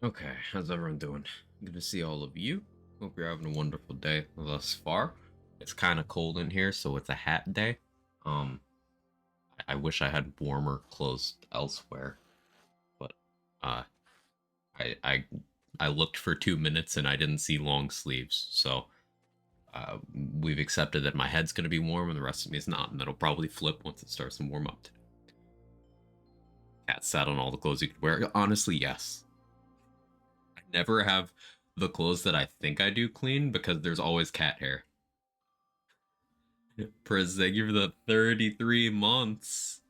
Okay, how's everyone doing? Good to see all of you. Hope you're having a wonderful day thus far. It's kind of cold in here, so it's a hat day. Um, I wish I had warmer clothes elsewhere, but uh, I I I looked for 2 minutes and I didn't see long sleeves, so we've accepted that my head's gonna be warm and the rest of me is not, and it'll probably flip once it starts to warm up. Cat sat on all the clothes you could wear. Honestly, yes. I never have the clothes that I think I do clean because there's always cat hair. Priz, thank you for the 33 months.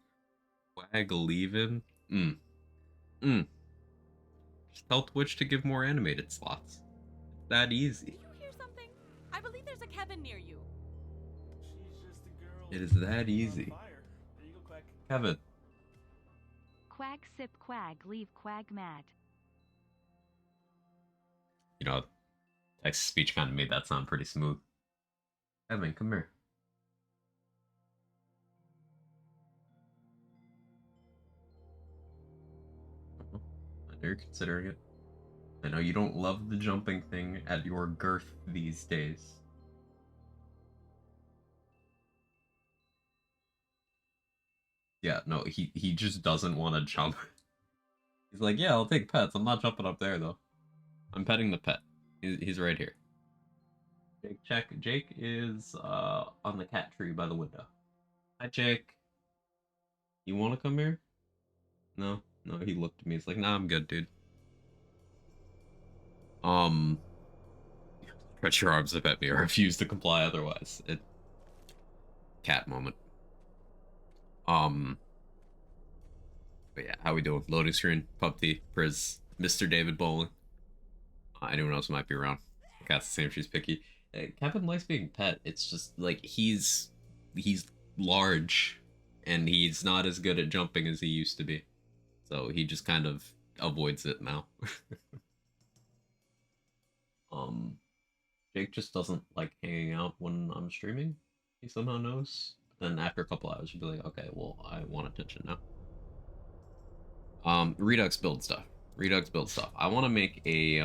Wag leaving. Mm. Mm. Just tell Twitch to give more animated slots. It's that easy. Did you hear something? I believe there's a Kevin near you. She's just a girl It is that living on easy. fire. There you go, Quack. Kevin. Quag sip quag, leave quag mad. You know, text speech kind of made that sound pretty smooth. Kevin, come here. I know you're considering it. I know you don't love the jumping thing at your girth these days. Yeah, no, he just doesn't want to jump. He's like, yeah, I'll take pets. I'm not jumping up there though. I'm petting the pet. He's right here. Jake, check. Jake is on the cat tree by the window. Hi, Jake. You want to come here? No, no. He looked at me. He's like, nah, I'm good, dude. Um, stretch your arms up at me or refuse to comply otherwise. Cat moment. Um, but yeah, how we doing? Loading screen, Pup T, Priz, Mr. David Bowling. Anyone else might be around. Cat's the same. She's picky. Kevin likes being pet. It's just like he's large, and he's not as good at jumping as he used to be. So he just kind of avoids it now. um, Jake just doesn't like hanging out when I'm streaming. He somehow knows. But then after a couple hours, you'll be like, okay, well, I want attention now. Redux build stuff. Redux build stuff. I want to make a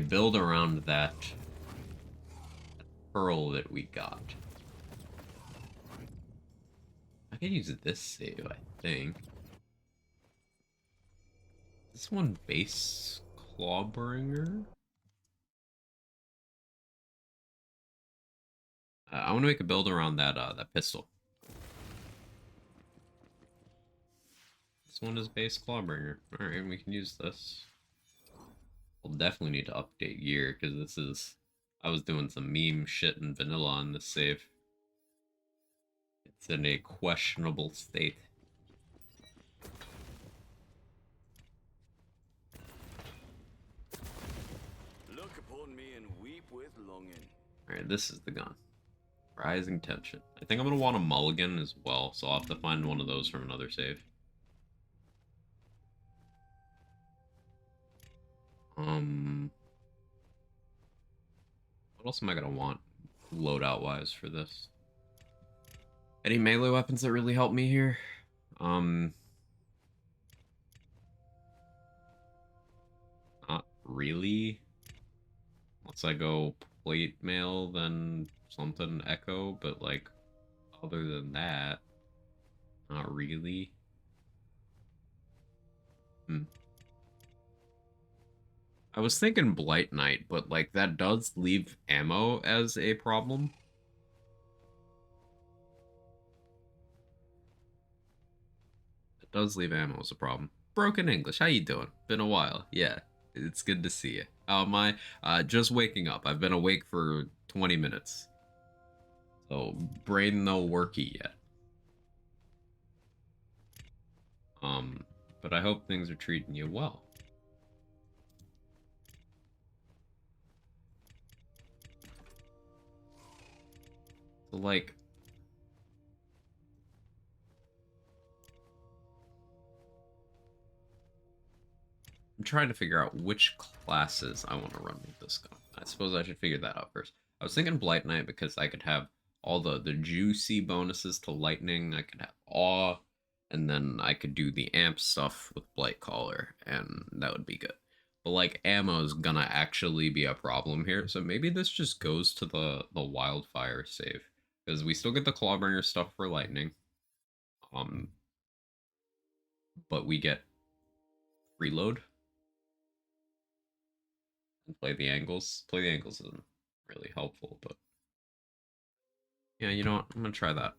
build around that pearl that we got. I can use this save, I think. This one base clawbringer. I want to make a build around that pistol. This one is base clawbringer. All right, we can use this. We'll definitely need to update gear because this is. I was doing some meme shit in vanilla on this save. It's in a questionable state. Look upon me and weep with longing. Alright, this is the gun. Rising tension. I think I'm gonna want a mulligan as well, so I'll have to find one of those from another save. What else am I gonna want loadout wise for this? Any melee weapons that really help me here? Not really. Once I go plate mail, then something echo, but like, other than that, not really. Hmm. I was thinking Blight Knight, but like that does leave ammo as a problem. It does leave ammo as a problem. Broken English, how you doing? Been a while. Yeah, it's good to see you. Oh my, just waking up. I've been awake for 20 minutes. So brain no worky yet. But I hope things are treating you well. So like, I'm trying to figure out which classes I want to run with this gun. I suppose I should figure that out first. I was thinking Blight Knight because I could have all the juicy bonuses to lightning. I could have awe. and then I could do the amp stuff with Blight Caller, and that would be good. But like ammo is gonna actually be a problem here, so maybe this just goes to the wildfire save, because we still get the Clawbringer stuff for lightning, but we get reload and play the angles. Play the angles isn't really helpful, but yeah, you know what? I'm gonna try that.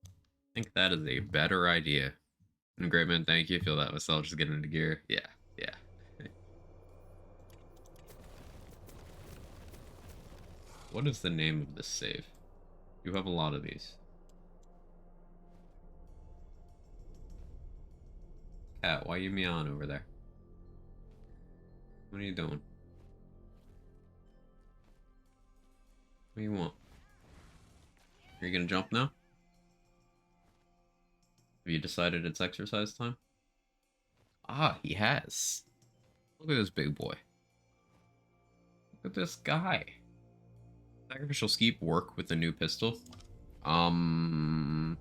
I think that is a better idea. And great man, thank you. Feel that myself, just getting into gear. Yeah, yeah. What is the name of this save? You have a lot of these. Cat, why you meowing over there? What are you doing? What do you want? Are you gonna jump now? Have you decided it's exercise time? Ah, he has. Look at this big boy. Look at this guy. Sacrificial Skeep work with the new pistol. Oh,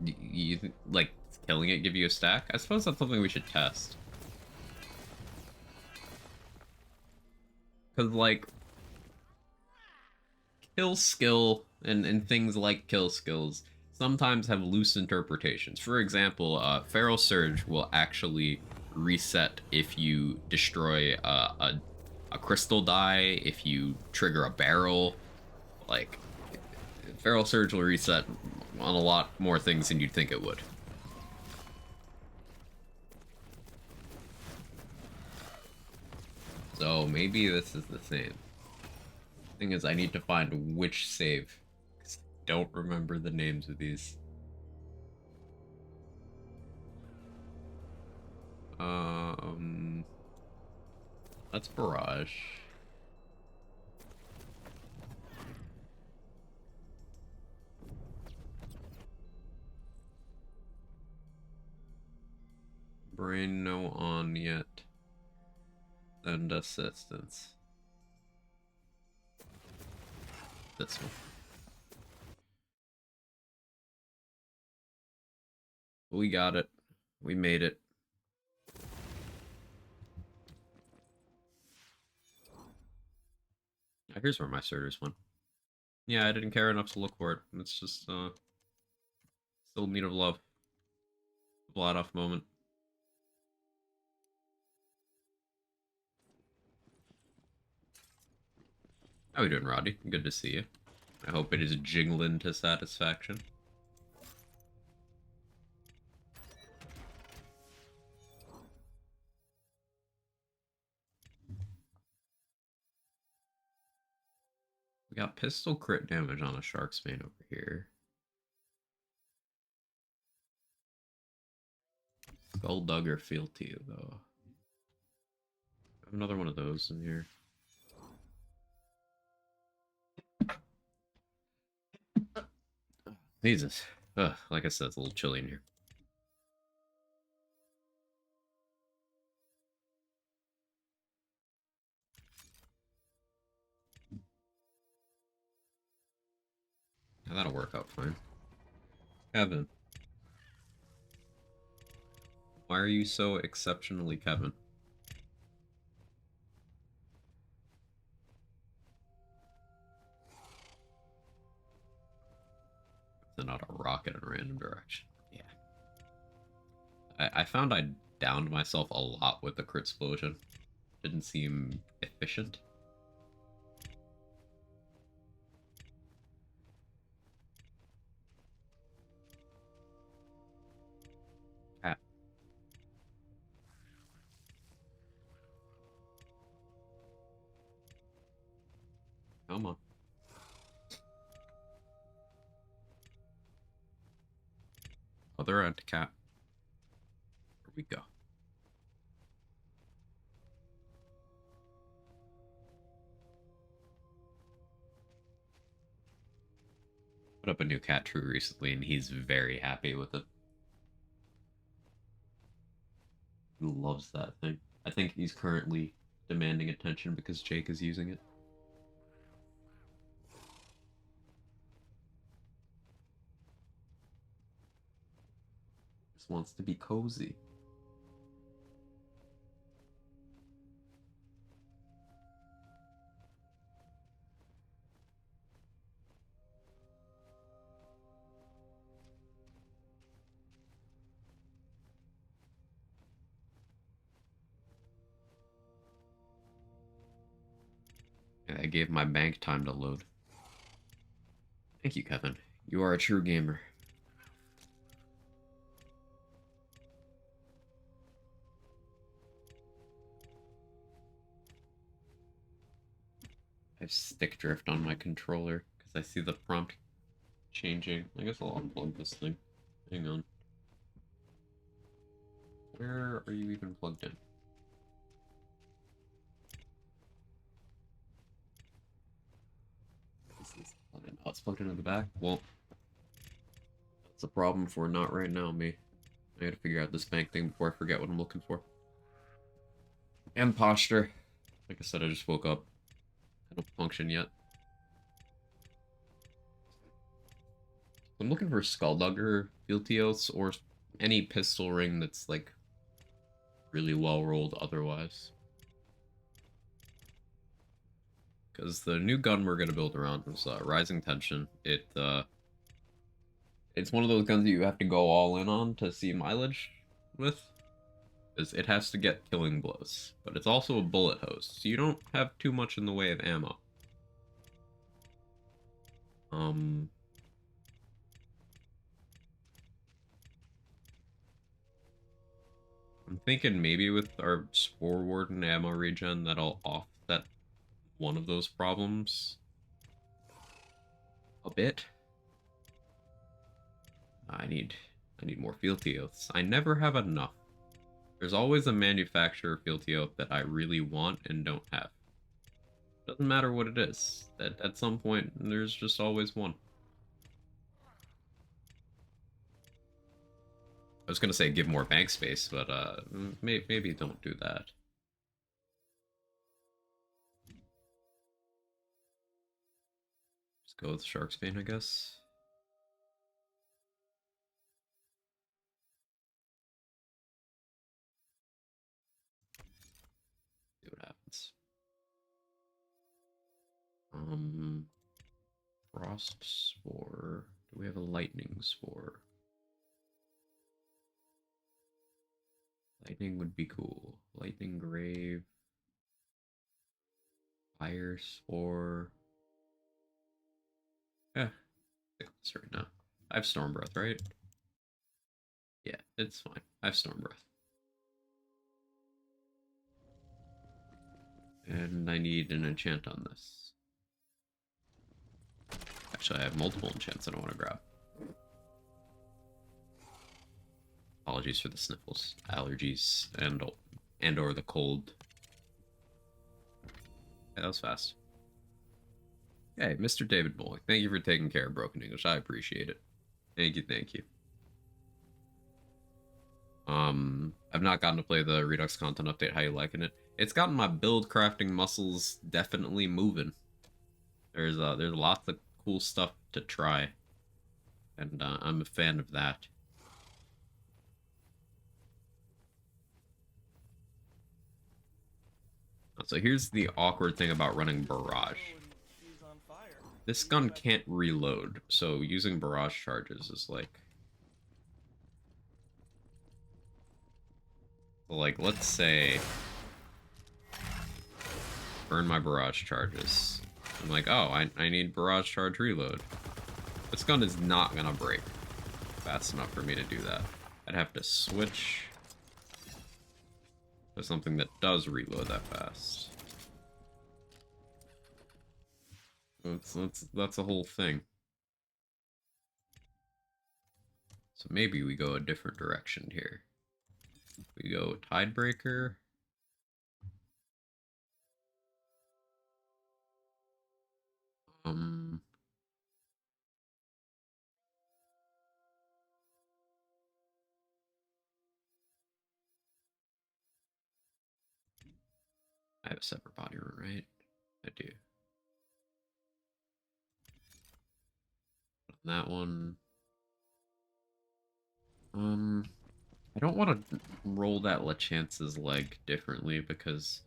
you like killing it give you a stack? I suppose that's something we should test. Cause like kill skill and things like kill skills sometimes have loose interpretations. For example, Feral Surge will actually reset if you destroy a crystal die, if you trigger a barrel. Like, Feral Surge will reset on a lot more things than you'd think it would. So maybe this is the same. Thing is, I need to find which save. 'Cause I don't remember the names of these. That's Barrage. Brain no on yet. Send assistance. This one. We got it. We made it. Here's where my surges went. Yeah, I didn't care enough to look for it. It's just, still in need of love. Blot off moment. How we doing, Roddy? Good to see you. I hope it is jingling to satisfaction. We got pistol crit damage on a Sharksbane over here. Skulldugger Fealty, though. I have another one of those in here. Jesus. Ugh, like I said, it's a little chilly in here. Now that'll work out fine. Kevin. Why are you so exceptionally Kevin? Send out a rocket in a random direction. Yeah. I found I downed myself a lot with the crit explosion. Didn't seem efficient. Cat. Come on. Other end, cat. Here we go. Put up a new cat tree recently, and he's very happy with it. He loves that thing. I think he's currently demanding attention because Jake is using it. Just wants to be cozy. I gave my bank time to load. Thank you, Kevin. You are a true gamer. I have stick drift on my controller because I see the prompt changing. I guess I'll unplug this thing. Hang on. Where are you even plugged in? Oh, it's plugged into the back? Well, that's a problem for not right now, me. I gotta figure out this bank thing before I forget what I'm looking for. And posture. Like I said, I just woke up. I don't function yet. I'm looking for Skulldugger, Filtios, or any pistol ring that's, like, really well rolled otherwise. Because the new gun we're gonna build around is Rising Tension. It's one of those guns that you have to go all in on to see mileage with. Because it has to get killing blows. But it's also a bullet hose, so you don't have too much in the way of ammo. I'm thinking maybe with our Spore Warden ammo regen that'll offset one of those problems a bit. I need more Filtios. I never have enough. There's always a manufacturer Filtio that I really want and don't have. Doesn't matter what it is. At some point, there's just always one. I was gonna say give more bank space, but maybe don't do that. Just go with Shark's Bane, I guess. See what happens. Frost Spore. Do we have a Lightning Spore? Lightning would be cool. Lightning Grave. Fire Spore. Yeah, pick this right now. I have Storm Breath, right? Yeah, it's fine. I have Storm Breath. And I need an enchant on this. Actually, I have multiple enchants that I want to grab. Apologies for the sniffles, allergies, and or the cold. Yeah, that was fast. Hey, Mr. David Bullock, thank you for taking care of Broken English. I appreciate it. Thank you, thank you. I've not gotten to play the Redux content update. How you liking it? It's gotten my build crafting muscles definitely moving. There's lots of cool stuff to try, and I'm a fan of that. So here's the awkward thing about running Barrage. He's on fire. This gun can't reload, so using Barrage charges is like, let's say, burn my Barrage charges. I'm like, oh, I need Barrage charge reload. This gun is not gonna break fast enough for me to do that. I'd have to switch to something that does reload that fast. That's a whole thing. So maybe we go a different direction here. We go Tidebreaker. I have a separate body rune, right? I do. That one. I don't want to roll that LeChance's leg differently because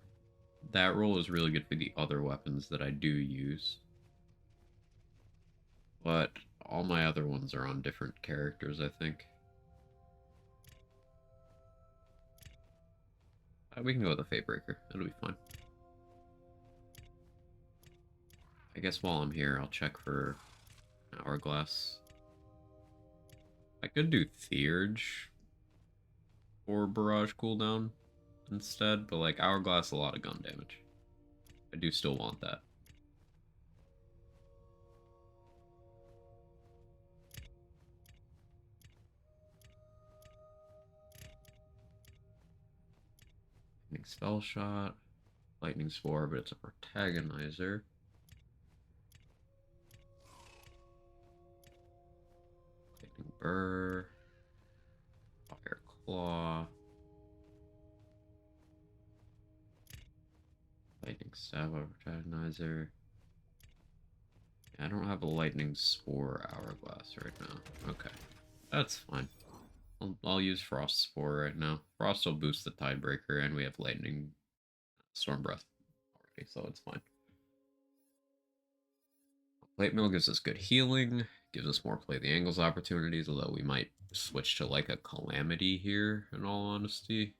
that roll is really good for the other weapons that I do use. But all my other ones are on different characters, I think. We can go with the Fatebreaker. It'll be fine. I guess while I'm here, I'll check for Hourglass. I could do Theurge or Barrage cooldown instead, but like Hourglass, a lot of gun damage. I do still want that. Lightning Spell Shot, Lightning Spore, but it's a protagonizer. Lightning Burr, Fire Claw, Lightning Stab, protagonizer. I don't have a Lightning Spore Hourglass right now. Okay, that's fine. I'll use Frost Spore right now. Frost will boost the Tidebreaker, and we have Lightning Storm Breath already, so it's fine. Plate Mail gives us good healing, gives us more Play the Angles opportunities, although we might switch to like a Calamity here, in all honesty.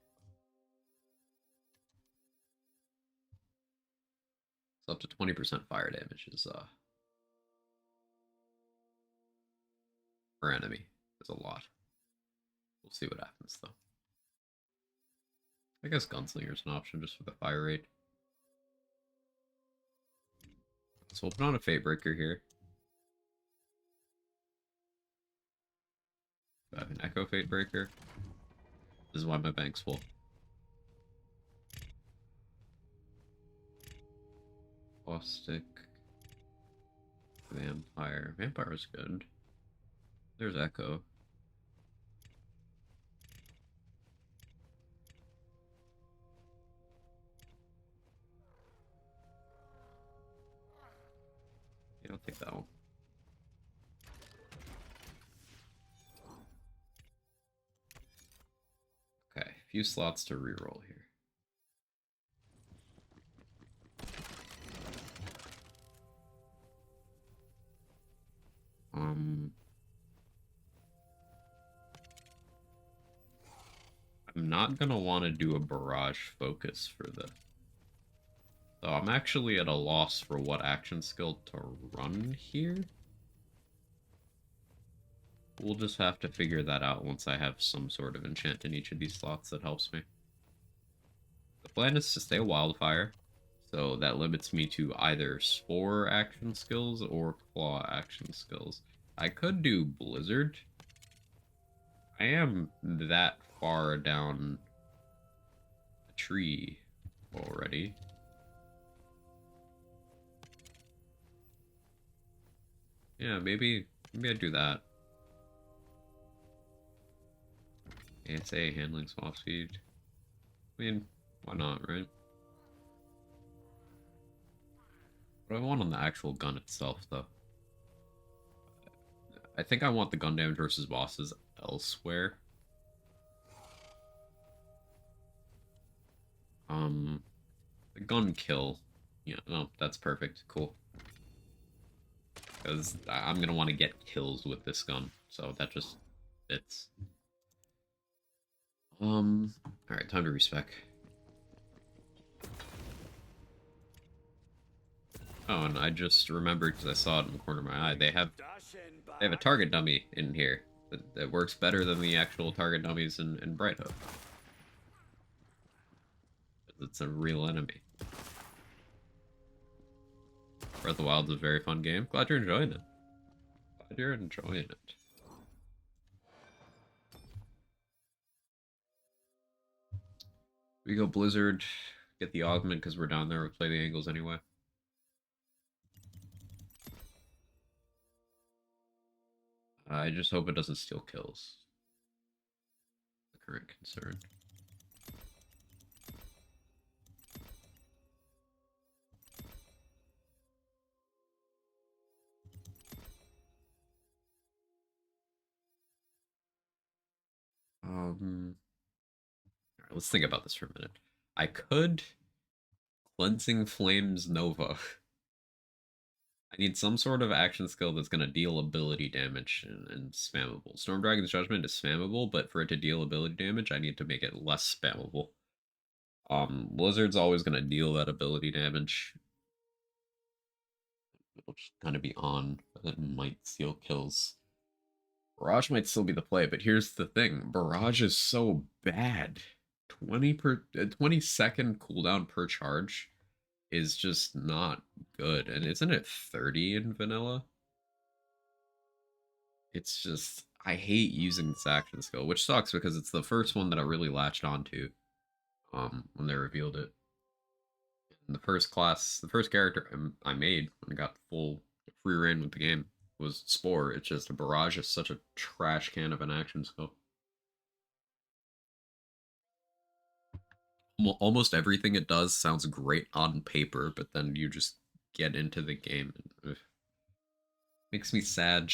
So up to 20% fire damage is, per enemy. Is a lot. We'll see what happens, though. I guess Gunslinger's an option just for the fire rate. So we'll put on a Fatebreaker here. I have an Echo Fatebreaker. This is why my bank's full. Caustic. Vampire. Vampire is good. There's Echo. Yeah, I'll take that one. Okay, a few slots to reroll here. I'm not gonna want to do a barrage focus for this. So I'm actually at a loss for what action skill to run here. We'll just have to figure that out once I have some sort of enchant in each of these slots that helps me. The plan is to stay Wildfire, so that limits me to either Spore action skills or Claw action skills. I could do Blizzard. I am that far down a tree already. Yeah, maybe I'd do that. ASA, handling, swap speed. I mean, why not, right? What do I want on the actual gun itself, though? I think I want the gun damage versus bosses elsewhere. The gun kill. Yeah, no, that's perfect. Cool. Because I'm gonna want to get kills with this gun, so that just fits. Alright, time to respec. Oh, and I just remembered because I saw it in the corner of my eye. They have a target dummy in here that works better than the actual target dummies in Bright Hope. It's a real enemy. Breath of the Wild is a very fun game. Glad you're enjoying it. Glad you're enjoying it. We go Blizzard, get the augment because we're down there with Play the Angles anyway. I just hope it doesn't steal kills. The current concern. Alright, let's think about this for a minute. I could Cleansing Flames Nova. I need some sort of action skill that's going to deal ability damage and spammable. Storm Dragon's Judgment is spammable, but for it to deal ability damage, I need to make it less spammable. Blizzard's always going to deal that ability damage. It'll just kind of be on, but it might steal kills. Barrage might still be the play, but here's the thing. Barrage is so bad. 20-second cooldown per charge is just not good. And isn't it 30 in vanilla? It's just, I hate using this action skill, which sucks because it's the first one that I really latched onto when they revealed it. And the first character I made when I got full free reign with the game was Spore. It's just a Barrage is such a trash can of an action skill. Almost everything it does sounds great on paper, but then you just get into the game and makes me sad.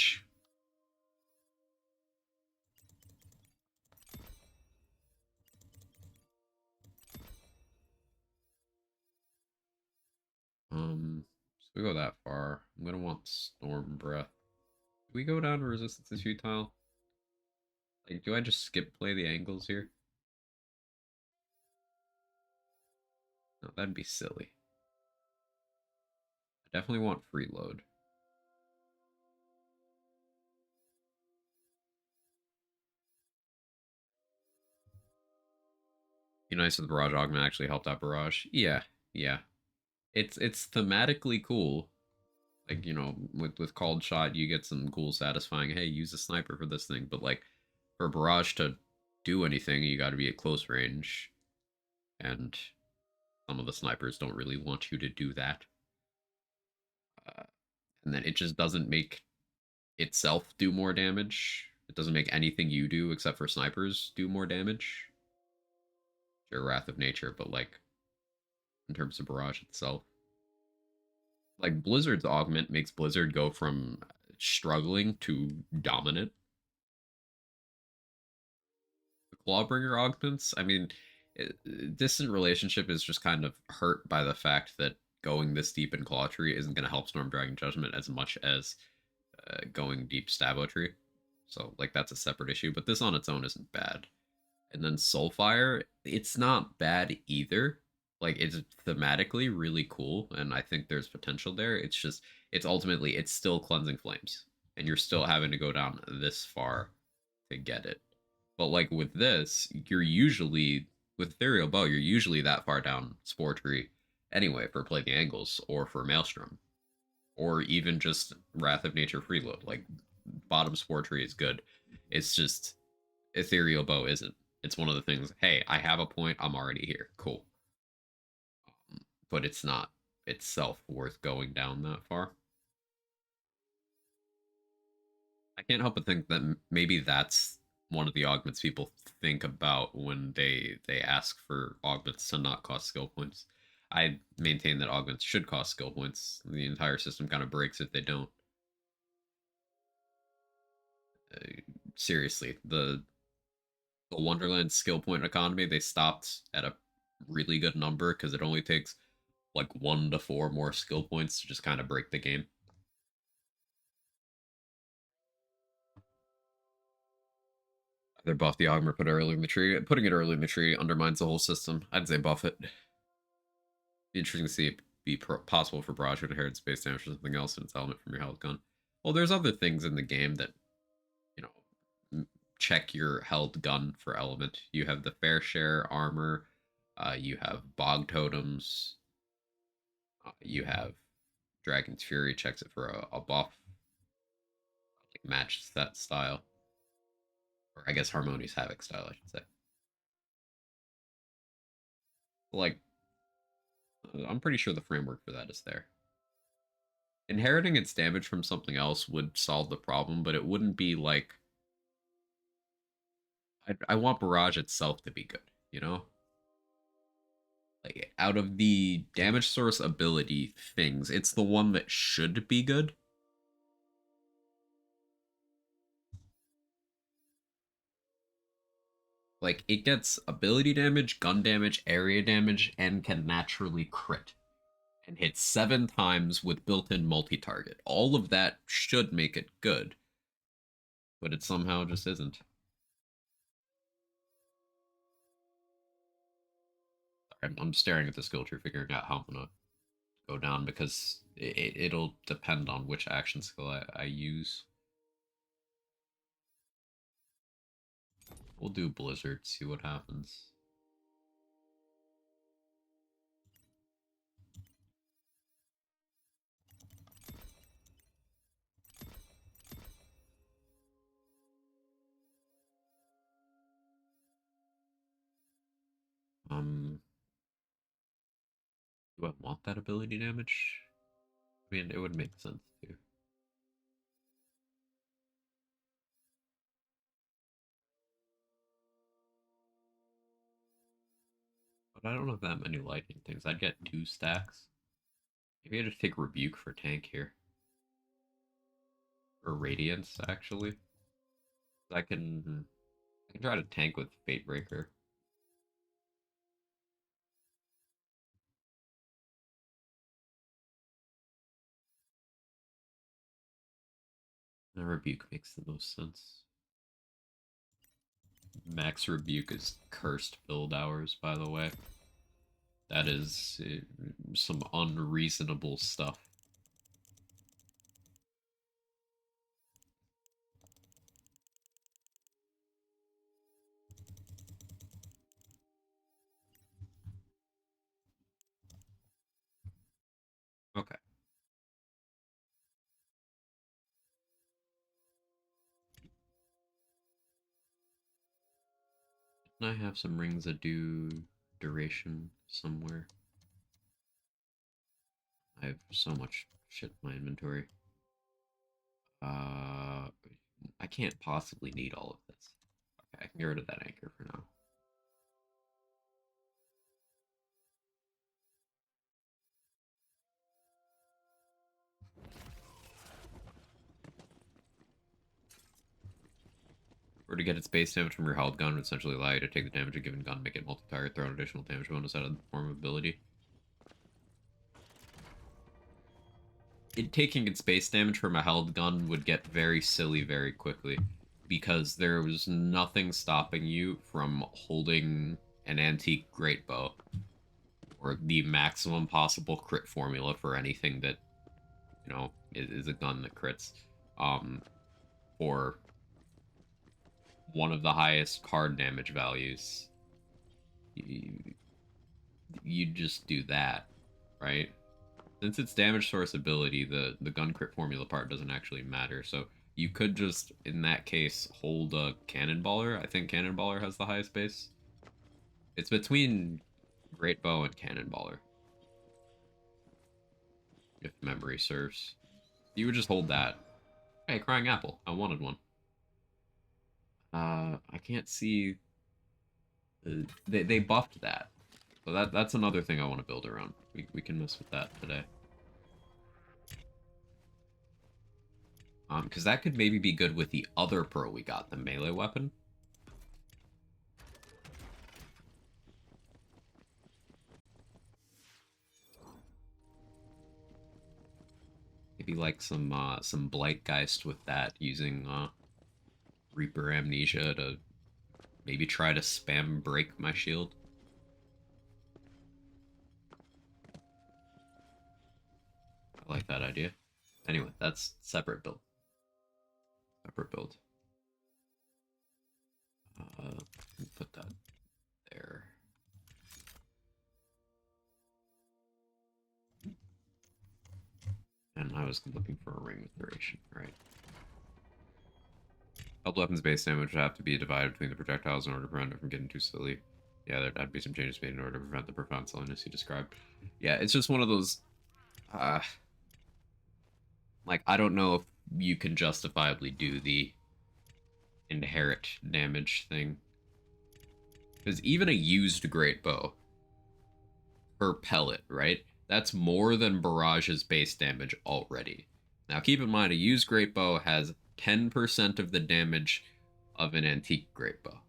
So we go that far. I'm gonna want Storm Breath. Do we go down to Resistance is Futile? Like, do I just skip play the angles here? No, that'd be silly. I definitely want Freeload. Be nice if the Barrage Augment actually helped out Barrage. Yeah, yeah. It's thematically cool. Like, you know, with Called Shot, you get some cool, satisfying, hey, use a sniper for this thing. But, like, for Barrage to do anything, you gotta be at close range. And some of the snipers don't really want you to do that. And then it just doesn't make itself do more damage. It doesn't make anything you do except for snipers do more damage. Sure, Wrath of Nature, but, like, in terms of Barrage itself. Like, Blizzard's augment makes Blizzard go from struggling to dominant. The Clawbringer augments, I mean, Distant Relationship is just kind of hurt by the fact that going this deep in Claw Tree isn't going to help Storm Dragon Judgment as much as going deep Stabo Tree. So, like, that's a separate issue, but this on its own isn't bad. And then Soulfire, it's not bad either. Like, it's thematically really cool, and I think there's potential there. It's just, it's still Cleansing Flames, and you're still having to go down this far to get it. But, like, with this, with Ethereal Bow, you're usually that far down Spore Tree anyway for Play the Angles, or for Maelstrom, or even just Wrath of Nature Freeload. Like, bottom Spore Tree is good. It's just, Ethereal Bow isn't. It's one of the things, hey, I have a point, I'm already here. Cool. But it's not itself worth going down that far. I can't help but think that maybe that's one of the augments people think about when they ask for augments to not cost skill points. I maintain that augments should cost skill points. The entire system kind of breaks if they don't. Seriously, the Wonderland skill point economy, they stopped at a really good number because it only takes like 1 to 4 more skill points to just kind of break the game. Either buff the augment or put it early in the tree. Putting it early in the tree undermines the whole system. I'd say buff it. Be interesting to see it be possible for Barrage to inherit space damage or something else in its element from your held gun. Well, there's other things in the game that, you know, check your held gun for element. You have the Fair Share armor. You have Bog Totems. You have Dragon's Fury checks it for a buff. Like match that style. Or I guess Harmonious Havoc style, I should say. Like, I'm pretty sure the framework for that is there. Inheriting its damage from something else would solve the problem, but it wouldn't be like... I want Barrage itself to be good, you know? Like, out of the damage source ability things, it's the one that should be good. Like, it gets ability damage, gun damage, area damage, and can naturally crit. And hits 7 times with built-in multi-target. All of that should make it good. But it somehow just isn't. I'm staring at the skill tree, figuring out how I'm gonna go down, because it'll depend on which action skill I use. We'll do Blizzard, see what happens. Do I want that ability damage? I mean, it would make sense too. But I don't have that many lightning things. I'd get 2 stacks. Maybe I just take Rebuke for tank here. Or Radiance, actually. I can try to tank with Fate Breaker. The Rebuke makes the most sense. Max Rebuke is cursed build hours, by the way. That is some unreasonable stuff. Okay. I have some rings that do duration somewhere. I have so much shit in my inventory. I can't possibly need all of this. Okay, I can get rid of that anchor for now. Or to get its base damage from your held gun would essentially allow you to take the damage of a given gun, make it multi-target, throw an additional damage bonus out of the form of ability. Taking its base damage from a held gun would get very silly very quickly, because there was nothing stopping you from holding an antique great bow, or the maximum possible crit formula for anything that, you know, is a gun that crits, or one of the highest card damage values. You just do that, right? Since it's damage source ability, the gun crit formula part doesn't actually matter. So you could just, in that case, hold a Cannonballer. I think Cannonballer has the highest base. It's between Great Bow and Cannonballer, if memory serves. You would just hold that. Hey, Crying Apple. I wanted one. I can't see. They buffed that, so that's another thing I want to build around. We can mess with that today. Because that could maybe be good with the other pearl we got, the melee weapon. Maybe like some Blightgeist with that, using Reaper Amnesia to maybe try to spam break my shield. I like that idea. Anyway, that's separate build. Separate build. Put that there. And I was looking for a ring with duration, right? Held weapons base damage would have to be divided between the projectiles in order to prevent it from getting too silly. Yeah, there'd have to be some changes made in order to prevent the profound silliness you described. Yeah, it's just one of those... like, I don't know if you can justifiably do the inherit damage thing. Because even a used great bow per pellet, right? That's more than Barrage's base damage already. Now keep in mind, a used great bow has 10% of the damage of an antique great bow.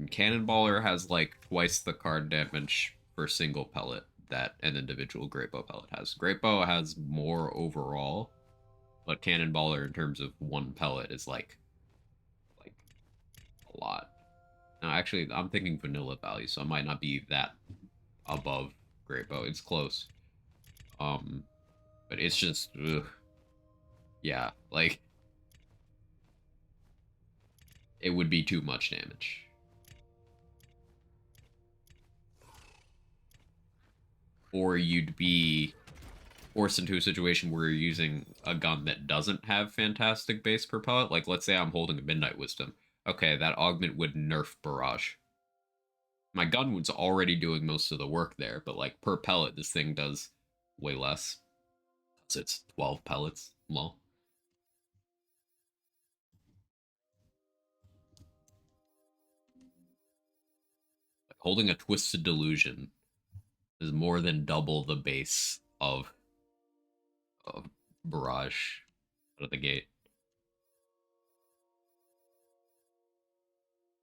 Cannonballer has like twice the card damage for single pellet that an individual Great Bow pellet has. Great Bow has more overall, but Cannonballer in terms of one pellet is like a lot. Now, actually, I'm thinking vanilla value, so it might not be that above Great Bow. It's close. But it's just, ugh. Yeah, like, it would be too much damage. Or you'd be forced into a situation where you're using a gun that doesn't have fantastic base per pellet. Like, let's say I'm holding a Midnight Wisdom. Okay, that augment would nerf Barrage. My gun was already doing most of the work there, but like per pellet, this thing does way less. So it's 12 pellets. Lol. Like, holding a Twisted Delusion is more than double the base of Barrage out of the gate.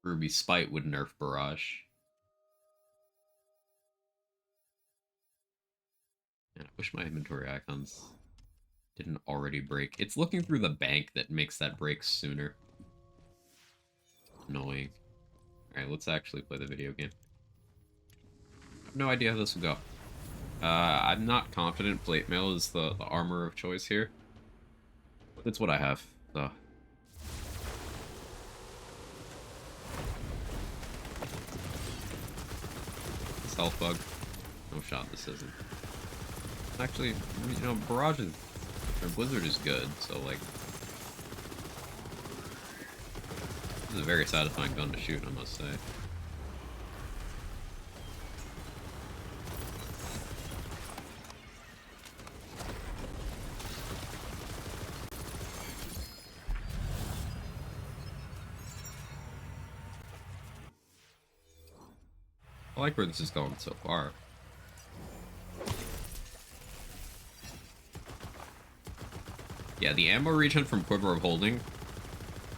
Ruby Spite would nerf Barrage. Man, I wish my inventory icons didn't already break. It's looking through the bank that makes that break sooner. Annoying. Alright, let's actually play the video game. I have no idea how this will go. I'm not confident plate mail is the armor of choice here. But it's what I have, so. Health bug. No shot this isn't. Actually, you know, Barrage is, or Blizzard is good, so like, this is a very satisfying gun to shoot, I must say. I like where this is going so far. Yeah, the ammo regen from Quiver of Holding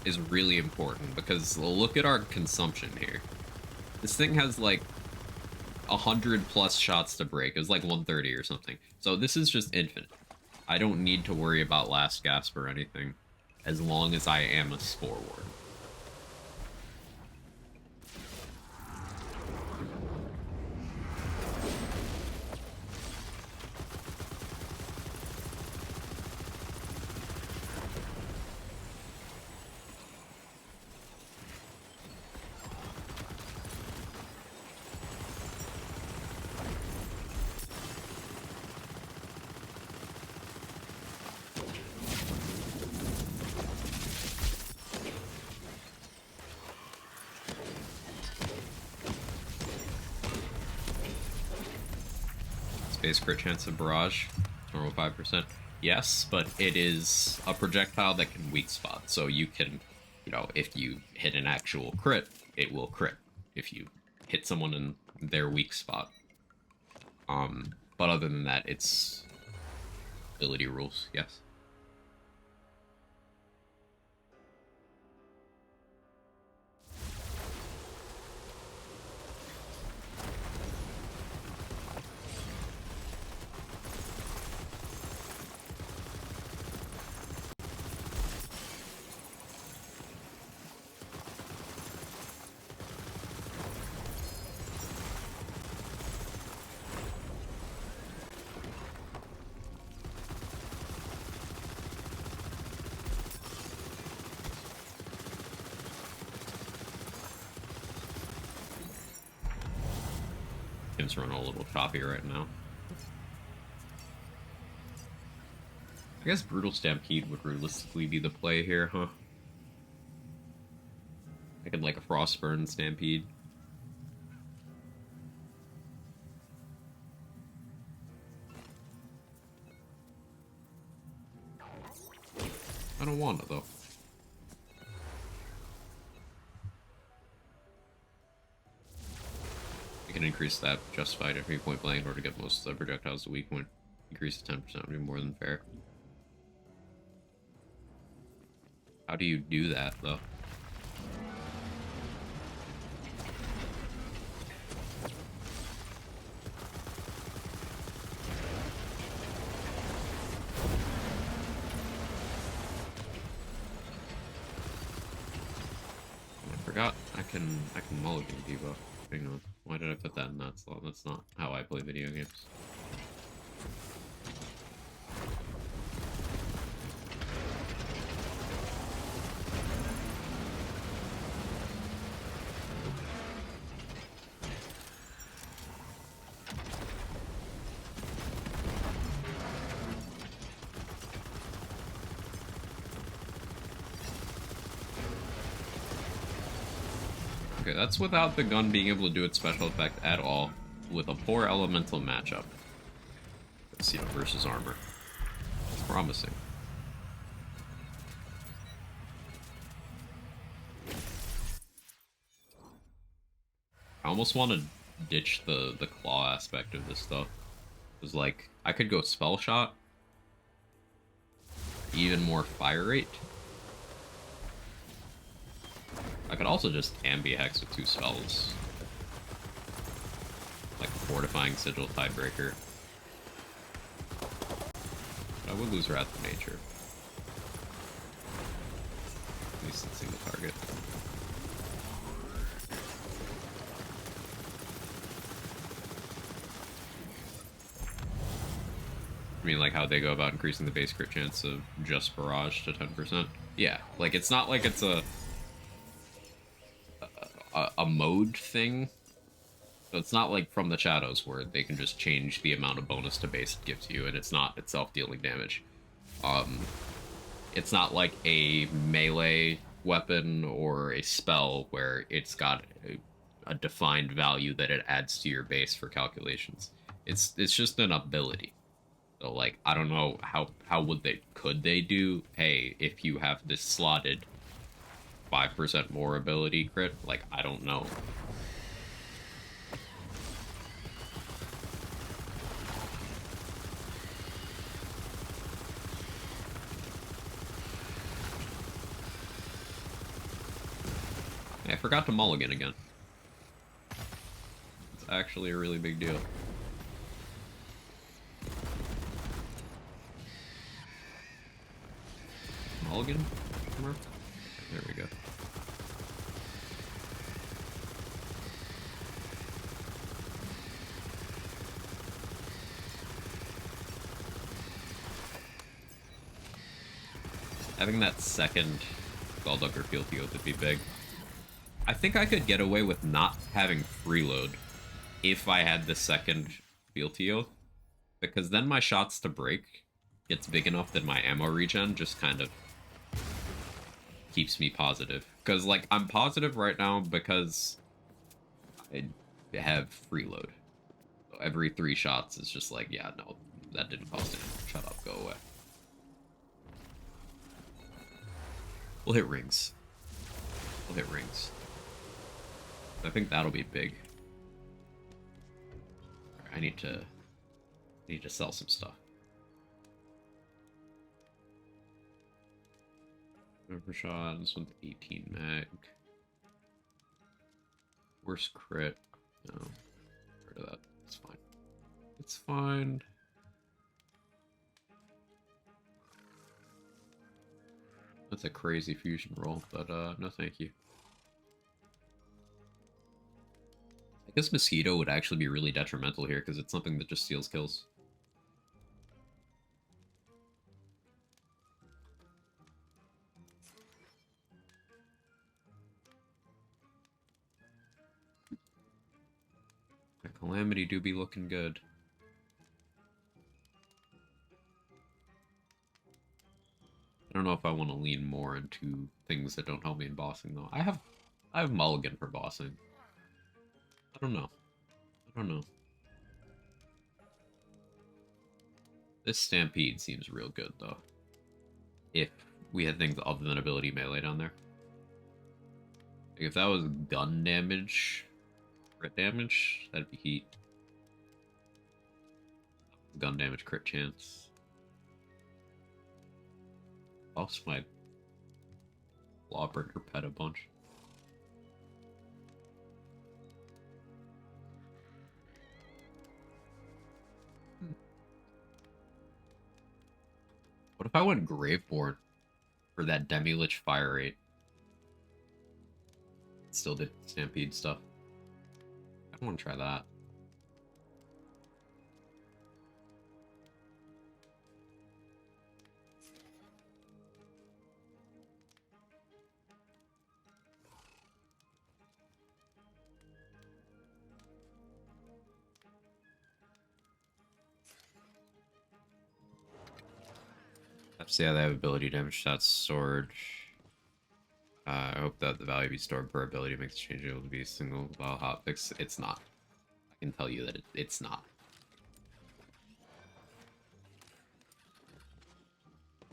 is really important because look at our consumption here. This thing has like 100 plus shots to break. It was like 130 or something. So this is just infinite. I don't need to worry about last gasp or anything as long as I am a Spore Ward. Base crit chance of Barrage, normal 5%. Yes, but it is a projectile that can weak spot, so you can, you know, if you hit an actual crit, it will crit. If you hit someone in their weak spot. But other than that, it's ability rules, yes. Game's running a little choppy right now. I guess Brutal Stampede would realistically be the play here, huh? I could like a Frostburn Stampede. I don't want it though. I can increase that justified every point blank in order to get most of the projectiles to weak point. Increase to 10% would be more than fair. How do you do that though? I can mulligan debuff. Hang on. Why did I put that in that slot? That's not how I play video games. Okay, that's without the gun being able to do its special effect at all, with a poor elemental matchup. Let's see, versus armor. It's promising. I almost want to ditch the claw aspect of this stuff. Because, like, I could go spell shot, even more fire rate. I could also just ambi hex with 2 spells. Like Fortifying Sigil, Tidebreaker. But I would lose Wrath of Nature. At least it's single target. I mean, like how they go about increasing the base crit chance of just Barrage to 10%. Yeah, like it's not like it's a mode thing. So it's not like From the Shadows where they can just change the amount of bonus to base it gives you, and it's not itself dealing damage. It's not like a melee weapon or a spell where it's got a defined value that it adds to your base for calculations. It's just an ability. So like I don't know how could they do, hey, if you have this slotted 5% more ability crit? Like, I don't know. Hey, I forgot to mulligan again. It's actually a really big deal. Mulligan? There we go. Having that second Skulldugger Fealty Oath would be big. I think I could get away with not having freeload if I had the second Fealty Oath, because then my shots to break gets big enough that my ammo regen just kind of keeps me positive. Because, like, I'm positive right now because I have freeload. So every 3 shots is just like, yeah, no, that didn't cost anything. Shut up, go away. We'll hit rings. We'll hit rings. I think that'll be big. I need to sell some stuff. Overshot, this one's 18 mag. Worst crit. No. Get rid of that. It's fine. It's fine. That's a crazy fusion roll, but no thank you. I guess Mosquito would actually be really detrimental here because it's something that just steals kills. The Calamity do be looking good. I don't know if I want to lean more into things that don't help me in bossing though. I have mulligan for bossing. I don't know. I don't know. This Stampede seems real good though. If we had things other than ability melee down there. Like if that was gun damage, crit damage, that'd be heat. Gun damage, crit chance. Lost my Lawbreaker pet a bunch. What if I went Graveborn for that Demi-Lich fire rate? still did Stampede stuff. I don't want to try that. Let's see how they have ability damage. That's sword. I hope that the value be stored per ability makes the change able to be a single while hotfix. It's not. I can tell you that it's not.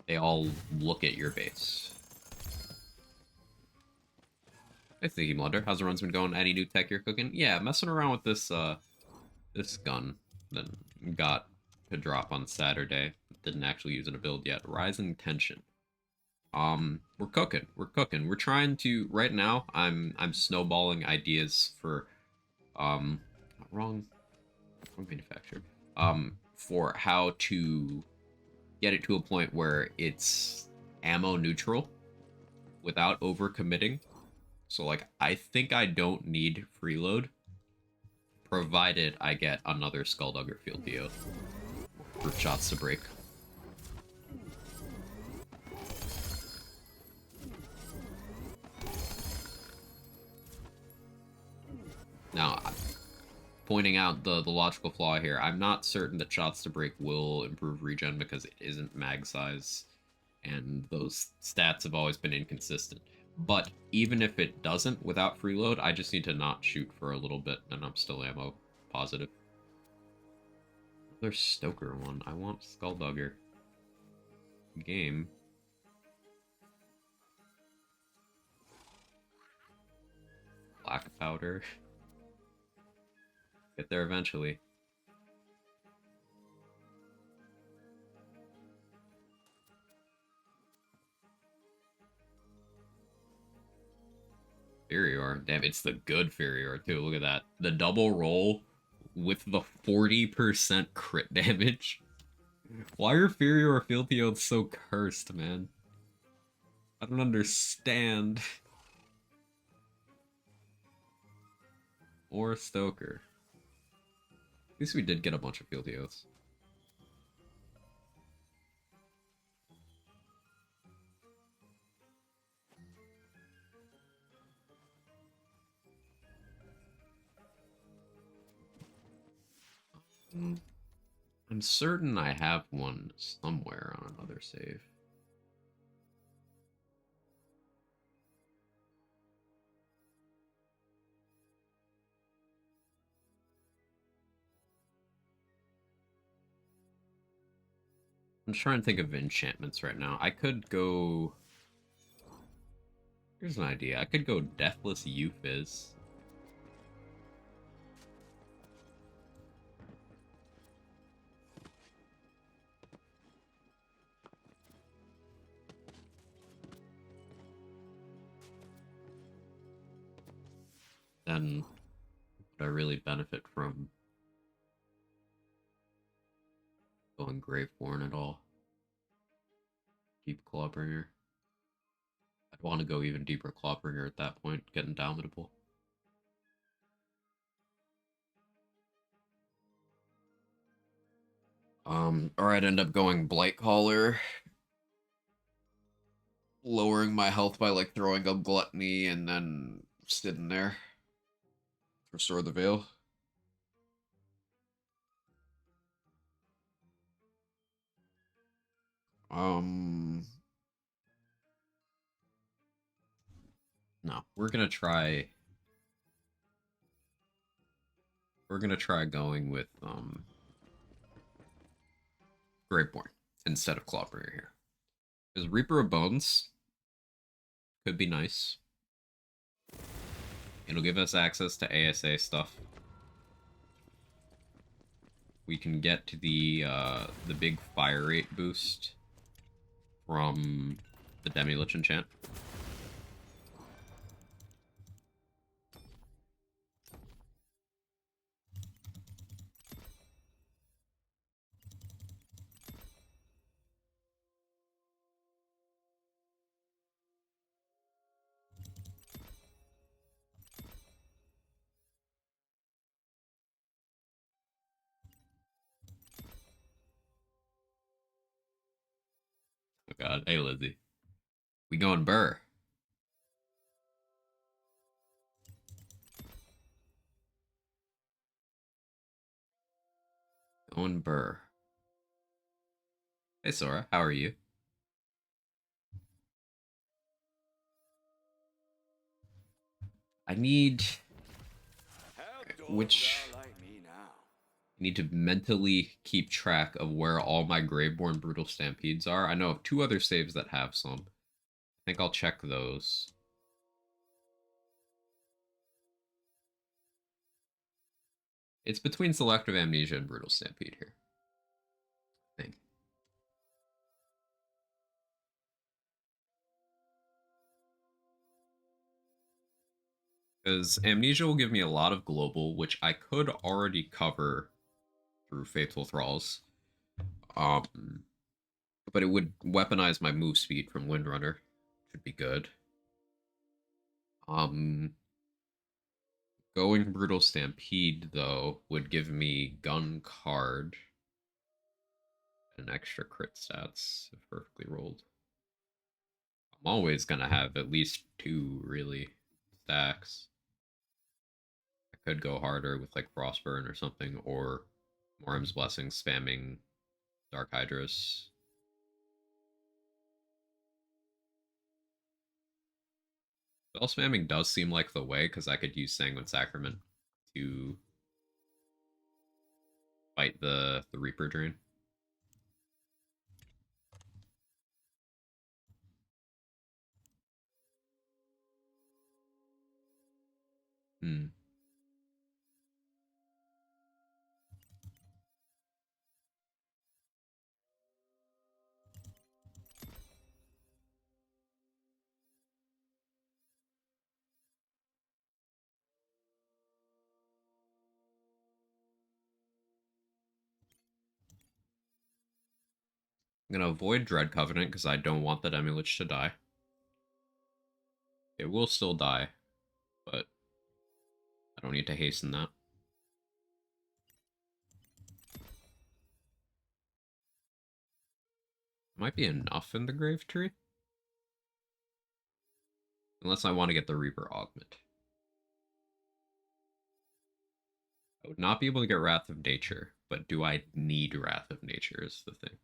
They all look at your base. Hey, Thinky Blunder. How's the runs been going? Any new tech you're cooking? Yeah, messing around with this this gun that got to drop on Saturday. Didn't actually use it in a build yet. Rising Tension. We're cooking. We're cooking. We're trying to right now. I'm snowballing ideas for wrong manufacturer. For how to get it to a point where it's ammo neutral without overcommitting. So like I think I don't need freeload, provided I get another Skulldugger Field Dio for shots to break. Now, pointing out the logical flaw here, I'm not certain that shots to break will improve regen because it isn't mag size, and those stats have always been inconsistent. But even if it doesn't, without freeload, I just need to not shoot for a little bit, and I'm still ammo positive. Another Stoker one. I want Skulldugger. Game. Black powder. Get there eventually. Furior. Damn, it's the good Furior too. Look at that. The double roll with the 40% crit damage. Why are Furior Field Theodes so cursed, man? I don't understand. Or Stoker. At least we did get a bunch of Field Theodes. I'm certain I have one somewhere on another save. I'm trying to think of enchantments right now. I could go... Here's an idea. I could go Deathless Euphys. Then would I really benefit from going Graveborn at all? Deep Clawbringer. I'd want to go even deeper Clawbringer at that point, get Indomitable. Or I'd end up going Blightcaller, lowering my health by like throwing up Gluttony and then sitting there. Restore the Veil. No, we're gonna try going with Graveborn instead of Clawbringer here. Because Reaper of Bones could be nice. It'll give us access to ASA stuff. We can get to the big fire rate boost from the Demi-Lich enchant. god. Hey, Lizzie. We going Burr. Going Burr. Hey, Sora. How are you? I need... How dost Which... thou like me now? I need to mentally keep track of where all my Graveborn Brutal Stampedes are. I know of 2 other saves that have some. I think I'll check those. It's between Selective Amnesia and Brutal Stampede here. I think. Because Amnesia will give me a lot of global, which I could already cover through Faithful Thralls. But it would weaponize my move speed from Windrunner. Should be good. Going Brutal Stampede, though, would give me Gun Card and extra crit stats if perfectly rolled. I'm always gonna have at least 2, really, stacks. I could go harder with, like, Frostburn or something, or Morim's Blessing spamming Dark Hydras. Spell spamming does seem like the way, because I could use Sanguine Sacrament to fight the Reaper Drain. Hmm. I'm gonna avoid Dread Covenant because I don't want that Emulich to die. It will still die, but I don't need to hasten that. Might be enough in the Grave Tree. Unless I want to get the Reaper Augment. I would not be able to get Wrath of Nature, but do I need Wrath of Nature is the thing.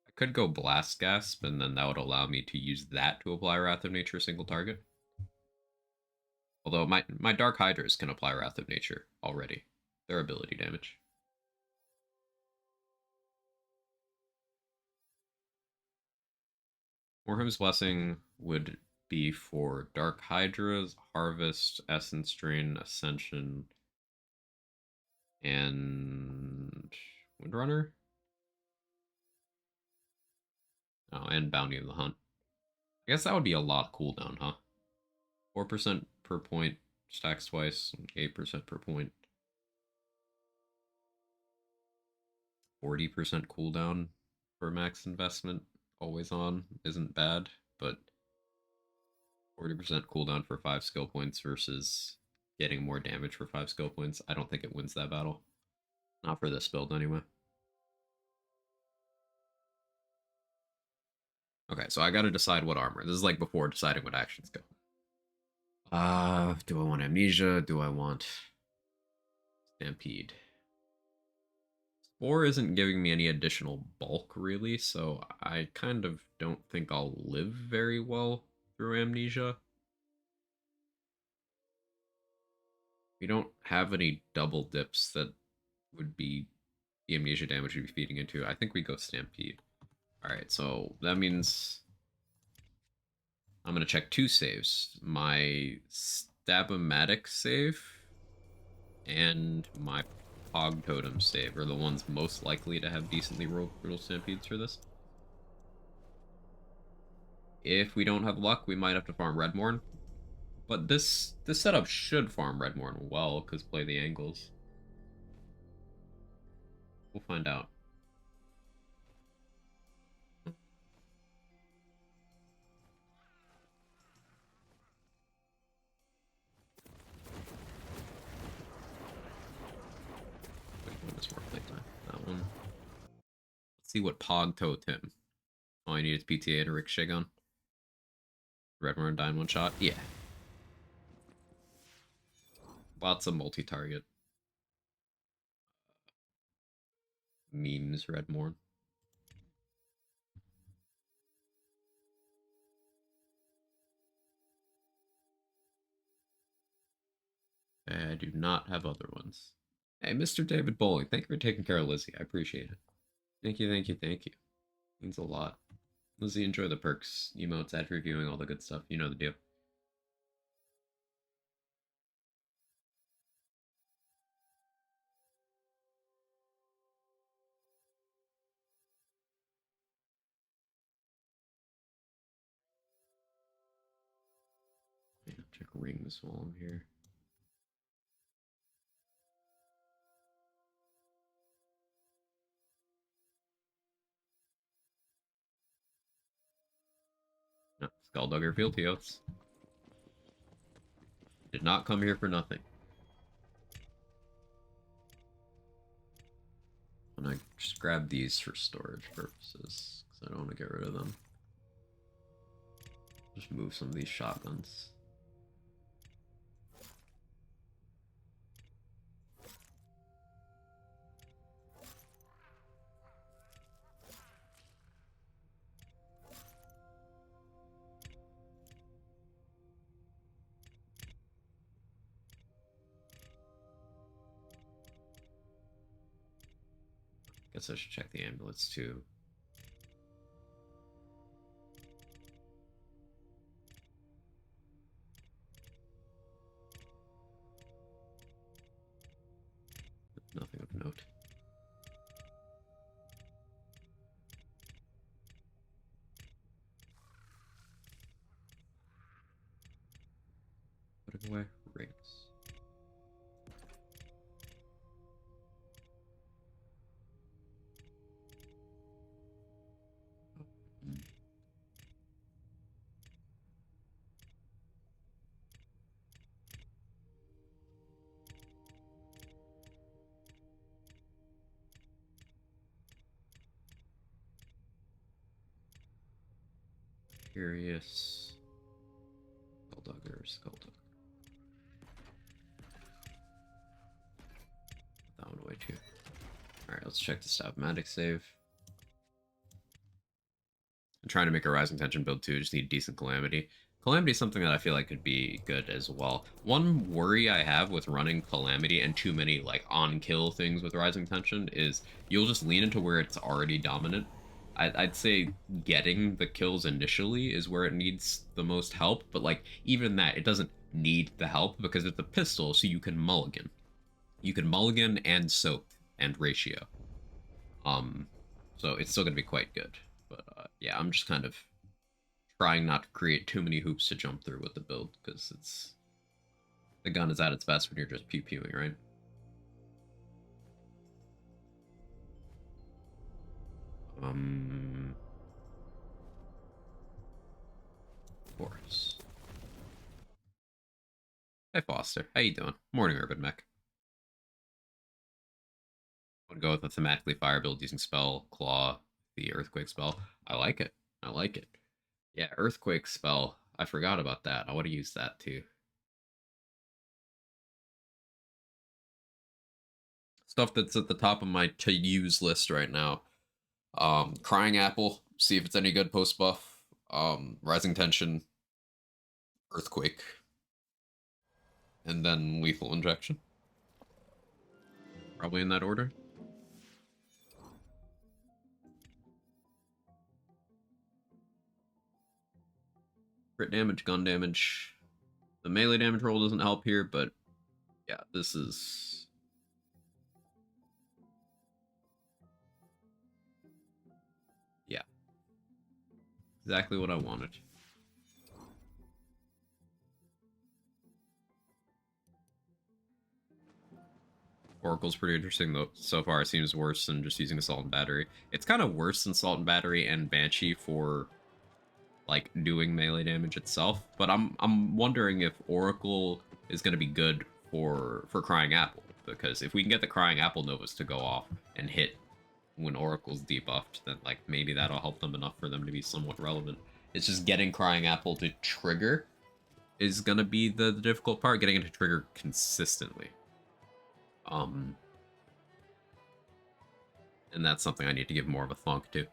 I could go Blast Gasp, and then that would allow me to use that to apply Wrath of Nature single target. Although my Dark Hydras can apply Wrath of Nature already. Their ability damage. Morhem's Blessing would be for Dark Hydras, Harvest, Essence Drain, Ascension, and Windrunner? Oh, and Bounty of the Hunt. I guess that would be a lot of cooldown, huh? 4% per point, stacks twice, 8% per point. 40% cooldown for max investment, always on, isn't bad, but 40% cooldown for 5 skill points versus getting more damage for 5 skill points. I don't think it wins that battle. Not for this build, anyway. Okay, so I gotta decide what armor. This is like before deciding what actions go. Do I want Amnesia? Do I want Stampede? Spore isn't giving me any additional bulk, really, so I kind of don't think I'll live very well through Amnesia. We don't have any double dips that would be the Amnesia damage we'd be feeding into. I think we go Stampede. Alright, so that means I'm going to check 2 saves. My Stab-O-Matic save and my Pog Totem save are the ones most likely to have decently rolled Brutal Stampedes for this. If we don't have luck, we might have to farm Redmorn. But this setup should farm Redmorn well, because play the angles. We'll find out. Wait, when is more playtime? That one. see what Pog told him. All I need is PTA to ricochet gun. Red Warren die in one shot. Yeah. Lots of multi-target memes, Redmorn. I do not have other ones. Hey, Mr. David Bowling, thank you for taking care of Lizzie. I appreciate it. Thank you, thank you, thank you. Means a lot. Lizzie, enjoy the perks, emotes, ad reviewing, all the good stuff. You know the deal. Check rings while I'm here. No, Skulldugger Field Teots. Did not come here for nothing. And I just grab these for storage purposes, because I don't want to get rid of them. Just move some of these shotguns. Guess I should check the ambulance too. Nothing of note. Putting away rings. Curious. Skulldugger, Skulldugger. That one away too. Alright, let's check the Stop-Matic save. I'm trying to make a Rising Tension build too, just need decent Calamity. Calamity is something that I feel like could be good as well. One worry I have with running Calamity and too many like on-kill things with Rising Tension is you'll just lean into where it's already dominant. I'd say getting the kills initially is where it needs the most help, but like even that, it doesn't need the help because it's a pistol, so you can mulligan. You can mulligan and soak and ratio. So it's still gonna be quite good. But yeah, I'm just kind of trying not to create too many hoops to jump through with the build, because it's the gun is at its best when you're just pew-pewing, right? Of course. Hey Foster, how you doing? Morning, Urban Mech. I would go with a thematically fire build using spell, claw, the earthquake spell. I like it. I like it. Yeah, earthquake spell. I forgot about that. I want to use that too. Stuff that's at the top of my to-use list right now. Crying Apple, see if it's any good post-buff. Rising Tension, Earthquake, and then Lethal Injection. Probably in that order. Crit damage, gun damage. The melee damage roll doesn't help here, but yeah, this is... yeah. Exactly what I wanted. Oracle's pretty interesting, though. So far, it seems worse than just using Assault and Battery. It's kind of worse than Assault and Battery and Banshee for, like, doing melee damage itself. But I'm wondering if Oracle is going to be good for Crying Apple. Because if we can get the Crying Apple Novas to go off and hit when Oracle's debuffed, then like maybe that'll help them enough for them to be somewhat relevant. It's just getting Crying Apple to trigger is gonna be the difficult part, getting it to trigger consistently. And that's something I need to give more of a thunk to.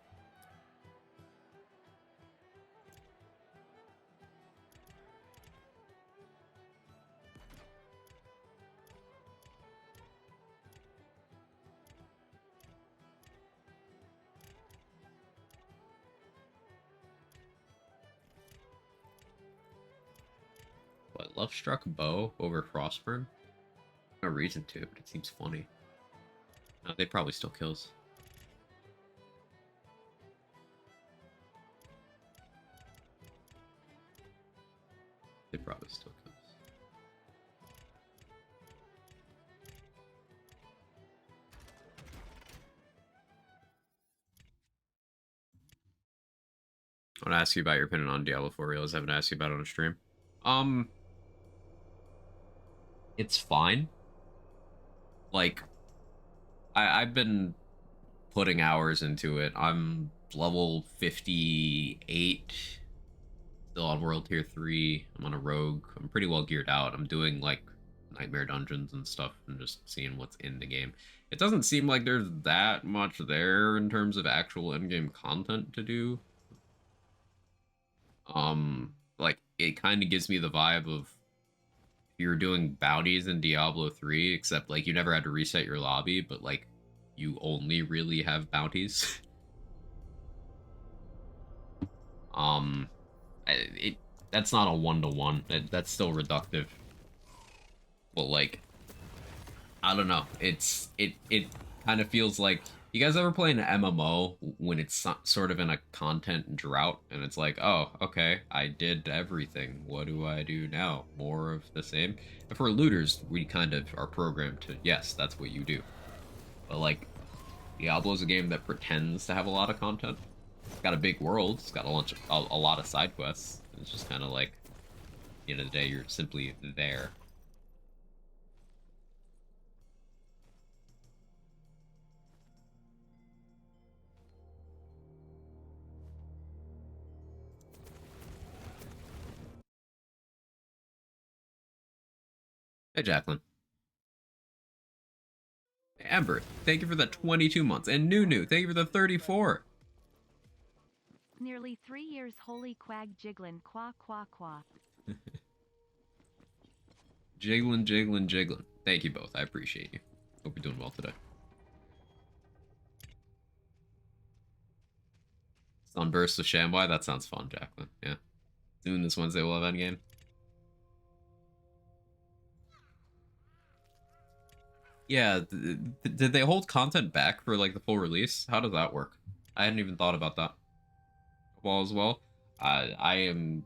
What, Love Struck Bow over Frostburn? No reason to, but it seems funny. No, they probably still kills. They probably still kills. I want to ask you about your opinion on Diablo 4 Reals. I haven't asked you about it on stream. It's fine. Like, I've been putting hours into it. I'm level 58, still on World Tier 3. I'm on a rogue. I'm pretty well geared out. I'm doing, like, nightmare dungeons and stuff and just seeing what's in the game. It doesn't seem like there's that much there in terms of actual in-game content to do. Like, it kind of gives me the vibe of you're doing bounties in Diablo 3, except, like, you never had to reset your lobby, but, like, you only really have bounties. That's not a one-to-one. That's still reductive. But, like, I don't know. It kind of feels like, you guys ever play an MMO when it's sort of in a content drought and it's like, oh, okay, I did everything. What do I do now? More of the same? And for looters, we kind of are programmed to, yes, that's what you do. But like, Diablo's a game that pretends to have a lot of content. It's got a big world. It's got a lot of side quests. It's just kind of like, at the end of the day, you're simply there. Hey, Jacqueline. Amber, thank you for the 22 months. And Nunu, thank you for the 34. Nearly 3 years. Holy quag jiggling qua qua qua. Jiggling, jiggling, jiggling. Thank you both. I appreciate you. Hope you're doing well today. Sunburst with Shamwai? That sounds fun, Jacqueline. Yeah. Soon this Wednesday we'll have endgame. Yeah, did they hold content back for, like, the full release? How does that work? I hadn't even thought about that. Well, as well. I am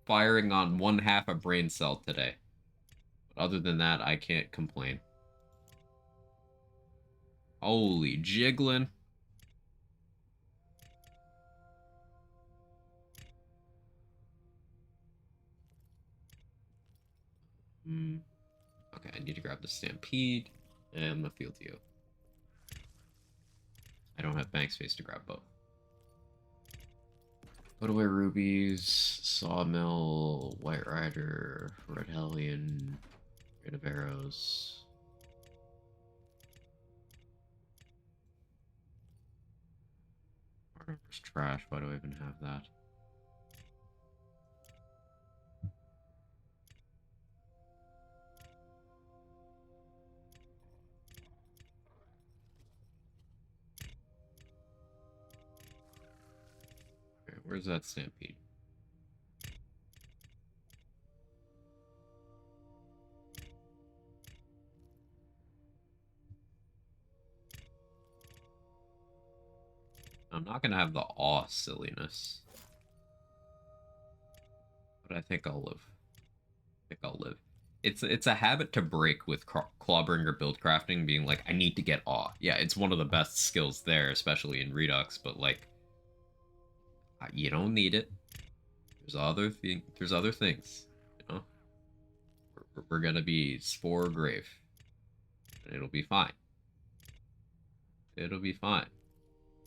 firing on one half a brain cell today. But other than that, I can't complain. Holy jiggling. Okay, I need to grab the Stampede and the Field to you. I don't have bank space to grab both. Put away rubies, sawmill, white rider, red hellion, rid of arrows. Armor's trash. Why do I even have that? Okay, where's that Stampede? I'm not gonna have the awe silliness. But I think I'll live. It's a habit to break with Clawbringer build crafting, being like, I need to get awe. Yeah, it's one of the best skills there, especially in Redux, but like, you don't need it. There's other things, you know? We're gonna be Spore Grave. And it'll be fine. It'll be fine.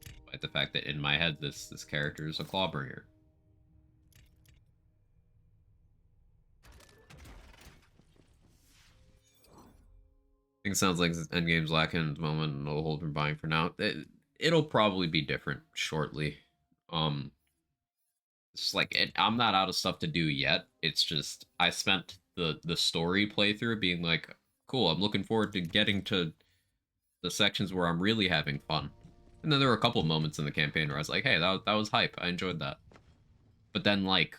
Despite the fact that in my head this character is a clawbringer. I think it sounds like Endgame's lacking at the moment, and it'll hold from buying for now. It'll probably be different shortly. It's like I'm not out of stuff to do yet. It's just I spent the story playthrough being like, cool. I'm looking forward to getting to the sections where I'm really having fun. And then there were a couple moments in the campaign where I was like, hey, that was hype. I enjoyed that. But then like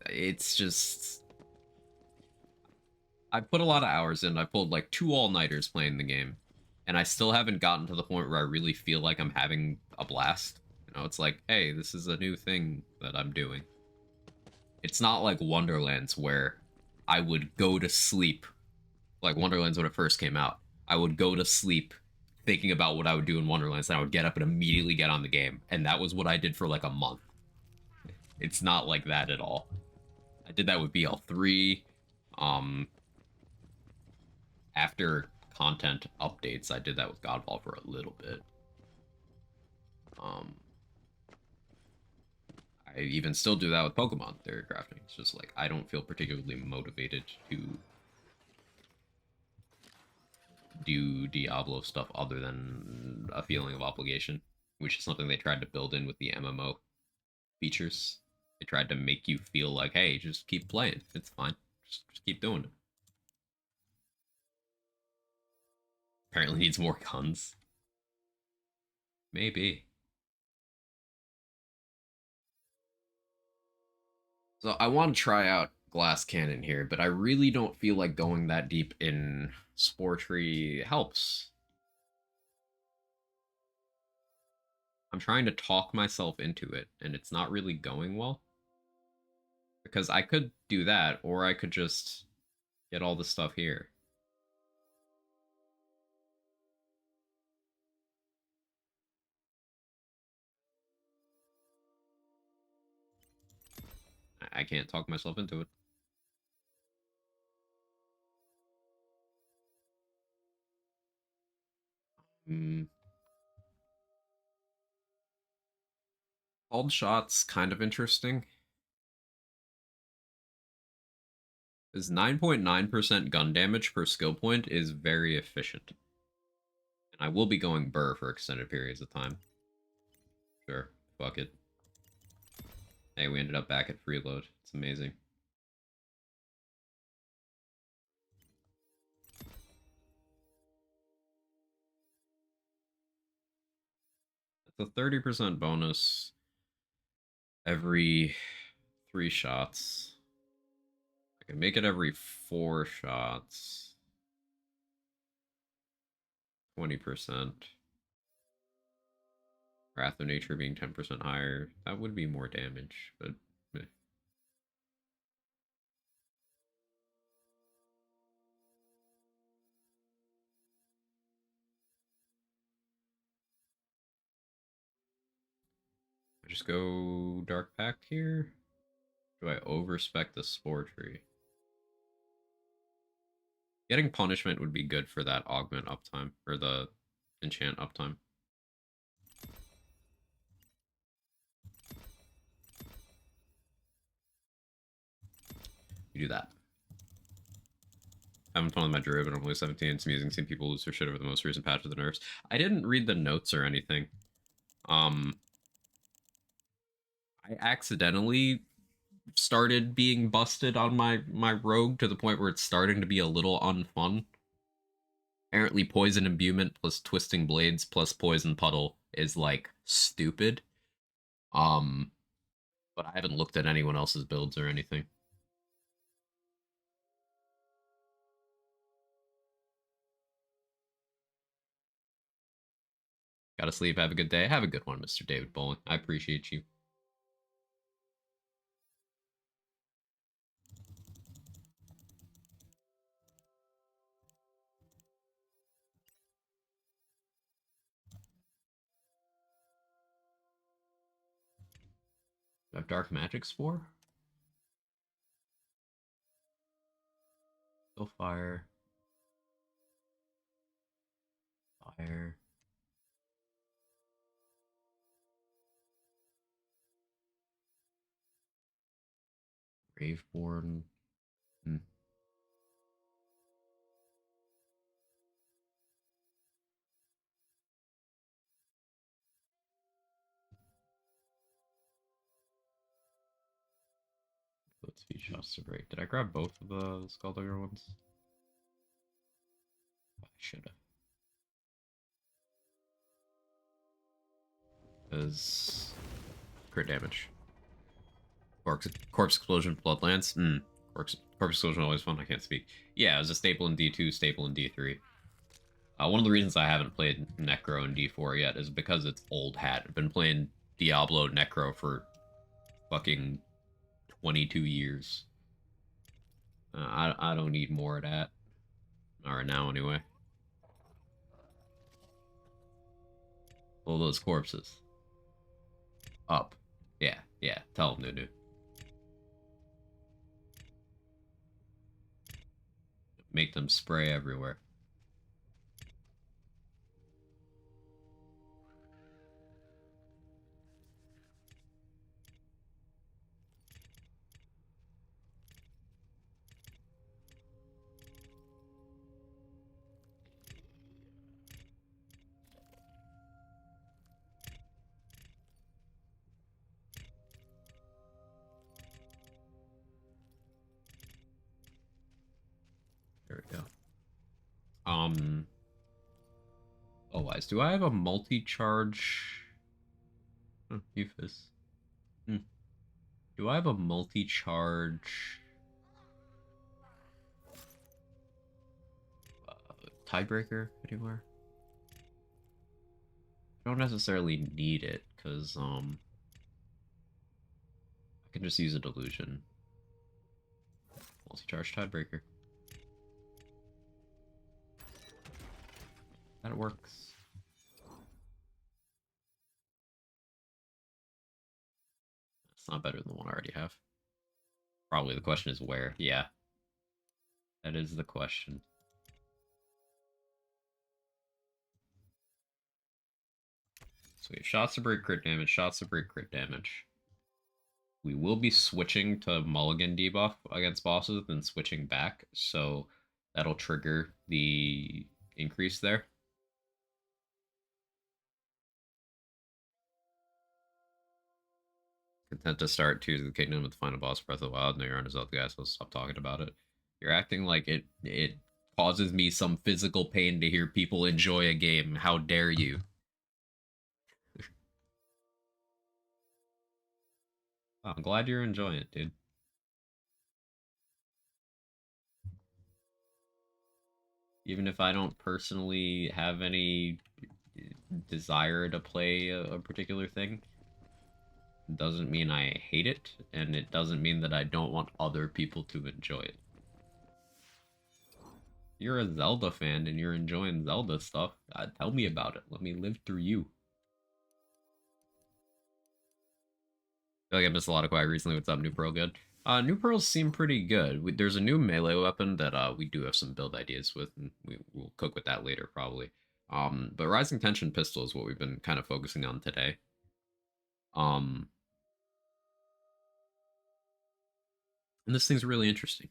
it's just I put a lot of hours in. I pulled like 2 all-nighters playing the game, and I still haven't gotten to the point where I really feel like I'm having a blast. You know, it's like, hey, this is a new thing that I'm doing. It's not like Wonderlands where I would go to sleep, like Wonderlands when it first came out. I would go to sleep thinking about what I would do in Wonderlands, and I would get up and immediately get on the game. And that was what I did for like a month. It's not like that at all. I did that with BL3. After content updates, I did that with Godfall for a little bit. I even still do that with Pokemon theory crafting. It's just like I don't feel particularly motivated to do Diablo stuff other than a feeling of obligation, which is something they tried to build in with the MMO features. They tried to make you feel like, hey, just keep playing. It's fine. Just keep doing it. Apparently needs more guns. Maybe. So I want to try out Glass Cannon here, but I really don't feel like going that deep in Spore Tree helps. I'm trying to talk myself into it, and it's not really going well. Because I could do that, or I could just get all the stuff here. I can't talk myself into it. Called shots kind of interesting. Is 9.9% gun damage per skill point is very efficient. And I will be going burr for extended periods of time. Sure, fuck it. Hey, we ended up back at freeload. It's amazing. It's a 30% bonus every 3 shots. I can make it every 4 shots. 20%. Wrath of Nature being 10% higher. That would be more damage, but eh. I just go Dark Pact here? Do I overspec the Spore Tree? Getting Punishment would be good for that augment uptime, or the enchant uptime. You do that. Having fun with my druid, but I'm only 17. It's amusing seeing people lose their shit over the most recent patch of the nerfs. I didn't read the notes or anything. I accidentally started being busted on my rogue to the point where it's starting to be a little unfun. Apparently poison imbuement plus twisting blades plus poison puddle is like stupid. But I haven't looked at anyone else's builds or anything. Gotta sleep, have a good day. Have a good one, Mr. David Bowling. I appreciate you. Do I have Dark Magic Spore? Still fire. Fire. Graveborn. Hmm. Let's see, shots to break. Did I grab both of the Skulldugger ones? I should have. Because crit damage. Corpse Explosion, Bloodlands. Corpse Explosion always fun. I can't speak. Yeah, it was a staple in D2, staple in D3. One of the reasons I haven't played Necro in D4 yet is because it's old hat. I've been playing Diablo Necro for fucking 22 years. I don't need more of that. Not right now, anyway. All those corpses. Up. Yeah, yeah. Tell them, Nunu. Make them spray everywhere. There we go. Otherwise, do I have a multi-charge? Euphis. Do I have a multi-charge tiebreaker anywhere? I don't necessarily need it, because, I can just use a delusion. Multi-charge tiebreaker. That works. It's not better than the one I already have. Probably the question is where. Yeah. That is the question. So we have shots to break crit damage, shots to break crit damage. We will be switching to mulligan debuff against bosses, then switching back, so that'll trigger the increase there. Content to start Tears of the Kingdom with the final boss Breath of the Wild. No, you're on his other guy, so stop talking about it. You're acting like it causes me some physical pain to hear people enjoy a game. How dare you? I'm glad you're enjoying it, dude. Even if I don't personally have any desire to play a particular thing, doesn't mean I hate it, and it doesn't mean that I don't want other people to enjoy it. You're a Zelda fan and you're enjoying Zelda stuff. Tell me about it. Let me live through you. I feel like I missed a lot of Quag recently. What's up, New Pearl? Good. New Pearls seem pretty good. There's a new melee weapon that we do have some build ideas with, and we'll cook with that later, probably. But Rising Tension Pistol is what we've been kind of focusing on today. And this thing's really interesting.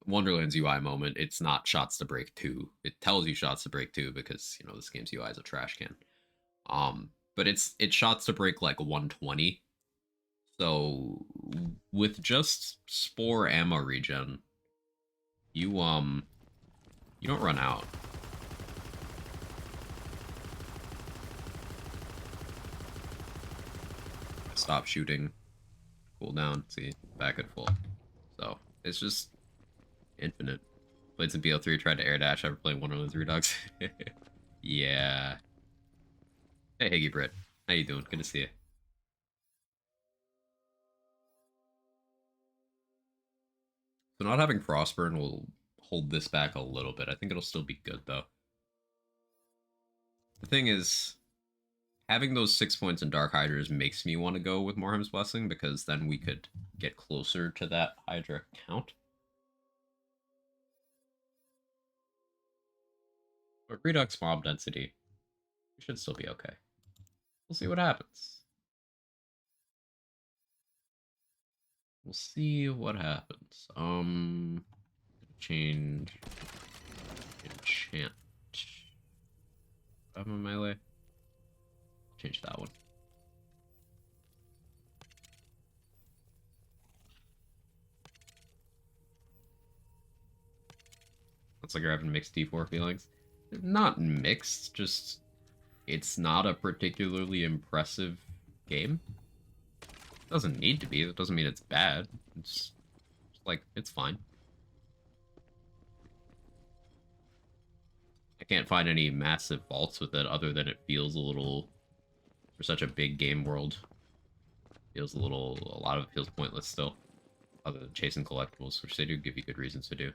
Wonderland's UI moment, it's not shots to break 2. It tells you shots to break 2 because, you know, this game's UI is a trash can. But it's shots to break like 120. So with just Spore ammo regen, you don't run out. Stop shooting. Cool down. See, back at full. So it's just infinite. Played some BL3, tried to air dash after playing one of those Redux. Yeah. Hey, Higgy Brit. How you doing? Good to see you. So not having Frostburn will hold this back a little bit. I think it'll still be good, though. The thing is, having those 6 points in Dark Hydras makes me want to go with Morhem's Blessing, because then we could get closer to that Hydra count. But Redux mob density, we should still be okay. We'll see what happens. We'll see what happens. Change enchant. I'm a melee. Change that one. Looks like you're having mixed D4 feelings. Not mixed, just it's not a particularly impressive game. Doesn't need to be. That doesn't mean it's bad. It's like, it's fine. I can't find any massive faults with it other than it feels a little, for such a big game world, feels a lot of it feels pointless still. Other than chasing collectibles, which they do give you good reasons to do.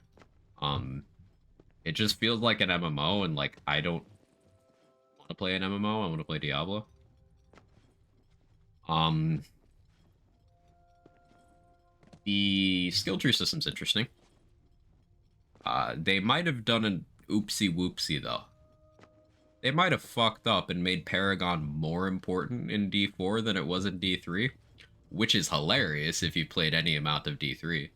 It just feels like an MMO, and like, I don't want to play an MMO, I want to play Diablo. The skill tree system's interesting. They might have done an oopsie whoopsie, though. They might have fucked up and made Paragon more important in D4 than it was in D3, which is hilarious if you played any amount of D3.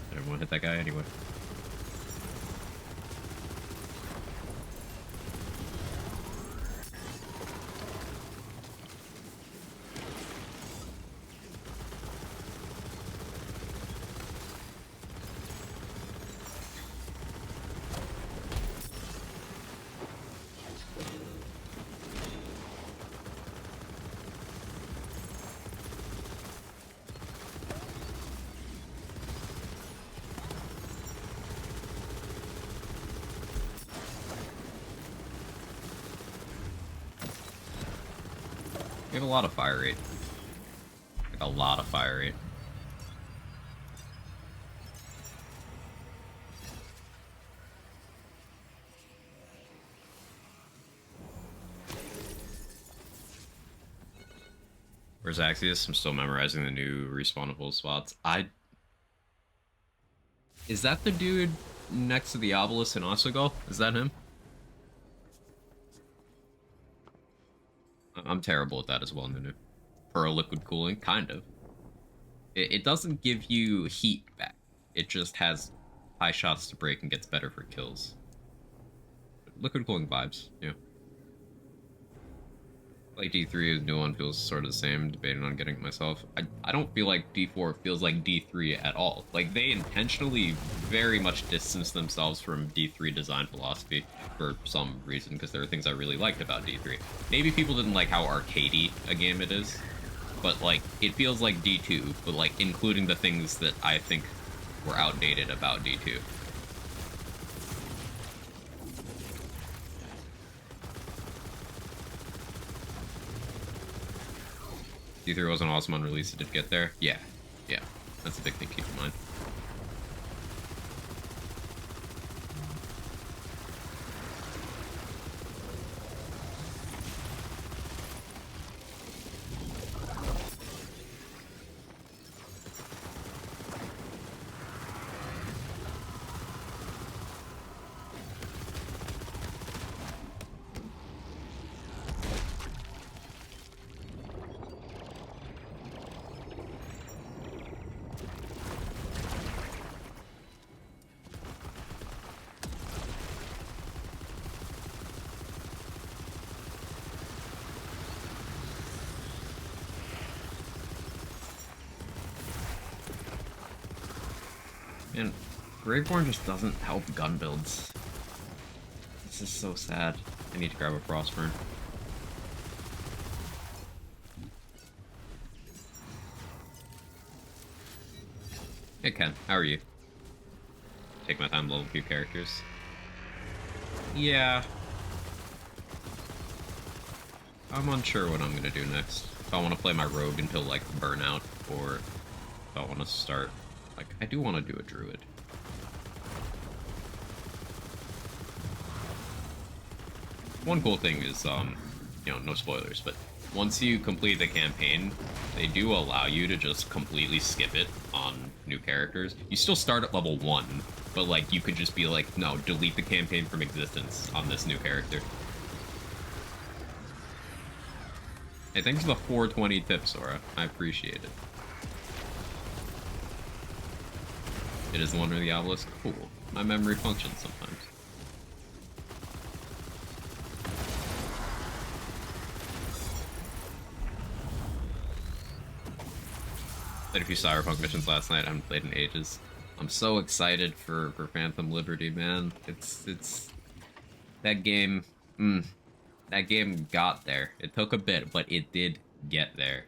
I didn't want to hit that guy anyway. We have a lot of fire rate. Like a lot of fire rate. Where's Axios? I'm still memorizing the new respawnable spots. Is that the dude next to the obelisk in Oswego? Is that him? I'm terrible at that as well, Nunu. For a liquid cooling, kind of. It doesn't give you heat back. It just has high shots to break and gets better for kills. Liquid cooling vibes, yeah. Like D3, new one feels sort of the same, debating on getting it myself. I don't feel like D4 feels like D3 at all. Like, they intentionally very much distance themselves from D3 design philosophy for some reason, because there are things I really liked about D3. Maybe people didn't like how arcadey a game it is, but, like, it feels like D2, but, like, including the things that I think were outdated about D2. D3 wasn't awesome on release, it did get there? Yeah. Yeah. That's a big thing to keep in mind. Man, Graveborn just doesn't help gun builds. This is so sad. I need to grab a Frostburn. Hey Ken, how are you? Take my time to level a few characters. Yeah, I'm unsure what I'm gonna do next. If I want to play my rogue until like burnout, or if I want to start. Like, I do want to do a druid. One cool thing is, you know, no spoilers, but once you complete the campaign, they do allow you to just completely skip it on new characters. You still start at level 1, but like you could just be like, no, delete the campaign from existence on this new character. Hey, thanks for the 420 tips, Sora. I appreciate it. It is the one of the obelisk. Cool. My memory functions sometimes. Played a few Cyberpunk missions last night. I haven't played in ages. I'm so excited for Phantom Liberty, man. It's that game. That game got there. It took a bit, but it did get there.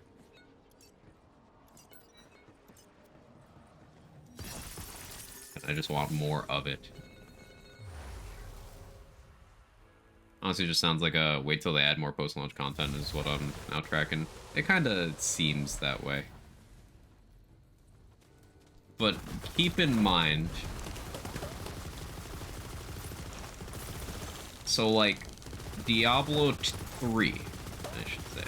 And I just want more of it. Honestly, it just sounds like a wait till they add more post-launch content is what I'm now tracking. It kind of seems that way. But keep in mind, so like Diablo 3, I should say.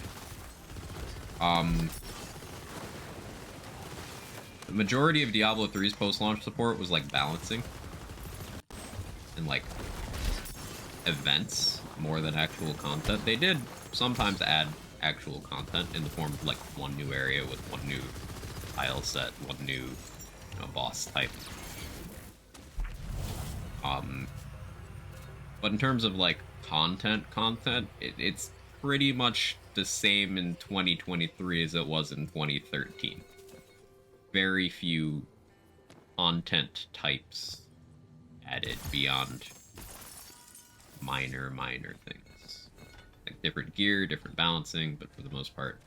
The majority of Diablo 3's post-launch support was like balancing and like events more than actual content. They did sometimes add actual content in the form of like one new area with one new tile set, one new boss type. But in terms of like content, it's pretty much the same in 2023 as it was in 2013. Very few content types added beyond minor things. Like different gear, different balancing, but for the most part,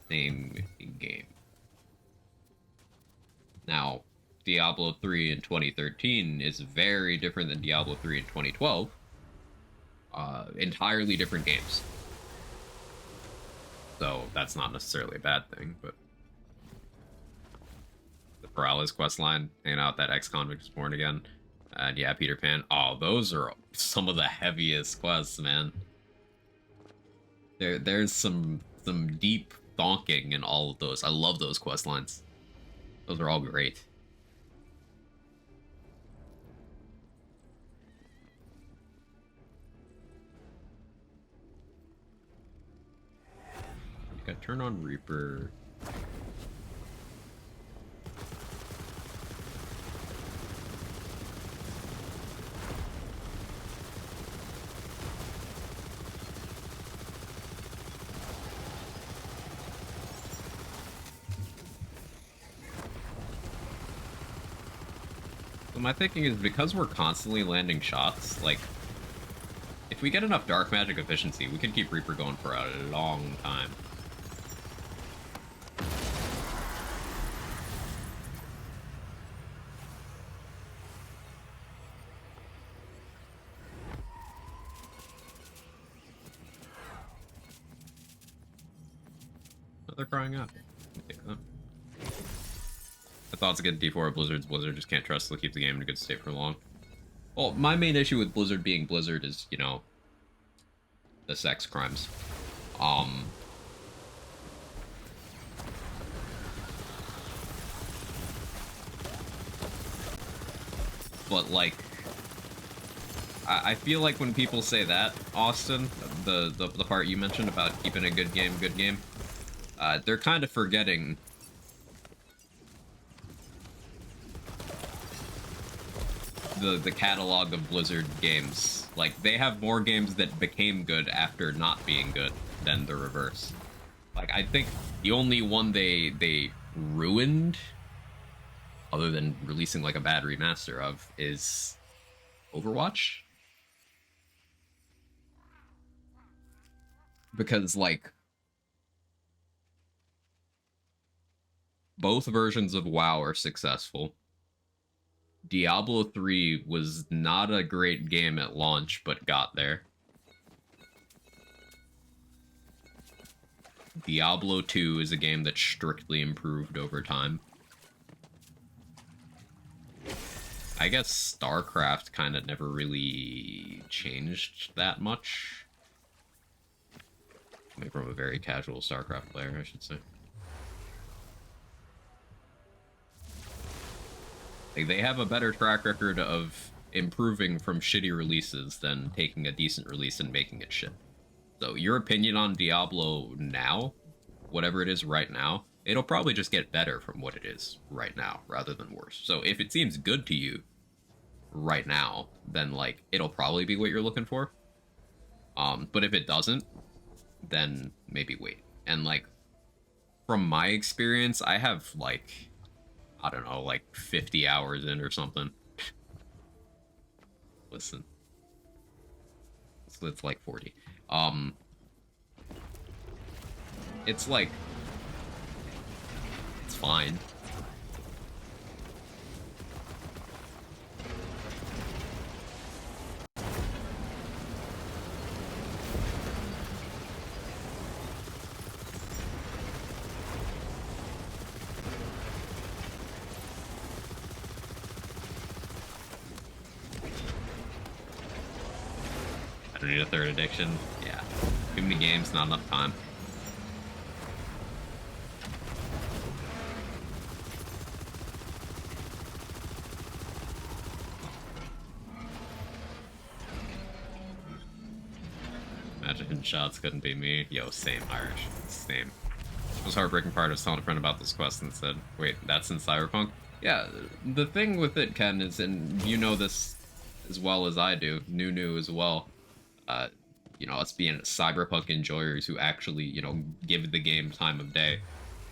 same game. Now, Diablo 3 in 2013 is very different than Diablo 3 in 2012. Entirely different games. So that's not necessarily a bad thing, but the Perales questline, hanging out that ex-convict is born again. And yeah, Peter Pan. Oh, those are some of the heaviest quests, man. There's some deep thonking in all of those. I love those quest lines. Those are all great. I think I turn on Reaper. So my thinking is, because we're constantly landing shots, like, if we get enough dark magic efficiency, we could keep Reaper going for a long time. Oh, they're crying out. Take them. I thought it's a good D4 of Blizzard's. Blizzard just can't trust to keep the game in a good state for long. Well, my main issue with Blizzard being Blizzard is, you know, the sex crimes. But, like, I feel like when people say that, Austin, the part you mentioned about keeping a good game, they're kind of forgetting the catalog of Blizzard games. Like, they have more games that became good after not being good than the reverse. Like, I think the only one they ruined, other than releasing like a bad remaster of, is Overwatch. Because, like, both versions of WoW are successful. Diablo 3 was not a great game at launch, but got there. Diablo 2 is a game that's strictly improved over time. I guess StarCraft kind of never really changed that much. Coming from a very casual StarCraft player, I should say. Like, they have a better track record of improving from shitty releases than taking a decent release and making it shit. So your opinion on Diablo now, whatever it is right now, it'll probably just get better from what it is right now rather than worse. So if it seems good to you right now, then like it'll probably be what you're looking for. But if it doesn't, then maybe wait. And like from my experience, I have like, I don't know, like 50 hours in or something. Listen. It's like 40. It's like, it's fine. I don't need a third addiction. Yeah. Too many games, not enough time. Imagine shots couldn't be me. Yo, same, Irish. Same. The most heartbreaking part is telling a friend about this quest and said, wait, that's in Cyberpunk? Yeah, the thing with it, Ken, is, and you know this as well as I do, new as well, you know, us being Cyberpunk enjoyers who actually, you know, give the game time of day.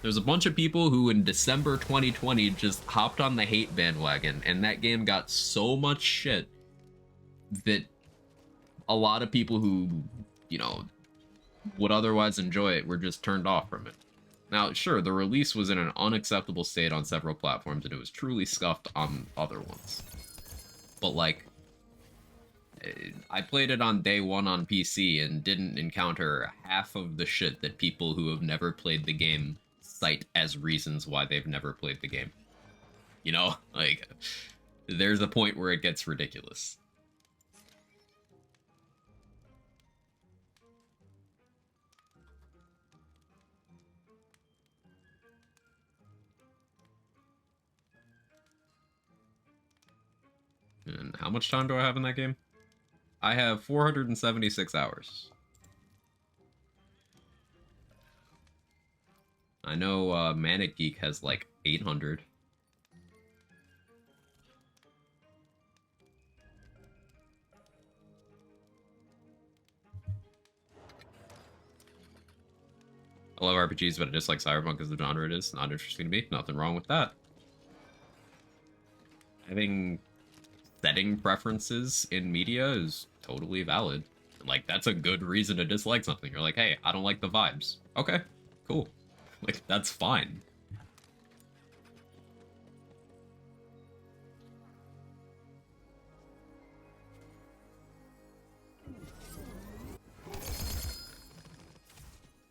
There's a bunch of people who in December 2020 just hopped on the hate bandwagon, and that game got so much shit that a lot of people who, you know, would otherwise enjoy it were just turned off from it. Now, sure, the release was in an unacceptable state on several platforms, and it was truly scuffed on other ones. But, like, I played it on day one on PC and didn't encounter half of the shit that people who have never played the game cite as reasons why they've never played the game. You know? Like, there's a point where it gets ridiculous. And how much time do I have in that game? I have 476 hours. I know Manic Geek has like 800. I love RPGs, but I dislike Cyberpunk as the genre it is. Not interesting to me. Nothing wrong with that. Having setting preferences in media is totally valid. Like, that's a good reason to dislike something. You're like, hey, I don't like the vibes. Okay, cool. Like, that's fine.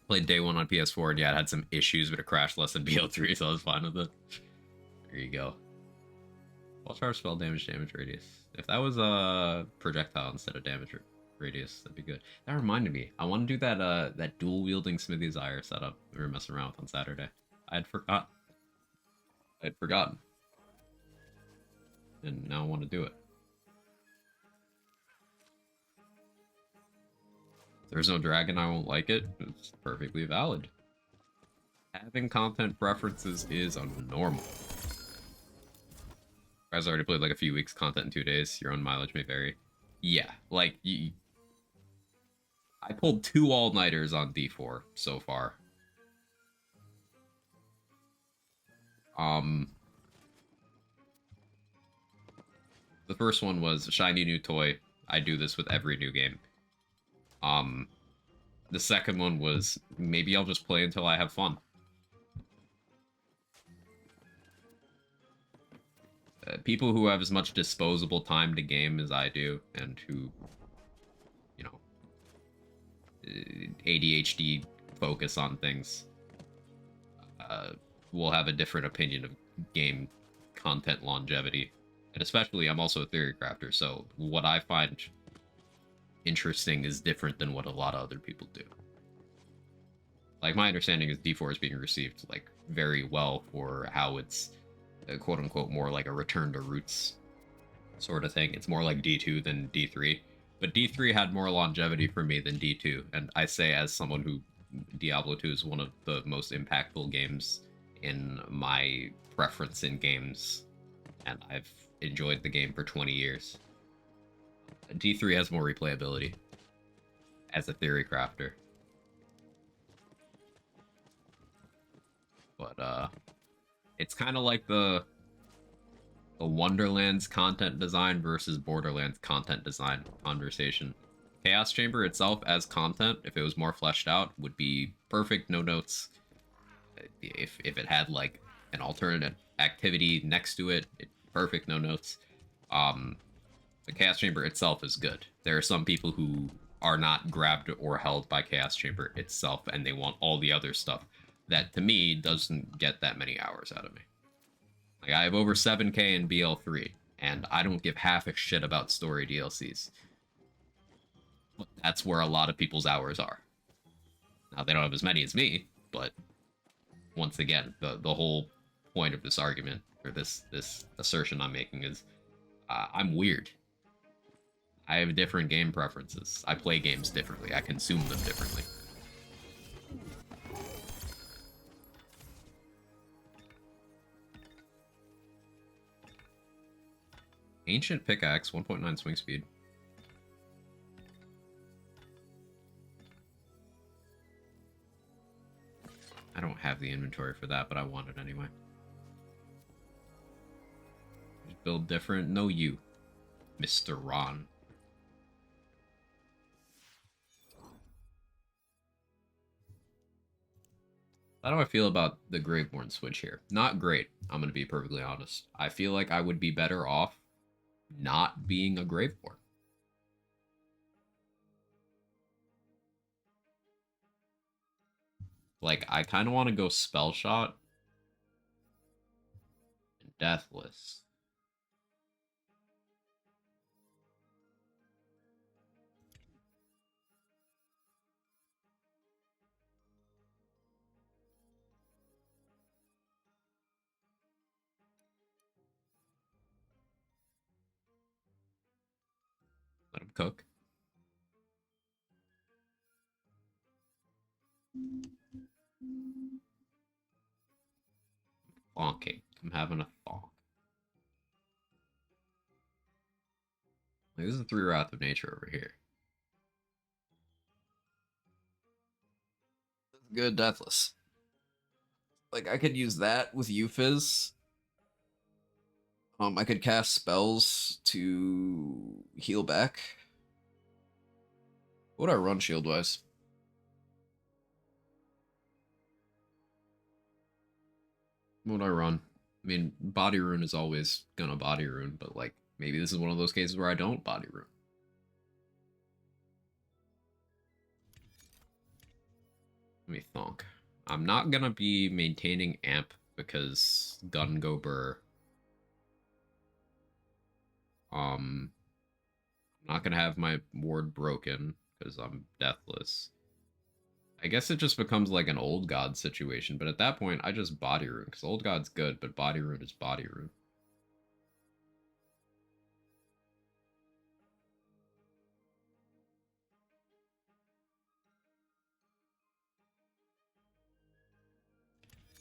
Played day one on PS4, and yeah, it had some issues, but it crashed less than BO3, so I was fine with it. There you go. Wall charge spell damage radius. If that was a projectile instead of damage radius, that'd be good. That reminded me, I want to do that that dual wielding Smithy's Ire setup we were messing around with on Saturday. I'd forgotten. And now I want to do it. If there's no dragon, I won't like it. It's perfectly valid. Having content preferences is normal. You guys already played like a few weeks content in 2 days. Your own mileage may vary. Yeah, like, I pulled 2 all-nighters on D4 so far. The first one was a shiny new toy. I do this with every new game. The second one was maybe I'll just play until I have fun. People who have as much disposable time to game as I do, and who, you know, ADHD focus on things will have a different opinion of game content longevity. And especially, I'm also a theory crafter, so what I find interesting is different than what a lot of other people do. Like, my understanding is D4 is being received, like, very well for how it's, quote-unquote, more like a return to roots sort of thing. It's more like D2 than D3. But D3 had more longevity for me than D2, and I say as someone who Diablo 2 is one of the most impactful games in my preference in games, and I've enjoyed the game for 20 years. D3 has more replayability as a theory crafter. But it's kind of like the Wonderlands content design versus Borderlands content design conversation. Chaos Chamber itself as content, if it was more fleshed out, would be perfect, no notes. If it had like an alternate activity next to it, perfect, no notes. The Chaos Chamber itself is good. There are some people who are not grabbed or held by Chaos Chamber itself, and they want all the other stuff that, to me, doesn't get that many hours out of me. Like, I have over 7k in BL3, and I don't give half a shit about story DLCs. But that's where a lot of people's hours are. Now, they don't have as many as me, but once again, the whole point of this argument, or this assertion I'm making is, I'm weird. I have different game preferences. I play games differently. I consume them differently. Ancient Pickaxe, 1.9 swing speed. I don't have the inventory for that, but I want it anyway. Just build different. No, you, Mr. Ron. How do I feel about the Graveborn switch here? Not great, I'm going to be perfectly honest. I feel like I would be better off not being a Graveborn. Like, I kind of want to go Spell Shot and Deathless. Let him cook. Bonking. I'm having a thonk. Like, this is 3 Wrath of Nature over here. Good Deathless. Like, I could use that with Euphys. I could cast spells to heal back. What would I run shield-wise? What would I run? I mean, Body Rune is always gonna Body Rune, but, like, maybe this is one of those cases where I don't Body Rune. Let me thonk. I'm not gonna be maintaining Amp because Gun Go Burr. I'm not gonna have my ward broken because I'm deathless. I guess it just becomes like an Old God situation, but at that point, I just Body Rune, because Old God's good, but Body Rune is Body Rune.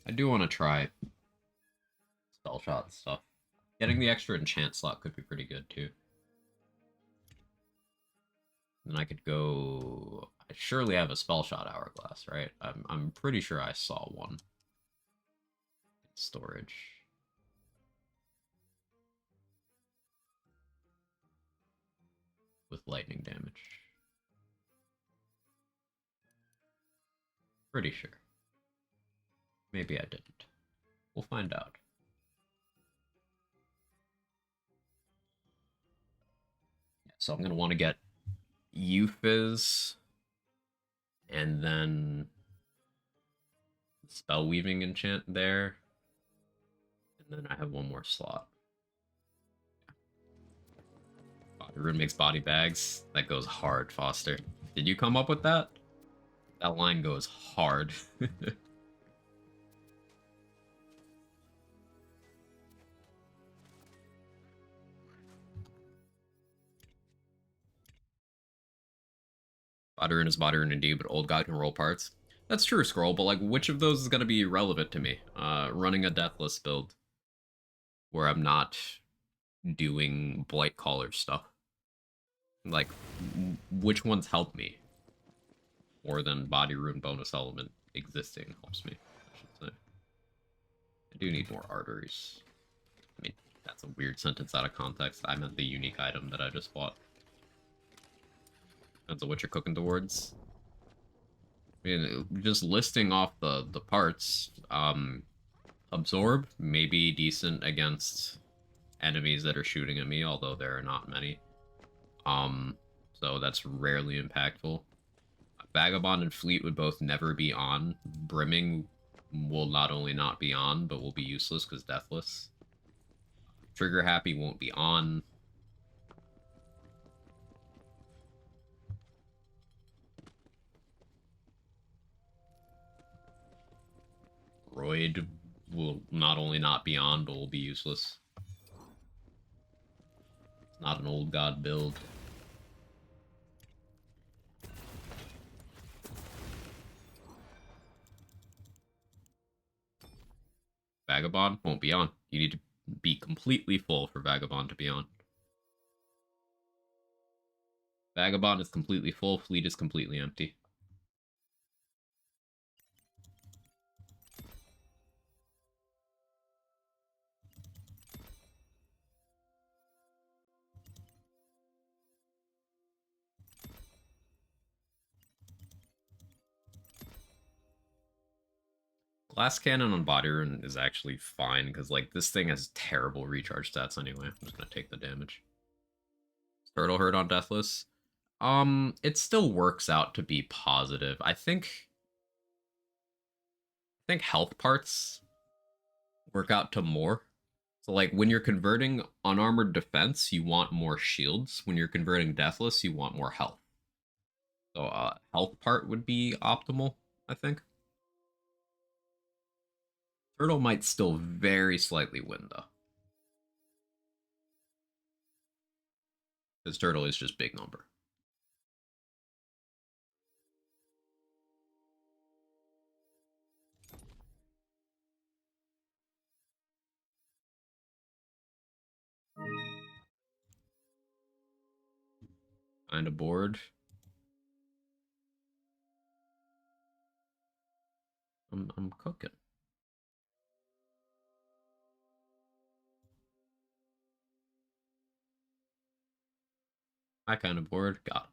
I do want to try Spell Shot stuff. Getting the extra enchant slot could be pretty good, too. Then I could go... I surely have a Spell Shot Hourglass, right? I'm pretty sure I saw one. Storage. With lightning damage. Pretty sure. Maybe I didn't. We'll find out. Yeah, so I'm going to want to get Euphys, and then spell weaving enchant there. And then I have one more slot. Body rune makes body bags. That goes hard, Foster. Did you come up with that? That line goes hard. Body rune is body rune indeed, but old god can roll parts. That's true, Scroll, but like, which of those is going to be relevant to me? Running a Deathless build where I'm not doing Blight Caller stuff. Like, which ones help me more than body rune bonus element existing helps me, I should say. I do need more arteries. I mean, that's a weird sentence out of context. I meant the unique item that I just bought. Depends on what you're cooking towards. I mean, just listing off the parts, absorb may be decent against enemies that are shooting at me, although there are not many. So that's rarely impactful. Vagabond and Fleet would both never be on. Brimming will not only not be on, but will be useless because Deathless. Trigger Happy won't be on. Roid will not only not be on, but will be useless. It's not an old god build. Vagabond won't be on. You need to be completely full for Vagabond to be on. Vagabond is completely full, Fleet is completely empty. Glass Cannon on Body Rune is actually fine, because like this thing has terrible recharge stats anyway. I'm just gonna take the damage. Turtle Herd on Deathless. It still works out to be positive. I think health parts work out to more. So like when you're converting unarmored defense, you want more shields. When you're converting Deathless, you want more health. So health part would be optimal, I think. Turtle might still very slightly win, though. Because Turtle is just big number. Kinda bored. I'm cooking. I kinda bored. Got him.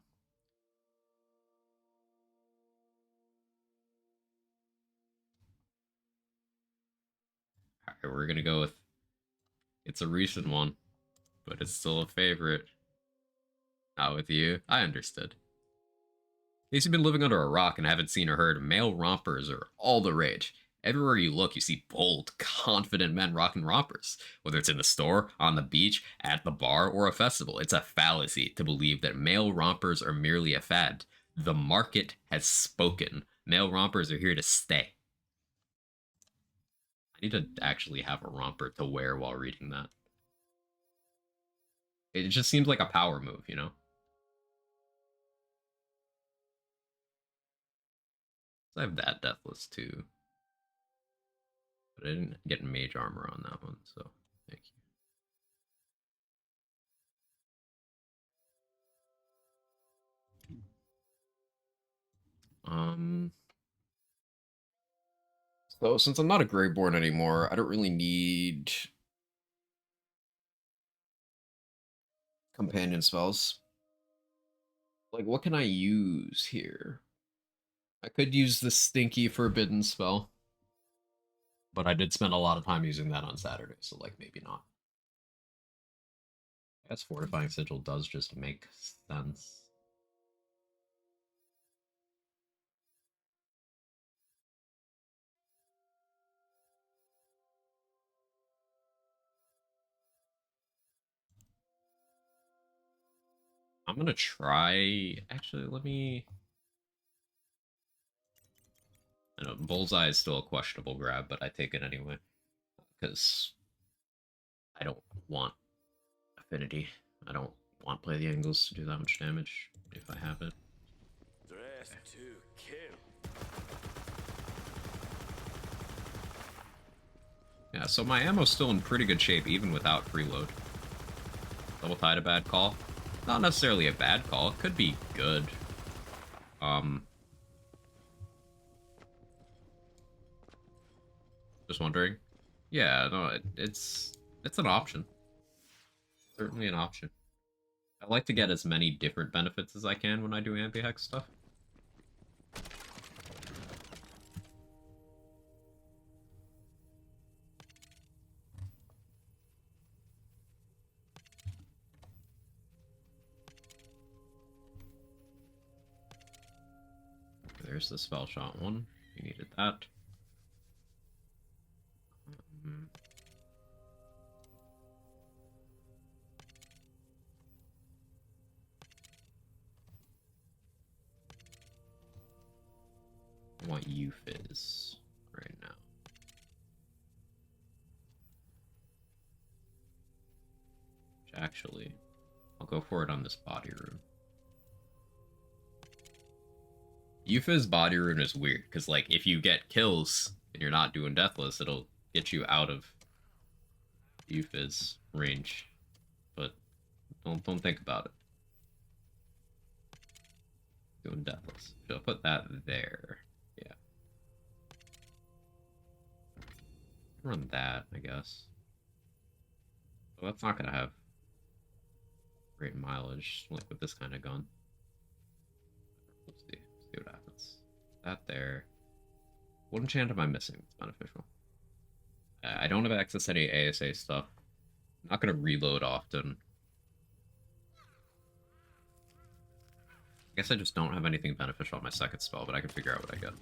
Alright, we're gonna go with... It's a recent one, but it's still a favorite. Not with you. I understood. In case you've been living under a rock and haven't seen or heard, male rompers are all the rage. Everywhere you look, you see bold, confident men rocking rompers. Whether it's in the store, on the beach, at the bar, or a festival, it's a fallacy to believe that male rompers are merely a fad. The market has spoken. Male rompers are here to stay. I need to actually have a romper to wear while reading that. It just seems like a power move, you know? I have that Deathless too. But I didn't get mage armor on that one, so thank you. So since I'm not a Greyborn anymore, I don't really need companion spells. Like, what can I use here? I could use the stinky forbidden spell. But I did spend a lot of time using that on Saturday, so like maybe not. I guess Fortifying Sigil does just make sense. I'm gonna try. Actually, let me. I know Bullseye is still a questionable grab, but I take it anyway because I don't want affinity. I don't want play the angles to do that much damage if I have it. Dress to kill. Yeah, so my ammo's still in pretty good shape even without preload. Double tide a bad call? Not necessarily a bad call. It could be good. Just wondering. Yeah, no, it's an option. Certainly an option. I like to get as many different benefits as I can when I do anti-hex stuff. There's the spell shot one. You needed that. I want Euphys right now. Which actually, I'll go for it on this body rune. Euphys body rune is weird, because like if you get kills and you're not doing Deathless, it'll get you out of Euphys range. But don't think about it. Doing Deathless. So I'll put that there. Yeah. Run that, I guess. Well, that's not gonna have great mileage, like with this kind of gun. Let's see what happens. That there. What enchant am I missing that's beneficial? I don't have access to any ASA stuff. I'm not gonna reload often. I guess I just don't have anything beneficial on my second spell, but I can figure out what I get.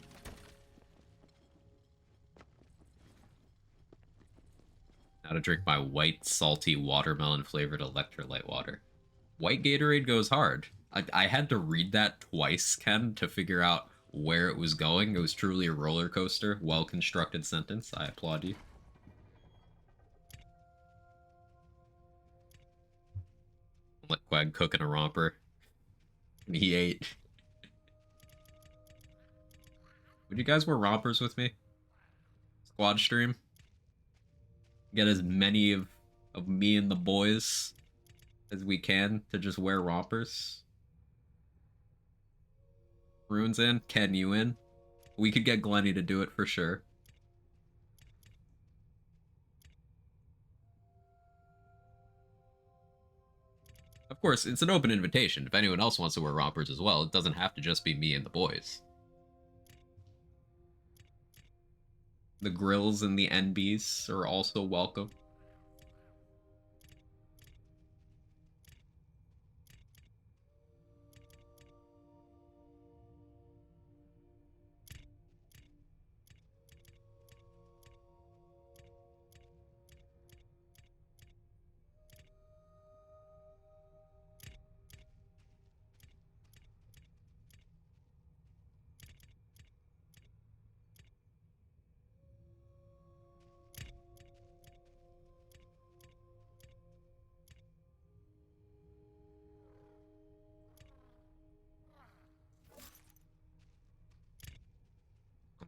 Now to drink my white, salty, watermelon-flavored electrolyte water. White Gatorade goes hard. I had to read that twice, Ken, to figure out where it was going. It was truly a roller coaster. Well-constructed sentence. I applaud you. Let Quag cooking a romper. And he ate. Would you guys wear rompers with me? Squad stream? Get as many of me and the boys as we can to just wear rompers. Runes in? Ken, you in? We could get Glenny to do it for sure. Of course, it's an open invitation. If anyone else wants to wear rompers as well, it doesn't have to just be me and the boys. The grills and the NBs are also welcome.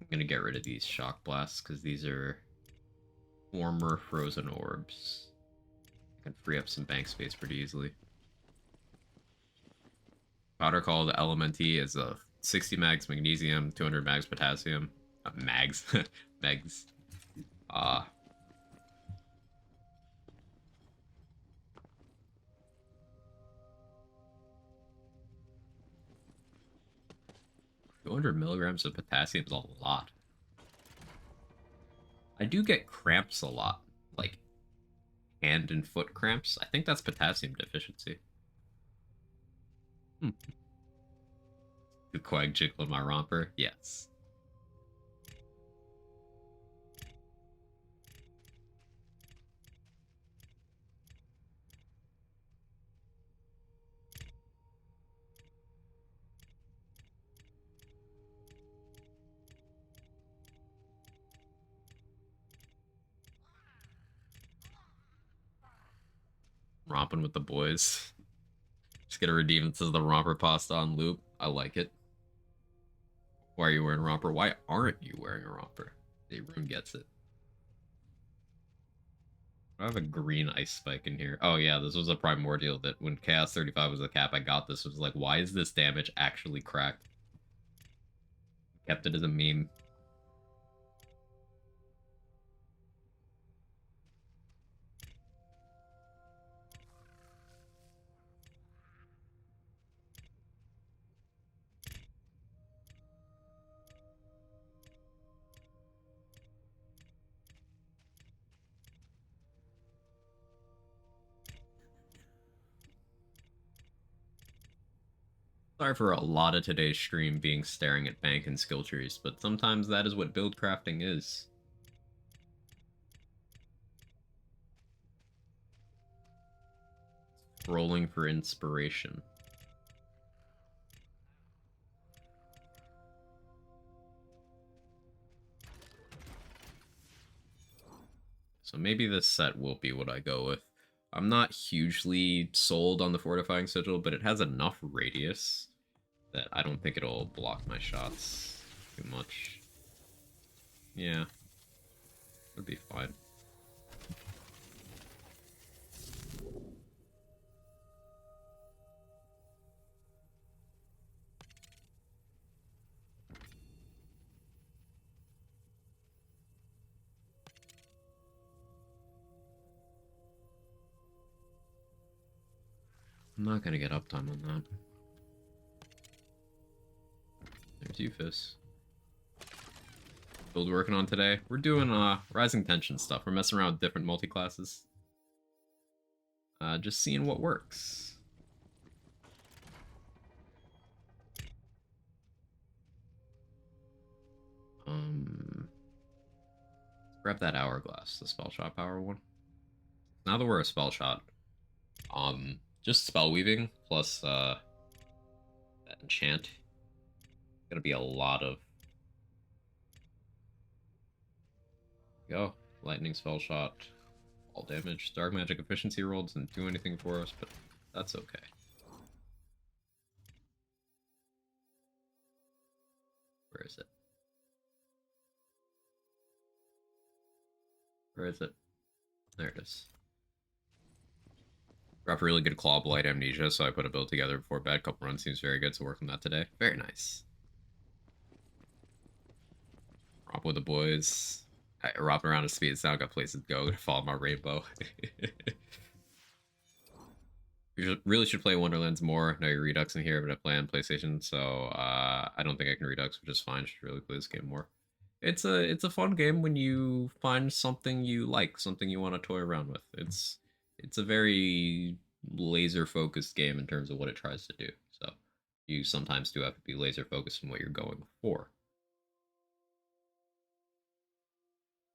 I'm gonna get rid of these shock blasts because these are former frozen orbs. I can free up some bank space pretty easily. Powder Call the Elementi is a 60 mags magnesium, 200 mags potassium. Mags. Megs. 200 milligrams of potassium is a lot. I do get cramps a lot, like hand and foot cramps. I think that's potassium deficiency. The Quag jiggling my romper? Yes. Romping with the boys. Just get a redeem that says the romper pasta on loop. I like it. Why are you wearing a romper? Why aren't you wearing a romper? The room gets it. I have a green ice spike in here. Oh yeah, this was a primordial that when Chaos 35 was the cap, I got this. It was like, why is this damage actually cracked? Kept it as a meme. Sorry for a lot of today's stream being staring at bank and skill trees, but sometimes that is what build crafting is. Scrolling for inspiration. So maybe this set will be what I go with. I'm not hugely sold on the fortifying sigil, but it has enough radius that I don't think it'll block my shots too much. Yeah, it'll be fine. I'm not gonna get uptime on that. There's Euphis. Build we're working on today. We're doing rising tension stuff. We're messing around with different multi-classes. Just seeing what works. Grab that hourglass, the spell shot power one. Now that we're a spell shot, just spell weaving plus that enchant. Gonna be a lot of go. Lightning spell shot, all damage. Dark magic efficiency roll doesn't do anything for us, but that's okay. Where is it? Where is it? There it is. Got really good claw blight amnesia, so I put a build together before bed. Couple runs seems very good, so work on that today. Very nice. Romp with the boys. I romp around at speed sound, got places to go to follow my rainbow. You really should play Wonderlands more. Know your Redux in here, but I play on PlayStation, so I don't think I can Redux, which is fine. Should really play this game more. It's a fun game when you find something you like, something you want to toy around with. It's a very laser focused game in terms of what it tries to do. So you sometimes do have to be laser focused on what you're going for.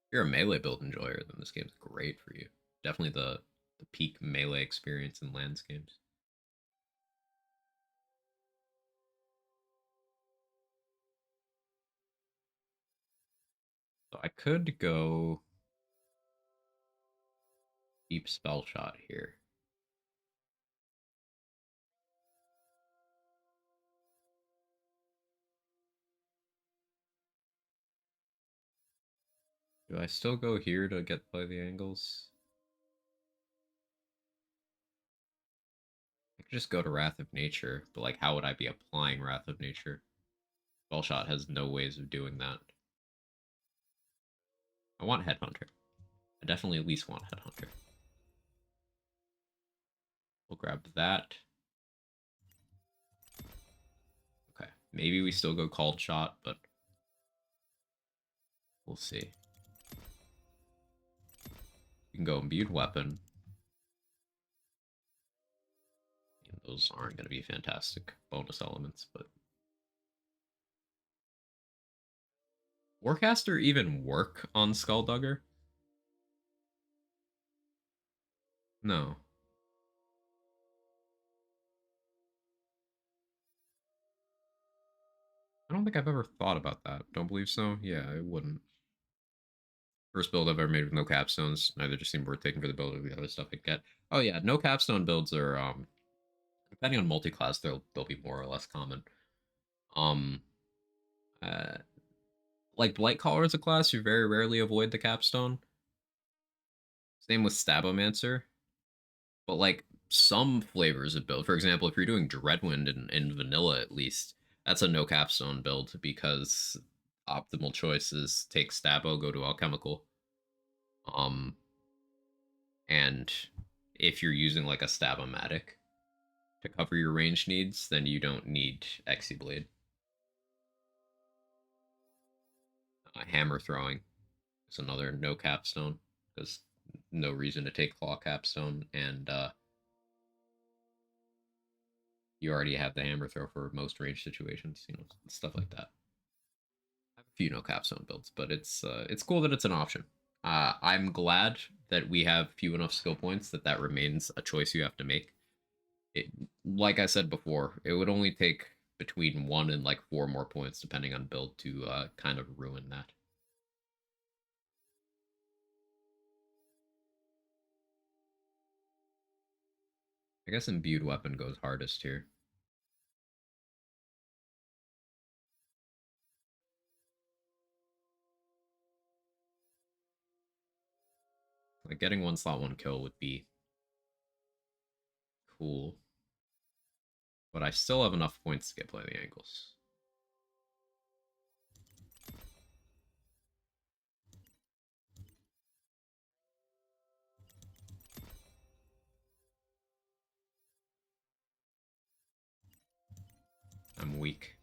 If you're a melee build enjoyer, then this game's great for you. Definitely the peak melee experience in lands games. So I could go deep spell shot here. Do I still go here to get play the angles? I could just go to Wrath of Nature, but like how would I be applying Wrath of Nature? Spellshot has no ways of doing that. I want Headhunter. I definitely at least want Headhunter. We'll grab that. Okay, maybe we still go Called Shot, but we'll see. We can go Imbued Weapon. Those aren't going to be fantastic bonus elements, but... Warcaster even work on Skulldugger? No. I don't think I've ever thought about that. Don't believe so? Yeah, it wouldn't. First build I've ever made with no capstones. Neither just seemed worth taking for the build or the other stuff I get. Oh yeah, no capstone builds are depending on multi-class, they'll be more or less common. Um, uh, like Blight Caller as a class, you very rarely avoid the capstone. Same with Stabomancer. But like some flavors of build, for example, if you're doing Dreadwind in vanilla at least, that's a no capstone build because optimal choice is take Stabo, go to alchemical. And if you're using like a Stabomatic to cover your range needs, then you don't need Exiblade. Hammer throwing is another no capstone because no reason to take claw capstone, and you already have the hammer throw for most range situations, you know, stuff like that. I have a few no capstone builds, but it's cool that it's an option. I'm glad that we have few enough skill points that remains a choice you have to make. It, like I said before, it would only take between 1 and like 4 more points depending on build to kind of ruin that. I guess imbued weapon goes hardest here. Like getting 1 slot 1 kill would be cool. But I still have enough points to get play the angles. I'm weak.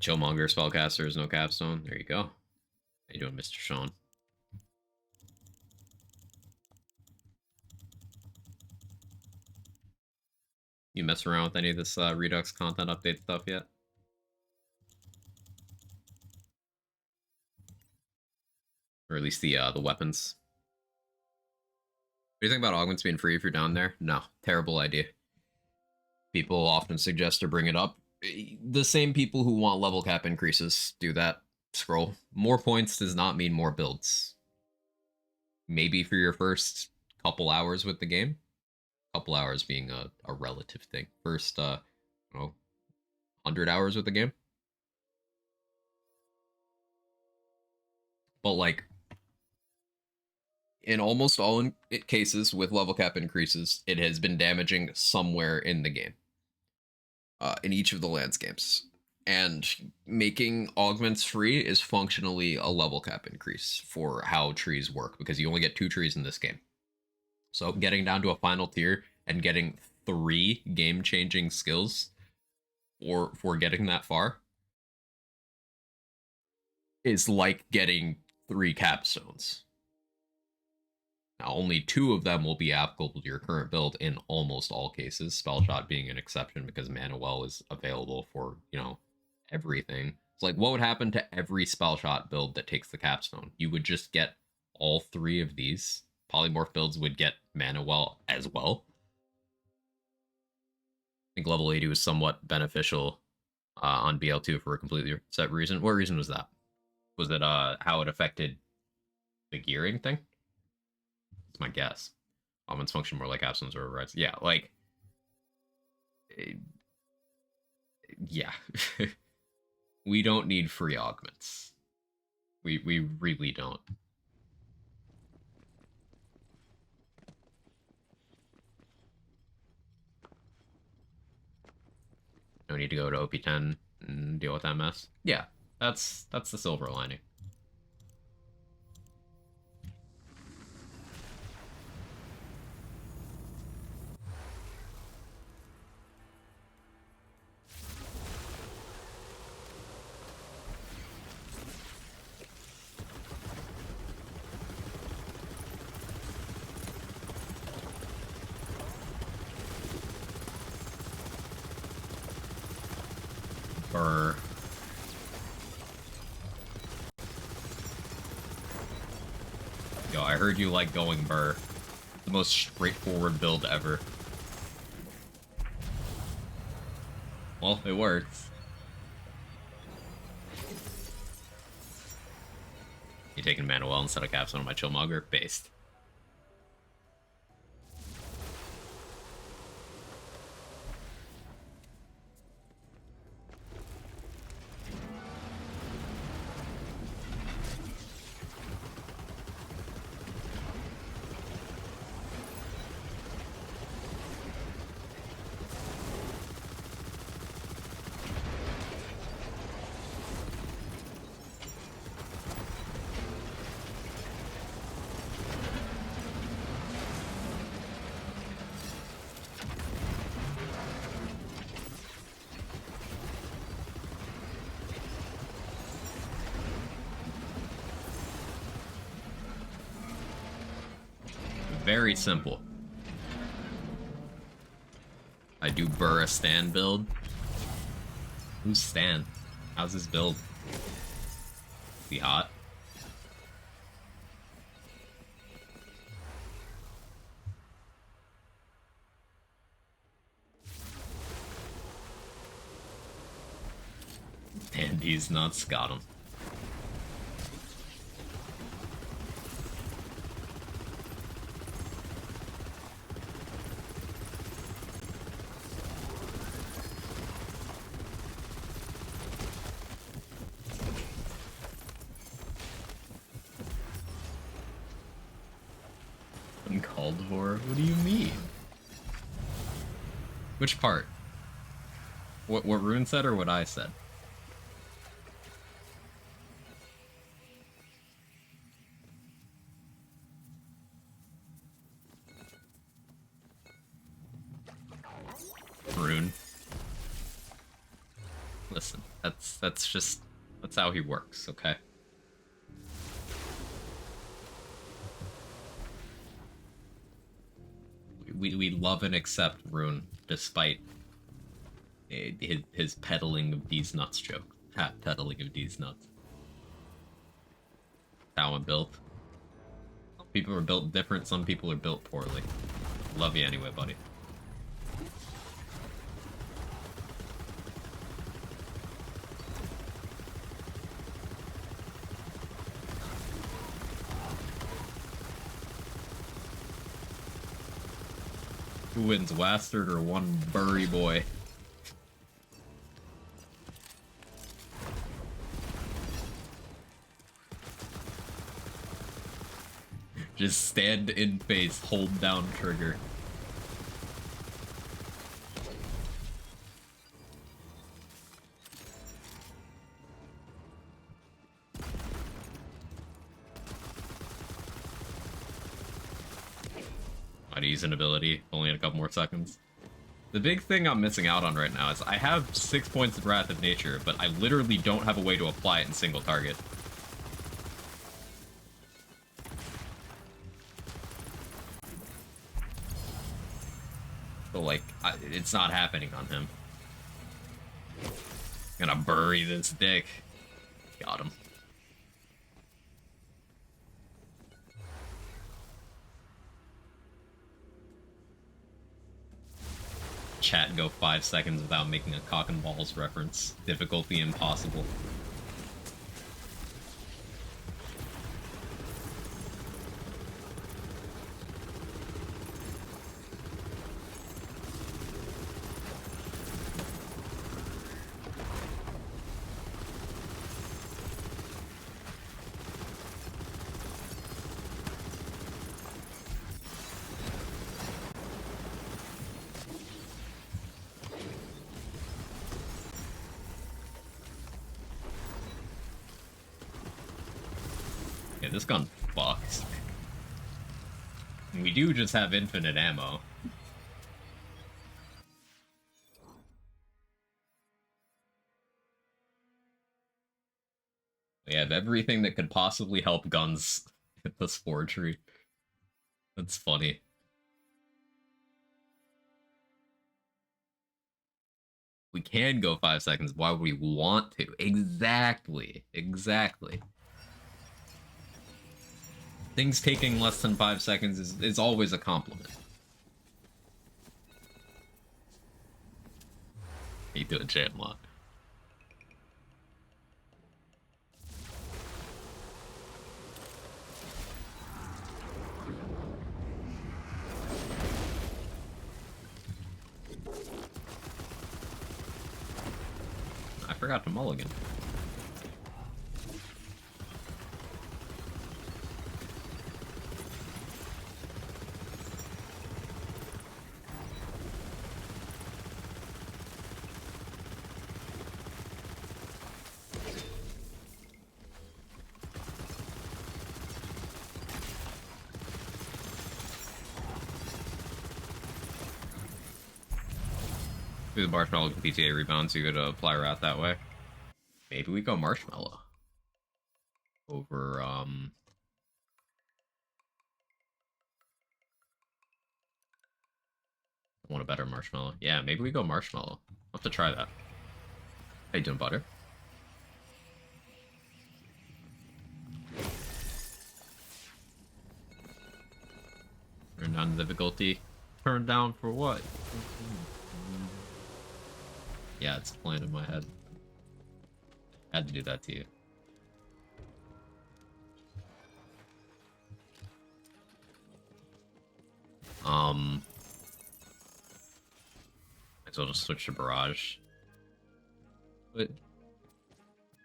Chillmonger spellcaster is no capstone. There you go. How you doing, Mr. Sean? You mess around with any of this Redux content update stuff yet? Or at least the weapons. What do you think about augments being free if you're down there? No, terrible idea. People often suggest to bring it up. The same people who want level cap increases do that. Scroll. More points does not mean more builds. Maybe for your first couple hours with the game. Couple hours being a relative thing. First, 100 hours with the game. But like, in almost all cases with level cap increases, it has been damaging somewhere in the game. In each of the landscapes. And making augments free is functionally a level cap increase for how trees work, because you only get 2 trees in this game. So getting down to a final tier and getting 3 game-changing skills for getting that far is like getting 3 capstones. Now, only 2 of them will be applicable to your current build in almost all cases, Spell Shot being an exception because Mana Well is available for, you know, everything. It's like, what would happen to every Spell Shot build that takes the capstone? You would just get all 3 of these. Polymorph builds would get Mana Well as well. I think level 80 was somewhat beneficial on BL2 for a completely set reason. What reason was that? Was it how it affected the gearing thing? That's my guess. Augments function more like capstones or overrides. Yeah, like... yeah. We don't need free augments. We really don't. No need to go to OP10 and deal with that mess. Yeah, that's the silver lining. Burr. Yo, I heard you like going Burr. The most straightforward build ever. Well, it works. You taking Manuel instead of Capstone on my Chillmogger? Based. Very simple. I do burr a Stan build. Who's Stan? How's his build? Is he hot? And he's nuts, got him. Uncalled for? What do you mean? Which part? What Rune said or what I said? Rune. Listen, that's how he works, okay? We love and accept Rune, despite his peddling of these nuts joke. Ha, peddling of these nuts. How I'm built. Some people are built different, some people are built poorly. Love you anyway, buddy. Who wins, Wastard or one Burry boy? Just stand in face, hold down trigger. I'd use an ability, only in a couple more seconds. The big thing I'm missing out on right now is I have 6 points of Wrath of Nature, but I literally don't have a way to apply it in single target. So, like, it's not happening on him. I'm gonna bury this dick. Got him. Chat go 5 seconds without making a cock and balls reference. Difficulty impossible. Yeah, this gun fucks. We do just have infinite ammo. We have everything that could possibly help guns hit the spore tree. That's funny. We can go 5 seconds. Why would we want to? Exactly. Exactly. Things taking less than 5 seconds is always a compliment. You do enchant a lot. I forgot to mulligan. The marshmallow can PTA rebound, so you could apply Wrath that way. Maybe we go marshmallow over I want a better marshmallow. Yeah, maybe we go marshmallow. I'll have to try that. How you doing, butter? Turn down the difficulty. Turn down for what? Yeah, it's playing in my head. Had to do that to you. Might as well just switch to barrage. But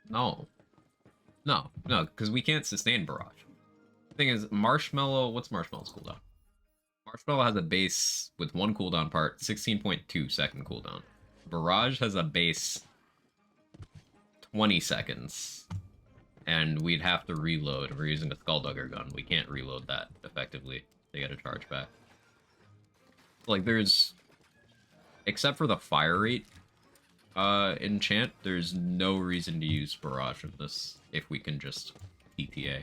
no, because we can't sustain barrage. The thing is, marshmallow. What's marshmallow's cooldown? Marshmallow has a base with one cooldown part, 16.2 second cooldown. Barrage has a base 20 seconds, and we'd have to reload. We're using a Skulldugger gun. We can't reload that effectively to get a charge back. Like, there's, except for the fire rate enchant, there's no reason to use barrage in this if we can just PTA.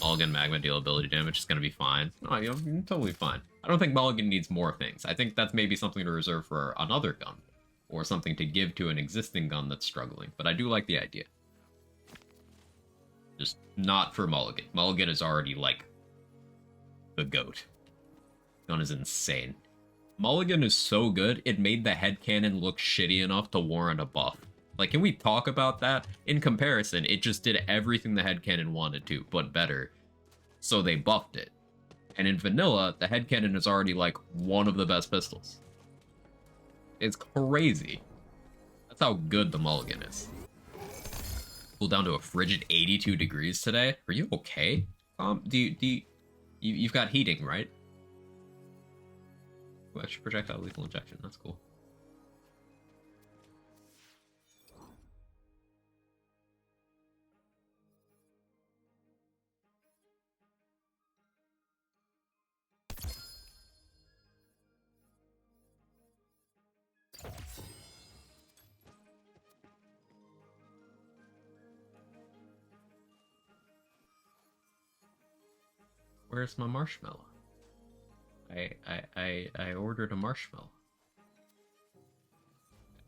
Mulligan magma deal ability damage is going to be fine. No, you're totally fine. I don't think Mulligan needs more things. I think that's maybe something to reserve for another gun, or something to give to an existing gun that's struggling. But I do like the idea. Just not for Mulligan. Mulligan is already, like, the GOAT. Gun is insane. Mulligan is so good, it made the headcanon look shitty enough to warrant a buff. Like, can we talk about that? In comparison, it just did everything the headcanon wanted to, but better. So they buffed it. And in vanilla, the headcanon is already, like, one of the best pistols. It's crazy. That's how good the Mulligan is. Cool down to a frigid 82 degrees today. Are you okay? You've got heating, right? Ooh, extra projectile lethal injection. That's cool. Where's my marshmallow? I ordered a marshmallow.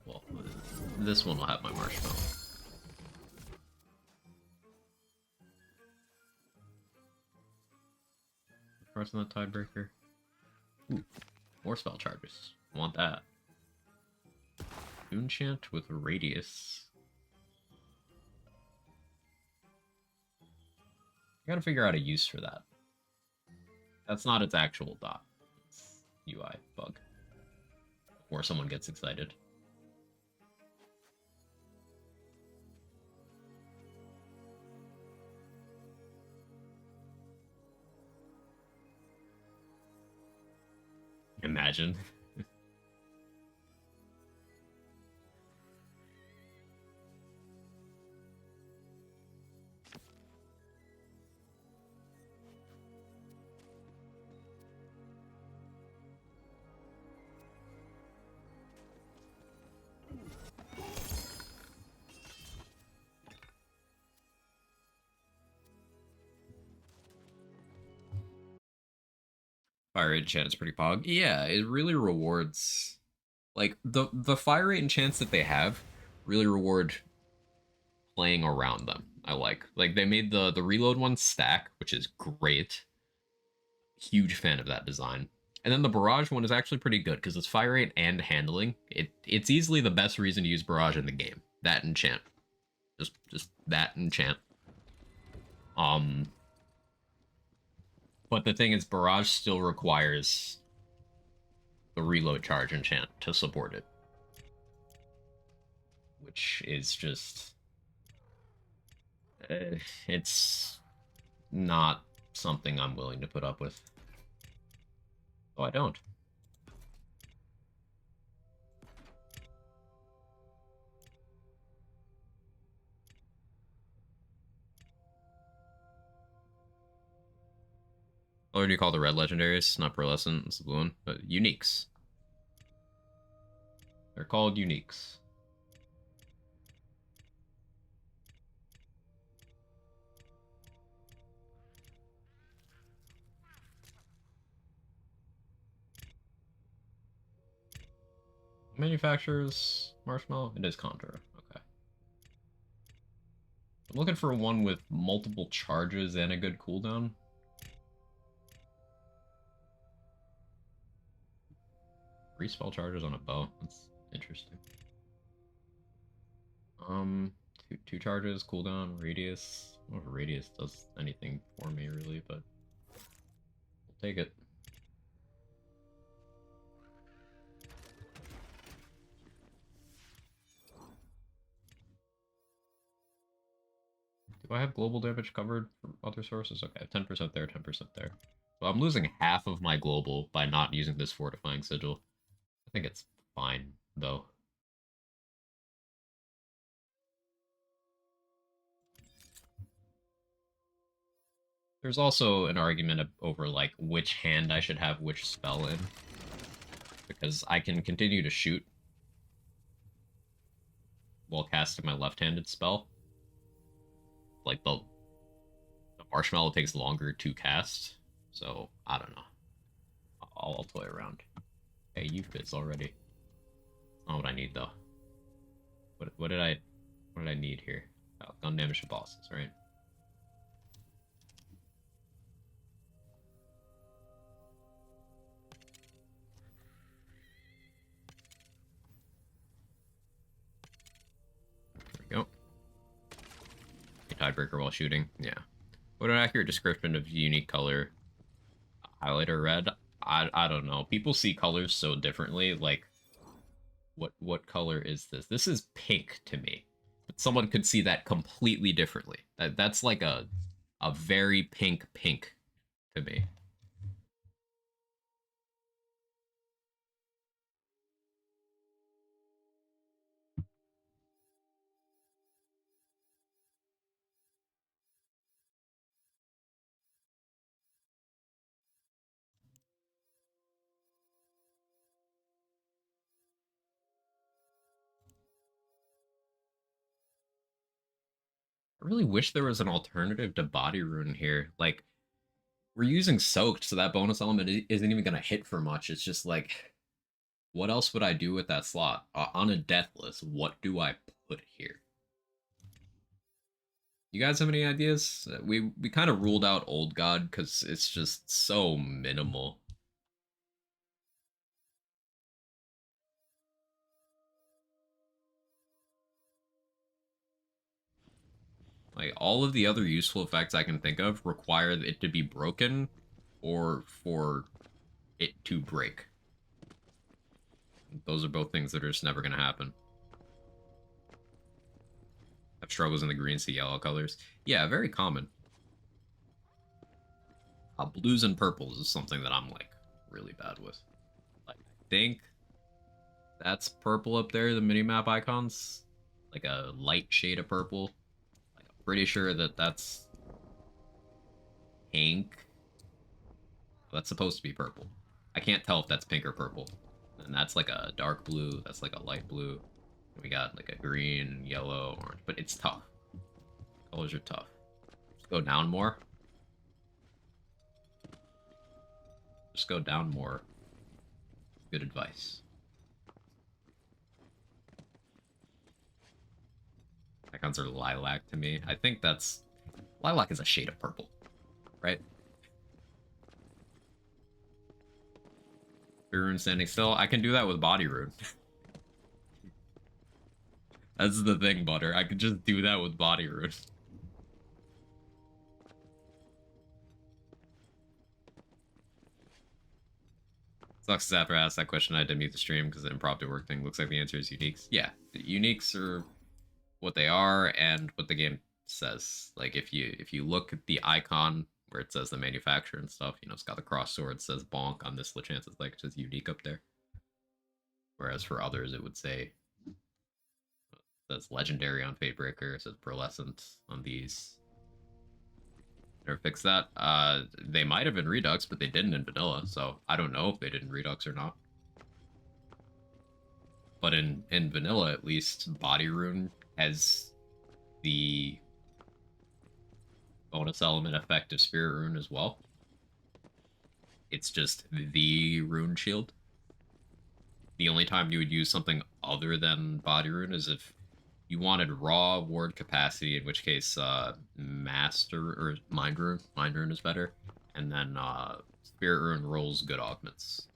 Well, this one will have my marshmallow. Pressing the tiebreaker. Ooh, more spell charges. Want that. Enchant with radius. I gotta figure out a use for that. That's not its actual dot. It's UI bug. Or someone gets excited. Imagine. Fire rate enchant is pretty pog. Yeah, it really rewards, like, the fire rate enchants that they have really reward playing around them. I like they made the reload one stack, which is great. Huge fan of that design. And then the Barrage one is actually pretty good because it's fire rate and handling. It's easily the best reason to use Barrage in the game. That and Chant. Just that and Chant. But the thing is, Barrage still requires the reload charge enchant to support it. Which is just... it's not something I'm willing to put up with. Oh, I don't. What do you call the red legendaries? Not pearlescent, it's the blue one, but uniques. They're called uniques. Manufacturers marshmallow? It is Contra. Okay. I'm looking for one with multiple charges and a good cooldown. 3 spell charges on a bow. That's interesting. Two charges, cooldown, radius. I don't know if radius does anything for me really, but we'll take it. Do I have global damage covered from other sources? Okay, 10% there, 10% there. So I'm losing half of my global by not using this fortifying sigil. I think it's fine, though. There's also an argument over, like, which hand I should have which spell in. Because I can continue to shoot while casting my left-handed spell. Like, the marshmallow takes longer to cast, so I don't know. I'll play around. Hey, you fizz already. Not what I need though. What did I need here? Oh, gun damage to bosses, right? There we go. Tiebreaker while shooting. Yeah. What an accurate description of unique color. Highlighter red. I don't know. People see colors so differently. Like, what color is this? This is pink to me. But someone could see that completely differently. That's like a very pink to me. I really wish there was an alternative to Body Rune here. Like, we're using Soaked, so that bonus element isn't even going to hit for much. It's just like, what else would I do with that slot? On a Deathless, what do I put here? You guys have any ideas? We kind of ruled out Old God because it's just so minimal. Like, all of the other useful effects I can think of require it to be broken or for it to break. Those are both things that are just never going to happen. Have struggles in the green to yellow colors. Yeah, very common. Blues and purples is something that I'm, like, really bad with. Like, I think that's purple up there, the minimap icons. Like a light shade of purple. Like, I'm pretty sure that that's pink. That's supposed to be purple. I can't tell if that's pink or purple. And that's like a dark blue. That's like a light blue. We got like a green, yellow, orange. But it's tough. Colors are tough. Just go down more. Just go down more. Good advice. Icons are lilac to me. I think that's... Lilac is a shade of purple, right? Rune standing still. I can do that with body rune. That's the thing, Butter. I could just do that with body rune. Sucks after I asked that question, I had to mute the stream because the impromptu work thing looks like the answer is uniques. Yeah, the uniques are what they are and what the game says. Like if you look at the icon where it says the manufacturer and stuff, you know, it's got the cross sword, it says bonk on this chance it's like it's just unique up there. Whereas for others it would say says legendary on Fatebreaker, it says pearlescent on these. Never fixed that. They might have in Redux, but they didn't in vanilla, so I don't know if they did in Redux or not. But in vanilla, at least, body rune has the bonus element effect of spirit rune as well. It's just the rune shield. The only time you would use something other than body rune is if you wanted raw ward capacity, in which case master or mind rune is better, and then spirit rune rolls good augments.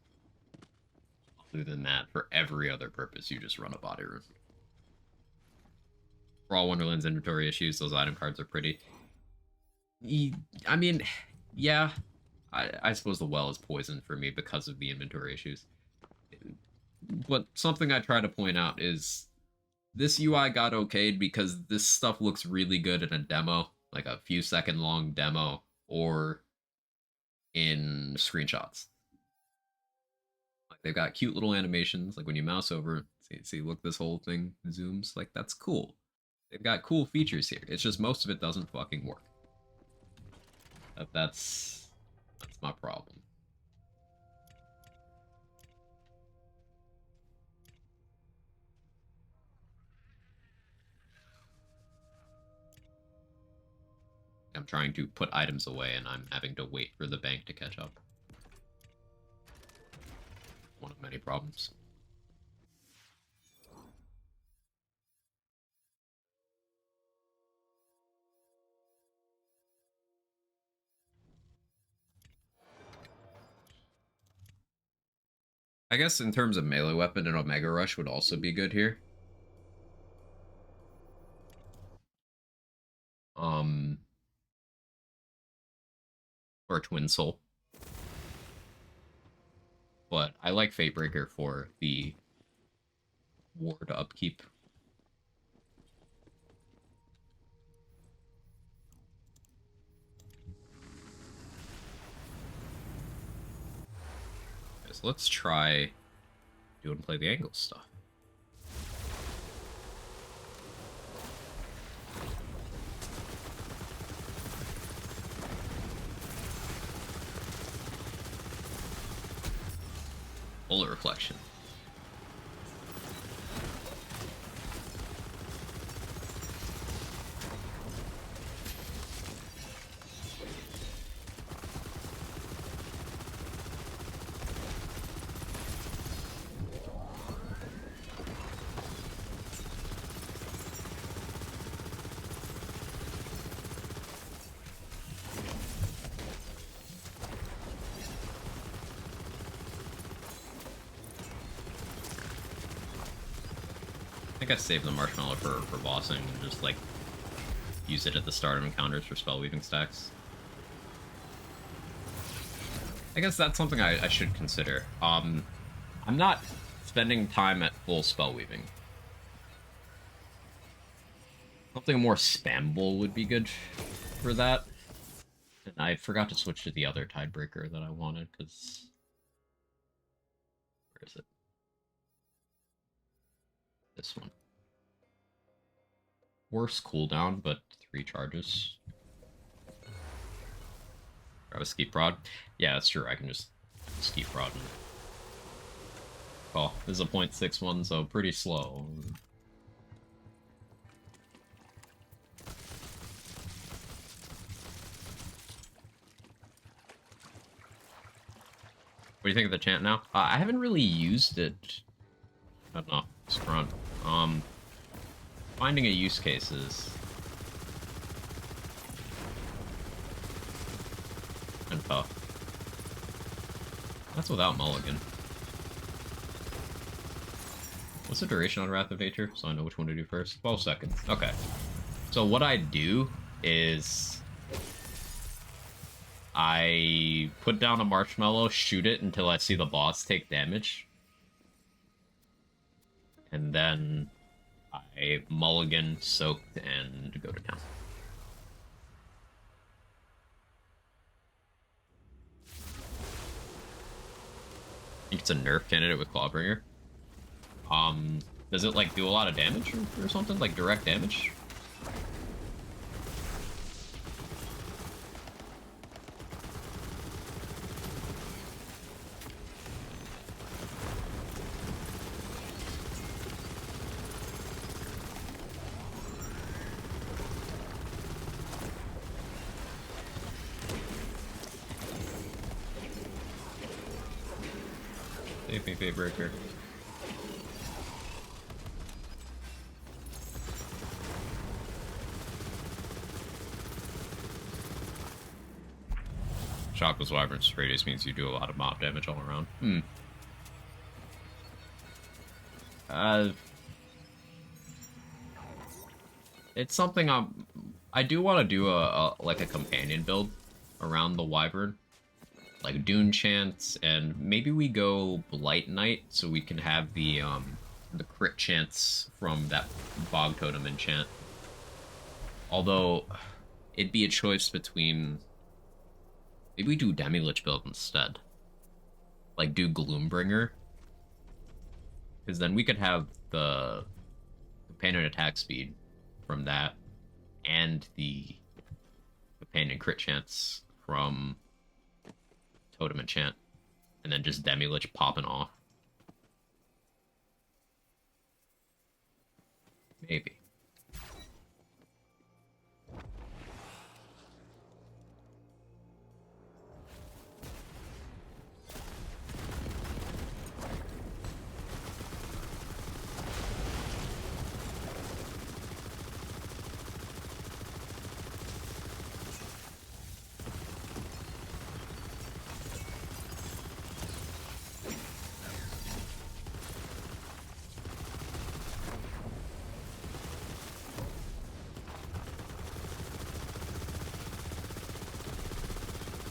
Other than that, for every other purpose, you just run a body rune. For all Wonderland's inventory issues, those item cards are pretty. I mean, yeah, I suppose the well is poisoned for me because of the inventory issues. But something I try to point out is this UI got okayed because this stuff looks really good in a demo, like a few second long demo, or in screenshots. Like they've got cute little animations, like when you mouse over, see, look, this whole thing zooms, like that's cool. They've got cool features here. It's just most of it doesn't fucking work. That's my problem. I'm trying to put items away and I'm having to wait for the bank to catch up. One of many problems. I guess in terms of melee weapon, an Omega Rush would also be good here. Or Twin Soul. But I like Fatebreaker for the ward upkeep. Okay, so let's try do and play the angle stuff. Bullet reflection. I think I saved the marshmallow for bossing and just like use it at the start of encounters for spell weaving stacks. I guess that's something I should consider. I'm not spending time at full spell weaving. Something more spammable would be good for that. And I forgot to switch to the other Tidebreaker that I wanted, because... Where is it? This one. Worse cooldown, but 3 charges. Grab a Skeet Prod. Yeah, that's true. I can just Skeet Prod. Oh, this is a 0.6 one, so pretty slow. What do you think of the chant now? I haven't really used it. I don't know. Scrunt. Finding a use case is and tough. That's without Mulligan. What's the duration on Wrath of Nature? So I know which one to do first. 12 seconds. Okay. So what I do is I put down a marshmallow, shoot it until I see the boss take damage. And then I mulligan, soaked, and go to town. I think it's a nerf candidate with Clawbringer. Does it like do a lot of damage or something? Like direct damage? Save me, Fate Breaker. Shockless Wyvern's radius means you do a lot of mob damage all around. It's something I do want to do like a companion build around the Wyvern. Like Dune Chants, and maybe we go Blight Knight so we can have the crit chance from that Bog Totem enchant. Although, it'd be a choice between... Maybe we do Demi-Lich build instead. Like, do Gloombringer. Because then we could have the companion attack speed from that, and the companion crit chance from Totem enchant, and then just Demi-Lich popping off. Maybe.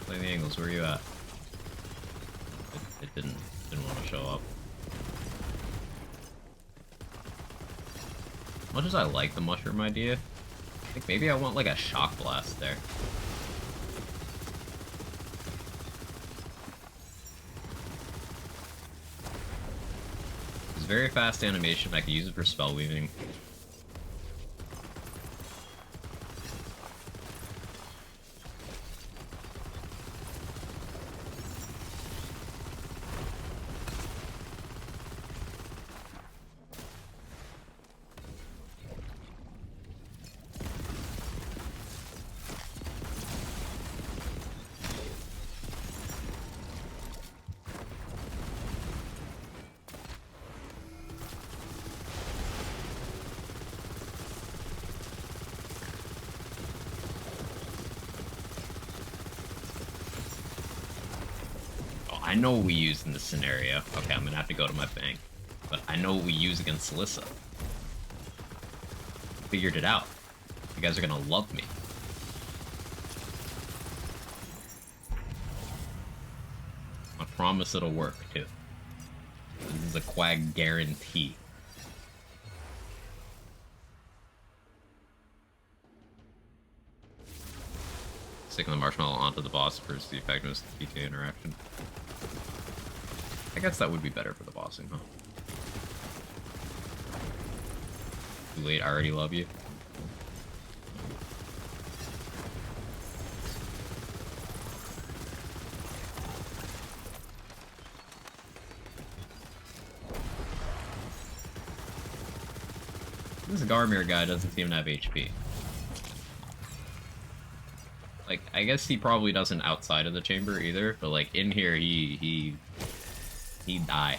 Play the angles, where are you at? It didn't want to show up. As much as I like the mushroom idea, I think maybe I want like a shock blast there. It's very fast animation, I can use it for spell weaving. I know what we use in this scenario. Okay, I'm gonna have to go to my bank. But I know what we use against Alyssa. Figured it out. You guys are gonna love me. I promise it'll work, too. This is a Quag guarantee. Sticking the marshmallow onto the boss improves the effectiveness of the PK interaction. I guess that would be better for the bossing, huh? Too late, I already love you. This Garmir guy doesn't even have HP. Like, I guess he probably doesn't outside of the chamber either, but like in here he die.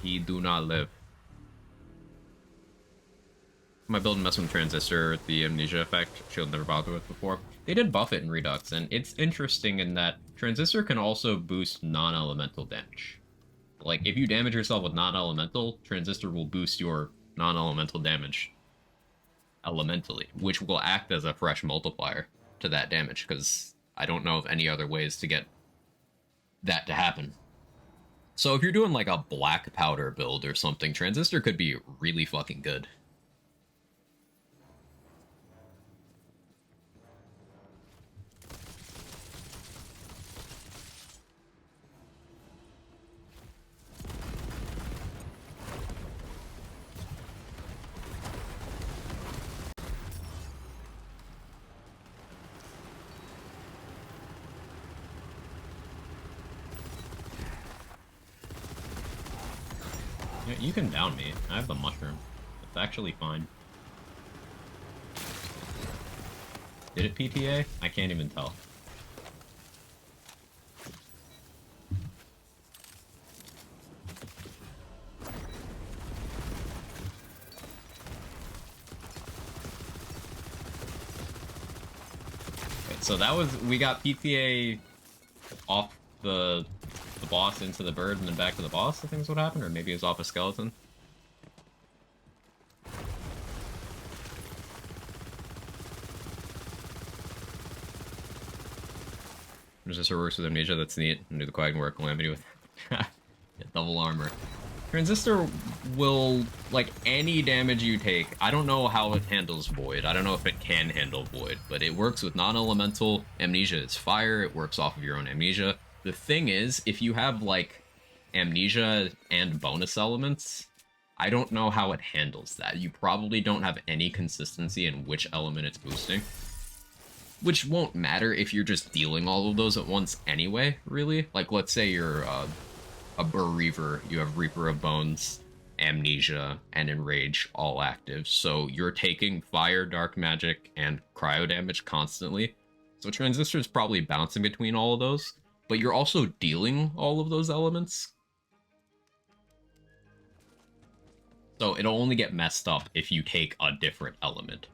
He do not live. My build mess with Transistor with the amnesia effect, Shield never bothered with before. They did buff it in Redux, and it's interesting in that Transistor can also boost non-elemental damage. Like, if you damage yourself with non-elemental, Transistor will boost your non-elemental damage elementally, which will act as a fresh multiplier to that damage, because I don't know of any other ways to get that to happen. So if you're doing like a black powder build or something, Transistor could be really fucking good. Yeah, you can down me. I have the mushroom. It's actually fine. Did it PTA? I can't even tell. Wait, so that was, we got PTA off the boss into the bird and then back to the boss, I think is what happened, or maybe it was off a skeleton. Resistor works with amnesia, that's neat. And do the Quag work Calamity with yeah, double armor. Transistor will, like, any damage you take, I don't know how it handles Void. I don't know if it can handle Void, but it works with non-elemental. Amnesia is fire, it works off of your own amnesia. The thing is, if you have, like, amnesia and bonus elements, I don't know how it handles that. You probably don't have any consistency in which element it's boosting. Which won't matter if you're just dealing all of those at once anyway, really. Like, let's say you're a Bereaver, you have Reaper of Bones, Amnesia, and Enrage all active, so you're taking Fire, Dark Magic, and Cryo damage constantly. So Transistor is probably bouncing between all of those, but you're also dealing all of those elements. So it'll only get messed up if you take a different element.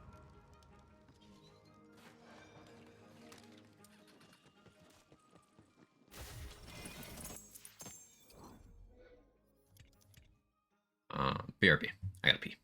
BRB. I gotta pee.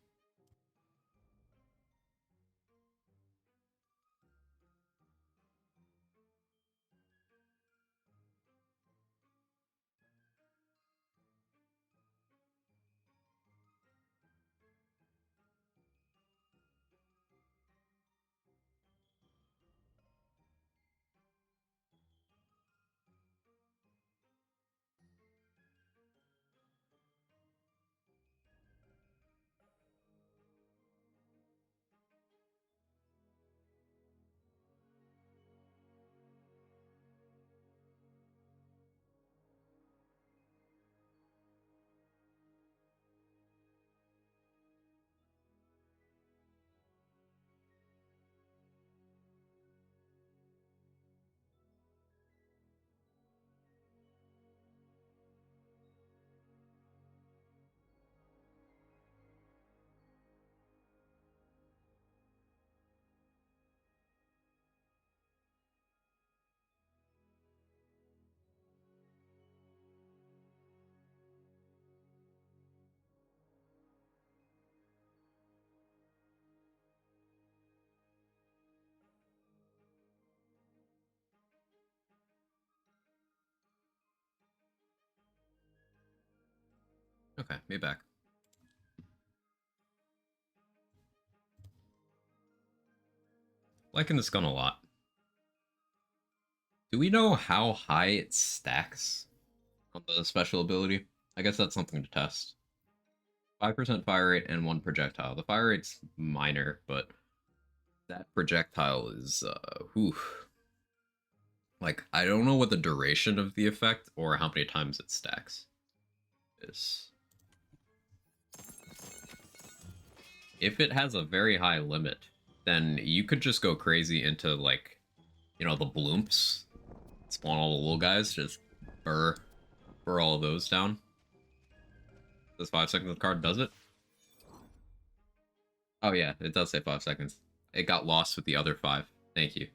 Okay, me back. Liking this gun a lot. Do we know how high it stacks on the special ability? I guess that's something to test. 5% fire rate and 1 projectile. The fire rate's minor, but that projectile is, whew. Like, I don't know what the duration of the effect or how many times it stacks is. If it has a very high limit, then you could just go crazy into, like, you know, the bloomps. Spawn all the little guys, just burr all of those down. Does 5 seconds of the card, does it? Oh yeah, it does say 5 seconds. It got lost with the other 5. Thank you.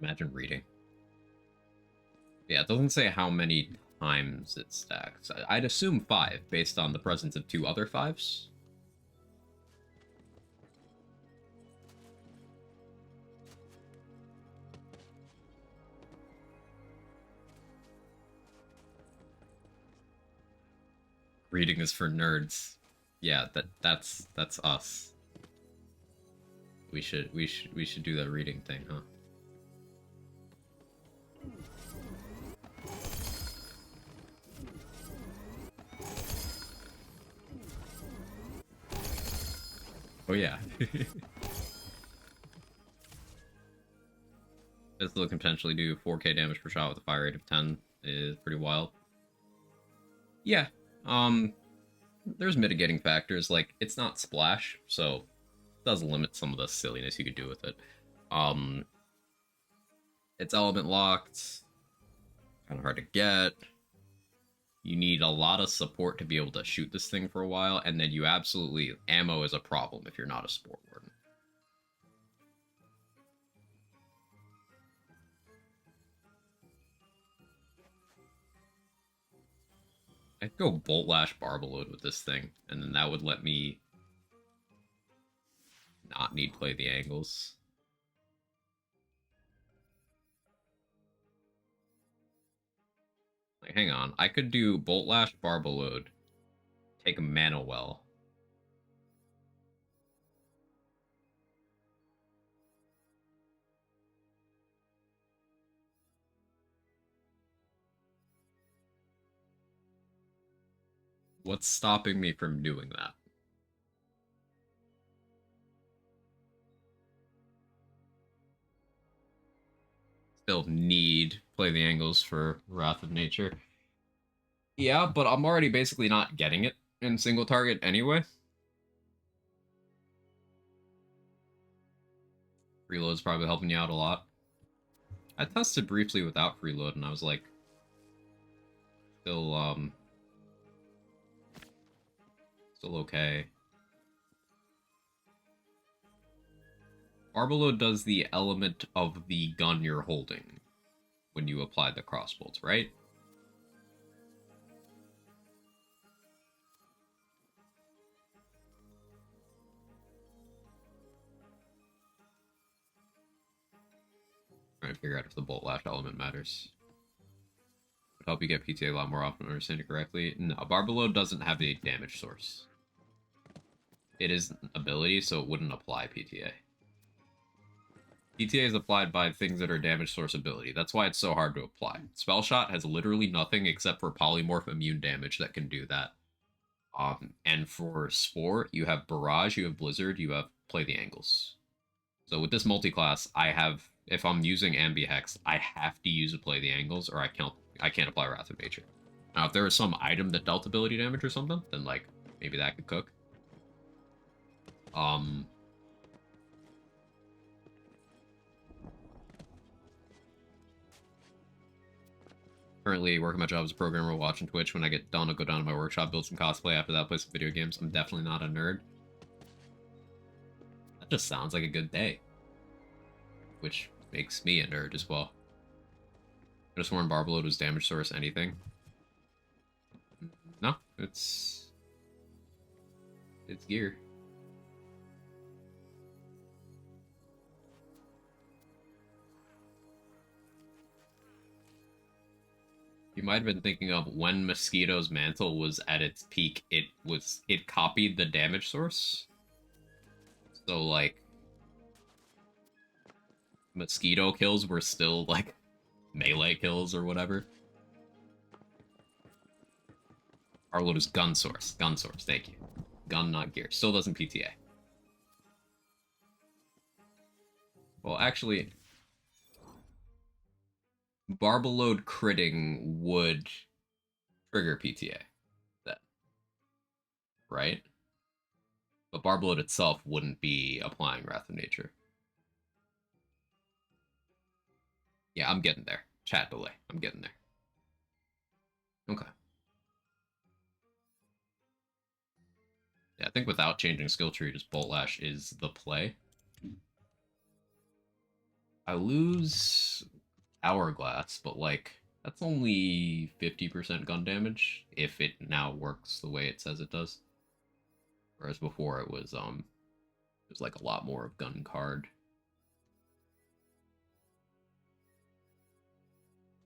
Imagine reading. Yeah, it doesn't say how many times it stacks. I'd assume 5, based on the presence of 2 other 5s. Reading is for nerds. Yeah, that's us. We should do the reading thing, huh? Oh yeah. Pistol can potentially do 4k damage per shot with a fire rate of 10 is pretty wild. Yeah. There's mitigating factors, like it's not splash, so it does limit some of the silliness you could do with it. It's element locked, kind of hard to get. You need a lot of support to be able to shoot this thing for a while, and then you absolutely... Ammo is a problem if you're not a sport warden. I could go Bolt Lash Barbaload with this thing, and then that would let me not need play the angles. Like, hang on. I could do Bolt Lash Barbaload, take a Mana Well. What's stopping me from doing that? Still need play the angles for Wrath of Nature. Yeah, but I'm already basically not getting it in single target anyway. Reload's probably helping you out a lot. I tested briefly without reload, and I was like, still okay. Barbaload does the element of the gun you're holding when you apply the crossbolts, right? Trying to figure out if the bolt lash element matters. Would help you get PTA a lot more often, understand it correctly. No, Barbaload doesn't have a damage source. It is an ability, so it wouldn't apply PTA. PTA is applied by things that are damage source ability. That's why it's so hard to apply. Spell Shot has literally nothing except for polymorph immune damage that can do that. And for Spore, you have Barrage, you have Blizzard, you have Play the Angles. So with this multi-class, I have, if I'm using Ambi-Hex, I have to use a Play the Angles, or I can't apply Wrath of Nature. Now, if there was some item that dealt ability damage or something, then, like, maybe that could cook. Currently working my job as a programmer, watching Twitch. When I get done, I'll go down to my workshop, build some cosplay. After that, play some video games. I'm definitely not a nerd. That just sounds like a good day. Which makes me a nerd as well. I just sworn Barbaload was damage source anything. No, it's gear. You might have been thinking of when Mosquito's mantle was at its peak, it copied the damage source. So like Mosquito kills were still like melee kills or whatever. Arload is gun source. Gun source, thank you. Gun, not gear. Still doesn't PTA. Well, actually, Barbaload critting would trigger PTA then. Right? But Barbaload itself wouldn't be applying Wrath of Nature. Yeah, I'm getting there. Chat delay. I'm getting there. Okay. Yeah, I think without changing skill tree, just Bolt Lash is the play. I lose Hourglass, but like that's only 50% gun damage if it now works the way it says it does. Whereas before it was like a lot more of gun card.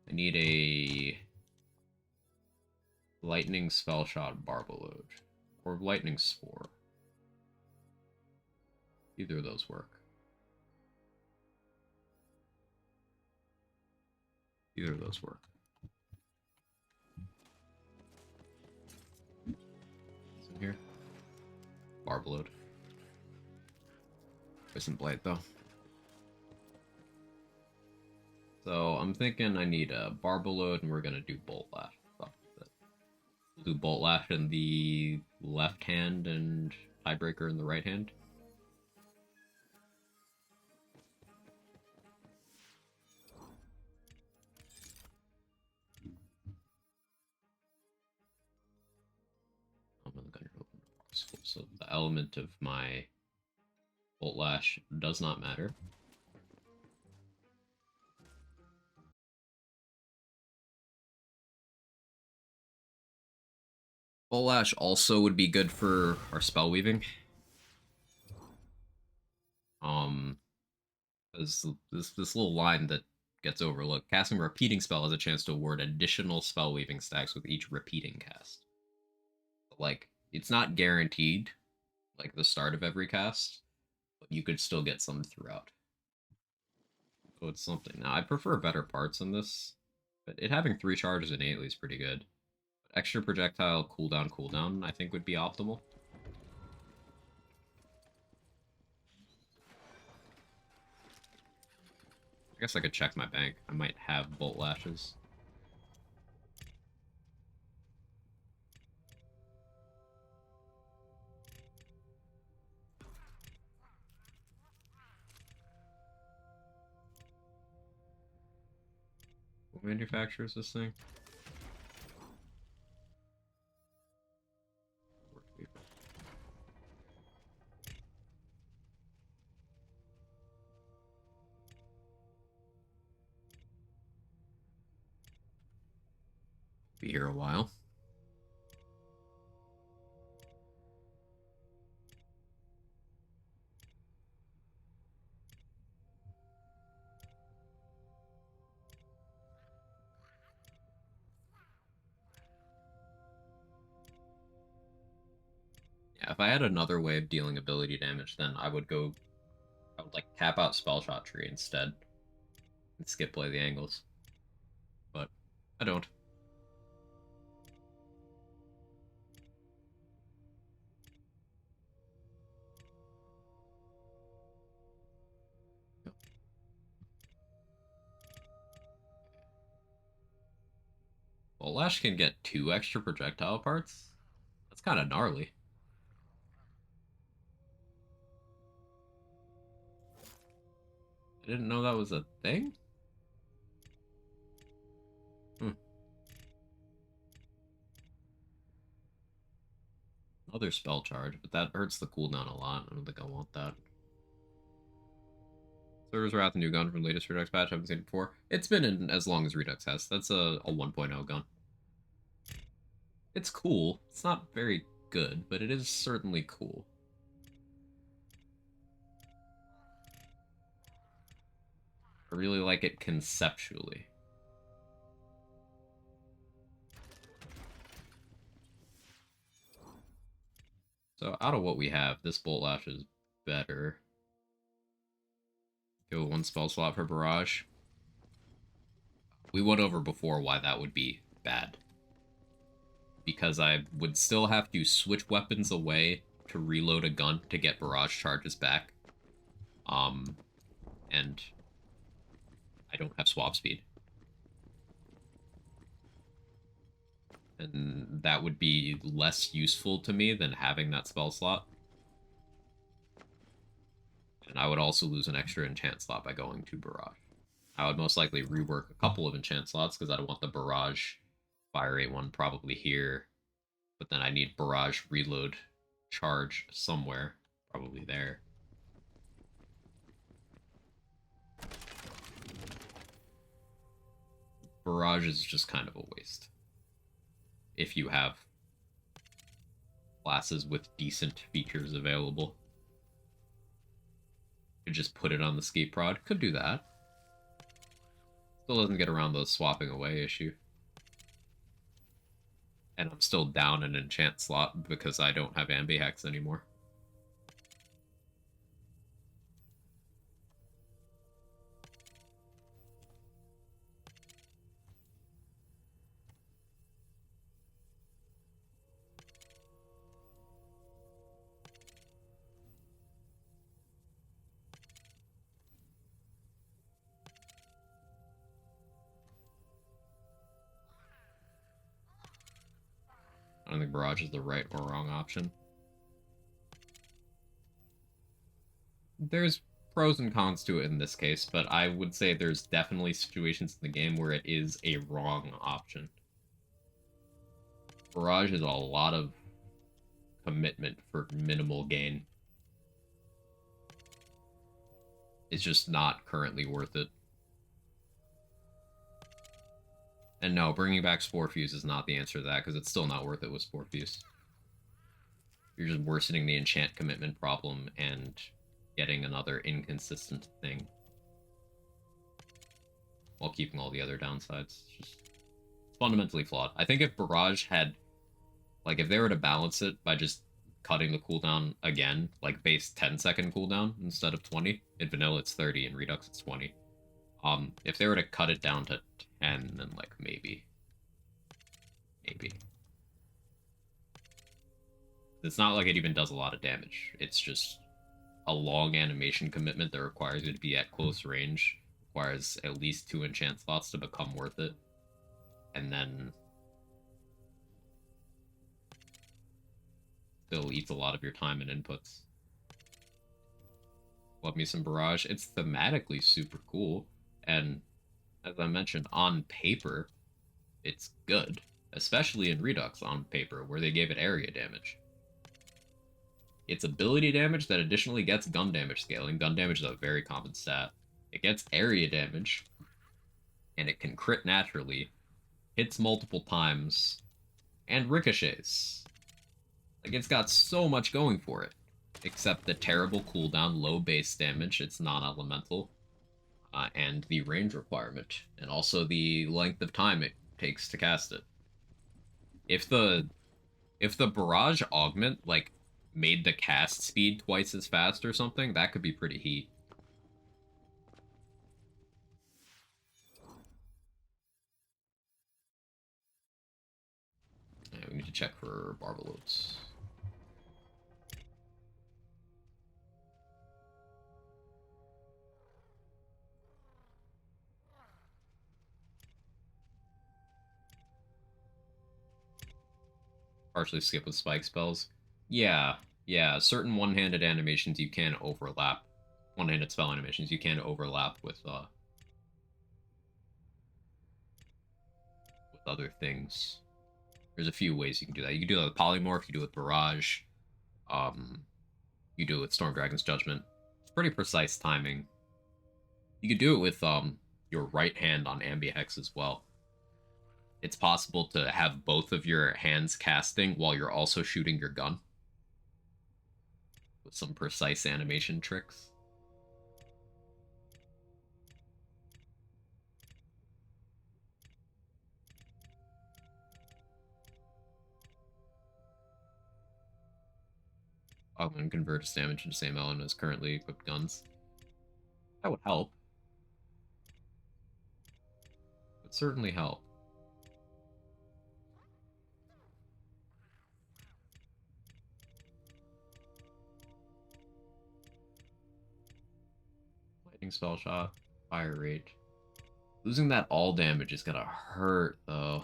I need a lightning spell shot Barbaload or lightning spore. Either of those work. Either of those work. What's in here? Barbaload. Poison Blade, though. So I'm thinking I need a Barbaload, and we're gonna do Bolt Lash. We'll do Bolt Lash in the left hand and Tiebreaker in the right hand. So the element of my Bolt Lash does not matter. Bolt Lash also would be good for our spell weaving. This little line that gets overlooked. Casting a repeating spell has a chance to award additional spell weaving stacks with each repeating cast. But, like, it's not guaranteed, like the start of every cast, but you could still get some throughout. So it's something. Now I prefer better parts in this, but it having 3 charges innately is pretty good. But extra projectile cooldown, I think would be optimal. I guess I could check my bank. I might have Bolt Lashes. What manufactures this thing? Be here a while. Yeah, if I had another way of dealing ability damage, then I would like cap out Spell Shot Tree instead and skip play the angles. But I don't. Well, Lash can get 2 extra projectile parts? That's kind of gnarly. I didn't know that was a thing? Another spell charge, but that hurts the cooldown a lot. I don't think I want that. Server's Wrath, new gun from the latest Redux patch. I haven't seen it before. It's been in as long as Redux has. That's a 1.0 gun. It's cool. It's not very good, but it is certainly cool. I really like it conceptually. So out of what we have, this Bolt Lash is better. Go 1 spell slot for Barrage. We went over before why that would be bad. Because I would still have to switch weapons away to reload a gun to get Barrage charges back. And I don't have swap speed. And that would be less useful to me than having that spell slot. And I would also lose an extra enchant slot by going to Barrage. I would most likely rework a couple of enchant slots because I'd want the Barrage Fire Rate one probably here. But then I need Barrage reload charge somewhere. Probably there. Barrage is just kind of a waste. If you have classes with decent features available. You could just put it on the skate prod. Could do that. Still doesn't get around the swapping away issue. And I'm still down an enchant slot because I don't have Ambi Hex anymore. I don't think Barrage is the right or wrong option. There's pros and cons to it in this case, but I would say there's definitely situations in the game where it is a wrong option. Barrage is a lot of commitment for minimal gain. It's just not currently worth it. And no, bringing back Spore Fuse is not the answer to that, because it's still not worth it with Spore Fuse. You're just worsening the enchant commitment problem and getting another inconsistent thing. While keeping all the other downsides. It's fundamentally flawed. I think if Barrage had... Like, if they were to balance it by just cutting the cooldown again, like base 10-second cooldown instead of 20, in vanilla it's 30, in Redux it's 20. If they were to cut it down to 10, then like maybe. It's not like it even does a lot of damage. It's just a long animation commitment that requires you to be at close range. Requires at least 2 enchant slots to become worth it. And then still eats a lot of your time and inputs. Love me some Barrage. It's thematically super cool. And as I mentioned, on paper, it's good. Especially in Redux on paper, where they gave it area damage. It's ability damage that additionally gets gun damage scaling. Gun damage is a very common stat. It gets area damage, and it can crit naturally, hits multiple times, and ricochets. Like, it's got so much going for it. Except the terrible cooldown, low base damage, it's non-elemental, and the range requirement, and also the length of time it takes to cast it. If the Barrage augment, like, made the cast speed twice as fast or something, that could be pretty heat. Yeah, we need to check for Barbalotes. Partially skip with spike spells. Yeah, certain one-handed animations you can overlap. One-handed spell animations you can overlap with other things. There's a few ways you can do that. You can do that with Polymorph, you do it with Barrage, you do it with Storm Dragon's Judgment. It's pretty precise timing. You could do it with your right hand on Ambi Hex as well. It's possible to have both of your hands casting while you're also shooting your gun. With some precise animation tricks. Augment converts damage into the same element as currently equipped guns. That would help. It would certainly help. Lightning spell shot, fire rate. Losing that all damage is gonna hurt though.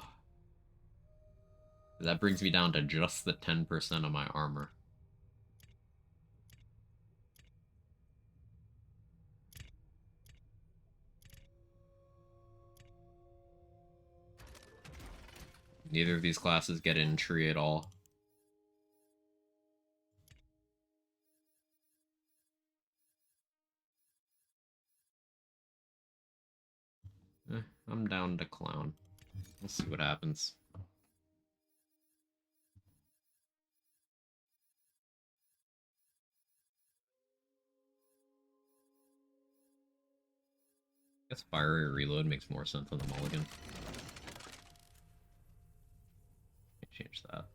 That brings me down to just the 10% of my armor. Neither of these classes get in tree at all. I'm down to clown. We'll see what happens. I guess fiery reload makes more sense on the mulligan. Change that.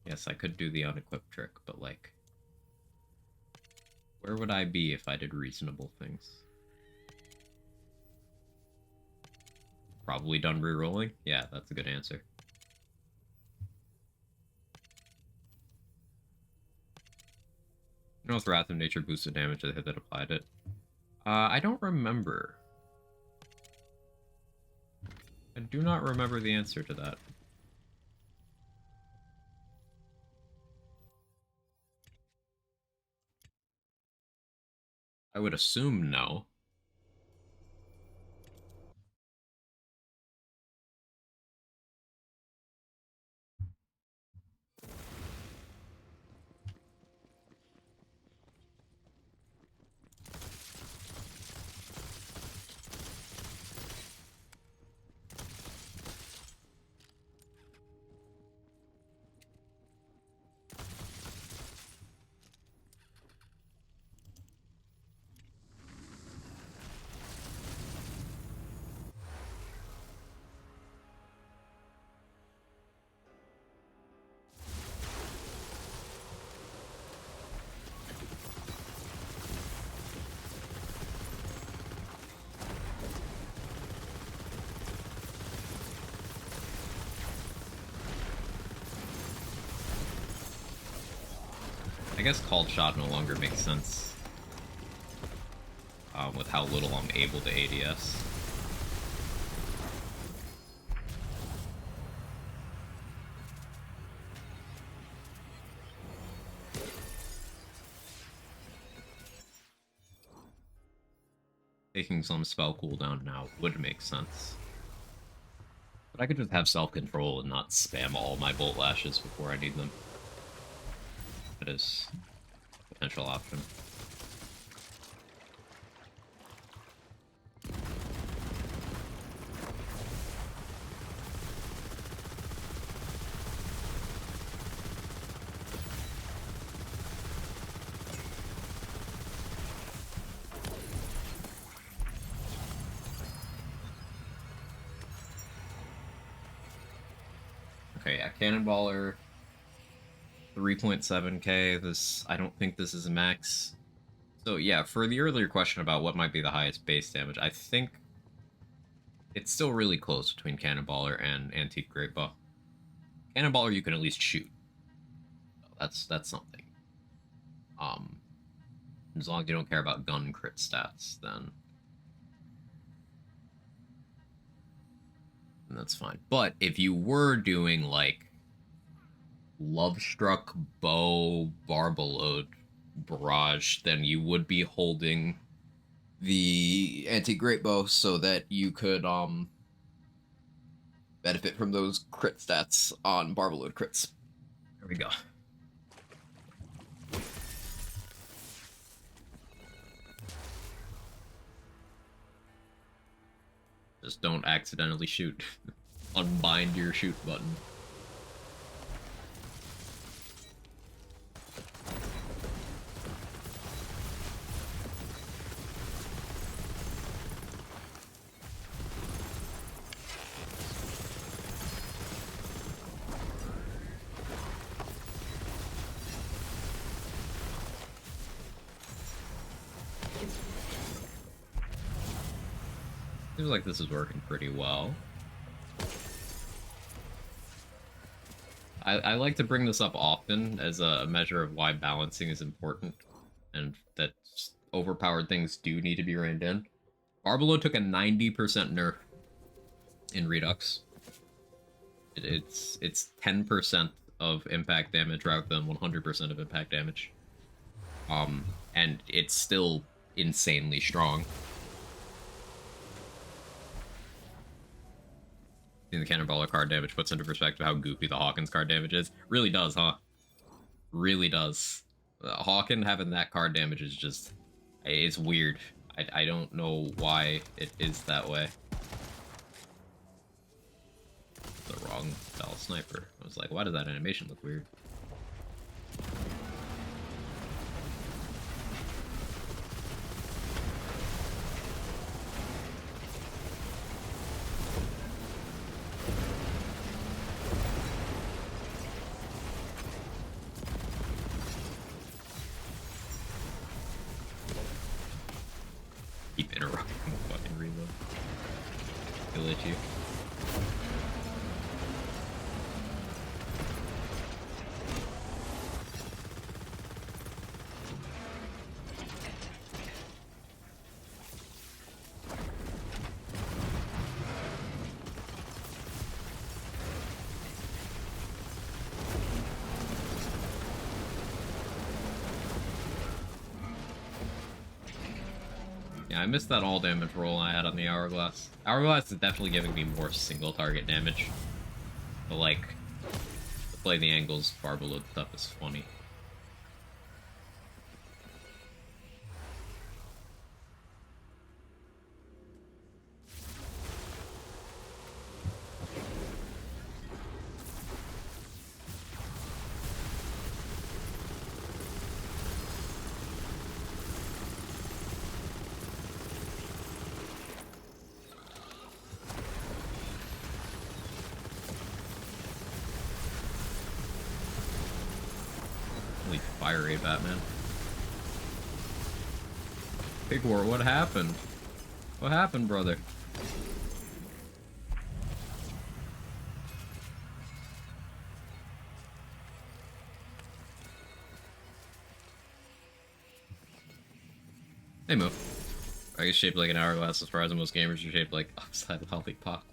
Yes, I could do the unequipped trick, but like, where would I be if I did reasonable things? Probably done rerolling? Yeah, that's a good answer. You know, if Wrath of Nature boosted damage to the hit that applied it. I don't remember. I do not remember the answer to that. I would assume no. I guess Called Shot no longer makes sense with how little I'm able to ADS. Taking some spell cooldown now would make sense. But I could just have self-control and not spam all my Bolt Lashes before I need them. That is a potential option. Okay, yeah, Cannonballer 3.7k. This, I don't think this is a max. So yeah, for the earlier question about what might be the highest base damage, I think it's still really close between Cannonballer and Antique Greatbow. Cannonballer you can at least shoot. That's something. As long as you don't care about gun crit stats, then that's fine. But if you were doing like Love Struck, Bow, Barbaload, Barrage, then you would be holding the Anti Great Bow so that you could benefit from those crit stats on Barbaload crits. There we go. Just don't accidentally shoot. Unbind your shoot button. Seems like this is working pretty well. I like to bring this up often as a measure of why balancing is important, and that overpowered things do need to be reined in. Barbalo took a 90% nerf in Redux. It's 10% of impact damage rather than 100% of impact damage. And it's still insanely strong. The Cannonballer card damage puts into perspective how goofy the Hawkins card damage is. Really does, huh? Really does. Hawken having that card damage is just... It's weird. I don't know why it is that way. The wrong style sniper. I was like, why does that animation look weird? Keep interrupting the fucking reload. He'll hit you. Yeah, I missed that all damage roll I had on the Hourglass. Hourglass is definitely giving me more single target damage. But like, to play the angles, Barbeload stuff is funny. Holy fiery Batman. Big War, what happened? What happened, brother? Hey, Mo. I get shaped like an hourglass as far as most gamers are shaped like upside lollipop.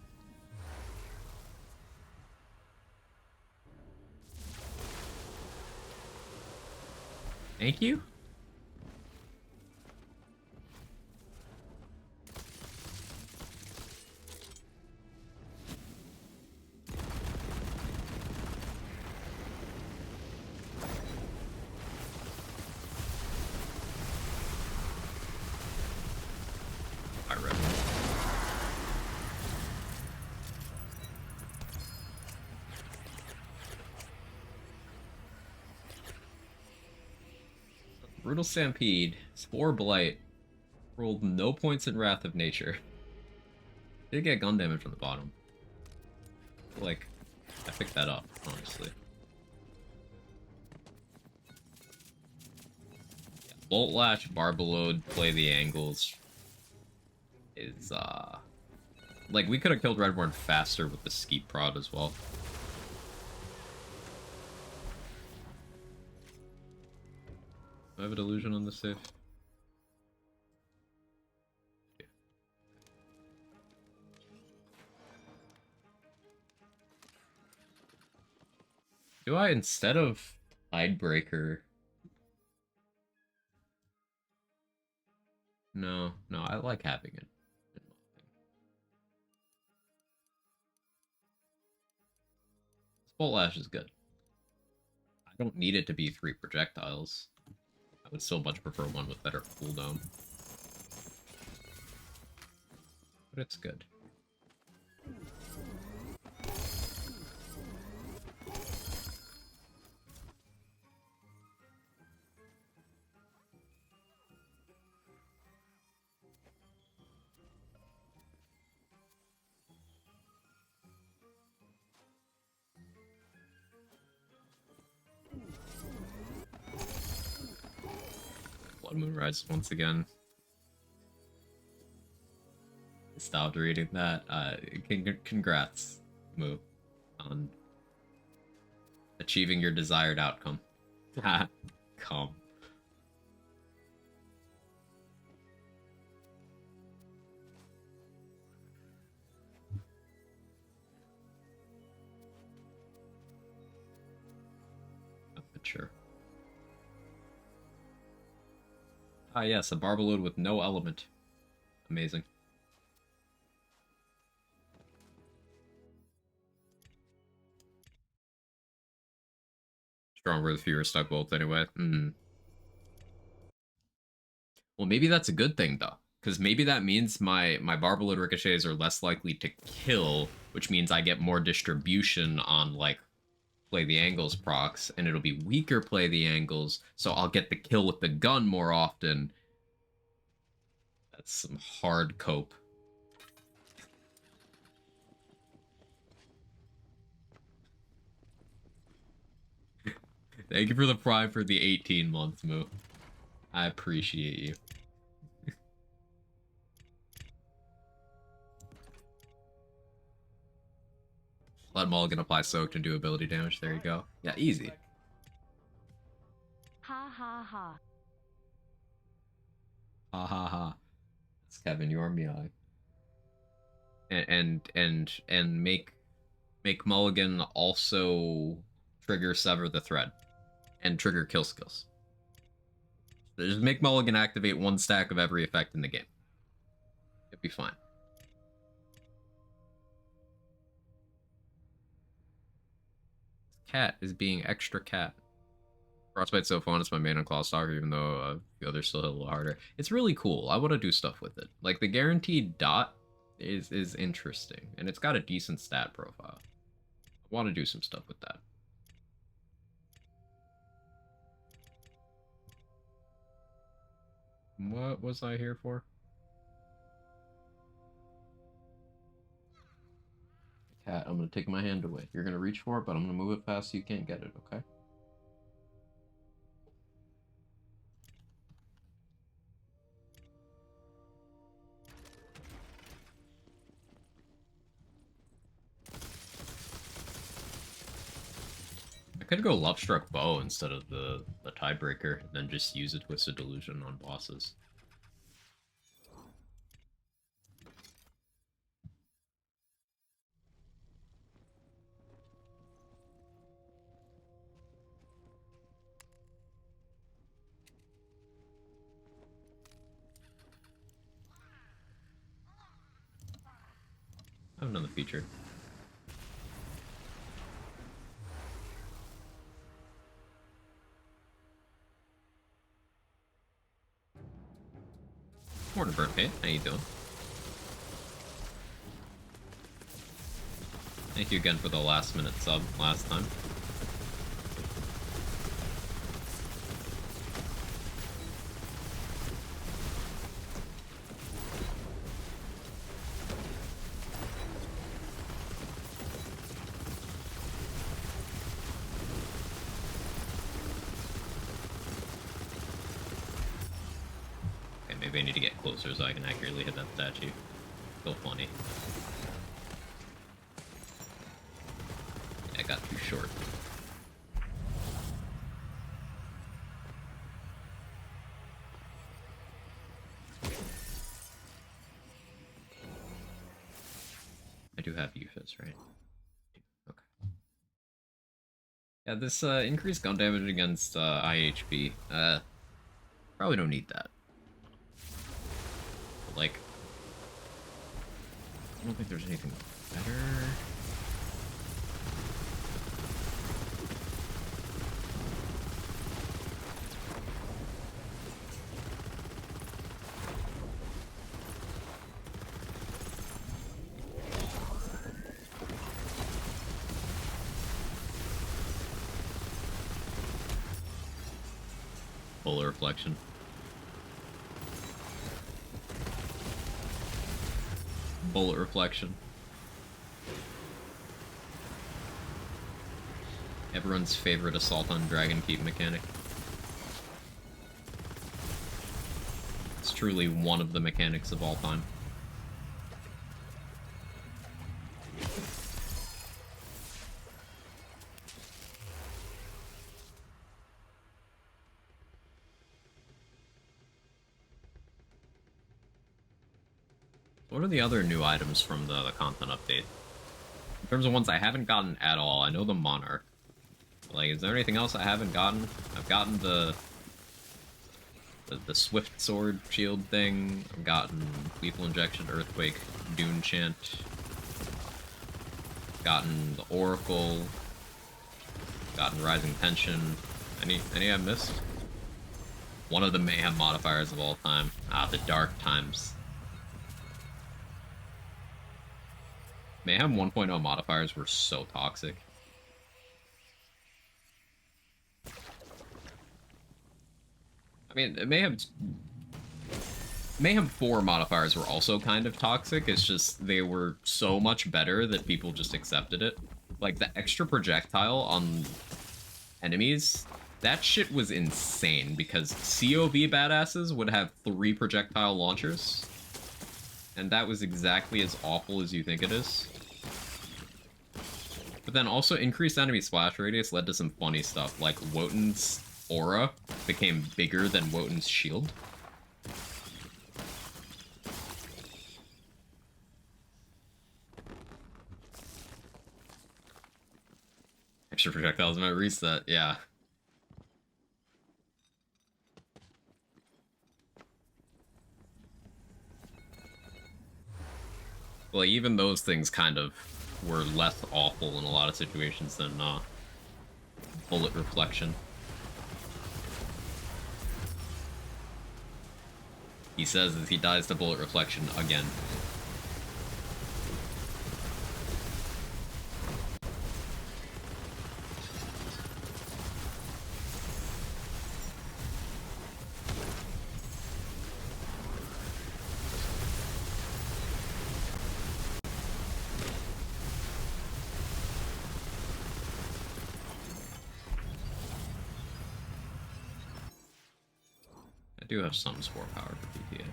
Thank you? I read it. Brutal Stampede, Spore Blight, rolled no points in Wrath of Nature. Did get gun damage from the bottom. I feel like I picked that up, honestly. Yeah, Bolt Lash, Barbeload, play the angles is like we could have killed Redborn faster with the Skeet Prod as well. Do I have a delusion on this safe? Yeah. Do I, instead of Tidebreaker? No, I like having it. Bolt Lash is good. I don't need it to be 3 projectiles. I would still much prefer one with better cooldown. But it's good. Blood Moon Rise once again. Stopped reading that. Congrats, Moo, on achieving your desired outcome. Come. but sure. Ah, yes, a Barbaload with no element. Amazing. Stronger with fewer stuck bolts anyway. Well, maybe that's a good thing, though. Because maybe that means my Barbaload ricochets are less likely to kill, which means I get more distribution on, like, play the angles procs, and it'll be weaker play the angles, so I'll get the kill with the gun more often. That's some hard cope. Thank you for the prime for the 18 months, Moo. I appreciate you. Let Mulligan apply soaked and do ability damage. There you go. Yeah, easy. Ha ha ha. Ha ha ha. It's Kevin, you're meowing. And make Mulligan also trigger sever the thread and trigger kill skills. Just make Mulligan activate one stack of every effect in the game. It'd be fine. Cat is being extra cat. Frostbite's so fun, it's my main on Clawstalker, even though the others still hit a little harder. It's really cool. I want to do stuff with it. Like, the guaranteed dot is interesting, and it's got a decent stat profile. I want to do some stuff with that. What was I here for? Cat, I'm going to take my hand away. You're going to reach for it, but I'm going to move it fast so you can't get it, okay? I could go Lovestruck Bow instead of the Tiebreaker, and then just use a Twisted Delusion on bosses. I haven't done the feature. Morning, Burnt. How you doing? Thank you again for the last minute sub last time. Maybe I need to get closer so I can accurately hit that statue. Still funny. Yeah, I got too short. I do have UFIS, right? Okay. Yeah, this increased gun damage against IHP. Probably don't need that. Like, I don't think there's anything better. Polar reflection. Bullet reflection. Everyone's favorite assault on Dragon Keep mechanic. It's truly one of the mechanics of all time. What are the other new items from the content update? In terms of ones I haven't gotten at all, I know the Monarch. Like, is there anything else I haven't gotten? I've gotten the Swift Sword shield thing. I've gotten Lethal Injection, Earthquake, Dune Chant. Gotten the Oracle. Gotten Rising Tension. Any I missed? One of the Mayhem modifiers of all time. Ah, the Dark Times. Mayhem 1.0 modifiers were so toxic. I mean, Mayhem 4 modifiers were also kind of toxic, it's just they were so much better that people just accepted it. Like, the extra projectile on enemies, that shit was insane, because COV badasses would have 3 projectile launchers, and that was exactly as awful as you think it is. But then also, increased enemy splash radius led to some funny stuff, like Wotan's aura became bigger than Wotan's shield. Extra projectiles might reset, yeah. Well, even those things kind of were less awful in a lot of situations than bullet reflection. He says as he dies to bullet reflection again. I do have some spore power for PTA.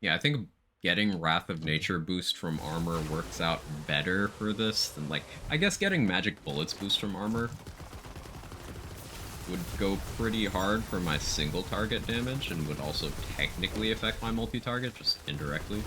Yeah, I think getting Wrath of Nature boost from armor works out better for this than, like, I guess getting Magic Bullets boost from armor would go pretty hard for my single target damage and would also technically affect my multi-target, just indirectly.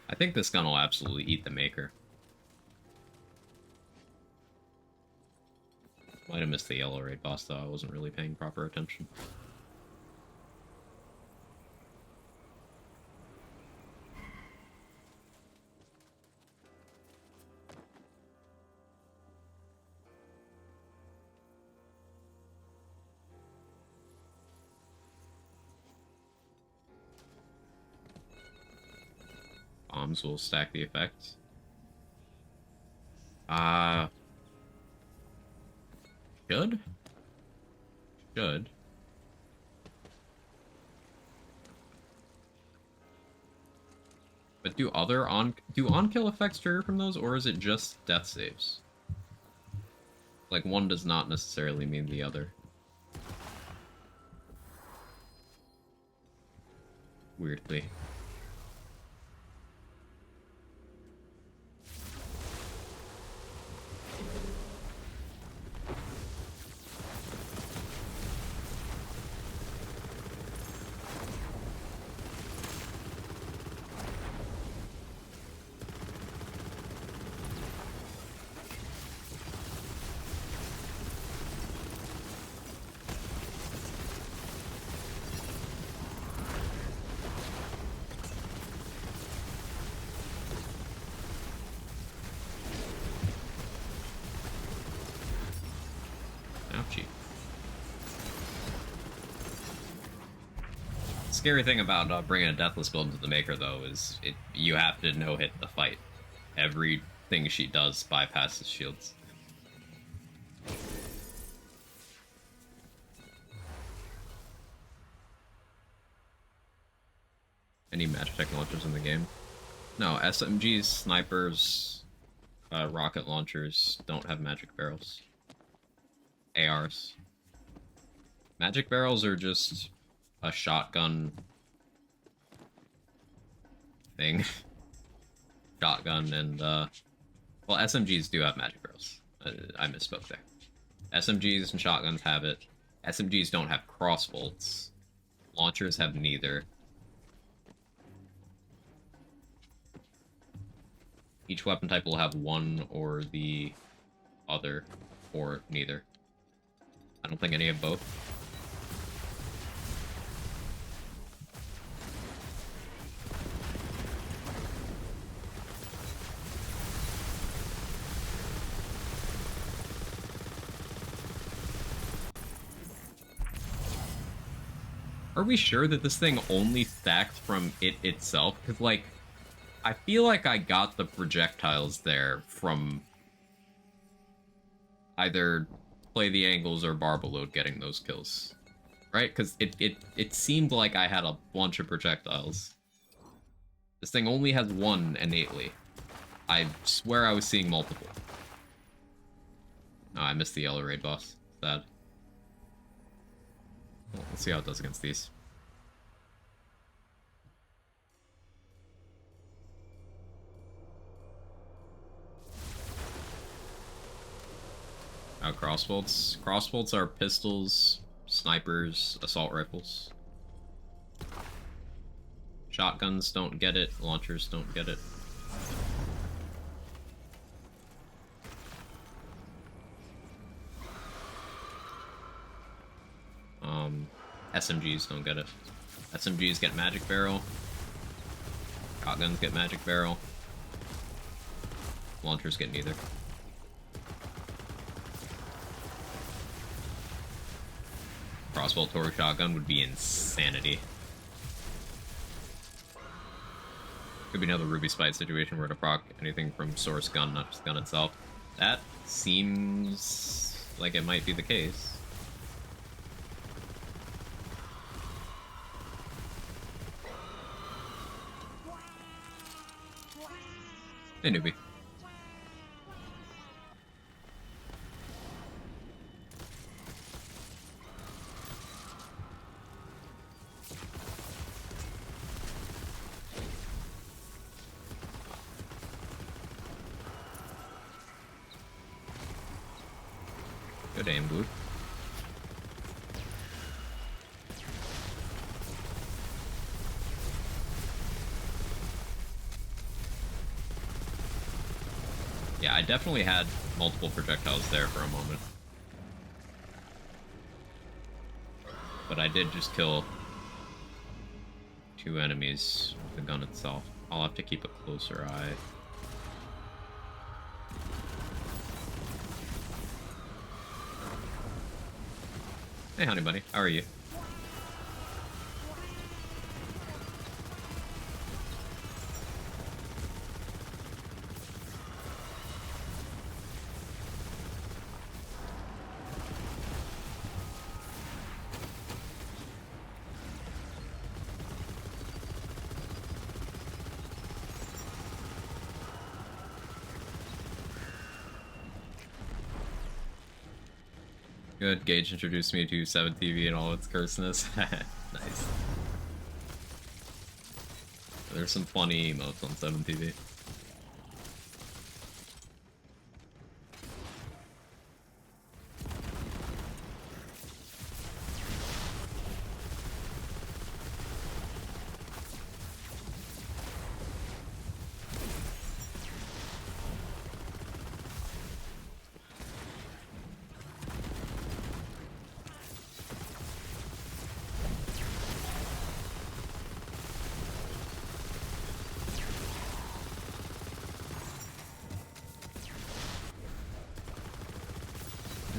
I think this gun will absolutely eat the Maker. Might have missed the yellow raid boss though, I wasn't really paying proper attention. Bombs will stack the effect. Should? Should. But do on-kill effects trigger from those, or is it just death saves? Like, one does not necessarily mean the other. Weirdly. Scary thing about bringing a Deathless build into the Maker, though, is you have to no-hit the fight. Everything she does bypasses shields. Any magic launchers in the game? No, SMGs, snipers, rocket launchers don't have magic barrels. ARs. Magic barrels are just a shotgun thing. Shotgun and, well, SMGs do have magic barrels. I misspoke there. SMGs and shotguns have it. SMGs don't have crossbolts. Launchers have neither. Each weapon type will have one or the other, or neither. I don't think any of both. Are we sure that this thing only stacked from it itself? Because, like, I feel like I got the projectiles there from either Play the Angles or Barbaload getting those kills. Right? Because it seemed like I had a bunch of projectiles. This thing only has one innately. I swear I was seeing multiple. Oh, I missed the yellow raid boss. Sad. Well, let's see how it does against these. Oh, crossbolts. Crossbolts are pistols, snipers, assault rifles. Shotguns don't get it, launchers don't get it. SMGs don't get it. SMGs get magic barrel. Shotguns get magic barrel. Launchers get neither. Crossbow Torque shotgun would be insanity. Could be another Ruby Spite situation where to proc anything from source gun, not just gun itself. That seems like it might be the case. Hey, newbie. Good aim, dude. Yeah, I definitely had multiple projectiles there for a moment. But I did just kill 2 enemies with the gun itself. I'll have to keep a closer eye. Hey, honey bunny, how are you? Good. Gage introduced me to 7TV and all its curseness. Nice. There's some funny emotes on 7TV.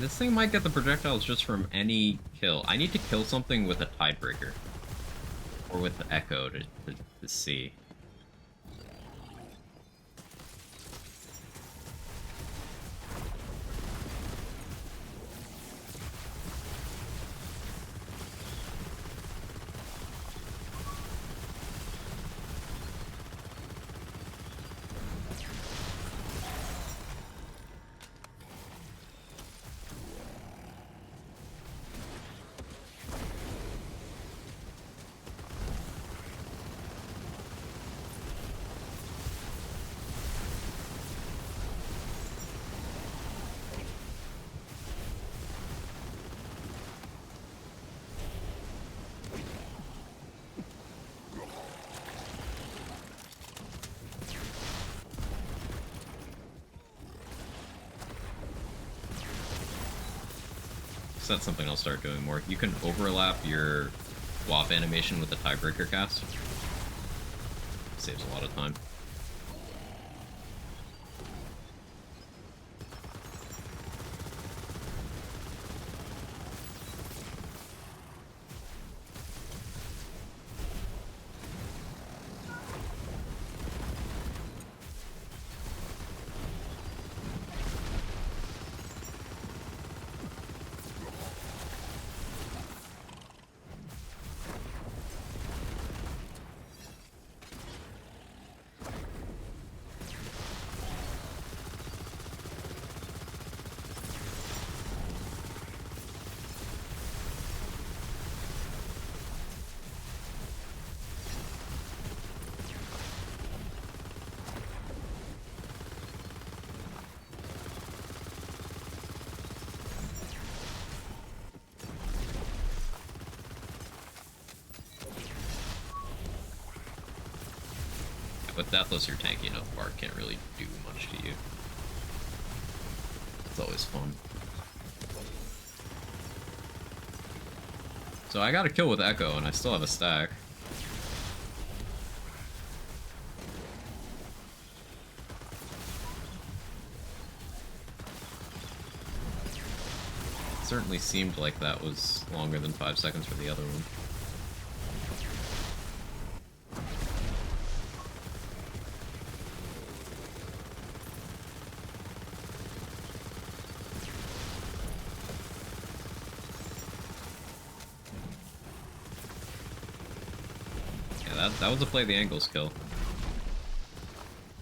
This thing might get the projectiles just from any kill. I need to kill something with a Tidebreaker. Or with the Echo to see. So that's something I'll start doing more. You can overlap your swap animation with the tiebreaker cast. Saves a lot of time. With Deathless, you're tanky enough, Bard can't really do much to you. It's always fun. So I got a kill with Echo, and I still have a stack. It certainly seemed like that was longer than 5 seconds for the other one. That was a play the angles kill.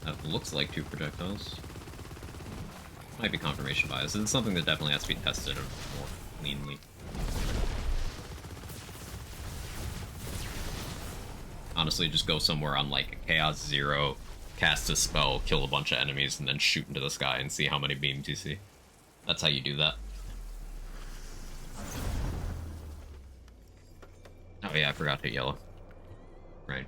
That looks like 2 projectiles. Might be confirmation bias. It's something that definitely has to be tested more cleanly. Honestly, just go somewhere on like Chaos 0, cast a spell, kill a bunch of enemies, and then shoot into the sky and see how many beams you see. That's how you do that. Oh yeah, I forgot to hit yellow. Right.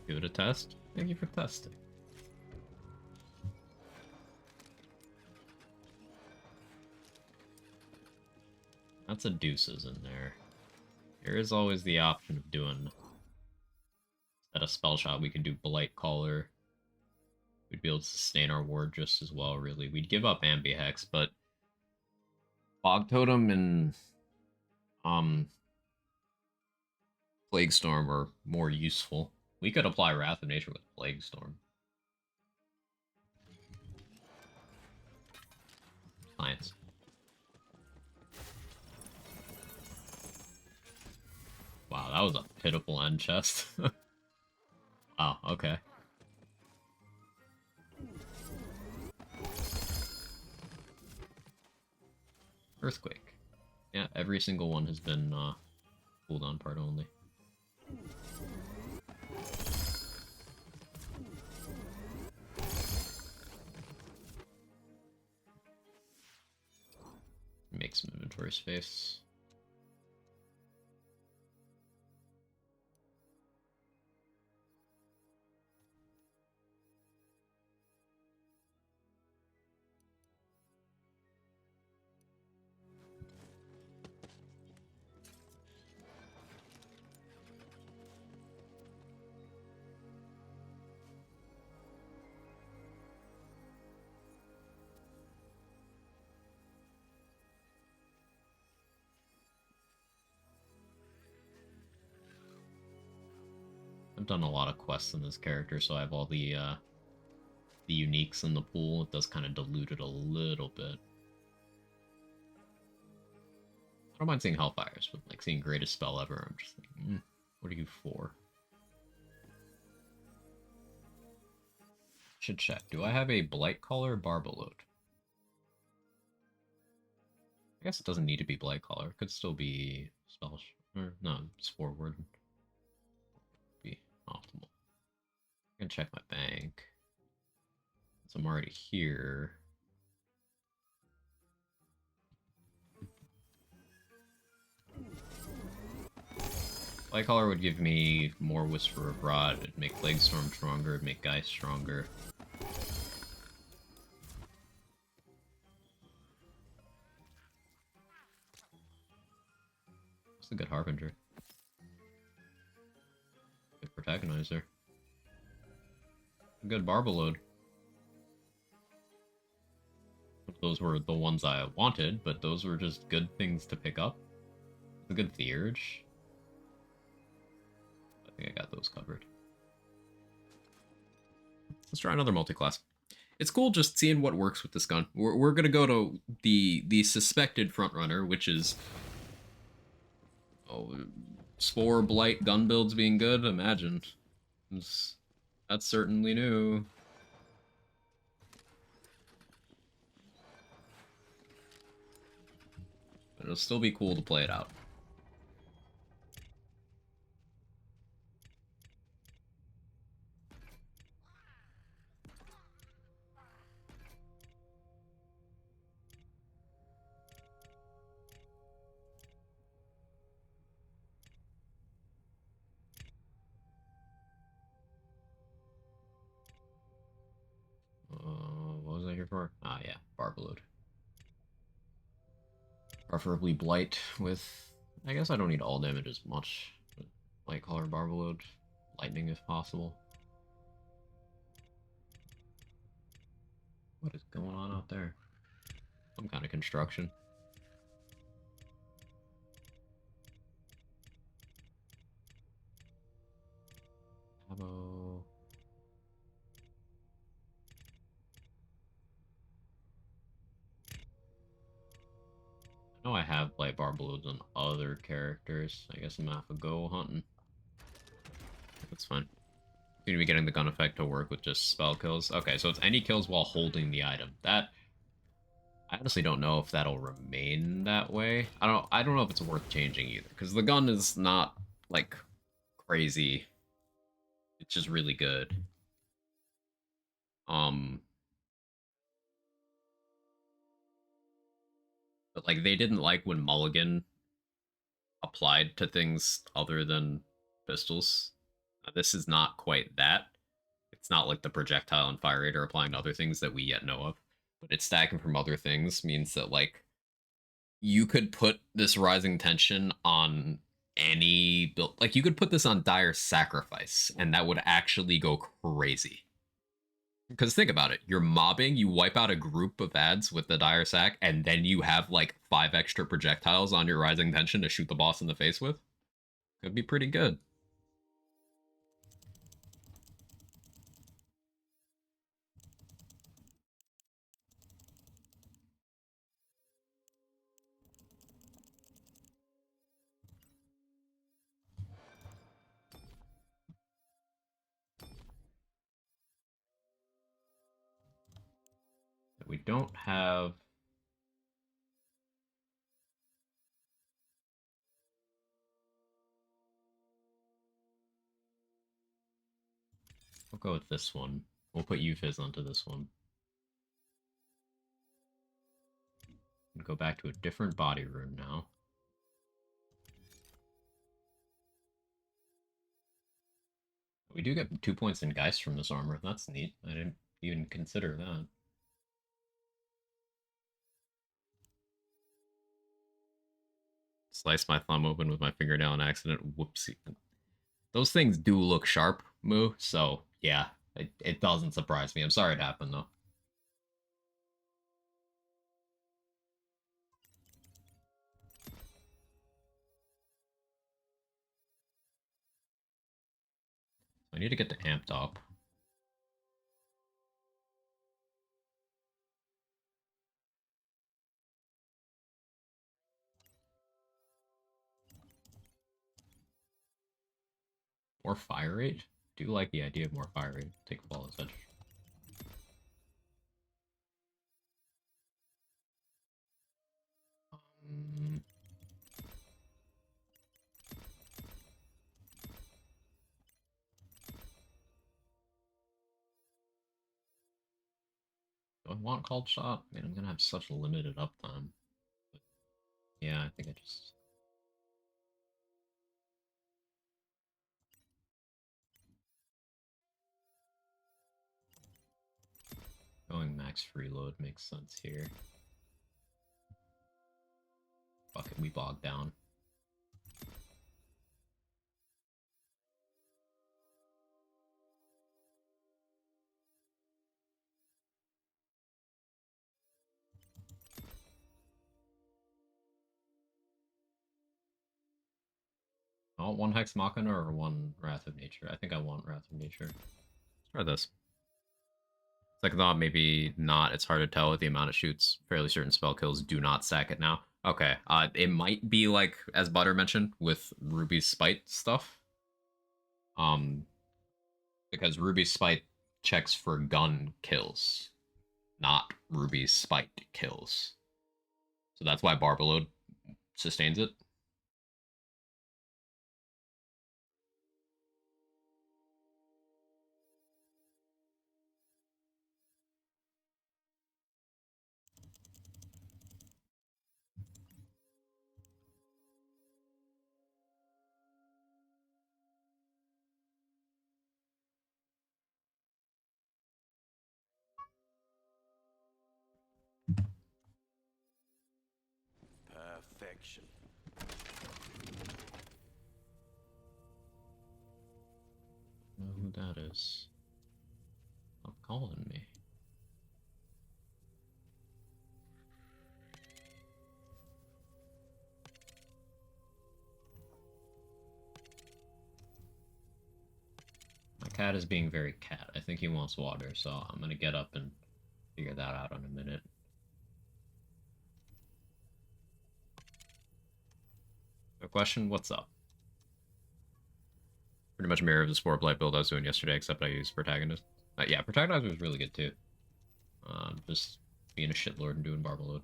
Give it a test. Thank you for testing. That's a deuces in there. There is always the option of doing at a spell shot. We could do Blight Caller. We'd be able to sustain our ward just as well, really. We'd give up Ambi-Hex, but Fog Totem and Plague Storm are more useful. We could apply Wrath of Nature with Plague Storm. Science. Wow, that was a pitiful end chest. Wow, okay. Earthquake. Yeah, every single one has been cooldown part only. Make some inventory space. I've done a lot of quests in this character, so I have all the uniques in the pool. It does kind of dilute it a little bit. I don't mind seeing Hellfires, but like seeing Greatest Spell Ever, I'm just like, what are you for? Should check. Do I have a Blight Caller Barbaload? I guess it doesn't need to be Blight Caller. It could still be Spell... Or, no, it's forward. Be optimal. I can check my bank. So I'm already here. Blight Caller would give me more Whisper of Rot, it'd make Plague Storm stronger, it'd make Geist stronger. It's a good Harbinger. Good Protagonizer. A good Barbaload. Those were the ones I wanted, but those were just good things to pick up. A good Theurge. I think I got those covered. Let's try another multi-class. It's cool just seeing what works with this gun. We're gonna go to the suspected frontrunner, which is Spore, Blight, gun builds being good. Imagine. That's certainly new. But it'll still be cool to play it out. What was I here for? Ah, yeah, Barbaload. Preferably Blight with... I guess I don't need all damage as much. But Blight Caller, Barbaload, Lightning if possible. What is going on out there? Some kind of construction. Ammo. I know I have Blight Barbaloads on other characters. I guess I'm gonna have to go hunting. That's fine. You're gonna be getting the gun effect to work with just spell kills. Okay, so it's any kills while holding the item. That I honestly don't know if that'll remain that way. I don't know if it's worth changing either, because the gun is not like crazy. It's just really good. But like they didn't like when Mulligan applied to things other than pistols. This is not quite that. It's not like the projectile and fire rate are applying to other things that we yet know of. But it's stacking from other things means that like you could put this rising tension on any build. Like you could put this on Dire Sacrifice and that would actually go crazy. Because think about it, you're mobbing, you wipe out a group of ads with the Dire Sac, and then you have like 5 extra projectiles on your rising tension to shoot the boss in the face with. Could be pretty good. We don't have... We'll go with this one. We'll put Euphys onto this one. And go back to a different body rune now. We do get 2 points in Geist from this armor. That's neat. I didn't even consider that. Slice my thumb open with my fingernail on accident. Whoopsie. Those things do look sharp, Moo, so yeah, it doesn't surprise me. I'm sorry it happened, though. I need to get the amped up. More fire rate? Do like the idea of more fire rate. Take flawless edge. Do I want called shot? Man, I'm gonna have such limited uptime. But yeah, I think I just... Going max freeload makes sense here. Fuck it, we bog down. I want one Hex Machina or one Wrath of Nature. I think I want Wrath of Nature. Let's try this. It's like thought maybe not. It's hard to tell with the amount it shoots. Fairly certain spell kills do not stack it now. Okay, it might be like, as Butter mentioned, with Ruby's Spite stuff. Because Ruby's Spite checks for gun kills, not Ruby's Spite kills. So that's why Barbalode sustains it. Perfection. I don't know who that is. Stop calling me. My cat is being very cat. I think he wants water, so I'm gonna get up and figure that out in a minute. A question? What's up? Pretty much mirror of the Spore Blight build I was doing yesterday, except I used Protagonist. Yeah, Protagonist was really good too. Just being a shitlord and doing Barbalode.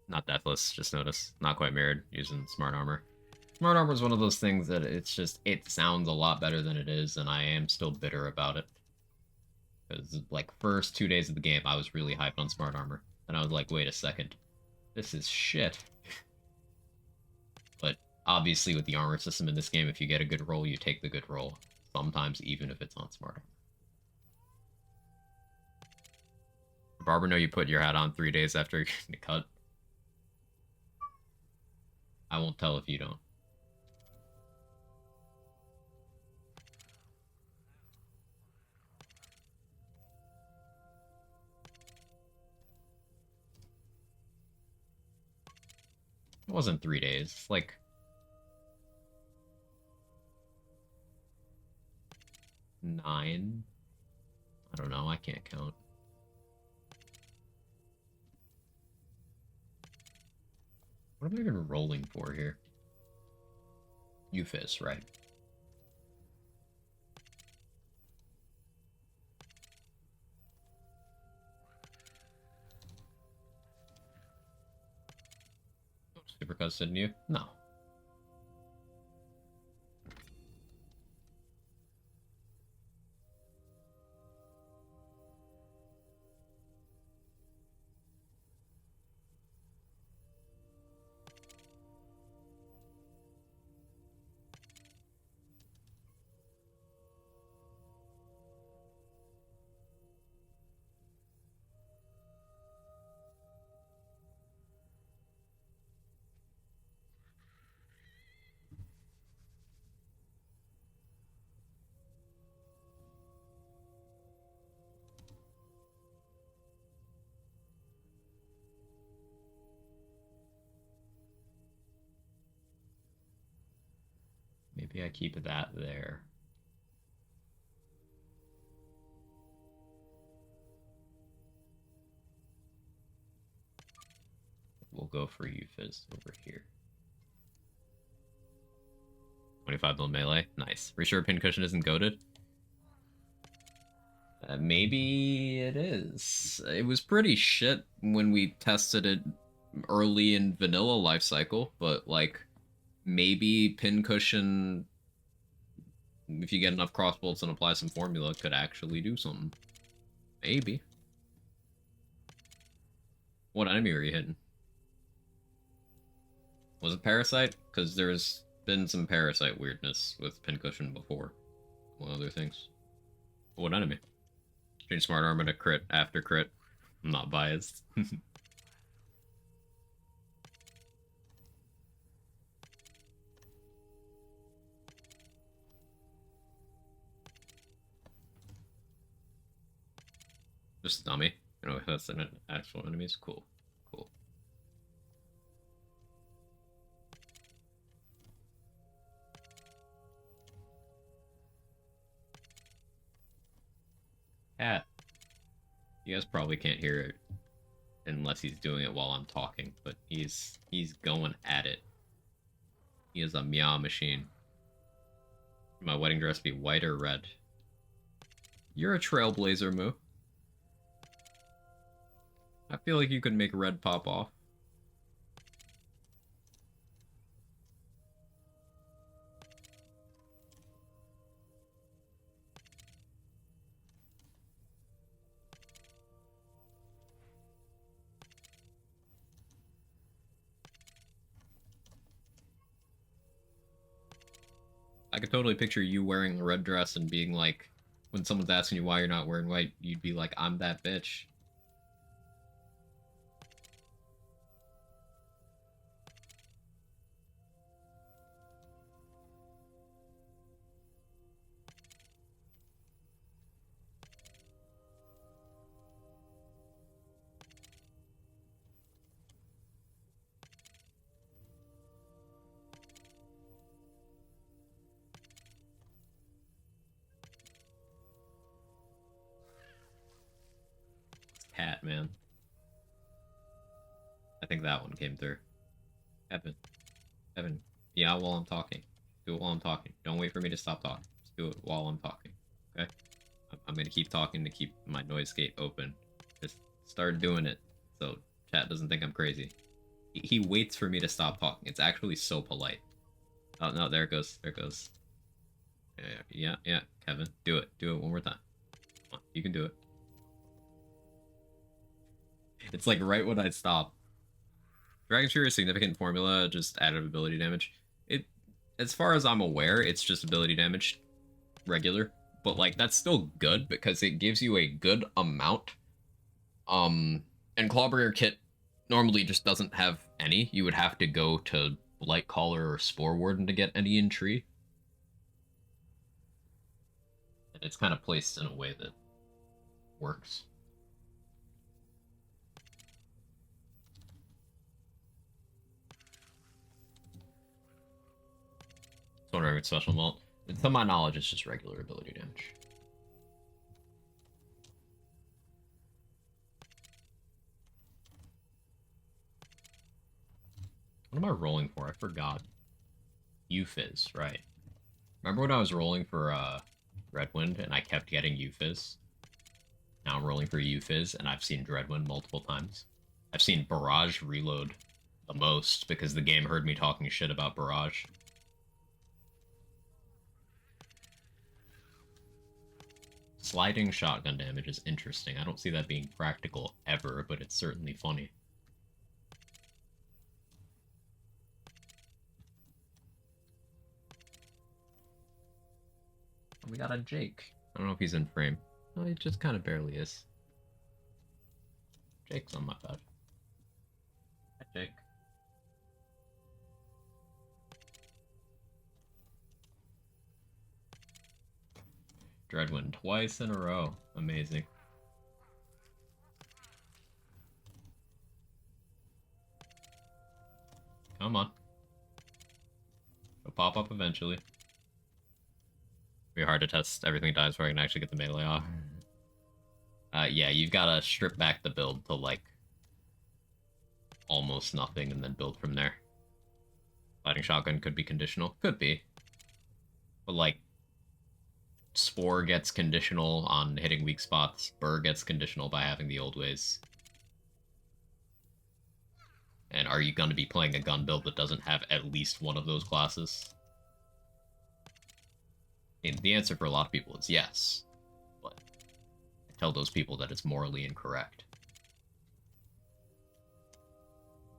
Not Deathless, just notice. Not quite mirrored, using Smart Armor. Smart Armor is one of those things that it's just, it sounds a lot better than it is, and I am still bitter about it. Because, like, first 2 days of the game, I was really hyped on Smart Armor. And I was like, wait a second. This is shit. But, obviously, with the armor system in this game, if you get a good roll, you take the good roll. Sometimes, even if it's on Smart Armor. Barber, know you put your hat on 3 days after you're getting cut? I won't tell if you don't. It wasn't 3 days. It's like... nine? I don't know, I can't count. What am I even rolling for here? Euphis, right? Supercuts, didn't you? No. Maybe I keep that there. We'll go for Euphys over here. 25 mil melee. Nice. Are you sure Pincushion isn't goated? Maybe it is. It was pretty shit when we tested it early in vanilla life cycle, but like maybe Pincushion, if you get enough crossbolts and apply some formula, could actually do something. Maybe. What enemy were you hitting? Was it Parasite? Because there's been some Parasite weirdness with Pincushion before, among other things. What enemy? Change Smart Armor to crit after crit. I'm not biased. Just dummy. You know, that's an actual enemies. Cool. Cool. Cat. You guys probably can't hear it unless he's doing it while I'm talking, but he's going at it. He is a meow machine. Should my wedding dress be white or red? You're a trailblazer, Moo. I feel like you could make red pop off. I could totally picture you wearing a red dress and being like, when someone's asking you why you're not wearing white, you'd be like, I'm that bitch. Cat, man. I think that one came through. Evan, yeah, while I'm talking. Do it while I'm talking. Don't wait for me to stop talking. Just do it while I'm talking, okay? I'm gonna keep talking to keep my noise gate open. Just start doing it so chat doesn't think I'm crazy. He waits for me to stop talking. It's actually so polite. Oh, no, there it goes. There it goes. Yeah, Kevin. Do it. Do it one more time. Come on, you can do it. It's like right when I stop. Dragon Fury is significant formula, just added ability damage. It, as far as I'm aware, it's just ability damage, regular. But like that's still good because it gives you a good amount. And Clawbringer Kit normally just doesn't have any. You would have to go to Blightcaller or Spore Warden to get any in tree. And it's kind of placed in a way that works. Wondering if it's special mult. To my knowledge, it's just regular ability damage. What am I rolling for? I forgot. Euphys, right. Remember when I was rolling for Redwind and I kept getting Euphys? Now I'm rolling for Euphys and I've seen Dreadwind multiple times. I've seen Barrage reload the most because the game heard me talking shit about Barrage. Sliding shotgun damage is interesting. I don't see that being practical ever, but it's certainly funny. We got a Jake. I don't know if he's in frame. No, he just kind of barely is. Jake's on my bed. Hi, Jake. Dreadwind twice in a row. Amazing. Come on. It'll pop up eventually. Be hard to test everything dies before I can actually get the melee off. Yeah, you've got to strip back the build to, like, almost nothing and then build from there. Lighting shotgun could be conditional. Could be. But, like, Spore gets conditional on hitting weak spots. Burr gets conditional by having the old ways. And are you going to be playing a gun build that doesn't have at least one of those classes? And the answer for a lot of people is yes. But I tell those people that it's morally incorrect.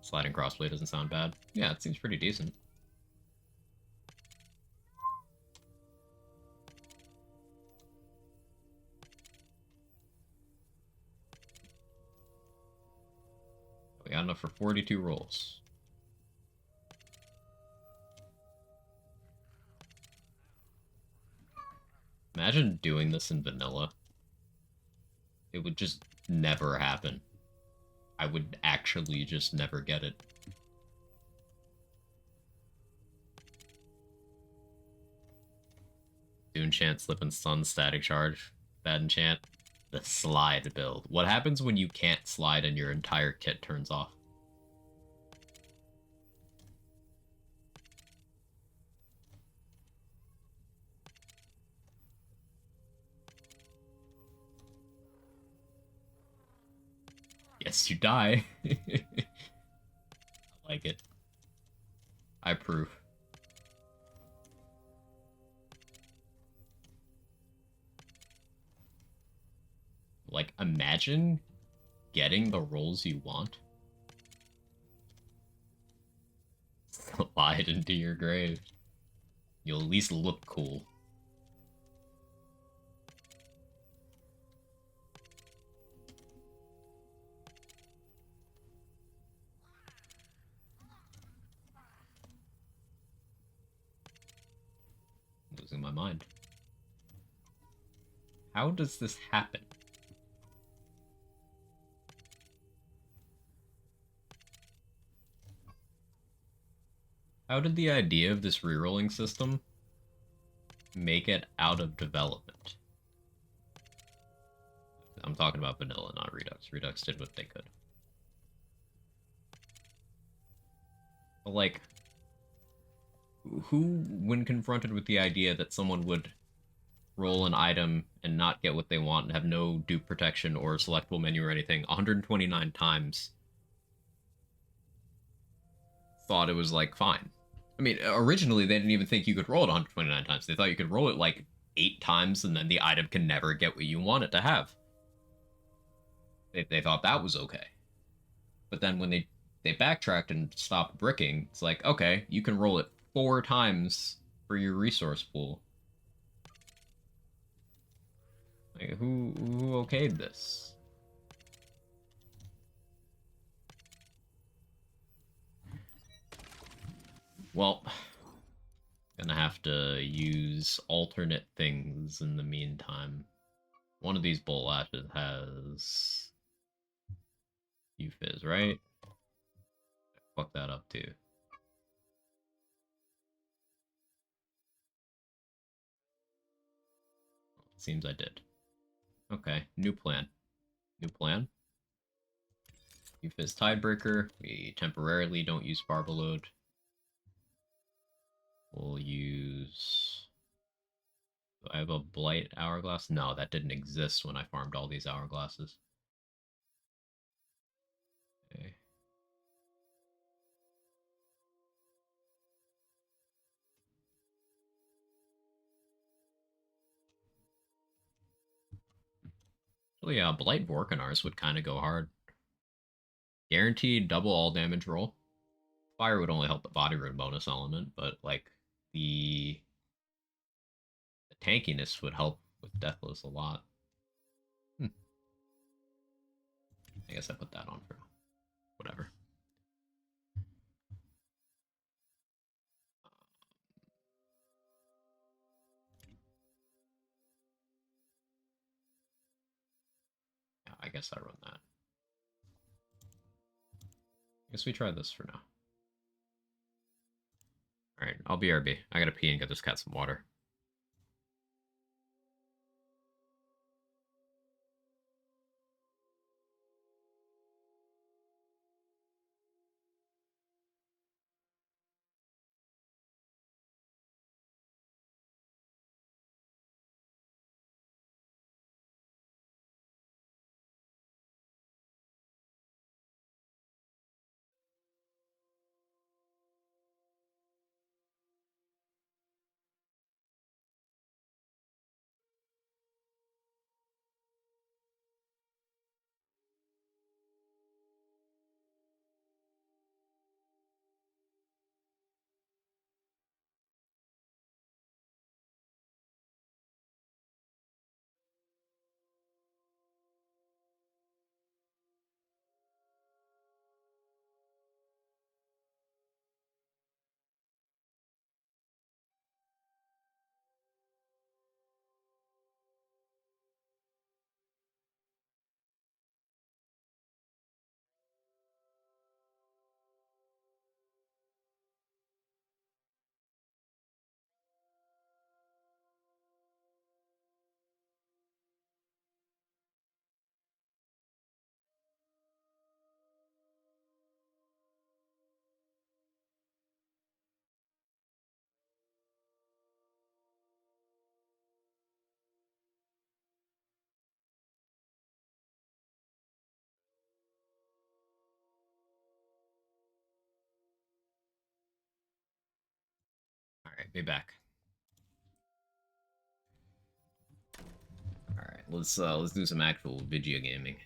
Sliding crossplay doesn't sound bad. Yeah, it seems pretty decent. We got enough for 42 rolls. Imagine doing this in vanilla. It would just never happen. I would actually just never get it. Do enchant, slip and stun, static charge, bad enchant. The slide build. What happens when you can't slide and your entire kit turns off? Yes, you die. I like it. I approve. Like, imagine getting the rolls you want. Slide into your grave. You'll at least look cool. I'm losing my mind. How does this happen? How did the idea of this rerolling system make it out of development? I'm talking about vanilla, not Redux. Redux did what they could. But, like, who, when confronted with the idea that someone would roll an item and not get what they want and have no dupe protection or selectable menu or anything 129 times, thought it was, like, fine? I mean, originally they didn't even think you could roll it 129 times. They thought you could roll it like 8 times and then the item can never get what you want it to have. They thought that was okay. But then when they backtracked and stopped bricking, it's like, okay, you can roll it 4 times for your resource pool. Like, who okayed this? Well, gonna have to use alternate things in the meantime. One of these bolt lashes has fizz, right? Fuck that up too. Seems I did. Okay, new plan. New plan. Fizz Tidebreaker. We temporarily don't use Barbalode. We'll use... Do I have a Blight Hourglass? No, that didn't exist when I farmed all these Hourglasses. Okay. So yeah, Blight Vorkanars would kind of go hard. Guaranteed double all damage roll. Fire would only help the body rune bonus element, but like the tankiness would help with Deathless a lot. I guess I put that on for whatever. Yeah, I guess I run that. I guess we try this for now. Alright, I'll BRB. I gotta pee and get this cat some water. Be back. Alright, let's do some actual video gaming.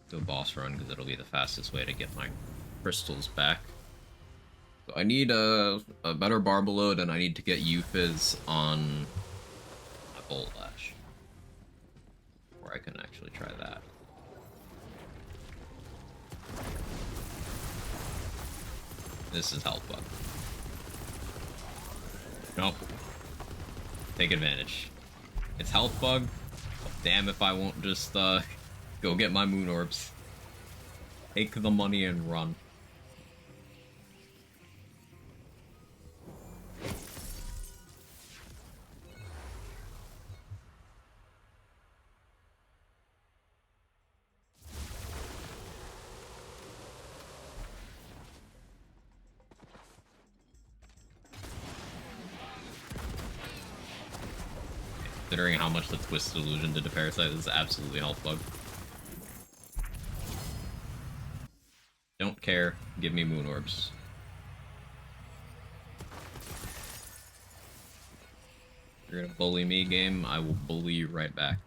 Do a boss run, because it'll be the fastest way to get my crystals back. So I need a better barb load, and I need to get Euphys on my Bolt Lash. Before I can actually try that. This is health bug. No. Take advantage. It's health bug. Damn if I won't just go get my moon orbs. Take the money and run. Considering how much the Twisted Illusion did to Parasite, this is absolutely health bug. Don't care. Give me moon orbs. If you're gonna bully me, game, I will bully you right back.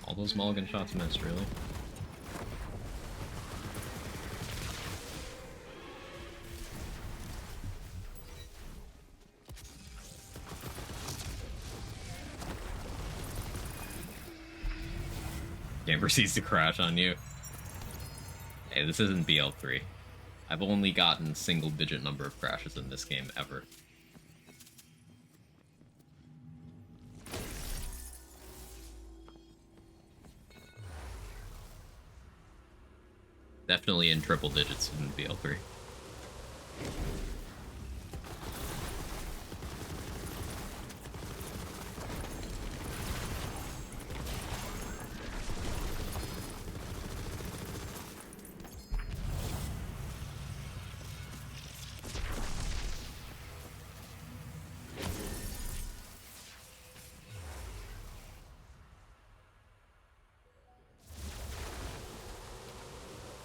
All those mulligan shots missed, really? Game proceeds to crash on you. Hey, this isn't BL3. I've only gotten single-digit number of crashes in this game ever. Definitely in triple digits in BL3.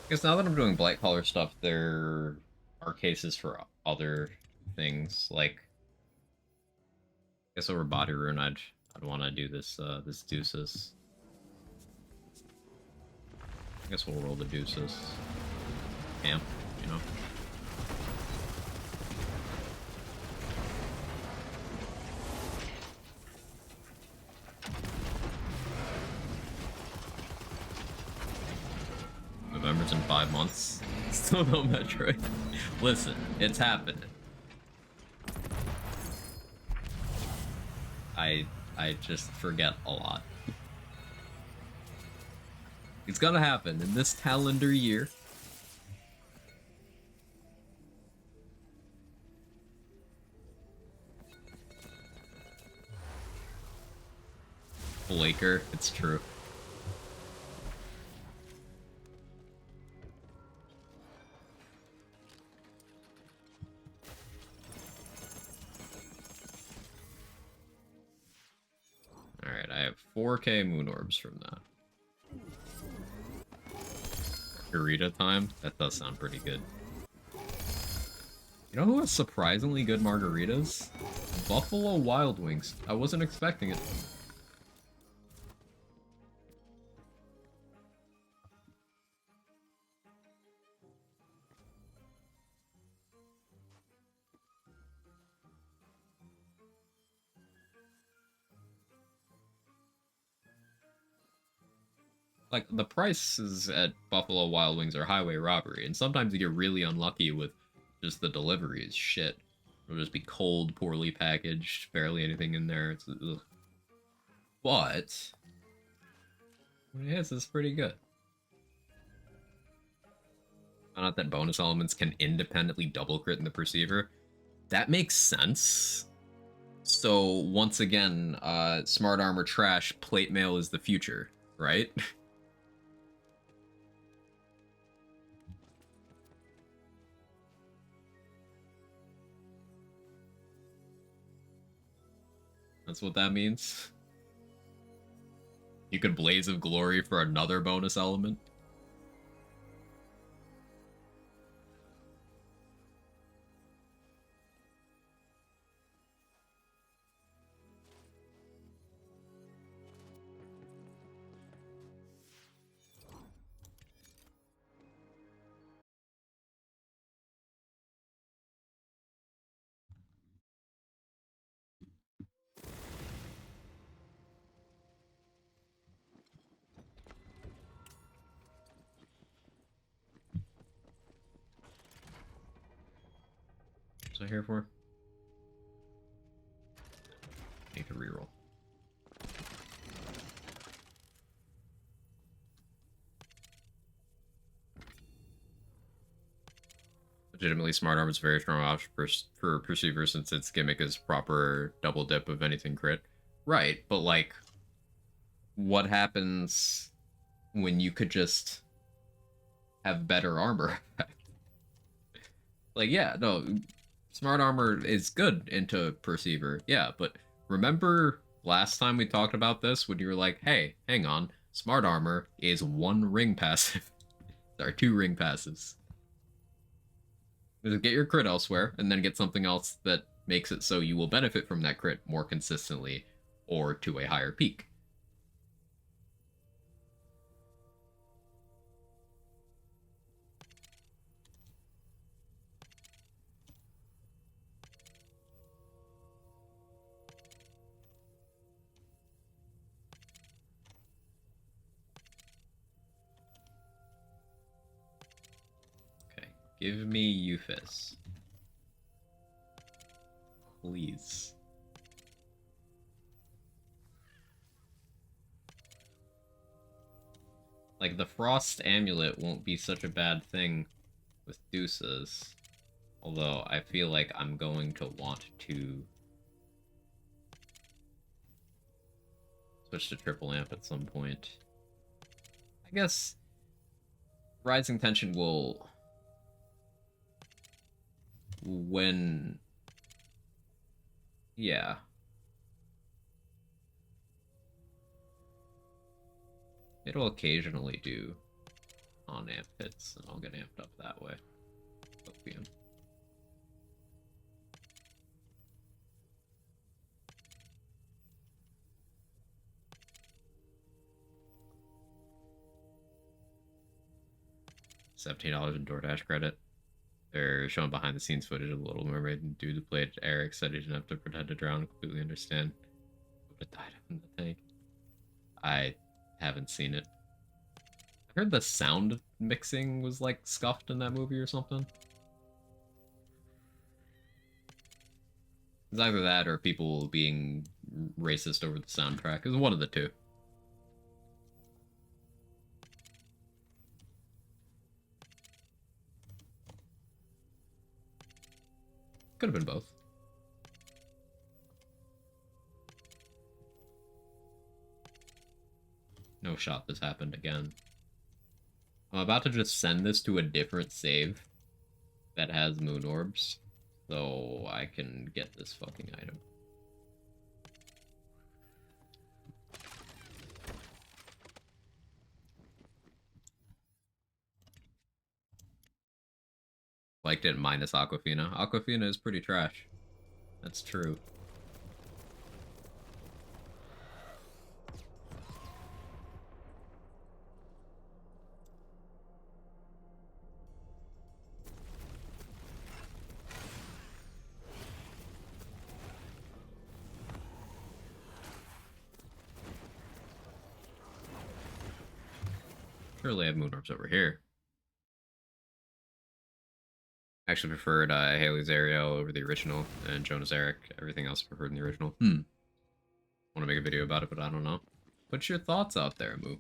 I guess now that I'm doing Blight Collar stuff, there are cases for other things, like I guess over Body Rune I'd want to do this this Deuces. I guess we'll roll the Deuces. Camp, you know. November's in 5 months. Still no Metroid. Listen, it's happening. I just forget a lot. It's gonna happen in this calendar year. Laker, it's true. Alright, I have 4K moon orbs from that. Margarita time? That does sound pretty good. You know who has surprisingly good margaritas? Buffalo Wild Wings. I wasn't expecting it. Like, the prices at Buffalo Wild Wings are highway robbery, and sometimes you get really unlucky with just the deliveries. Shit. It'll just be cold, poorly packaged, barely anything in there. It's, ugh. But what it is pretty good. Found out that bonus elements can independently double crit in the Perceiver. That makes sense. So once again, smart armor trash, plate mail is the future, right? That's what that means. You could Blaze of Glory for another bonus element. What's I here for? Need to reroll. Legitimately, Smart Arm is a very strong option for Perceiver since its gimmick is proper double dip of anything crit. Right, but like, what happens when you could just have better armor? Like, yeah, no, Smart Armor is good into Perceiver, yeah, but remember last time we talked about this when you were like, hey, hang on, Smart Armor is 1 ring passive. There are 2 ring passives. Get your crit elsewhere, and then get something else that makes it so you will benefit from that crit more consistently, or to a higher peak. Give me Euphis. Please. Like, the Frost Amulet won't be such a bad thing with Deuces. Although, I feel like I'm going to want to switch to Triple Amp at some point. I guess Rising Tension will... when... yeah. It'll occasionally do on-amp hits, and I'll get amped up that way. Opium. $17 in DoorDash credit. They're showing behind the scenes footage of the Little Mermaid, and dude who played Eric said he didn't have to pretend to drown. Completely understand. Would have died in the tank. I haven't seen it. I heard the sound mixing was like scuffed in that movie or something. It's either that or people being racist over the soundtrack. It was one of the two. Could have been both. No shot this happened again. I'm about to just send this to a different save that has moon orbs, so I can get this fucking item. Liked it minus Aquafina. Aquafina is pretty trash. That's true. Surely I have moon orbs over here. Actually preferred Haley's Ariel over the original, and Jonas Eric. Everything else preferred in the original. Want to make a video about it, but I don't know. Put your thoughts out there, Moo.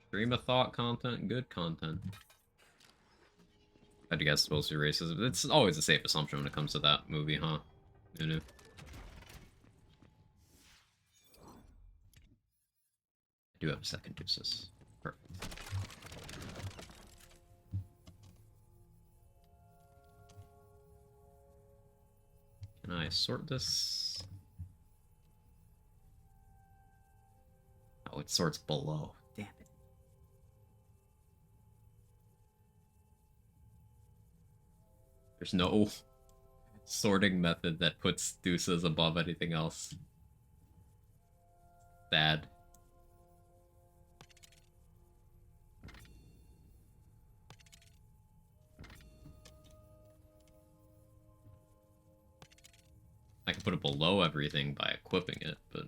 Stream of thought content, good content. I'd guess it's supposed to be racist. It's always a safe assumption when it comes to that movie, huh? You know? I do have a second deuces. Perfect. Can I sort this? Oh, it sorts below. Damn it. There's no sorting method that puts deuces above anything else. Bad. I can put it below everything by equipping it, but...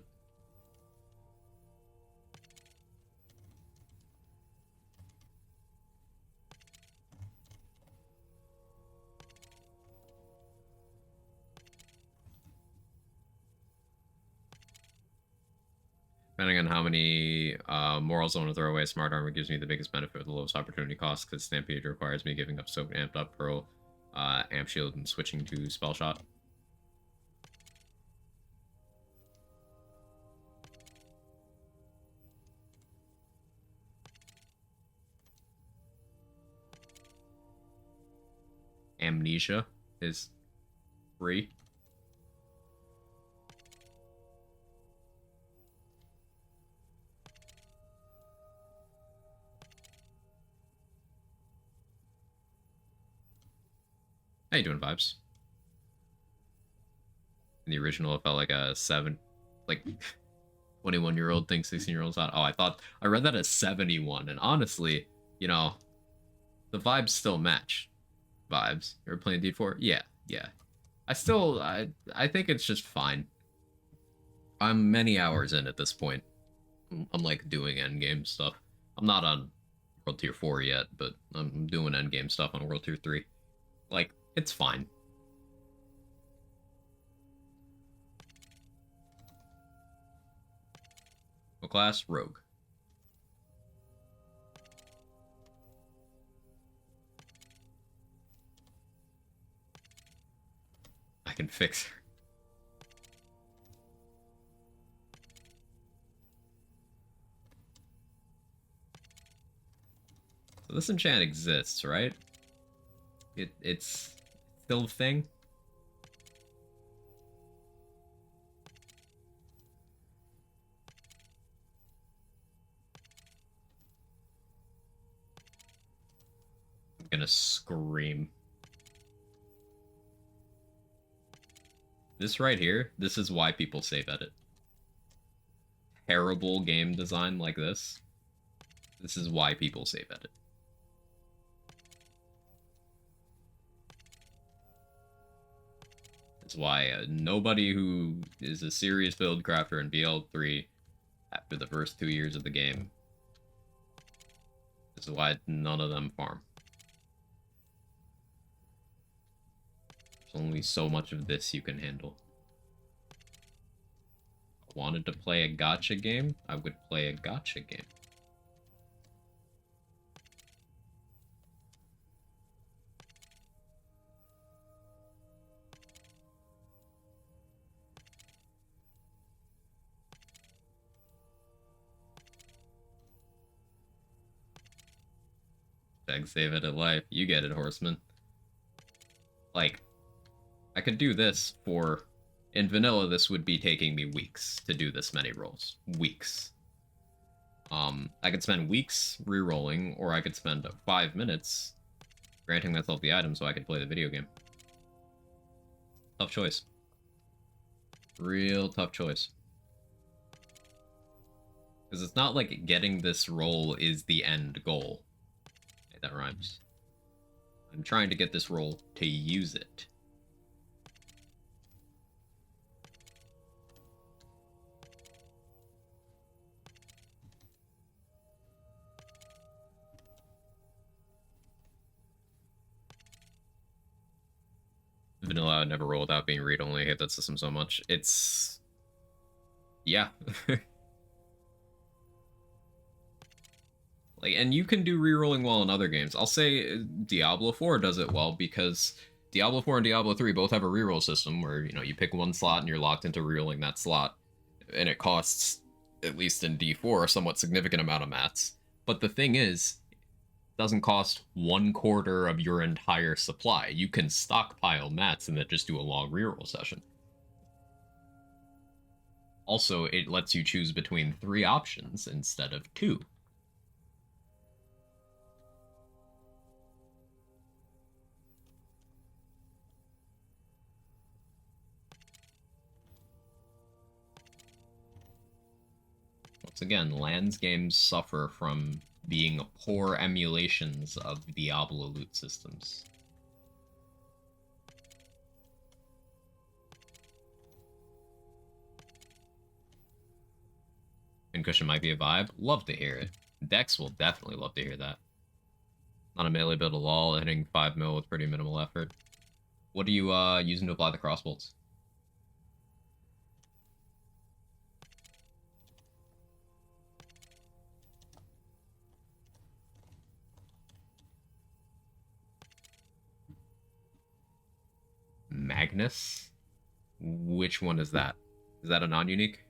Depending on how many morals I want to throw away, smart armor gives me the biggest benefit with the lowest opportunity cost, because Stampede requires me giving up soaked amped up pearl, amp shield, and switching to spell shot. Amnesia is free. How you doing, Vibes? In the original, it felt like a 21-year-old thing 16-year-olds thought. Oh, I read that as 71, and honestly, you know, the vibes still match. Vibes. You ever playing D4? Yeah. I think it's just fine. I'm many hours in at this point. I'm like doing endgame stuff. I'm not on World Tier 4 yet, but I'm doing endgame stuff on World Tier 3. Like, it's fine. What class? Rogue. I can fix her. So this enchant exists, right? It's still a thing? I'm gonna scream. This right here, this is why people save edit. Terrible game design like this. This is why people save edit. It's why nobody who is a serious build crafter in BL3 after the first 2 years of the game. This is why none of them farm. There's only so much of this you can handle. If I wanted to play a gacha game, I would play a gacha game. Save it at life. You get it, Horseman. Like, I could do this for... In vanilla, this would be taking me weeks to do this many rolls. Weeks. I could spend weeks re-rolling, or I could spend 5 minutes granting myself the item so I could play the video game. Tough choice. Real tough choice. Because it's not like getting this roll is the end goal. Hey, that rhymes. I'm trying to get this roll to use it. Vanilla, I would never roll without being read-only. I hate that system so much. It's... Yeah. Like, and you can do rerolling well in other games. I'll say Diablo 4 does it well because Diablo 4 and Diablo 3 both have a reroll system where, you know, you pick one slot and you're locked into rerolling that slot. And it costs, at least in D4, a somewhat significant amount of mats. But the thing is, it doesn't cost 1/4 of your entire supply. You can stockpile mats and then just do a long reroll session. Also, it lets you choose between 3 options instead of 2. Once again, Lands games suffer from being poor emulations of Diablo loot systems. Pincushion might be a vibe. Love to hear it. Dex will definitely love to hear that. Not a melee build at all, hitting 5 mil with pretty minimal effort. What are you using to apply the crossbolts? Magnus? Which one is that? Is that a non-unique?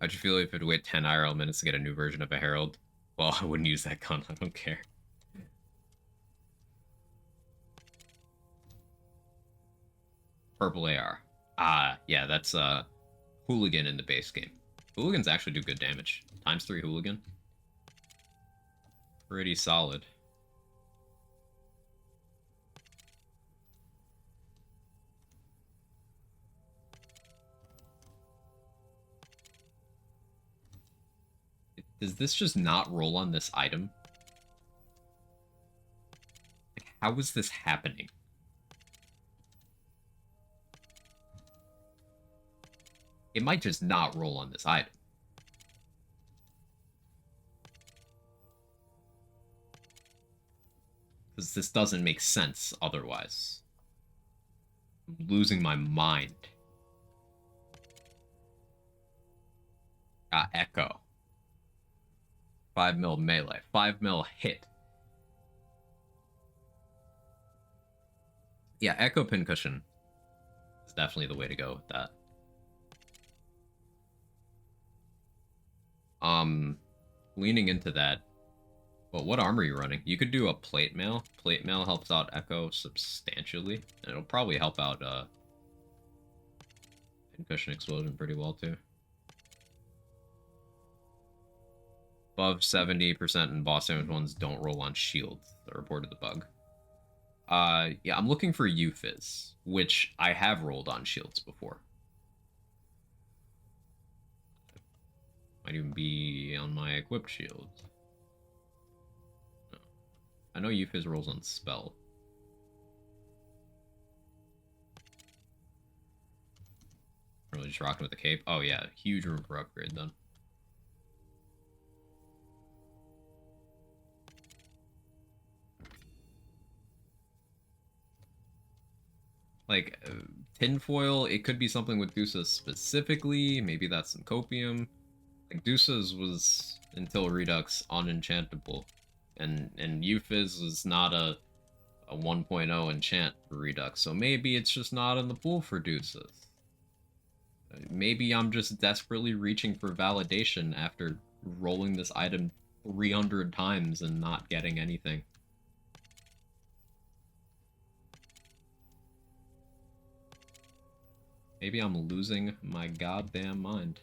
How'd you feel if it would wait 10 IRL minutes to get a new version of a Herald? Well, I wouldn't use that gun, I don't care. Purple AR. Yeah, that's Hooligan in the base game. Hooligans actually do good damage. ×3 Hooligan. Pretty solid. Does this just not roll on this item? Like, how is this happening? It might just not roll on this item. Because this doesn't make sense otherwise. I'm losing my mind. Echo. 5 mil melee. 5 mil hit. Yeah, Echo Pincushion is definitely the way to go with that. Leaning into that. But what armor are you running? You could do a plate mail. Plate mail helps out Echo substantially. And it'll probably help out Pincushion Explosion pretty well too. Above 70% in boss damage ones don't roll on shields. That reported the bug. Yeah, I'm looking for Euphys, which I have rolled on shields before. Might even be on my equipped shields. No. I know Euphys rolls on spell. Really just rocking with the cape. Oh yeah, huge room for upgrade then. Like, tinfoil, it could be something with Dusas specifically. Maybe that's some copium. Like, Dusas was, until Redux, unenchantable. And Euphys was not a 1.0 enchant for Redux. So maybe it's just not in the pool for Dusas. Maybe I'm just desperately reaching for validation after rolling this item 300 times and not getting anything. Maybe I'm losing my goddamn mind.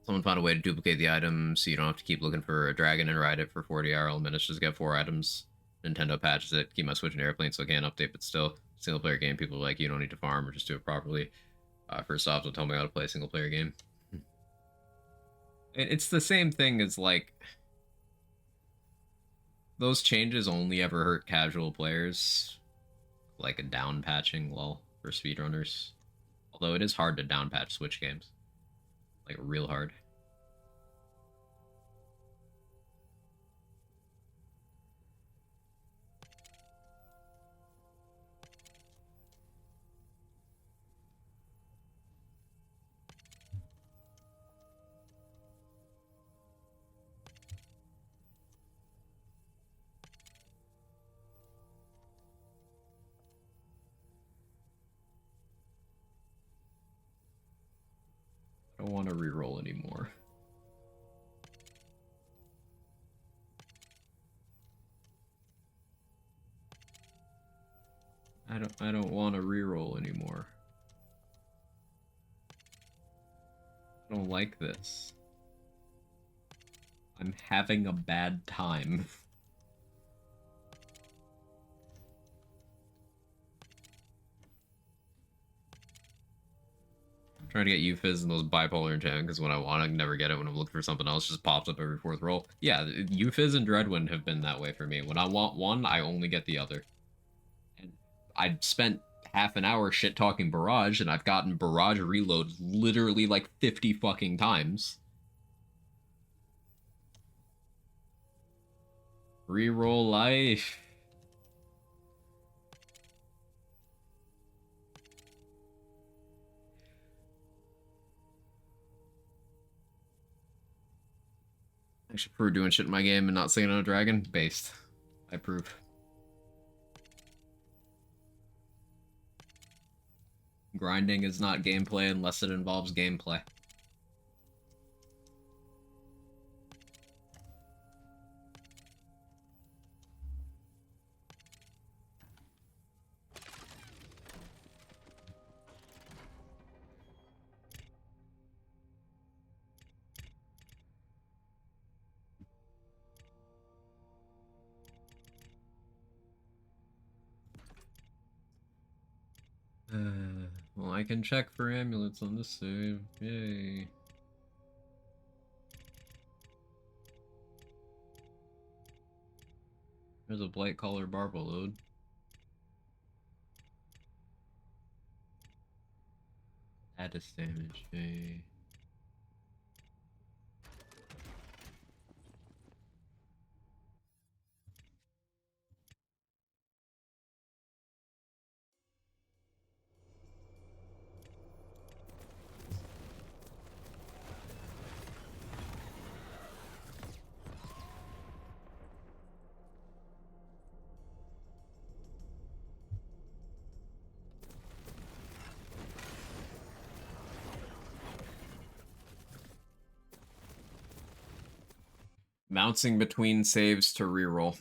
Someone found a way to duplicate the item so you don't have to keep looking for a dragon and ride it for 40 RL minutes. Just get 4 items. Nintendo patches it. Keep my Switch in airplane so I can't update, but still. Single player game, people are like, you don't need to farm or just do it properly. First off, don't tell me how to play a single player game. It's the same thing as, like, those changes only ever hurt casual players. Like a down patching lull for speedrunners. Although it is hard to down patch Switch games. Like, real hard. don't want to reroll anymore. I don't want to reroll anymore. I don't like this. I'm having a bad time. I'm trying to get Euphys and those bipolar enchantment because when I want, I can never get it. When I'm looking for something else, it just pops up every fourth roll. Yeah, Euphys and Dreadwind have been that way for me. When I want one, I only get the other. And I spent half an hour shit talking Barrage, and I've gotten Barrage reloads literally like 50 fucking times. Reroll life. I should prove doing shit in my game and not singing on a dragon. Based. I approve. Grinding is not gameplay unless it involves gameplay. Well, I can check for amulets on this save. Yay. There's a Blight Collar Barbel load. Status damage. Yay. Bouncing between saves to reroll.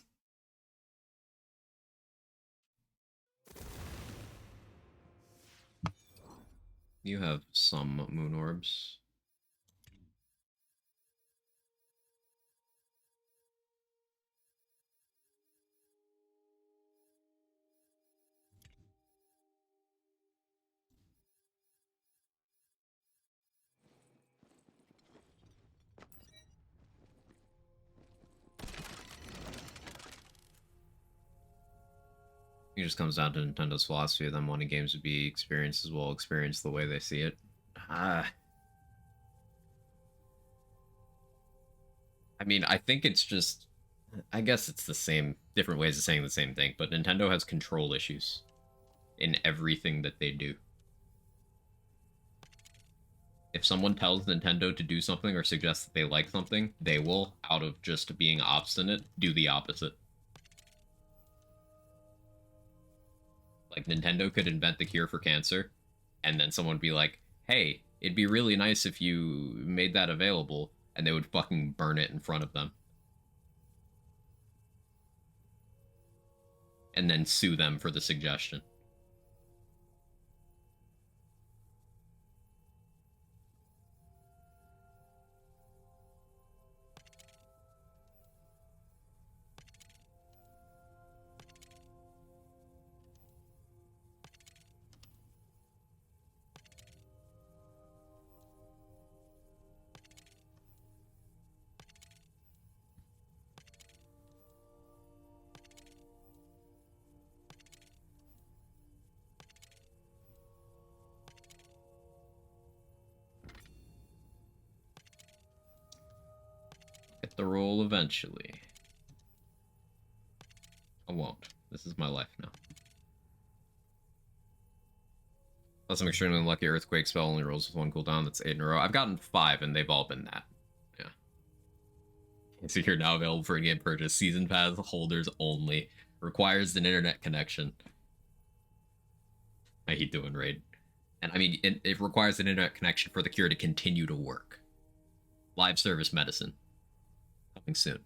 You have some moon orbs. It just comes down to Nintendo's philosophy of them wanting games to be experienced as well, experience the way they see it. I mean, I think it's just... I guess it's the same, different ways of saying the same thing, but Nintendo has control issues in everything that they do. If someone tells Nintendo to do something or suggests that they like something, they will, out of just being obstinate, do the opposite. Like, Nintendo could invent the cure for cancer, and then someone would be like, hey, it'd be really nice if you made that available, and they would fucking burn it in front of them. And then sue them for the suggestion. Get the roll eventually. I won't. This is my life now. Plus, I'm extremely lucky. Earthquake spell only rolls with one cooldown. That's 8 in a row. I've gotten 5, and they've all been that. Yeah. So you're now available for in-game purchase. Season pass holders only. Requires an internet connection. I hate doing raid. And I mean, it requires an internet connection for the cure to continue to work. Live service medicine. Coming soon.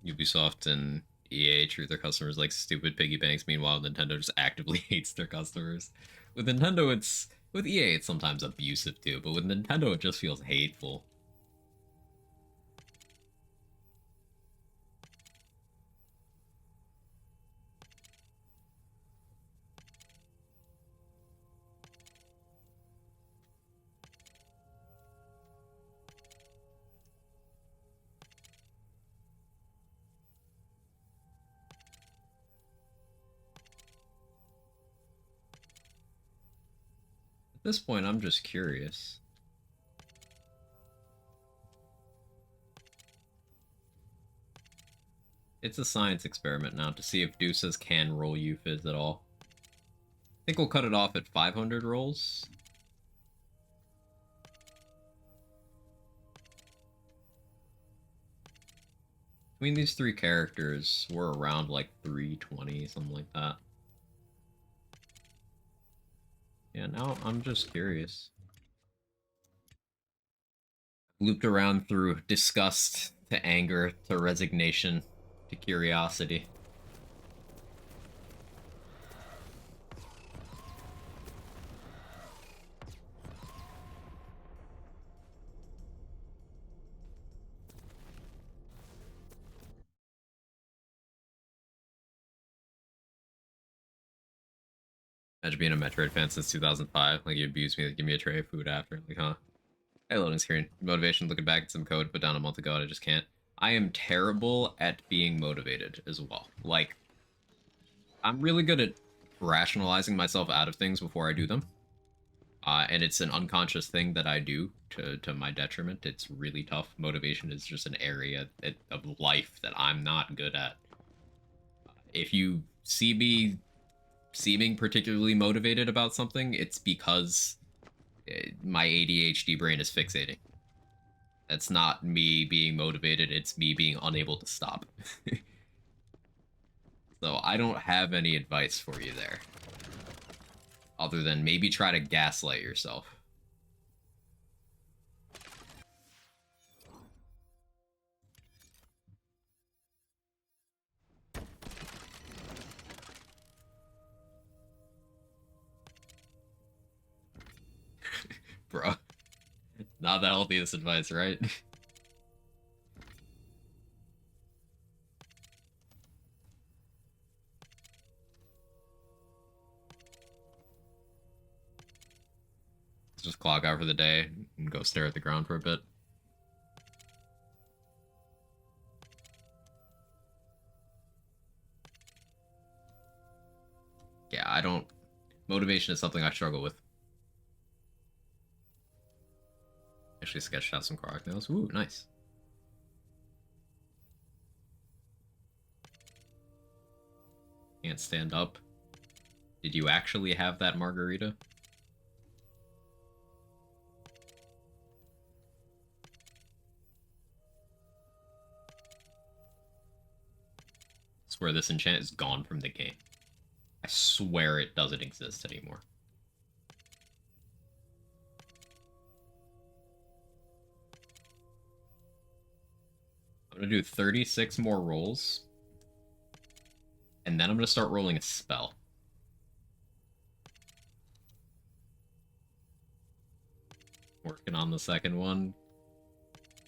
Ubisoft and EA treat their customers like stupid piggy banks. Meanwhile, Nintendo just actively hates their customers. With Nintendo, with EA, it's sometimes abusive too, but with Nintendo, it just feels hateful. At this point, I'm just curious. It's a science experiment now to see if Deuces can roll Euphys at all. I think we'll cut it off at 500 rolls. I mean, these three characters were around like 320, something like that. Yeah, now I'm just curious. Looped around through disgust to anger to resignation to curiosity. Imagine being a Metroid fan since 2005. Like, you abuse me, like, give me a tray of food after. Like, huh? Hey, loading screen. Motivation, looking back at some code put down a month ago, and I just can't. I am terrible at being motivated as well. Like, I'm really good at rationalizing myself out of things before I do them. And it's an unconscious thing that I do to my detriment. It's really tough. Motivation is just an area of life that I'm not good at. If you see me seeming particularly motivated about something, it's because my ADHD brain is fixating. That's not me being motivated, it's me being unable to stop. So I don't have any advice for you there. Other than maybe try to gaslight yourself. Bro. Not the healthiest advice, right? Let's just clock out for the day and go stare at the ground for a bit. Yeah, I don't... Motivation is something I struggle with. Actually sketched out some Korok nails. Ooh, nice. Can't stand up. Did you actually have that margarita? I swear this enchant is gone from the game. I swear it doesn't exist anymore. I'm gonna do 36 more rolls. And then I'm gonna start rolling a spell. Working on the second one.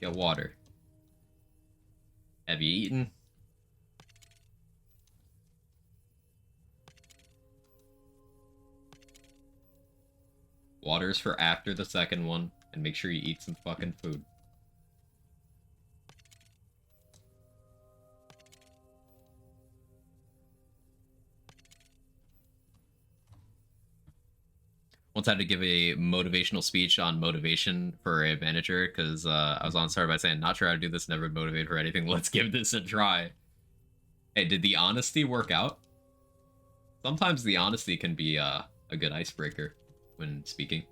Get water. Have you eaten? Water's for after the second one, and make sure you eat some fucking food. once had to give a motivational speech on motivation for a manager because I was on start by saying, not sure how to do this, never been motivated for anything. Let's give this a try. Hey, did the honesty work out? Sometimes the honesty can be a good icebreaker when speaking.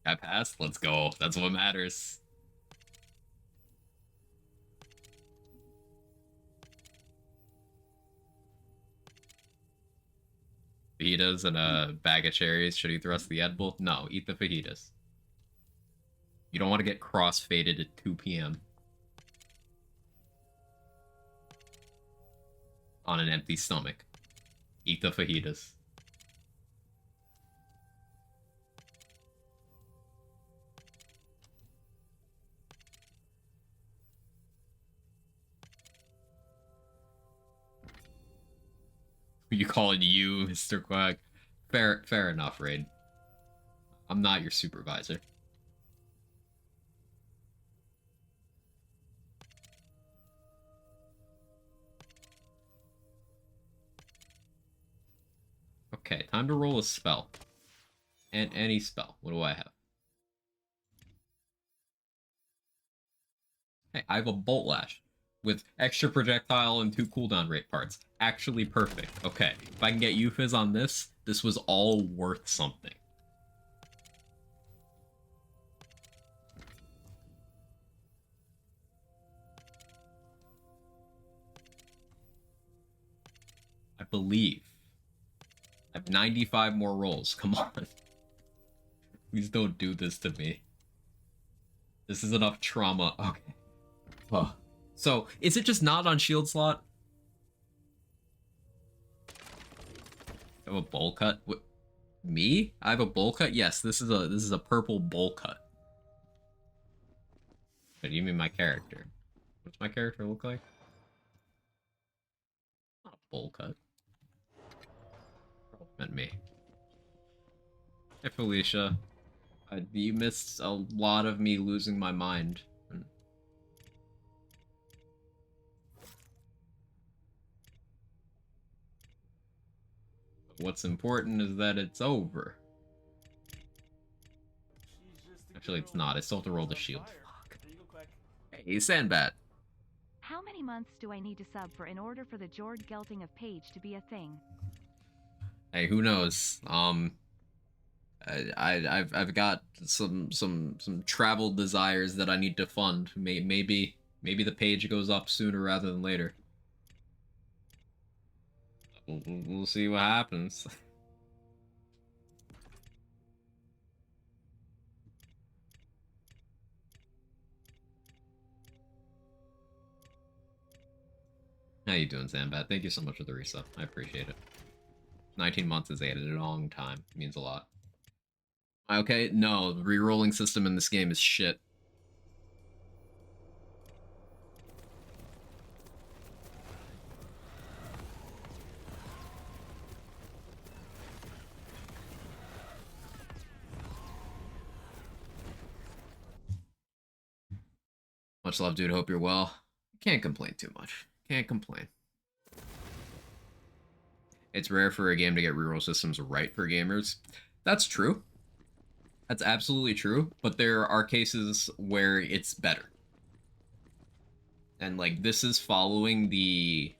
I passed? Let's go. That's what matters. Fajitas and a bag of cherries. Should you thrust the edible? No, eat the fajitas. You don't want to get cross-faded at 2 p.m. on an empty stomach. Eat the fajitas. You calling you, Mr. Quack? Fair enough, Raid. I'm not your supervisor. Okay, time to roll a spell. And any spell. What do I have? Hey, I have a Bolt Lash with extra projectile and 2 cooldown rate parts. Actually perfect. Okay, if I can get Euphys on this, this was all worth something. I believe. I have 95 more rolls. Come on. Please don't do this to me. This is enough trauma. Okay. Oh. So, is it just not on shield slot? I have a bowl cut? What? Me? I have a bowl cut? Yes, this is a purple bowl cut. What do you mean my character? What's my character look like? Not a bowl cut. Meant me. Hey Felicia. You missed a lot of me losing my mind. What's important is that it's over. Actually, it's not. I still have to roll the shield. Fuck. Hey, Sandbat. How many months do I need to sub for in order for the Jord Gelting of Page to be a thing? Hey, who knows? I've got some travel desires that I need to fund. Maybe the page goes up sooner rather than later. We'll see what happens. How you doing, Zambat? Thank you so much for the resub. I appreciate it. 19 months is a long time. It means a lot. Okay, no, the re-rolling system in this game is shit. Much love, dude. Hope you're well. Can't complain too much. Can't complain. It's rare for a game to get reroll systems right for gamers. That's true. That's absolutely true, but there are cases where it's better. And like this is following the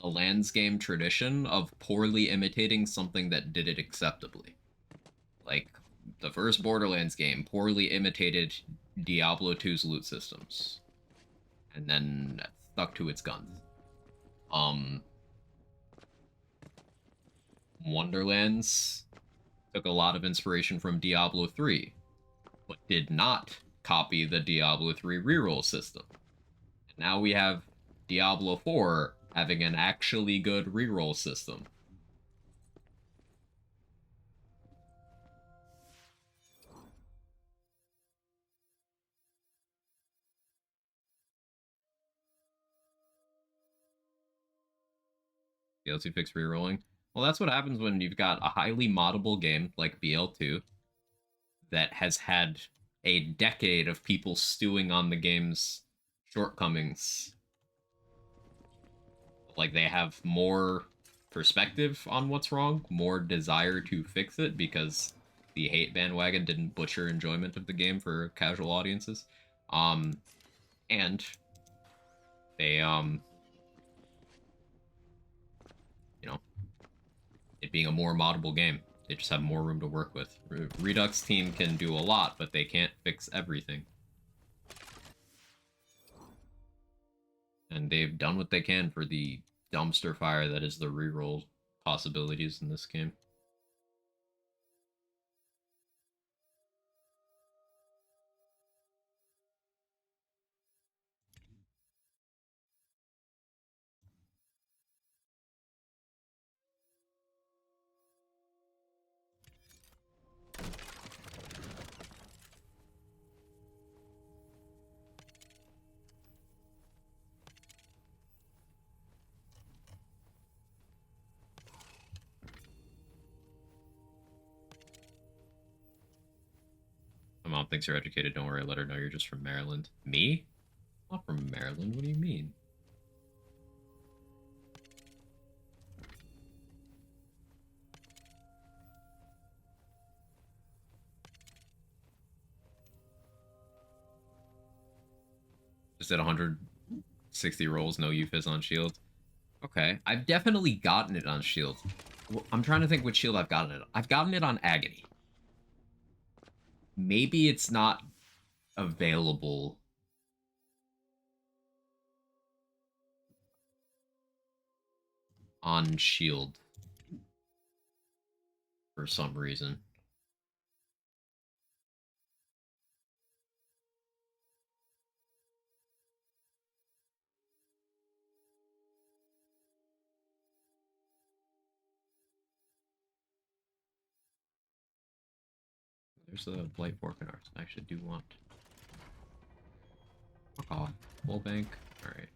Lands game tradition of poorly imitating something that did it acceptably. Like the first Borderlands game poorly imitated Diablo 2's loot systems. And then stuck to its guns. Wonderlands took a lot of inspiration from Diablo 3, but did not copy the Diablo 3 reroll system. And now we have Diablo 4 having an actually good reroll system. DLC fix rerolling. Well, that's what happens when you've got a highly moddable game like BL2 that has had a decade of people stewing on the game's shortcomings. Like, they have more perspective on what's wrong, more desire to fix it, because the hate bandwagon didn't butcher enjoyment of the game for casual audiences. And they, you know, it being a more moddable game, they just have more room to work with. Redux team can do a lot, but they can't fix everything. And they've done what they can for the dumpster fire that is the reroll possibilities in this game. My mom thinks you're educated. Don't worry, let her know you're just from Maryland. Me? I'm not from Maryland. What do you mean? Just at 160 rolls, no UFIS on shield. Okay, I've definitely gotten it on shield. Well, I'm trying to think which shield I've gotten it on. I've gotten it on Agony. Maybe it's not available on shield for some reason. There's a Blight Fork in ours. I actually do want. Fuck off. Full bank. Alright.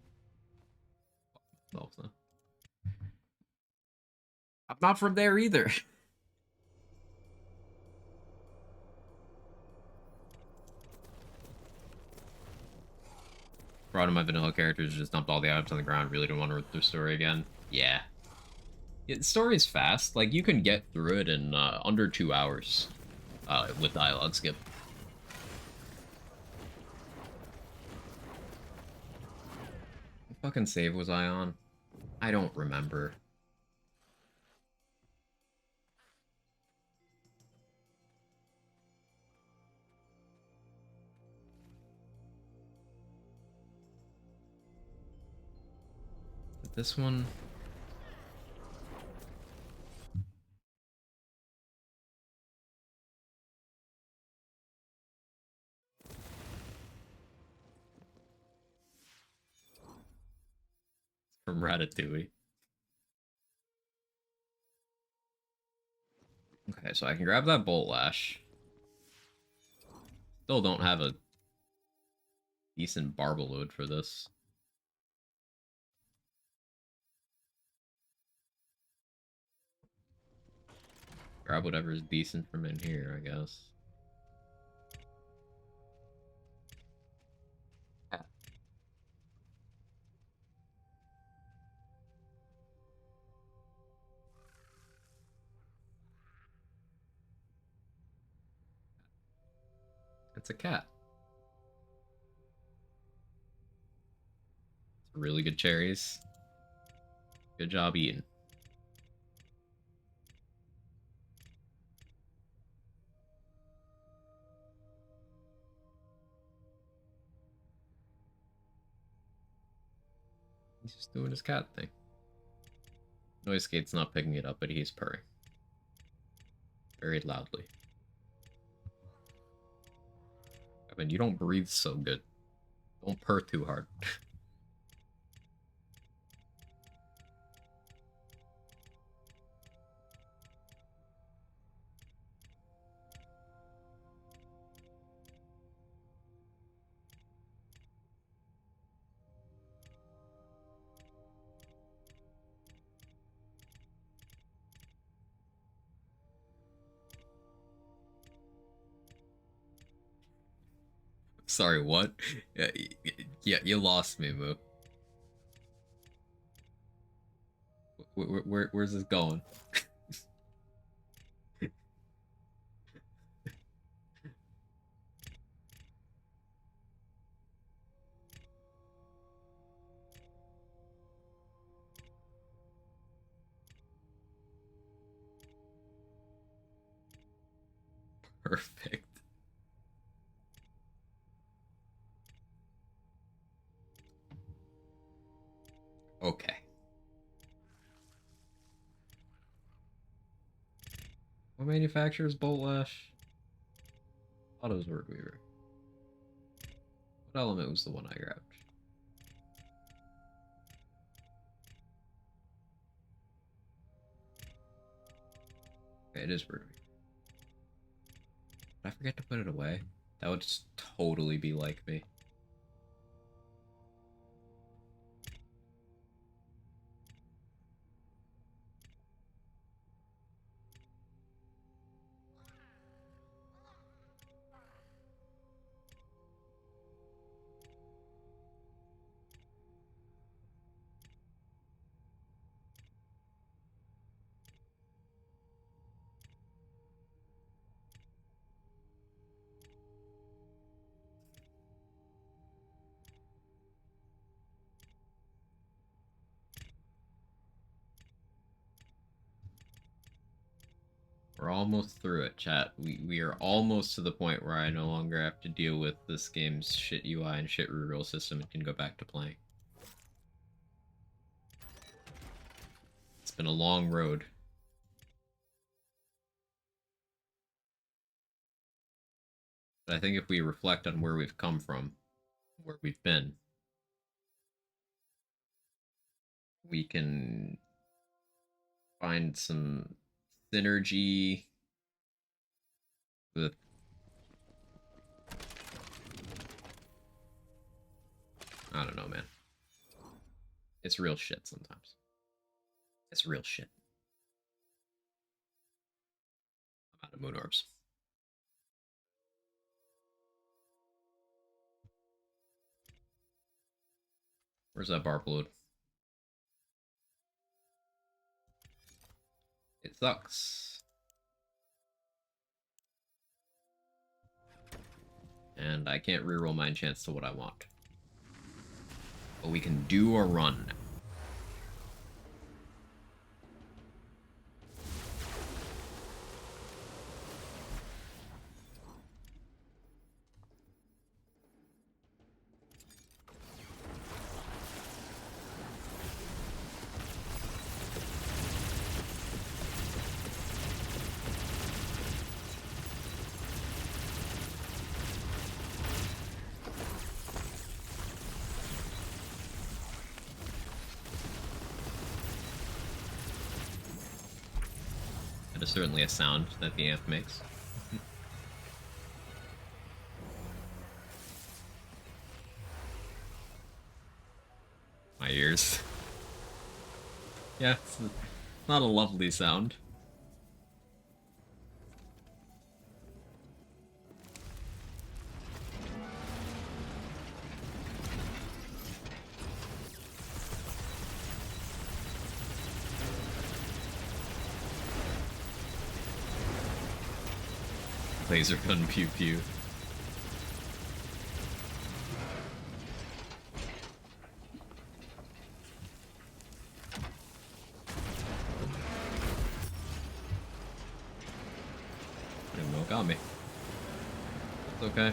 I'm not from there either. Brought in my vanilla characters, just dumped all the items on the ground. Really don't want to read the story again. Yeah. The story's fast. Like, you can get through it in under 2 hours with dialogue skip. What fucking save was I on? I don't remember. This one. From Ratatouille. Okay, so I can grab that Bolt Lash. Still don't have a decent Barbel load for this. Grab whatever is decent from in here, I guess. It's a cat. It's really good cherries. Good job eating. He's just doing his cat thing. Noise Gate's not picking it up, but he's purring. Very loudly. I mean, you don't breathe so good. Don't purr too hard. Sorry, what? Yeah, you lost me, Moo. Where's this going? Perfect. Okay. What manufactures Bolt Lash? Autos Word Weaver. What element was the one I grabbed? Okay, it is Word Weaver. Did I forget to put it away? That would just totally be like me. We're almost through it, chat. We are almost to the point where I no longer have to deal with this game's shit UI and shit reroll system and can go back to playing. It's been a long road. But I think if we reflect on where we've come from, where we've been, we can find some synergy with I don't know, man. It's real shit sometimes. It's real shit. I'm out of moon orbs. Where's that bar upload? It sucks. And I can't reroll my enchants to what I want. But we can do a run now. That is certainly a sound that the amp makes. My ears. Yeah, it's not a lovely sound. Laser gun pew pew. I don't know what got me. It's okay.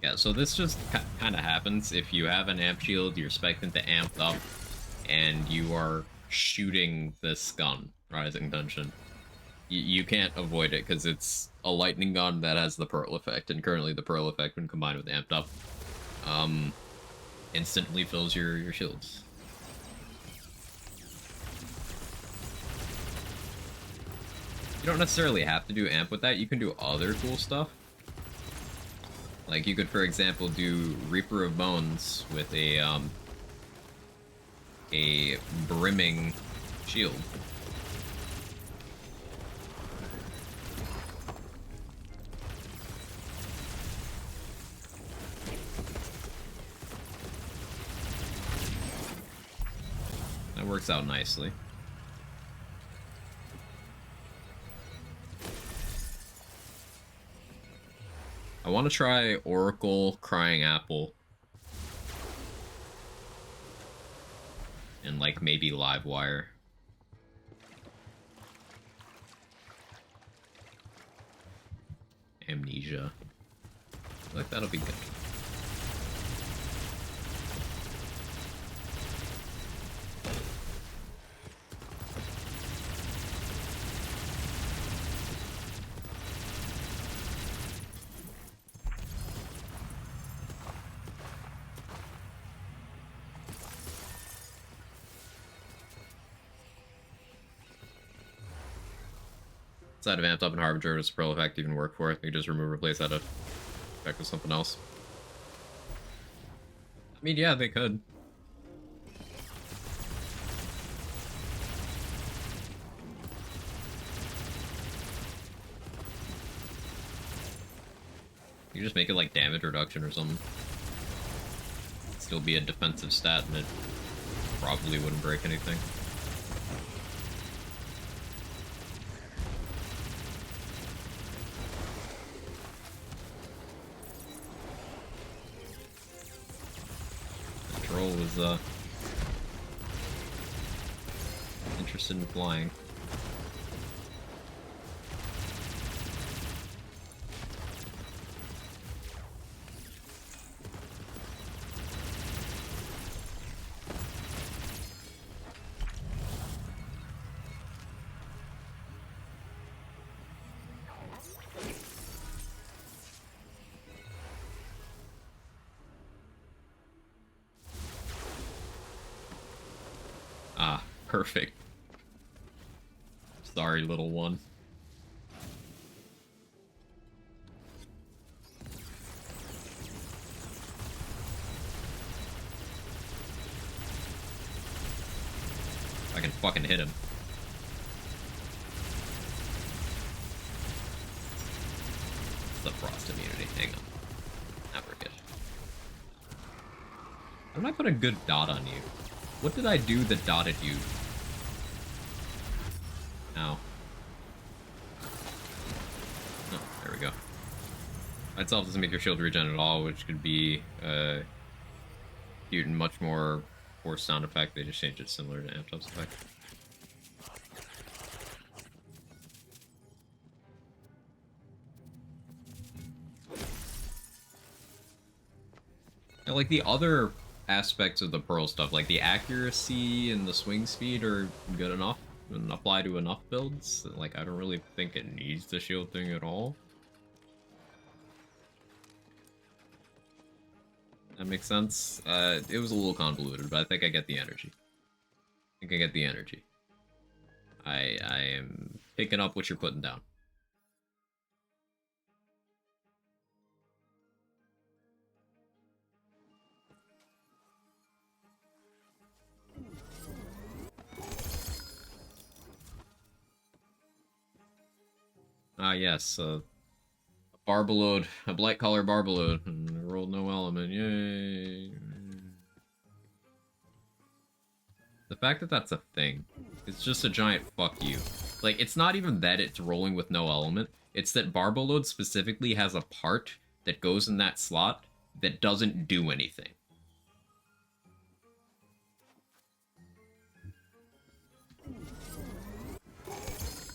Yeah, so this just kind of happens if you have an amp shield, you're expecting to amp up, and you are shooting this gun, Rising Tension. You can't avoid it because it's a lightning gun that has the Pearl effect, and currently the Pearl effect, when combined with amped up, instantly fills your shields. You don't necessarily have to do amp with that, you can do other cool stuff. Like, you could, for example, do Reaper of Bones with a brimming shield. That works out nicely. I want to try Oracle, Crying Apple, and like maybe Livewire. Amnesia. I feel like that'll be good. Side of Amped Up and Harbinger, does Pearl effect even work for it? You just remove replace that effect with something else. I mean, yeah, they could. You just make it like damage reduction or something. Still be a defensive stat and it probably wouldn't break anything. Troll was interested in flying. Ah, perfect. Sorry, little one. I can fucking hit him. The frost immunity. Hang on. Now we're good. How did I put a good dot on you? What did I do that dotted you? Ow. Oh, there we go. Itself doesn't make your shield regen at all, which could be cute and much more force sound effect. They just changed it similar to Amped Up's effect. And like the other aspects of the Pearl stuff, like the accuracy and the swing speed are good enough and apply to enough builds. Like, I don't really think it needs the shield thing at all. That makes sense. It was a little convoluted, but I think I get the energy. I think I get the energy. I am picking up what you're putting down. Ah, yes, a Barbaload, a blight collar Barbaload, and I rolled no element, yay! The fact that that's a thing, it's just a giant fuck you. Like, it's not even that it's rolling with no element, it's that Barbaload specifically has a part that goes in that slot that doesn't do anything.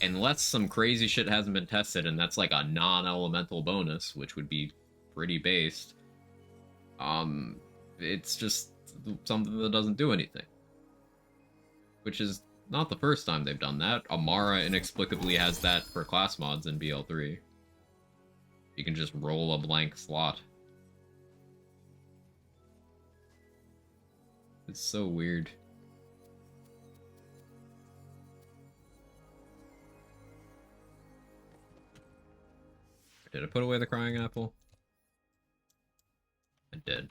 Unless some crazy shit hasn't been tested, and that's like a non-elemental bonus, which would be pretty based. It's just something that doesn't do anything. Which is not the first time they've done that. Amara inexplicably has that for class mods in BL3. You can just roll a blank slot. It's so weird. Did I put away the crying apple? I did.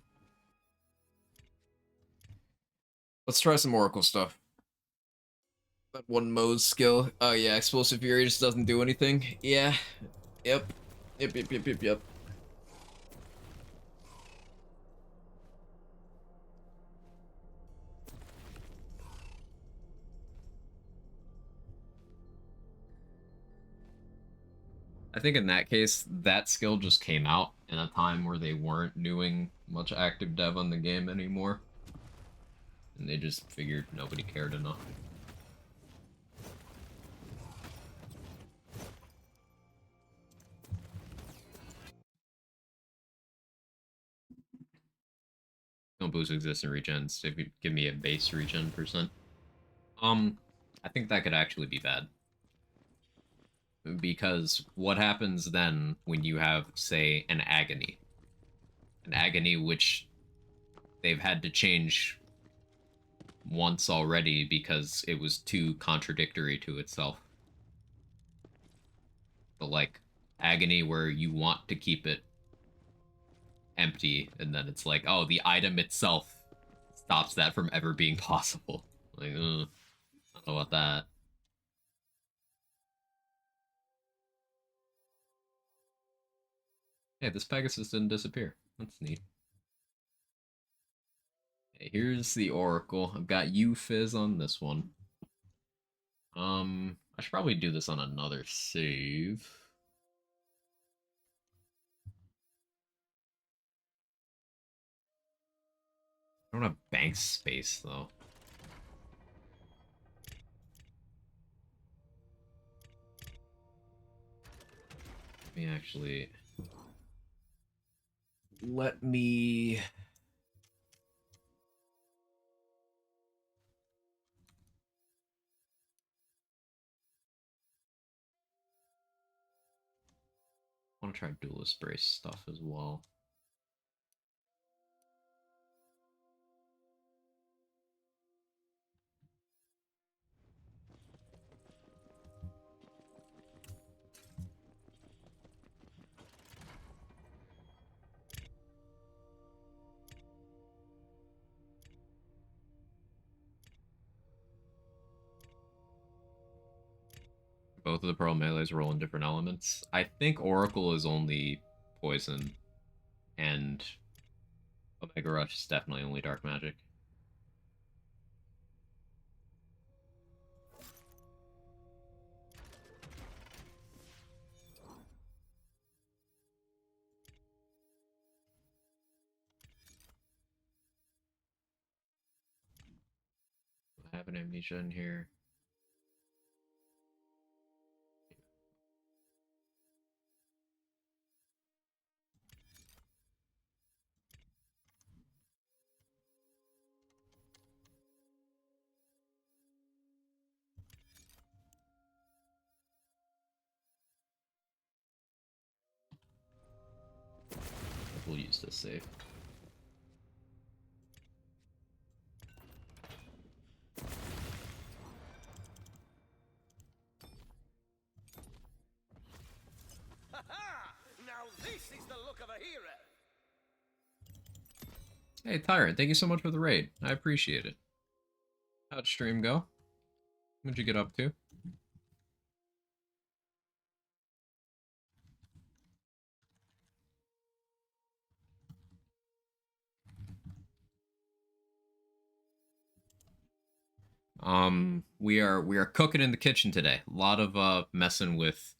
Let's try some Oracle stuff. That one Moe's skill. Oh yeah, Explosive Fury just doesn't do anything. Yeah. Yep. Yep. I think in that case, that skill just came out in a time where they weren't doing much active dev on the game anymore. And they just figured nobody cared enough. Don't boost existing regens. If you give me a base regen percent. I think that could actually be bad. Because what happens then when you have, say, an agony? An agony which they've had to change once already because it was too contradictory to itself. The, like, agony where you want to keep it empty, and then it's like, oh, the item itself stops that from ever being possible. Like, I don't know about that. Hey, this Pegasus didn't disappear. That's neat. Okay, here's the Oracle. I've got you, Fizz, on this one. I should probably do this on another save. I don't have bank space, though. Let me actually... Let me... I want to try duelist brace stuff as well. Both of the Pearl melees roll in different elements. I think Oracle is only poison, and Omega Rush is definitely only dark magic. I have an amnesia in here. We'll use this save. Now this is the look of a hero. Hey, Tyrant, thank you so much for the raid. I appreciate it. How'd stream go? What'd you get up to? We are cooking in the kitchen today. A lot of messing with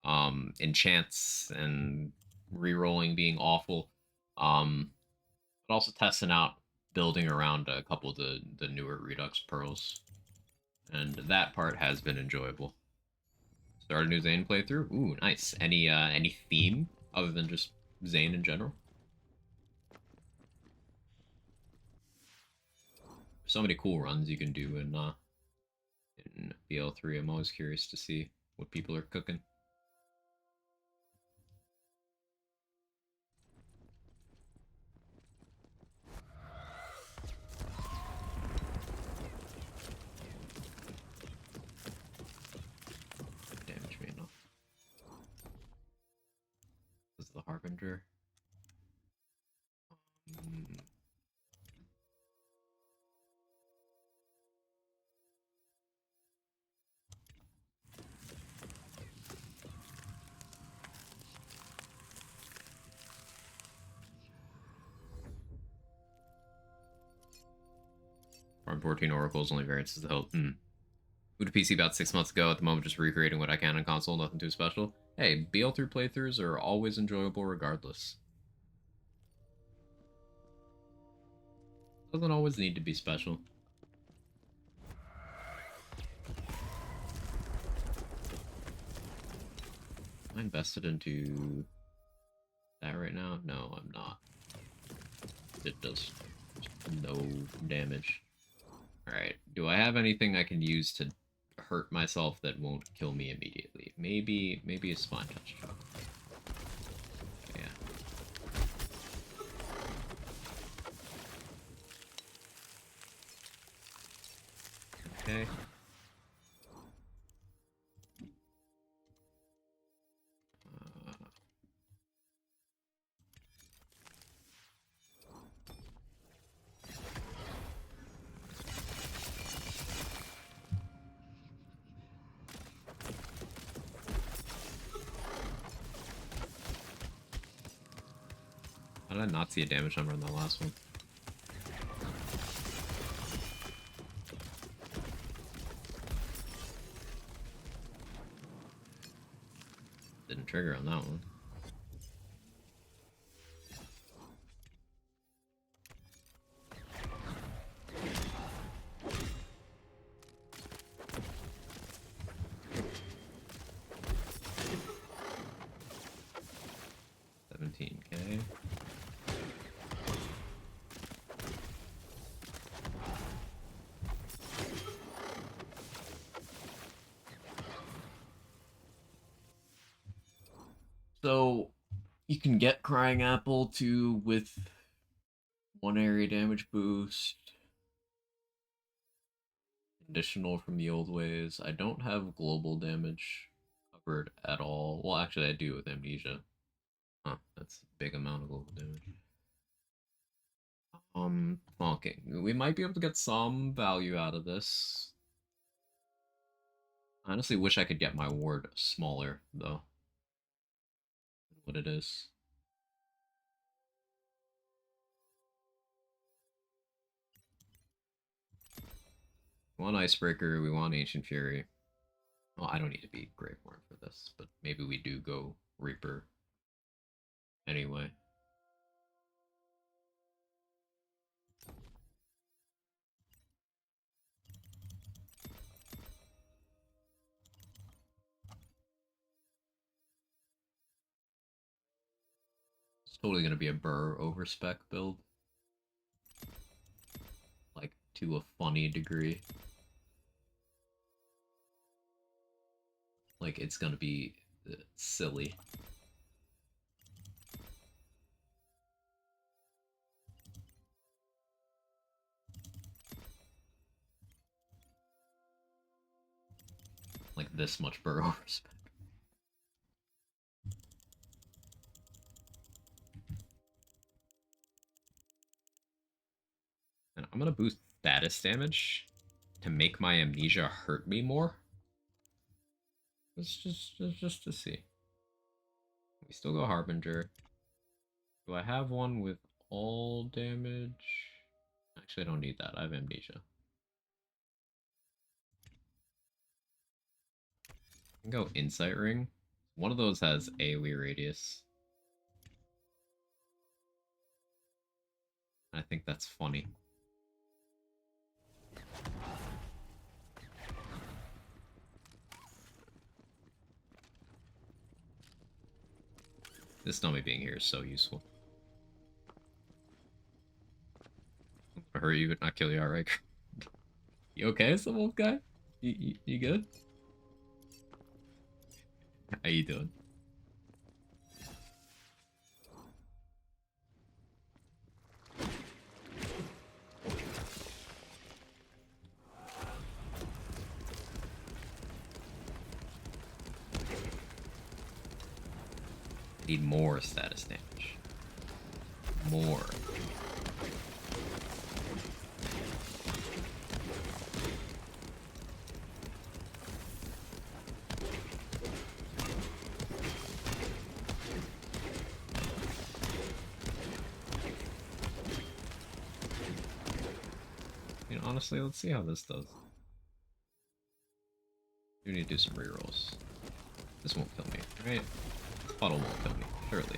enchants and re-rolling being awful. But also testing out building around a couple of the newer Redux pearls. And that part has been enjoyable. Start a new Zane playthrough? Ooh, nice. Any theme other than just Zane in general? So many cool runs you can do in BL3. I'm always curious to see what people are cooking. Damage me enough. This is the Harbinger. Farm 14 Oracles, only variances the health. Moved to PC about 6 months ago. At the moment, just recreating what I can on console. Nothing too special. Hey, BL3 playthroughs are always enjoyable regardless. Doesn't always need to be special. Am I invested into that right now? No, I'm not. It does no damage. Alright, do I have anything I can use to hurt myself that won't kill me immediately? Maybe a spine touch choke. Yeah. Okay. How did I not see a damage number on the last one? Didn't trigger on that one. $17K. So you can get Crying Apple to with 1 area damage boost. Additional from the old ways. I don't have global damage covered at all. Well, actually I do with Amnesia. Huh, that's a big amount of global damage. Okay. We might be able to get some value out of this. I honestly wish I could get my ward smaller, though. What it is. We want Icebreaker, we want Ancient Fury. Well, I don't need to be Graveborn for this, but maybe we do go Reaper anyway. It's totally gonna be a Burr over spec build. Like, to a funny degree. Like, it's gonna be silly. Like, this much Burr over spec. And I'm gonna boost status damage to make my Amnesia hurt me more. It's just to see. We still go Harbinger. Do I have one with all damage? Actually, I don't need that. I have Amnesia. I can go Insight Ring. One of those has AoE radius. I think that's funny. This dummy being here is so useful. I'll hurt you but not kill you outright. You okay, some old guy? You good? How you doing? Need more status damage. More. I mean, honestly, let's see how this does. Do need to do some rerolls. This won't kill me, right? This puddle won't kill me, surely.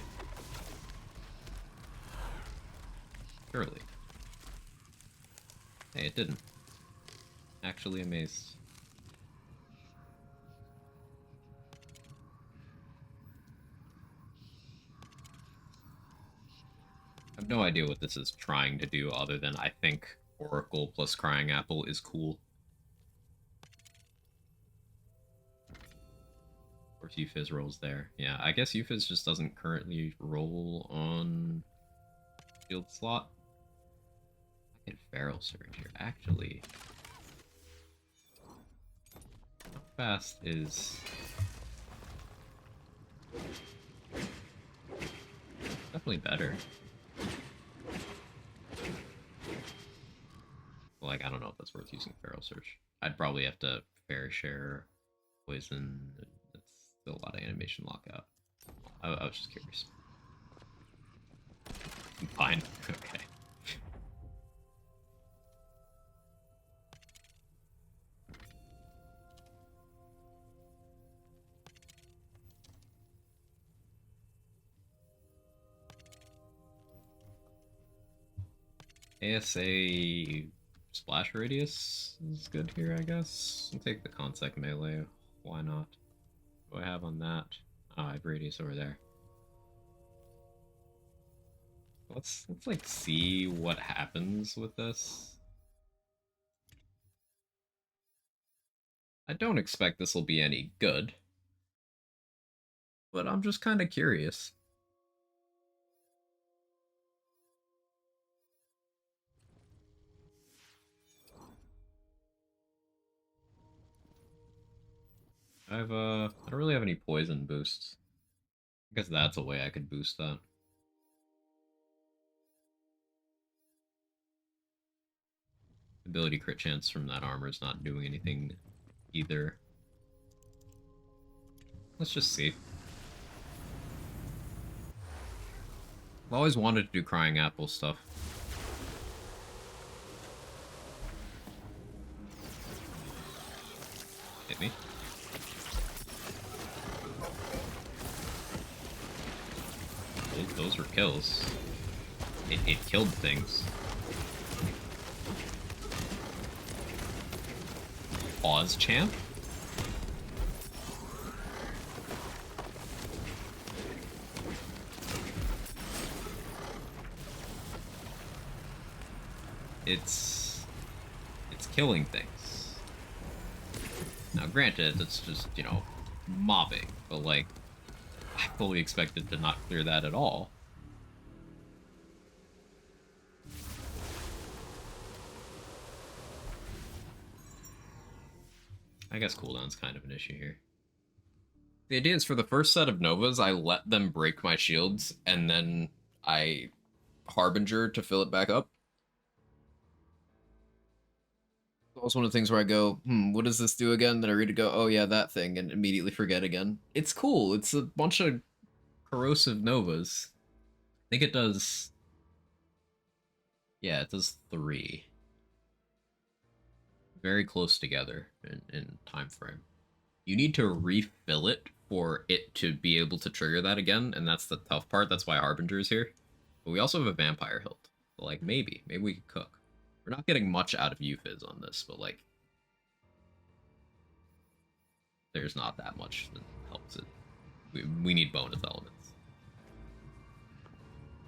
Surely. Hey, it didn't. Actually amazed. I have no idea what this is trying to do other than I think Oracle plus Crying Apple is cool. Of course, Euphys rolls there. Yeah, I guess Euphys just doesn't currently roll on field slot. I get Feral Surge here. Actually, how fast is... Definitely better. Like, I don't know if that's worth using Feral Surge. I'd probably have to fair share poison. That's still a lot of animation lockout. I was just curious. Fine. Okay. ASA splash radius is good here, I guess. I'll take the Consec melee. Why not? What do I have on that? Oh, I have radius over there. Let's like see what happens with this. I don't expect this will be any good, but I'm just kind of curious. I don't really have any poison boosts. I guess that's a way I could boost that. Ability crit chance from that armor is not doing anything either. Let's just see. I've always wanted to do Crying Apple stuff. Hit me. Those were kills. It killed things. Pause champ? It's killing things. Now granted, it's just, you know, mobbing, but like, I fully expected to not clear that at all. I guess cooldown's kind of an issue here. The idea is for the first set of Novas, I let them break my shields, and then I Harbinger to fill it back up. It's also one of the things where I go, what does this do again? Then I read it, go, oh yeah, that thing, and immediately forget again. It's cool. It's a bunch of corrosive Novas. I think it does... Yeah, it does 3. Very close together in time frame. You need to refill it for it to be able to trigger that again, and that's the tough part. That's why Harbinger is here. But we also have a Vampire Hilt. So, like, maybe we could cook. We're not getting much out of Euphys on this, but, like, there's not that much that helps it. We need bonus elements.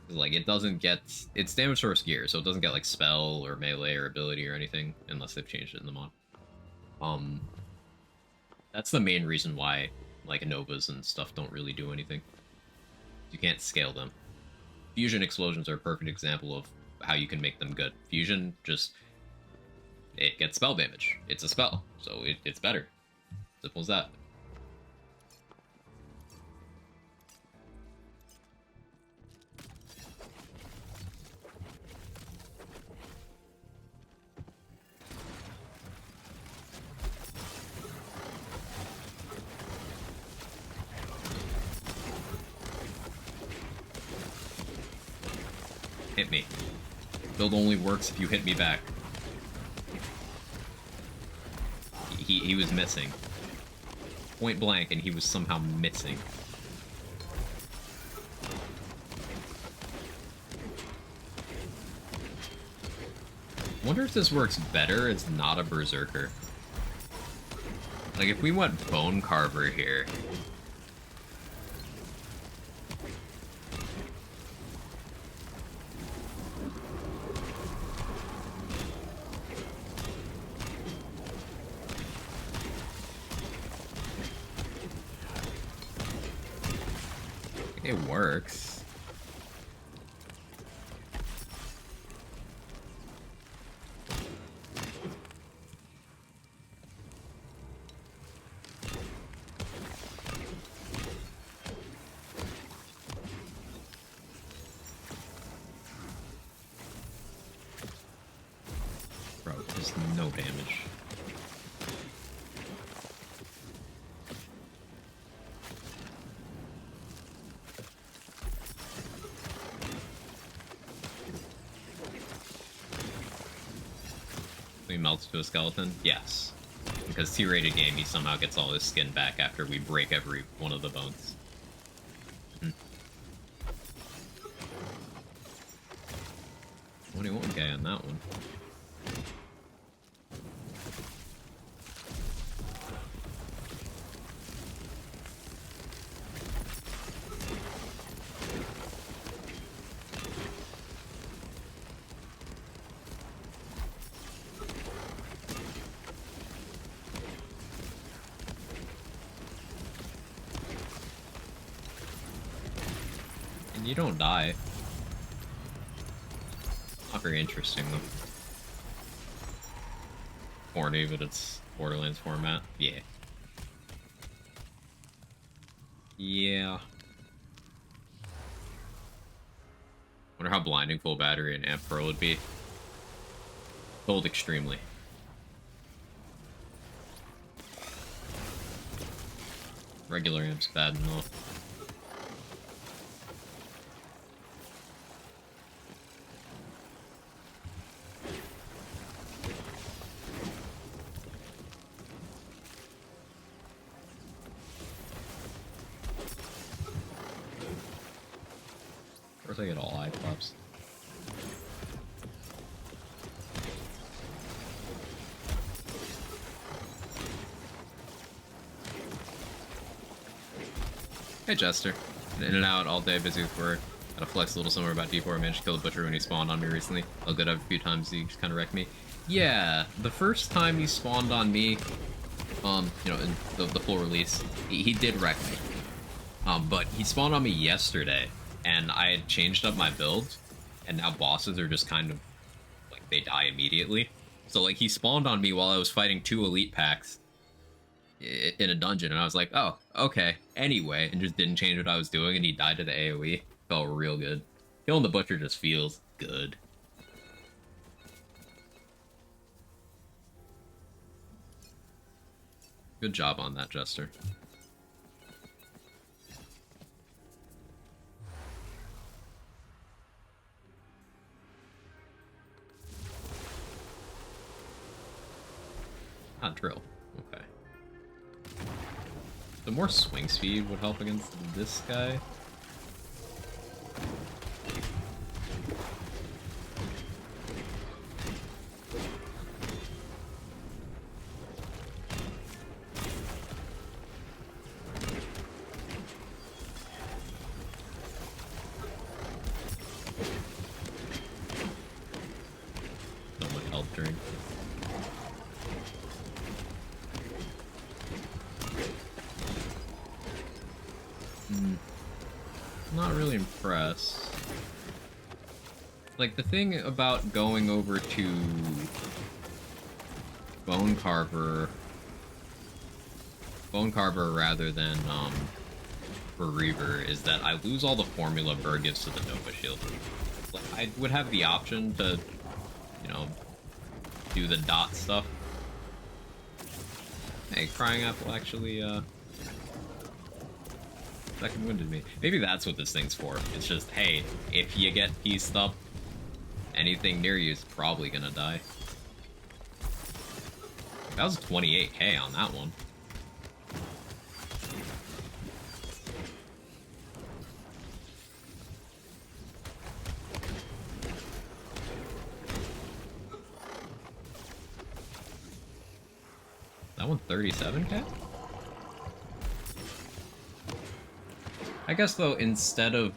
Like, it doesn't get... It's damage source gear, so it doesn't get, like, spell or melee or ability or anything, unless they've changed it in the mod. That's the main reason why, like, Novas and stuff don't really do anything. You can't scale them. Fusion explosions are a perfect example of how you can make them good. Fusion just... It gets spell damage. It's a spell, so it's better. Simple as that. Hit me. Build only works if you hit me back. He was missing. point blank and he was somehow missing. Wonder if this works better as not a berserker. Like if we went bone carver here. It works. Bro, there's no damage. He melts to a skeleton? Yes. Because T-rated game, he somehow gets all his skin back after we break every one of the bones. 21k on that one. And you don't die. Not very interesting, though. Corny, but it's Borderlands format. Yeah. Yeah. Wonder how blinding full battery and amp pearl would be. Cold extremely. Regular amp's bad enough. Of course I get all eye pops. Hey Jester. Been in and out all day, busy with work. Had a flex a little somewhere about D4. I managed to kill the butcher when he spawned on me recently. I'll good a few times he just kind of wrecked me. Yeah, the first time he spawned on me, you know, in the full release, he did wreck me. But he spawned on me yesterday, and I had changed up my build, and now bosses are just kind of, like, they die immediately. So, like, he spawned on me while I was fighting 2 elite packs in a dungeon, and I was like, oh, okay, anyway, and just didn't change what I was doing, and he died to the AoE. Felt real good. Killing the butcher just feels good. Good job on that, Jester. Ah, drill. Okay. The more swing speed would help against this guy. So much health drink. Not really impressed. Like, the thing about going over to Bone Carver rather than, Reaver is that I lose all the formula Burr gives to the Nova Shield. Like, I would have the option to, you know, do the dot stuff. Hey, Crying Apple actually, second winded me. Maybe that's what this thing's for. It's just, hey, if you get pieced up, anything near you is probably gonna die. That was 28k on that one. That one 37k? I guess though, instead of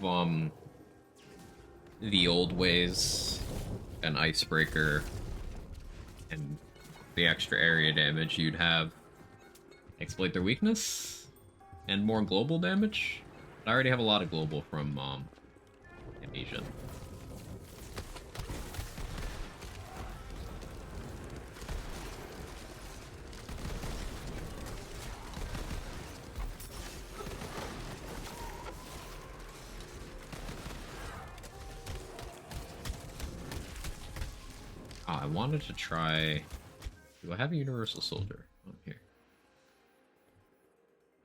the old ways, an icebreaker, and the extra area damage, you'd have exploit their weakness and more global damage. I already have a lot of global from Amnesia. Oh, I wanted to try... Do I have a Universal Soldier on here?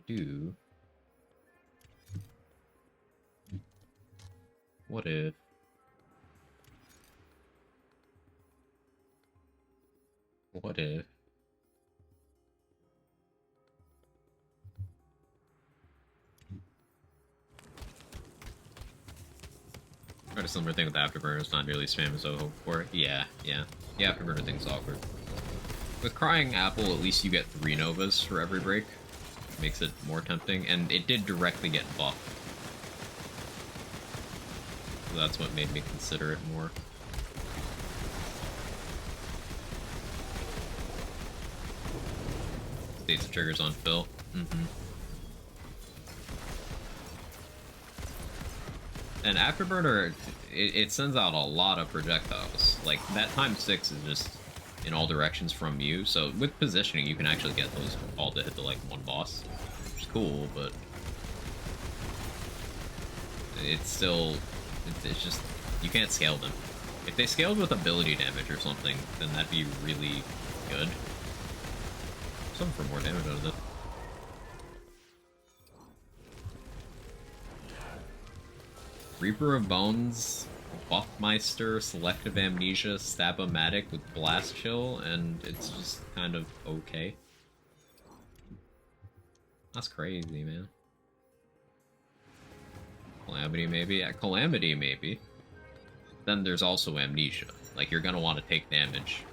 I do. What if... What if... Tried a similar thing with Afterburner, it's not nearly spam as I hoped for. Yeah. The Afterburner thing's awkward. With Crying Apple, at least you get 3 Novas for every break. Makes it more tempting, and it did directly get buffed. So that's what made me consider it more. States of triggers on Phil. And Afterburner, it sends out a lot of projectiles. Like, that times 6 is just in all directions from you, so with positioning you can actually get those all to hit the, like, one boss. Which is cool, but... It's still... It's just... You can't scale them. If they scaled with ability damage or something, then that'd be really good. Something for more damage out of it. Reaper of Bones, Buffmeister, Selective Amnesia, Stab-O-Matic with Blast Chill, and it's just kind of okay. That's crazy, man. Calamity, maybe? Yeah, Calamity, maybe. Then there's also Amnesia. Like, you're gonna want to take damage.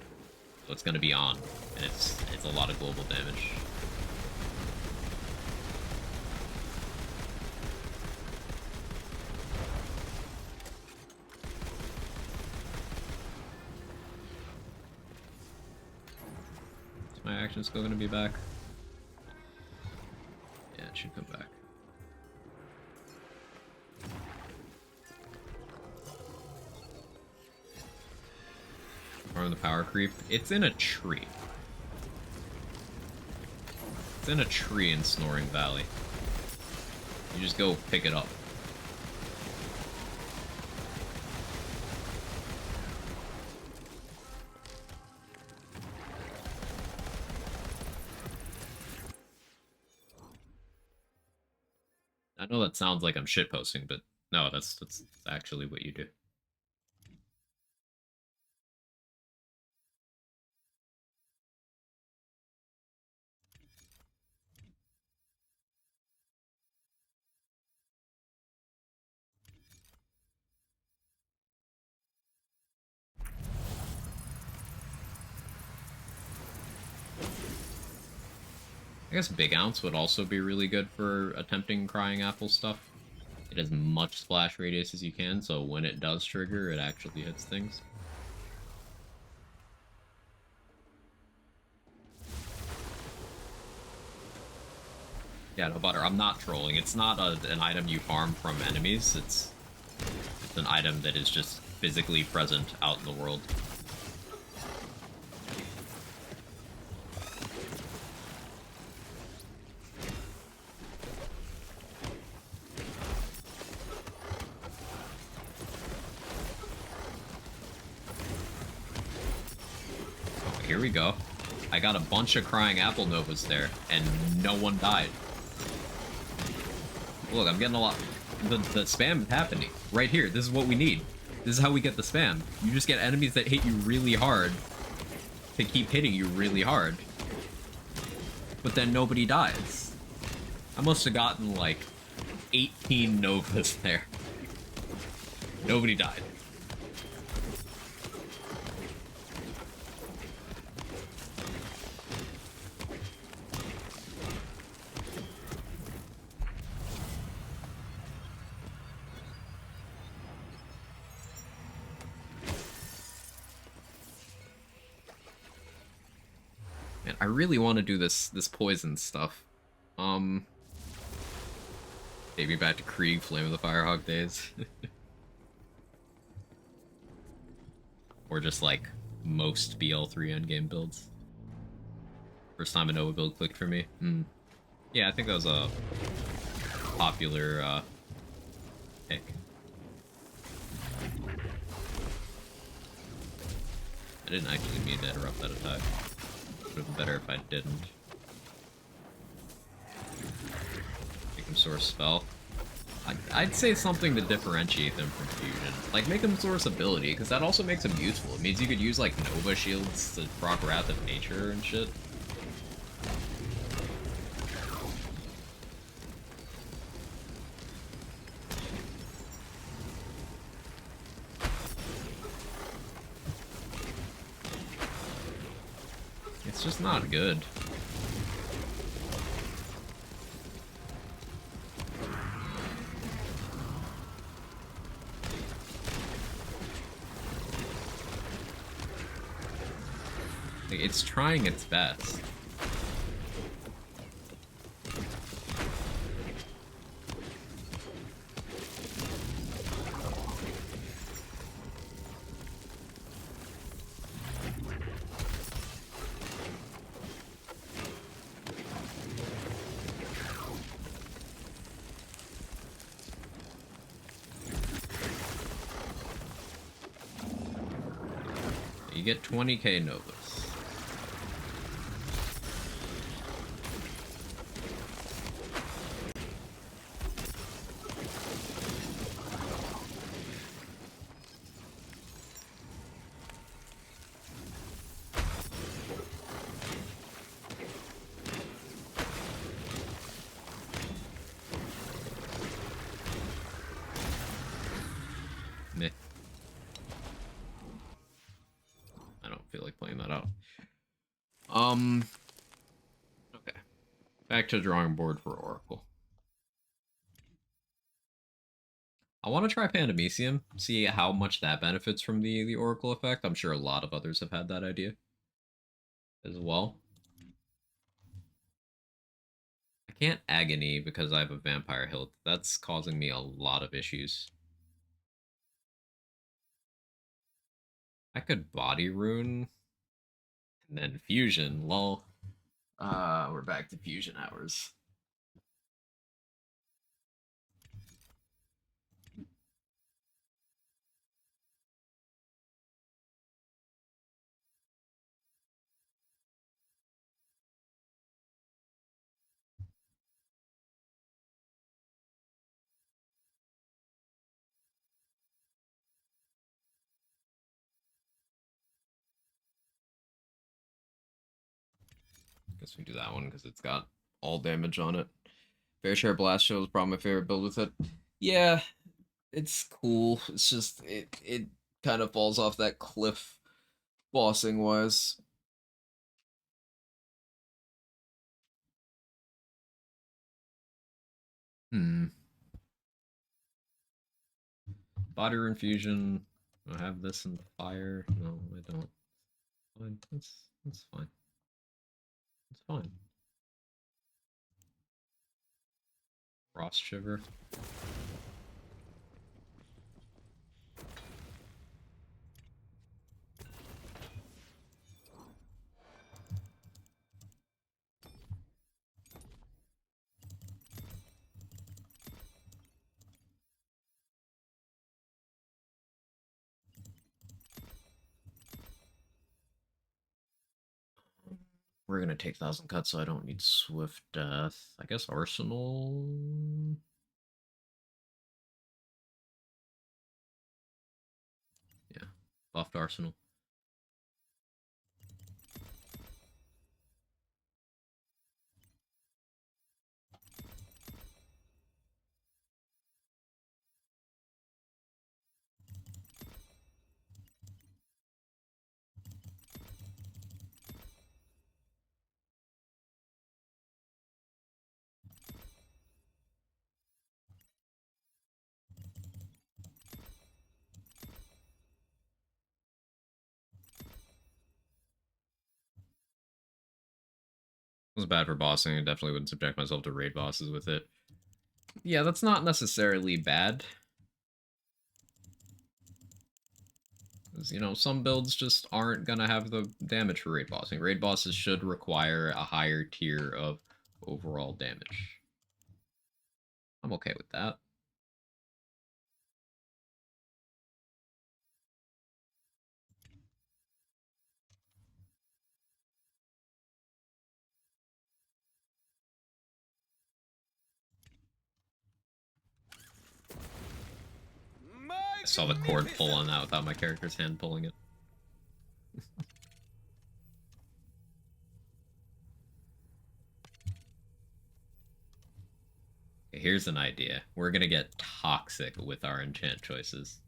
So it's gonna be on. And it's a lot of global damage. Is my action still gonna be back? Yeah, it should come back. Or the power creep. It's in a tree. It's in a tree in Snoring Valley. You just go pick it up. I know that sounds like I'm shitposting, but no, that's actually what you do. I guess Big Ounce would also be really good for attempting Crying Apple stuff. It has much splash radius as you can, so when it does trigger, it actually hits things. Yeah, no, Butter, I'm not trolling. It's not an item you farm from enemies. It's an item that is just physically present out in the world. Here we go. I got a bunch of Crying Apple Novas there, and no one died. Look, I'm getting a lot... The spam is happening. Right here. This is what we need. This is how we get the spam. You just get enemies that hit you really hard to keep hitting you really hard. But then nobody dies. I must have gotten, like, 18 Novas there. Nobody died. Man, I really want to do this poison stuff. Take me back to Krieg, Flame of the Firehawk days. Or just like most BL3 endgame builds. First time a Nova build clicked for me. Yeah, I think that was a popular pick. I didn't actually mean to interrupt that attack. Would have been better if I didn't. Make him source spell. I'd say something to differentiate them from fusion. Like, make him source ability, because that also makes him useful. It means you could use, like, Nova shields to proc Wrath of Nature and shit. It's just not good. Like, it's trying its best. You get 20k Novas. Meh. I don't feel like playing that out. Okay. Back to drawing board for Oracle. I want to try Pandemicium, see how much that benefits from the Oracle effect. I'm sure a lot of others have had that idea as well. I can't Agony because I have a Vampire Hilt. That's causing me a lot of issues. I could Body Rune and then Fusion, lol. We're back to Fusion hours. Guess we do that one because it's got all damage on it. Fair Share Blast Show is probably my favorite build with it. Yeah, it's cool. It's just it kind of falls off that cliff bossing wise. Body Rune Fusion. I have this in fire. No, I don't. Fine. That's fine. It's fine. Frost Shiver. We're gonna take 1,000 cuts, so I don't need Swift Death. I guess Arsenal. Yeah, buffed Arsenal. was bad for bossing. I definitely wouldn't subject myself to raid bosses with it. Yeah, that's not necessarily bad. Because, you know, some builds just aren't gonna have the damage for raid bossing. Raid bosses should require a higher tier of overall damage. I'm okay with that. I saw the cord pull on that without my character's hand pulling it. Okay, here's an idea. We're gonna get toxic with our enchant choices.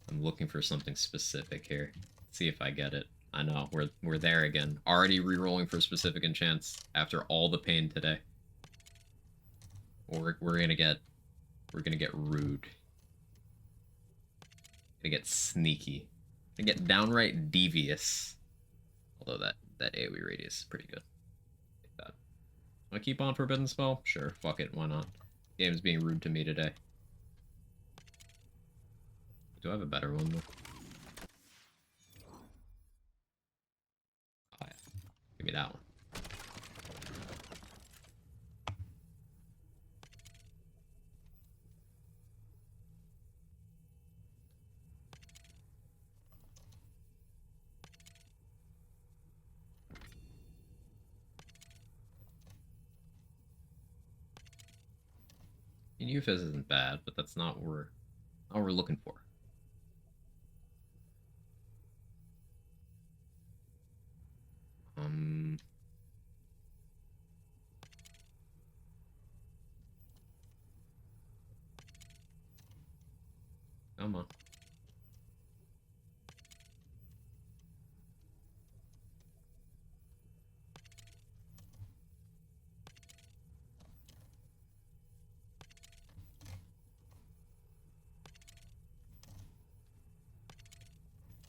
I'm looking for something specific here. See if I get it. I know, we're there again. Already re-rolling for specific enchants after all the pain today. We're gonna get rude. Gonna get sneaky. Gonna get downright devious. Although that AoE radius is pretty good. Take that. Want to keep on Forbidden Spell? Sure, fuck it, why not? Game's being rude to me today. Do I have a better one though? Oh yeah. Give me that one. And Euphys isn't bad, but that's not what we're looking for. Come on.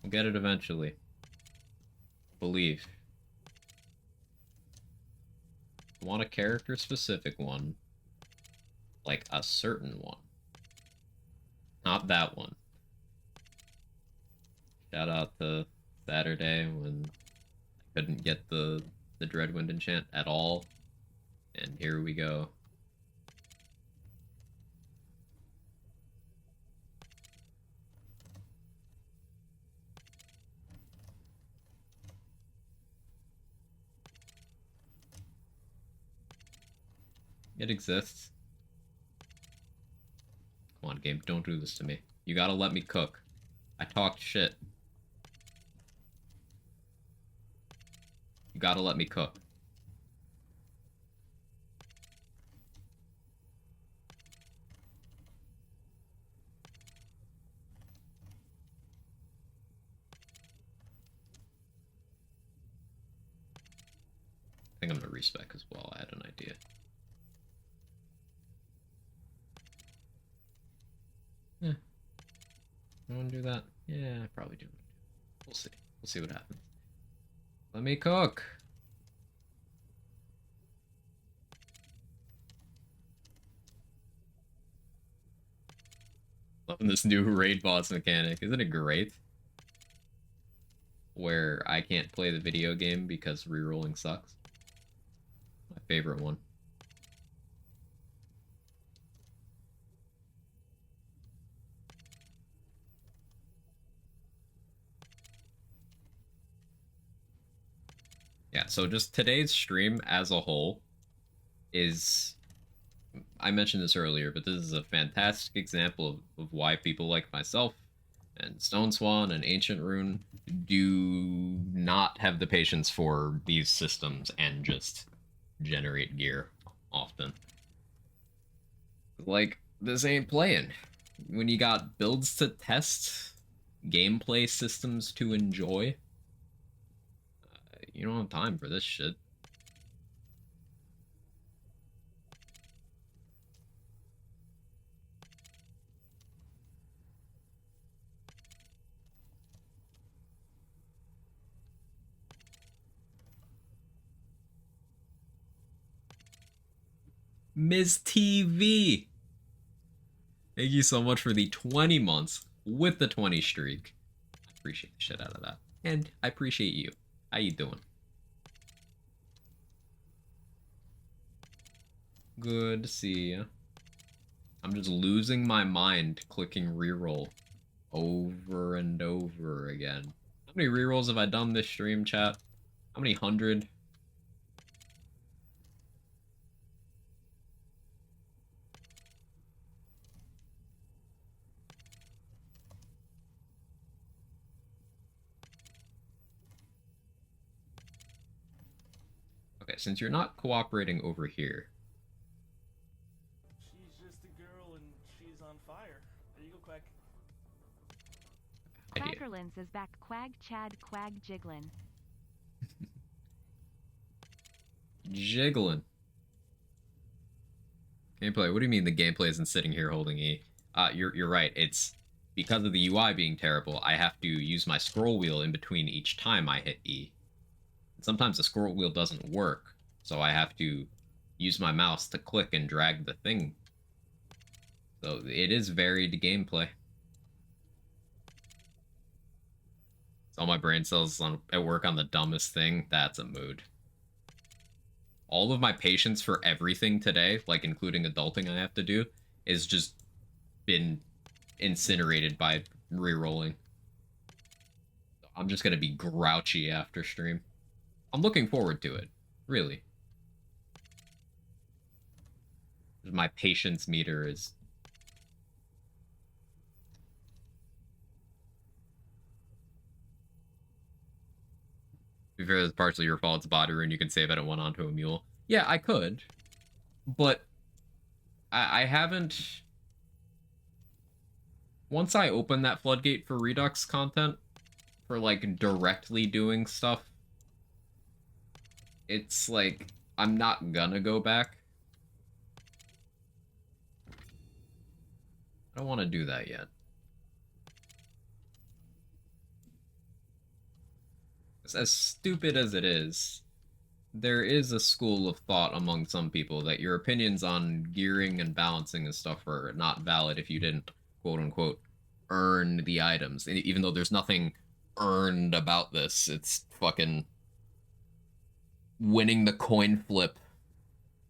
We'll get it eventually. Believe. I want a character-specific one. Like a certain one. Not that one. Shout out to Saturday when I couldn't get the Dreadwind enchant at all. And here we go. It exists. Come on, game, don't do this to me. You gotta let me cook. I talked shit. You gotta let me cook. I think I'm gonna respec as well. I had an idea. Yeah. I wanna do that? Yeah, I probably do. We'll see. We'll see what happens. Let me cook! Loving this new raid boss mechanic. Isn't it great? Where I can't play the video game because rerolling sucks. My favorite one. Yeah, so just today's stream as a whole is... I mentioned this earlier, but this is a fantastic example of why people like myself and Stone Swan and Ancient Rune do not have the patience for these systems and just generate gear often. Like, this ain't playing. When you got builds to test, gameplay systems to enjoy, you don't have time for this shit. Ms. TV. Thank you so much for the 20 months with the 20 streak. I appreciate the shit out of that. And I appreciate you. How you doing? Good to see you. I'm just losing my mind clicking reroll over and over again. How many rerolls have I done this stream, chat? How many hundred? Okay, since you're not cooperating over here. She's just a girl and she's on fire. There you go, Quack. Idea. Quackerlins is back. Quag Chad Quag Jiglin. Jiggling. Gameplay. What do you mean the gameplay isn't sitting here holding E? You're right. It's because of the UI being terrible. I have to use my scroll wheel in between each time I hit E. And sometimes the scroll wheel doesn't work, so I have to use my mouse to click and drag the thing. So it is varied gameplay. All my brain cells at work on the dumbest thing. That's a mood. All of my patience for everything today, like including adulting I have to do, is just been incinerated by re-rolling. I'm just gonna be grouchy after stream. I'm looking forward to it, really. My patience meter is... To be fair, it's partially your fault. It's body rune. You can save it and went onto a mule. Yeah, I could. But I haven't... Once I open that floodgate for Redux content, for like directly doing stuff, it's like, I'm not gonna go back. I don't want to do that yet. As stupid as it is, there is a school of thought among some people that your opinions on gearing and balancing and stuff are not valid if you didn't, quote-unquote, earn the items. Even though there's nothing earned about this, it's fucking winning the coin flip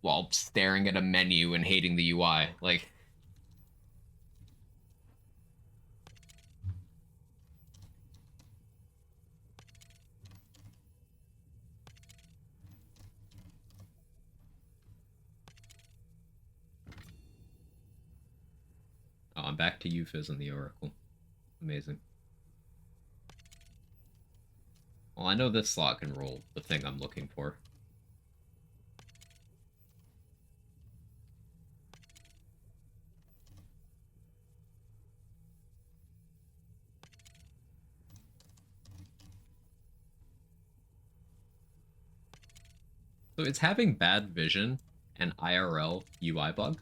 while staring at a menu and hating the UI. Like... Oh, I'm back to Euphys and the Oracle. Amazing. Well, I know this slot can roll the thing I'm looking for. So it's having bad vision and IRL UI bug?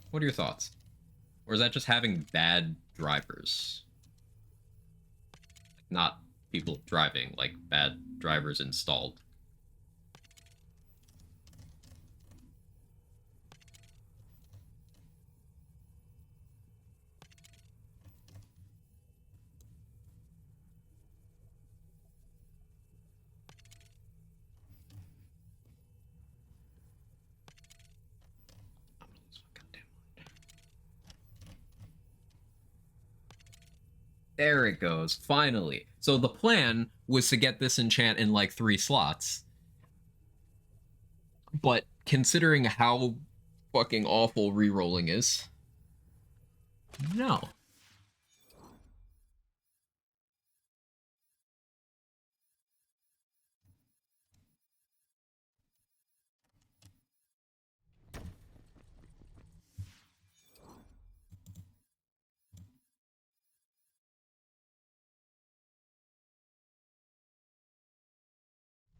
What are your thoughts? Or is that just having bad drivers? Not people driving, like bad drivers installed. There it goes, finally. So the plan was to get this enchant in like 3 slots. But considering how fucking awful rerolling is, no.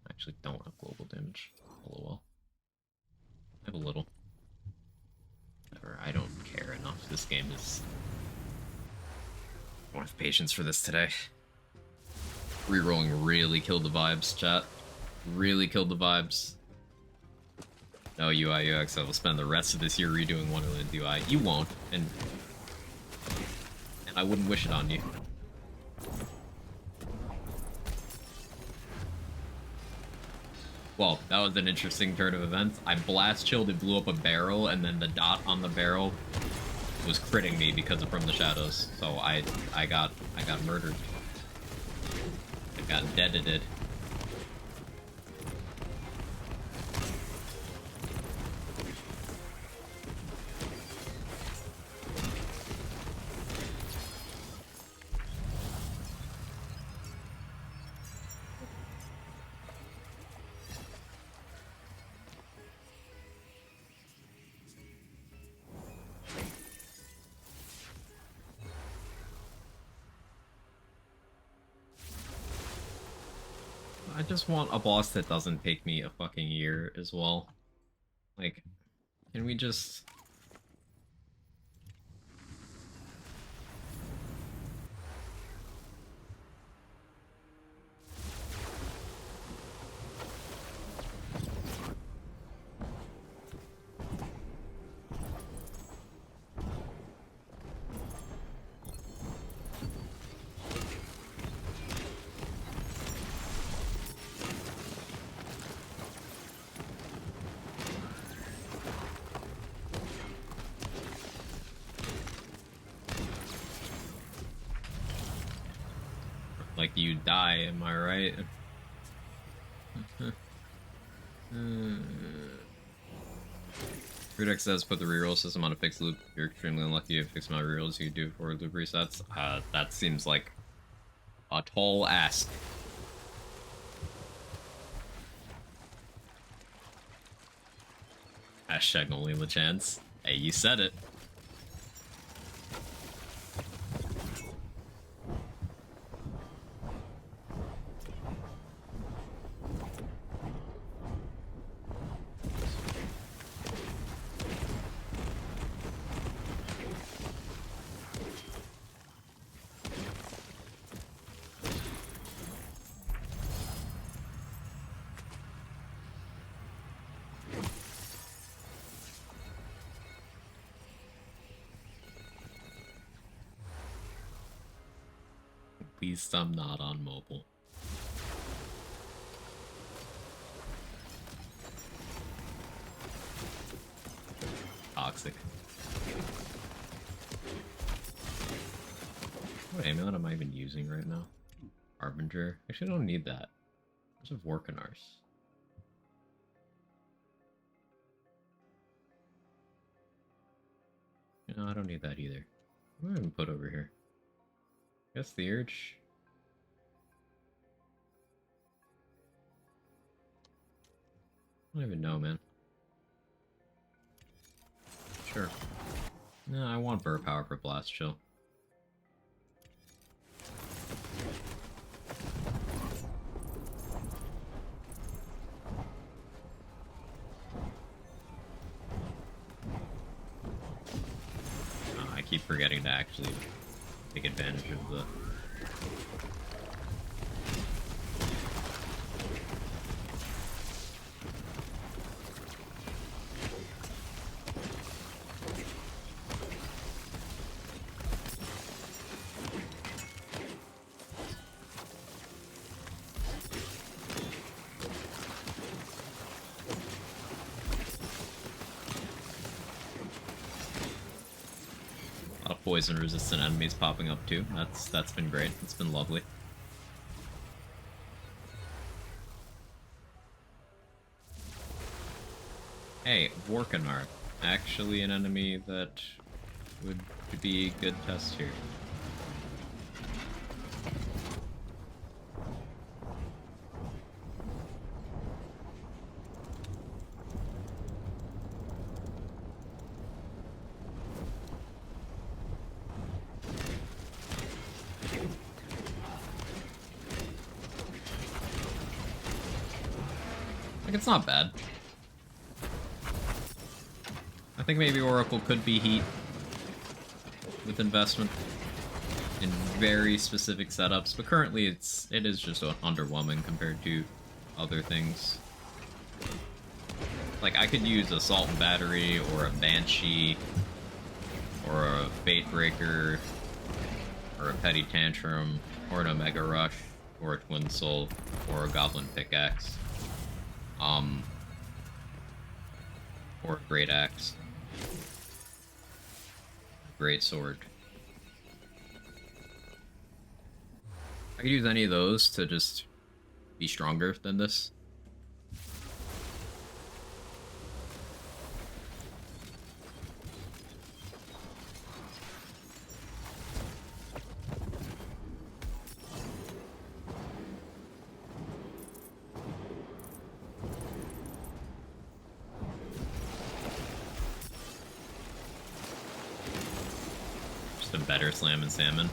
I actually don't have global damage. LOL. I have a little. Whatever, I don't care enough. This game is... I don't have patience for this today. Rerolling really killed the vibes, chat. Really killed the vibes. No UI UX, I will spend the rest of this year redoing Wonderland UI. You won't, and I wouldn't wish it on you. Well, that was an interesting turn of events. I blast chilled, it blew up a barrel, and then the dot on the barrel was critting me because of From the Shadows. So I got murdered. I got deaded. I just want a boss that doesn't take me a fucking year as well. Like, can we just... Like you die, am I right? Redux says put the reroll system on a fixed loop. You're extremely unlucky if fixed amount of rerolls you do for loop resets. That seems like a tall ask. Hashtag only the chance. Hey, you said it. At least I'm not on mobile. Toxic. What amulet am I even using right now? Harbinger? Actually, I don't need that. There's a Vorkanars. No, I don't need that either. What do I even put over here? Guess the urge. I don't even know, man. Sure. No, I want burr power for blast chill. I keep forgetting to actually take advantage of the... poison resistant enemies popping up too. That's been great. It's been lovely. Hey, Vorkanar. Actually an enemy that would be a good test here. Like, it's not bad. I think maybe Oracle could be heat with investment in very specific setups, but currently it is just underwhelming compared to other things. Like, I could use Assault and Battery, or a Banshee, or a Fate Breaker, or a Petty Tantrum, or an Omega Rush, or a Twin Soul, or a Goblin Pickaxe. Or a Great Axe. Great Sword. I could use any of those to just be stronger than this. Just a better Slam and Salmon.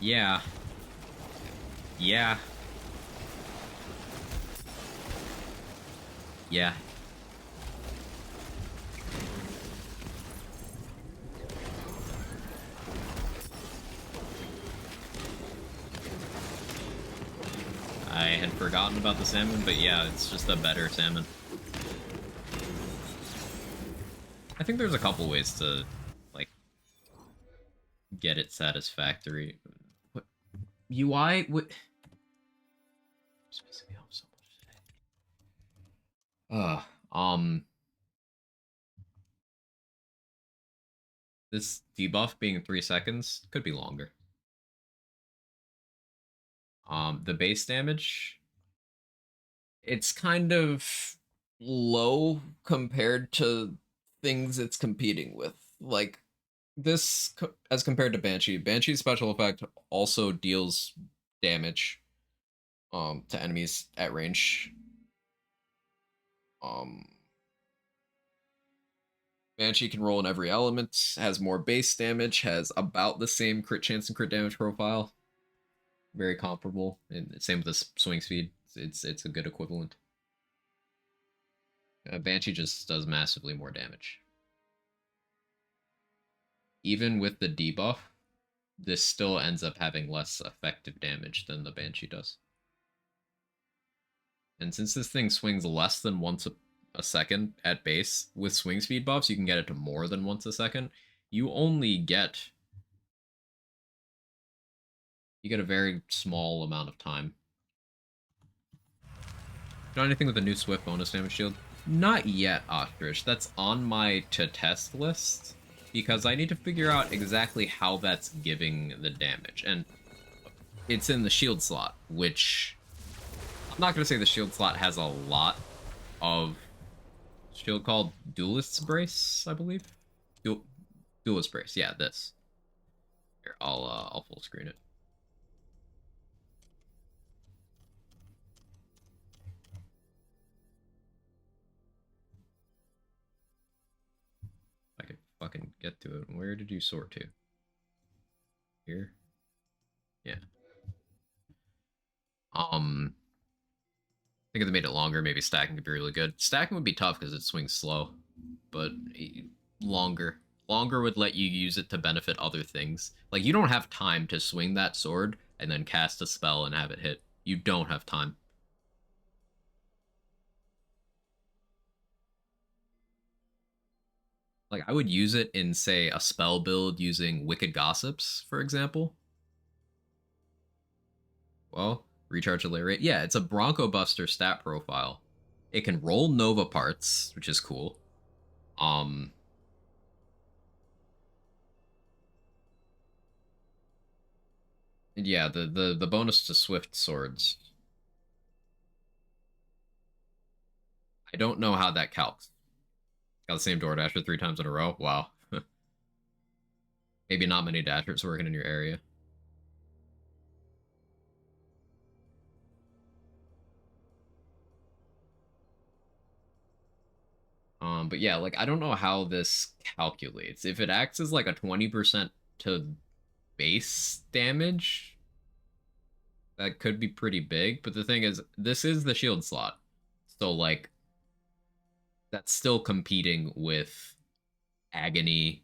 Yeah. Yeah. Yeah. I had forgotten about the salmon, but yeah, it's just a better salmon. I think there's a couple ways to, like, get it satisfactory. What? UI? What? It's pissing me off so much today. This debuff being 3 seconds could be longer. The base damage, it's kind of low compared to things it's competing with. Like, this, as compared to Banshee, Banshee's special effect also deals damage to enemies at range. Banshee can roll in every element, has more base damage, has about the same crit chance and crit damage profile. Very comparable, and same with the swing speed. It's a good equivalent. Banshee just does massively more damage. Even with the debuff, this still ends up having less effective damage than the Banshee does. And since this thing swings less than once a second at base, with swing speed buffs, you can get it to more than once a second. You get a very small amount of time. Done anything with the new Swift bonus damage shield? Not yet, Ostrich. That's on my to-test list, because I need to figure out exactly how that's giving the damage. And it's in the shield slot, which... I'm not going to say the shield slot has a lot of shield called Duelist's Brace, I believe? Duelist Brace, yeah, this. Here, I'll full screen it. I could fucking get to it. Where did you sort to? Here? Yeah. I think if they made it longer, maybe stacking could be really good. Stacking would be tough because it swings slow, but longer. Longer would let you use it to benefit other things. Like, you don't have time to swing that sword and then cast a spell and have it hit. You don't have time. Like, I would use it in, say, a spell build using Wicked Gossips, for example. Well, recharge delay rate. Yeah, it's a Bronco Buster stat profile. It can roll Nova parts, which is cool. Yeah, the bonus to Swift Swords. I don't know how that calcs. Got the same door dasher 3 times in a row. Wow. Maybe not many dashers working in your area. But yeah, like, I don't know how this calculates. If it acts as like a 20% to base damage, that could be pretty big. But the thing is, this is the shield slot. So, like, that's still competing with Agony,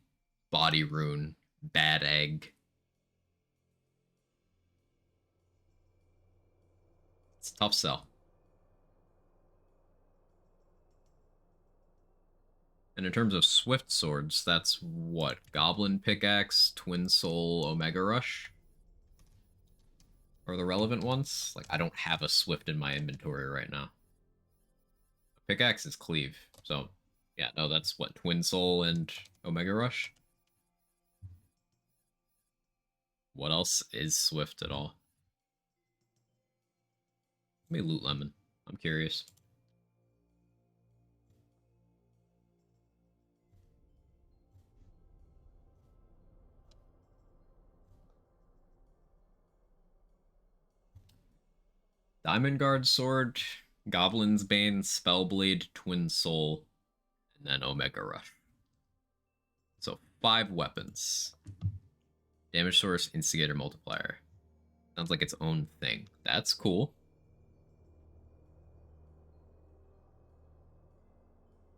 Body Rune, Bad Egg. It's a tough sell. And in terms of Swift Swords, that's what? Goblin Pickaxe, Twin Soul, Omega Rush? Are the relevant ones? Like, I don't have a Swift in my inventory right now. Pickaxe is Cleave, so yeah, no, that's what, Twin Soul and Omega Rush? What else is Swift at all? Let me loot Lemon. I'm curious. Diamond Guard Sword, Goblin's Bane, Spellblade, Twin Soul, and then Omega Rush. So 5 weapons. Damage source, instigator, multiplier. Sounds like its own thing. That's cool.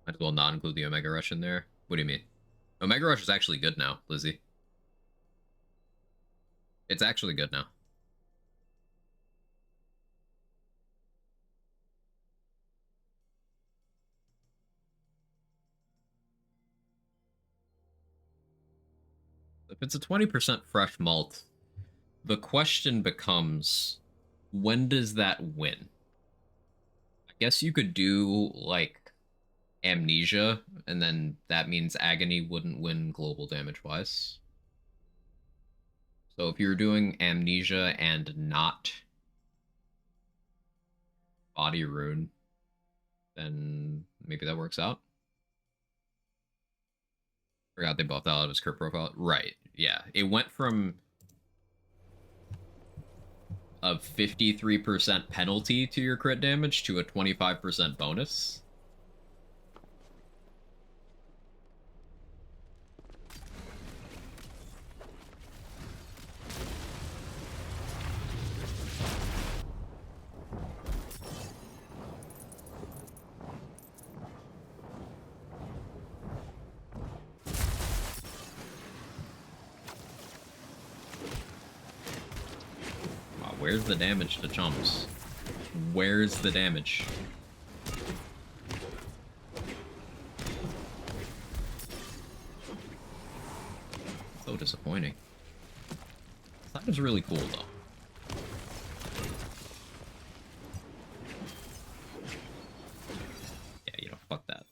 Might as well not include the Omega Rush in there. What do you mean? Omega Rush is actually good now, Lizzie. It's actually good now. If it's a 20% fresh malt, the question becomes, when does that win? I guess you could do, like, Amnesia, and then that means Agony wouldn't win global damage-wise. So if you're doing Amnesia and not Body Rune, then maybe that works out. Forgot they buffed out of his crit profile. Right, yeah. It went from a 53% penalty to your crit damage to a 25% bonus. Where's the damage to chumps? Where's the damage? So disappointing. That is really cool, though. Yeah, you know, fuck that.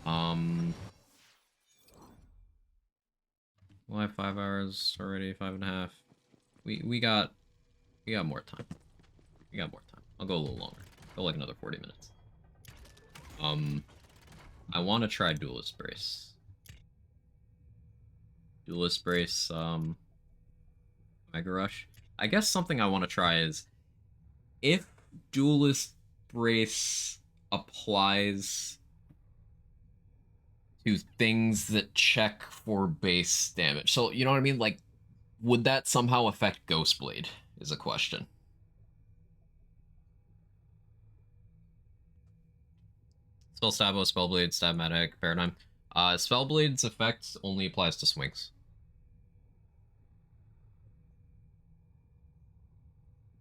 Well, I have 5 hours already, 5.5. We got more time. We got more time. I'll go a little longer. Go like another 40 minutes. I want to try Duelist Brace. Duelist Brace, Mega Rush. I guess something I want to try is if Duelist Brace applies to things that check for base damage. So, you know what I mean? Like, would that somehow affect Ghostblade? Is a question. Spell Stabbo, Spellblade, Stabmatic, Paradigm. Spellblade's effect only applies to swings.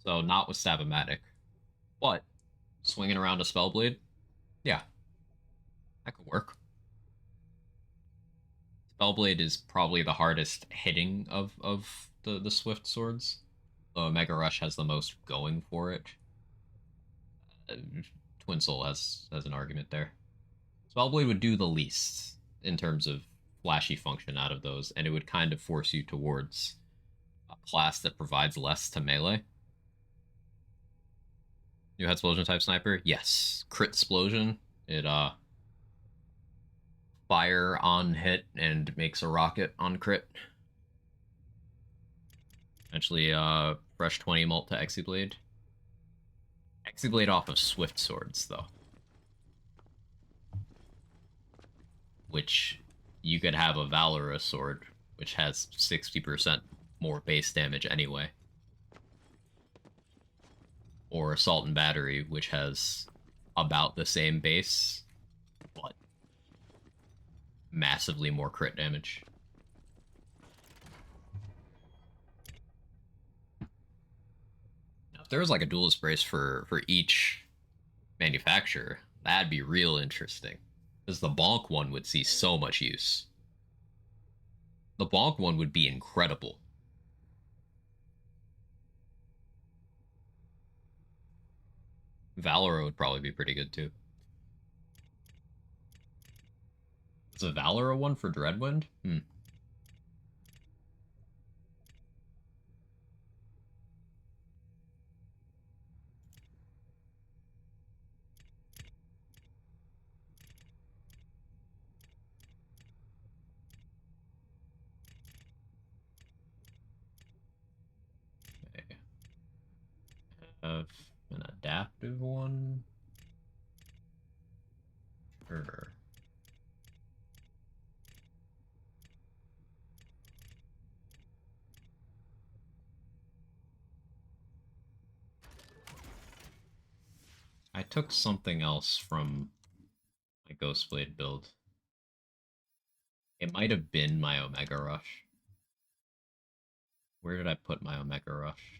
So not with Stabmatic. But swinging around a Spellblade, yeah, that could work. Spellblade is probably the hardest hitting of the Swift swords. Though Mega Rush has the most going for it. Twin Soul has an argument there. Spellblade would do the least in terms of flashy function out of those, and it would kind of force you towards a class that provides less to melee. New Explosion type sniper? Yes. Crit Explosion. It fire on hit and makes a rocket on crit. Eventually, fresh 20 mult to Exeblade. Exeblade off of Swift Swords, though. Which you could have a Valorous Sword, which has 60% more base damage anyway. Or Assault and Battery, which has about the same base, but massively more crit damage. Now, if there was like a Duelist Brace for each manufacturer, that'd be real interesting. Because the bonk one would see so much use. The bonk one would be incredible. Valor would probably be pretty good too. Is a Valor one for Dreadwind? Okay. Have an adaptive one. Sure. I took something else from my Ghostblade build. It might have been my Omega Rush. Where did I put my Omega Rush?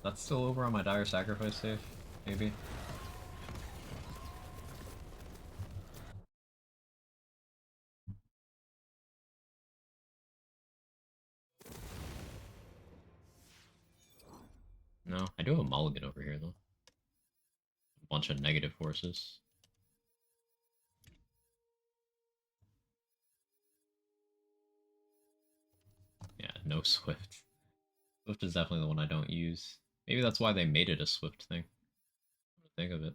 That's still over on my Dire Sacrifice save, maybe? No, I do have a mulligan over here, though. A bunch of negative forces. Yeah, no Swift. Swift is definitely the one I don't use. Maybe that's why they made it a Swift thing. Think of it.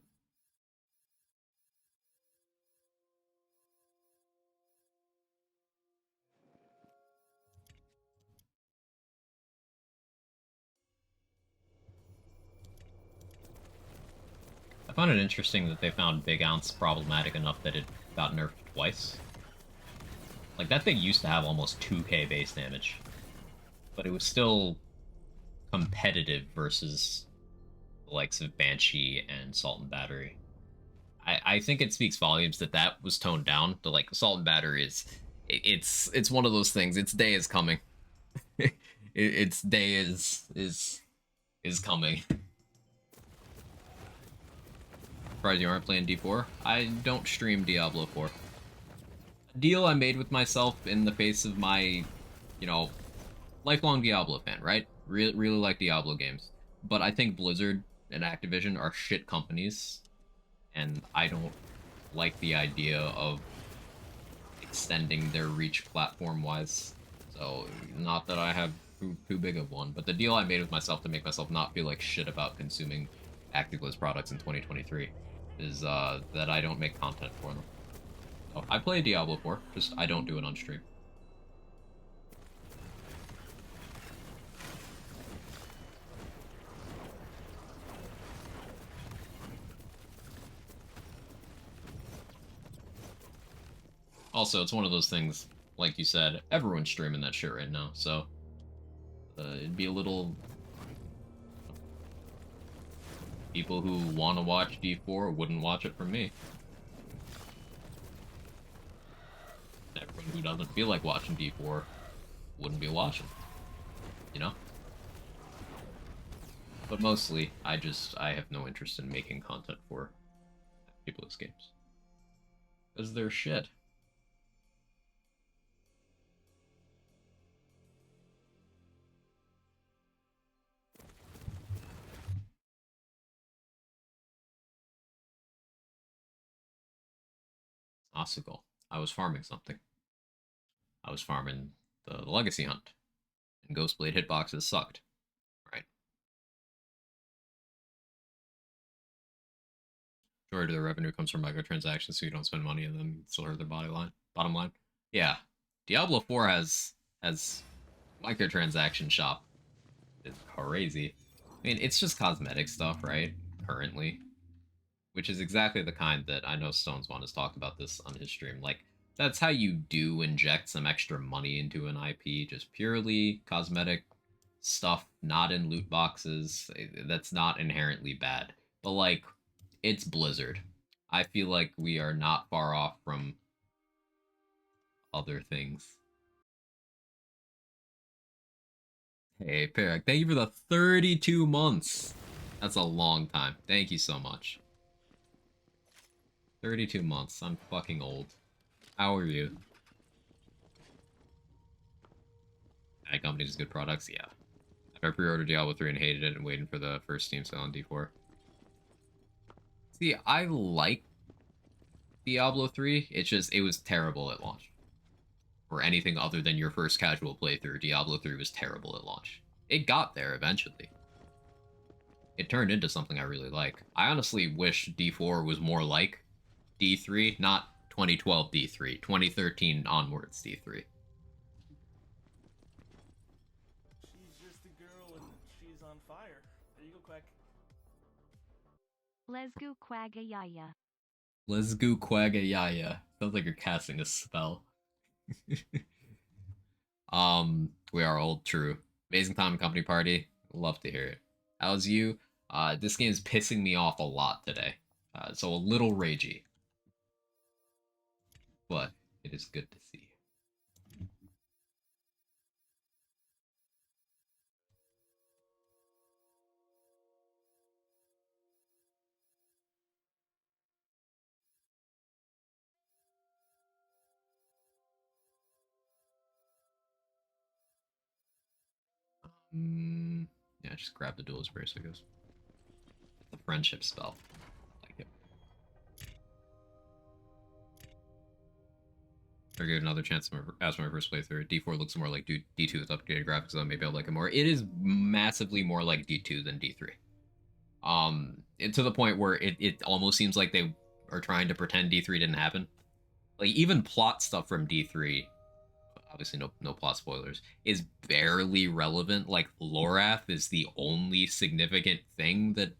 I found it interesting that they found Big Ounce problematic enough that it got nerfed twice. Like, that thing used to have almost 2k base damage. But it was still competitive versus the likes of Banshee and Salt and Battery. I think it speaks volumes that that was toned down. The like Salt and Battery is it's one of those things. Its day is coming. Its day is coming. Surprised you aren't playing D4. I don't stream Diablo 4. A deal I made with myself in the face of my, you know, lifelong Diablo fan, right? Really like Diablo games. But I think Blizzard and Activision are shit companies, and I don't like the idea of extending their reach platform-wise. So, not that I have too big of one, but the deal I made with myself to make myself not feel like shit about consuming ActiveBliz products in 2023 is that I don't make content for them. So, I play Diablo 4, just I don't do it on stream. Also, it's one of those things, like you said, everyone's streaming that shit right now, so it'd be a little... People who want to watch D4 wouldn't watch it from me. Everyone who doesn't feel like watching D4 wouldn't be watching, you know? But mostly, I have no interest in making content for people's games. Because they're shit. Ossicle. I was farming something. I was farming the Legacy Hunt. And Ghostblade hitboxes sucked. Right? Majority of the revenue comes from microtransactions, so you don't spend money and then still hurt their bottom line. Yeah. Diablo 4 has microtransaction shop. It's crazy. I mean, it's just cosmetic stuff, right? Currently. Which is exactly the kind that I know Stones One has talked about this on his stream. Like, that's how you do inject some extra money into an IP, just purely cosmetic stuff, not in loot boxes. That's not inherently bad. But, like, it's Blizzard. I feel like we are not far off from other things. Hey, Perak, thank you for the 32 months. That's a long time. Thank you so much. 32 months. I'm fucking old. How are you? Bad companies, good products? Yeah. I pre-ordered Diablo 3 and hated it and waiting for the first Steam sale on D4. See, I like Diablo 3. It was terrible at launch. For anything other than your first casual playthrough, Diablo 3 was terrible at launch. It got there eventually. It turned into something I really like. I honestly wish D4 was more like D3, not 2012 D3, 2013 onwards D3. She's just a girl and she's on fire. There you go, Quack. Lesgu Quagayaya. Let's go Quagayaya. Sounds like you're casting a spell. We are old, true. Amazing time and company party. Love to hear it. How's you? This game's pissing me off a lot today. So a little ragey. But it is good to see. Yeah, just grab the duelist brace, I guess. The friendship spell. Like it. I give it another chance as my first playthrough. D4 looks more like D2 with updated graphics, so maybe I'll like it more. It is massively more like D2 than D3. To the point where it almost seems like they are trying to pretend D3 didn't happen. Like, even plot stuff from D3, obviously no plot spoilers, is barely relevant. Like, Lorath is the only significant thing that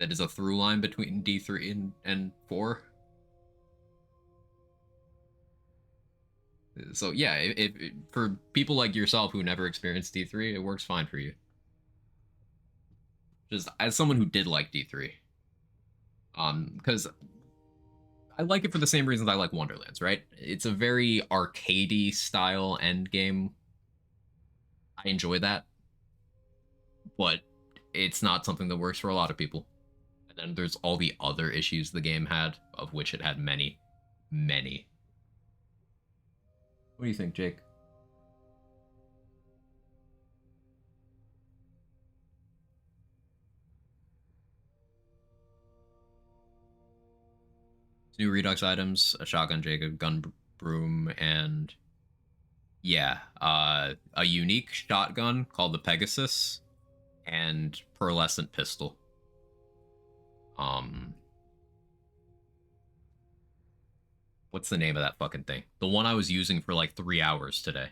is a through line between D3 and 4. So yeah, for people like yourself who never experienced D3, it works fine for you. Just as someone who did like D3, because I like it for the same reasons I like Wonderlands, right? It's a very arcadey style end game. I enjoy that, but it's not something that works for a lot of people. And then there's all the other issues the game had, of which it had many, many. What do you think, Jake? New Redux items, a shotgun jig, a gun broom, and yeah, a unique shotgun called the Pegasus, and pearlescent pistol. What's the name of that fucking thing? The one I was using for like 3 hours today.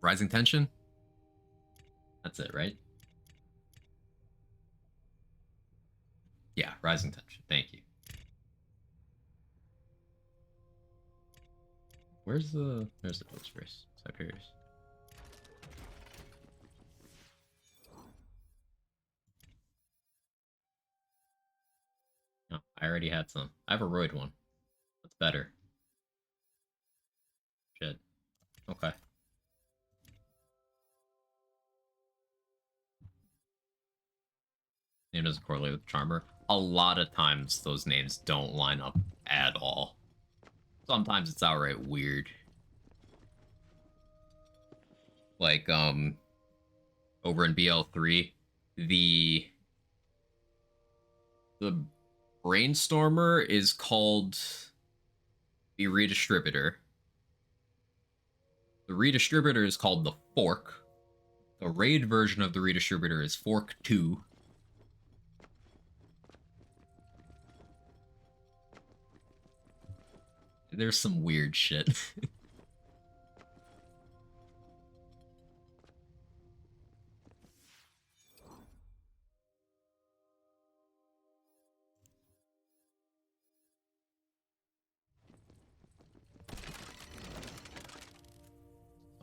Rising Tension? That's it, right? Yeah, Rising Tension. Thank you. There's the ghost race. Siberius. Oh, I already had some. I have a roid one. That's better. Shit. Okay. Name doesn't correlate with Charmer. A lot of times those names don't line up at all. Sometimes it's outright weird. Like, over in BL3, the Brainstormer is called the Redistributor. The Redistributor is called the Fork. The raid version of the Redistributor is Fork 2. There's some weird shit.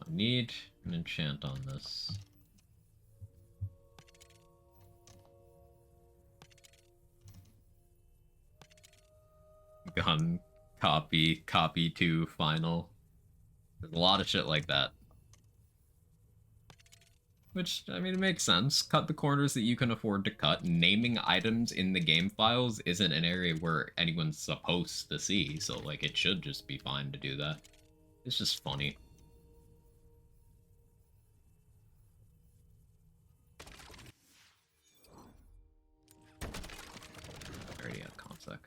I need an enchant on this. Gun, copy to final. There's a lot of shit like that. Which, I mean, it makes sense. Cut the corners that you can afford to cut. Naming items in the game files isn't an area where anyone's supposed to see, so, like, it should just be fine to do that. It's just funny. Already have consec.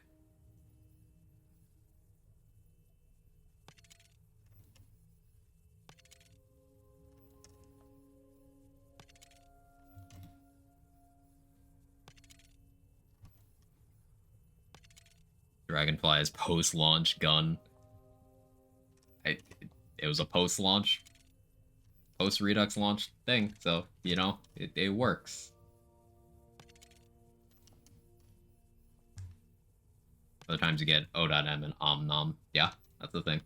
Dragonfly's post-launch gun. It was a post-launch, post-Redux launch thing, so, you know, it works. Other times you get O.M and Omnom. Yeah, that's the thing.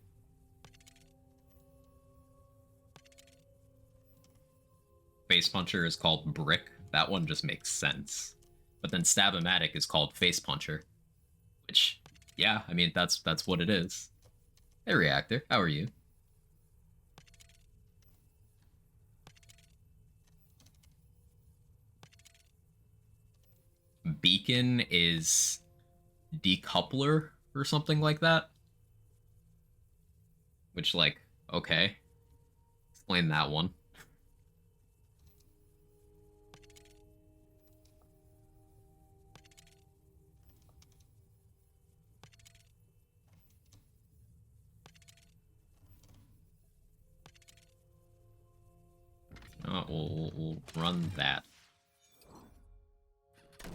Face Puncher is called Brick. That one just makes sense. But then Stab-O-Matic is called Face Puncher. Which, yeah, I mean, that's what it is. Hey, Reactor, how are you? Beacon is decoupler or something like that. Which, like, okay. Explain that one. We'll run that. I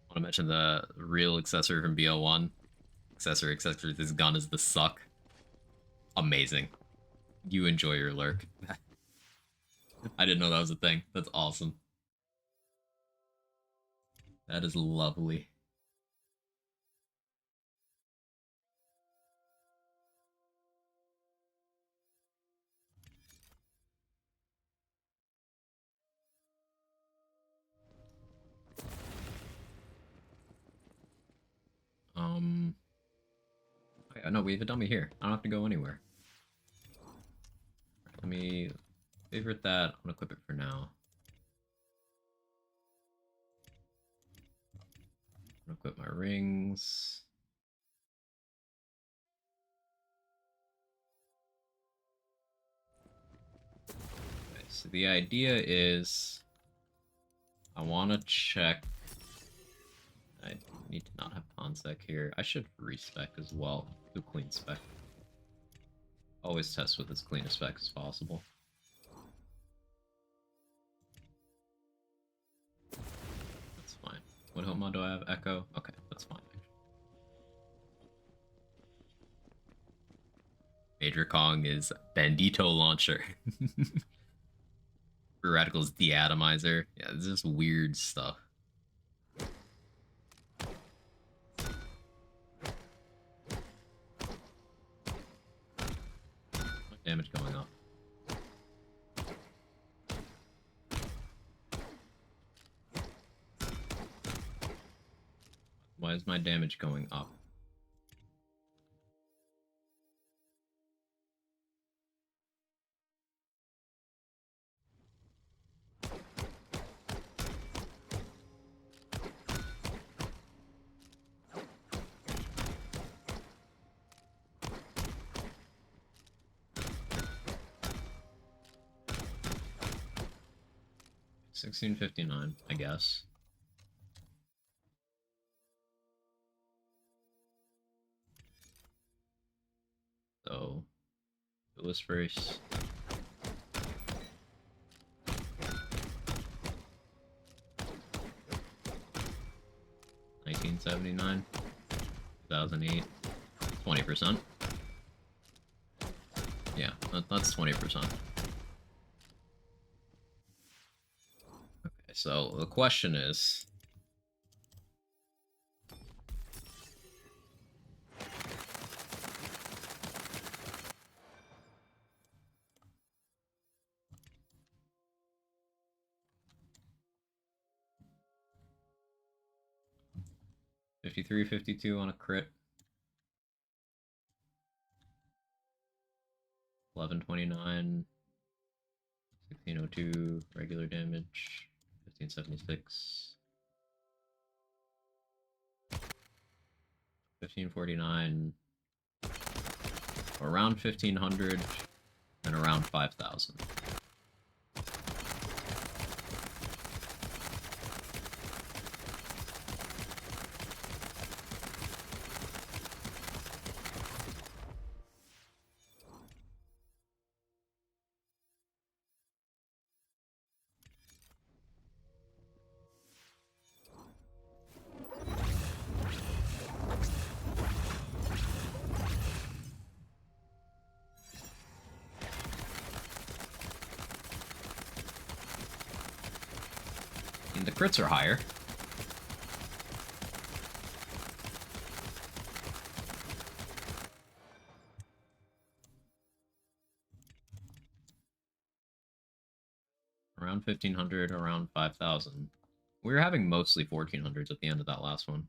want to mention the real accessory from BO1. Accessory, this gun is the suck. Amazing. You enjoy your lurk. I didn't know that was a thing. That's awesome. That is lovely. Okay, no, we have a dummy here. I don't have to go anywhere. Right, let me favorite that. I'm gonna equip it for now. I'm gonna equip my rings. Okay, so the idea is I want to check. I need to not have consec here. I should respec as well. Do clean spec. Always test with as clean a spec as possible. That's fine. What home mod do I have? Echo? Okay, that's fine. Major Kong is Bandito Launcher. Free Radical's Deatomizer. Yeah, this is weird stuff. Damage going up. Why is my damage going up? $16.59, I guess. So, Lewis first. $19.79, 2008, 20%. Yeah, that's 20%. Okay, so the question is, $53.52 on a crit. 1129, 1602 regular damage, 1576, 1549, around 1500, and around 5000. And the crits are higher. Around 1500, around 5000. We were having mostly 1400s at the end of that last one.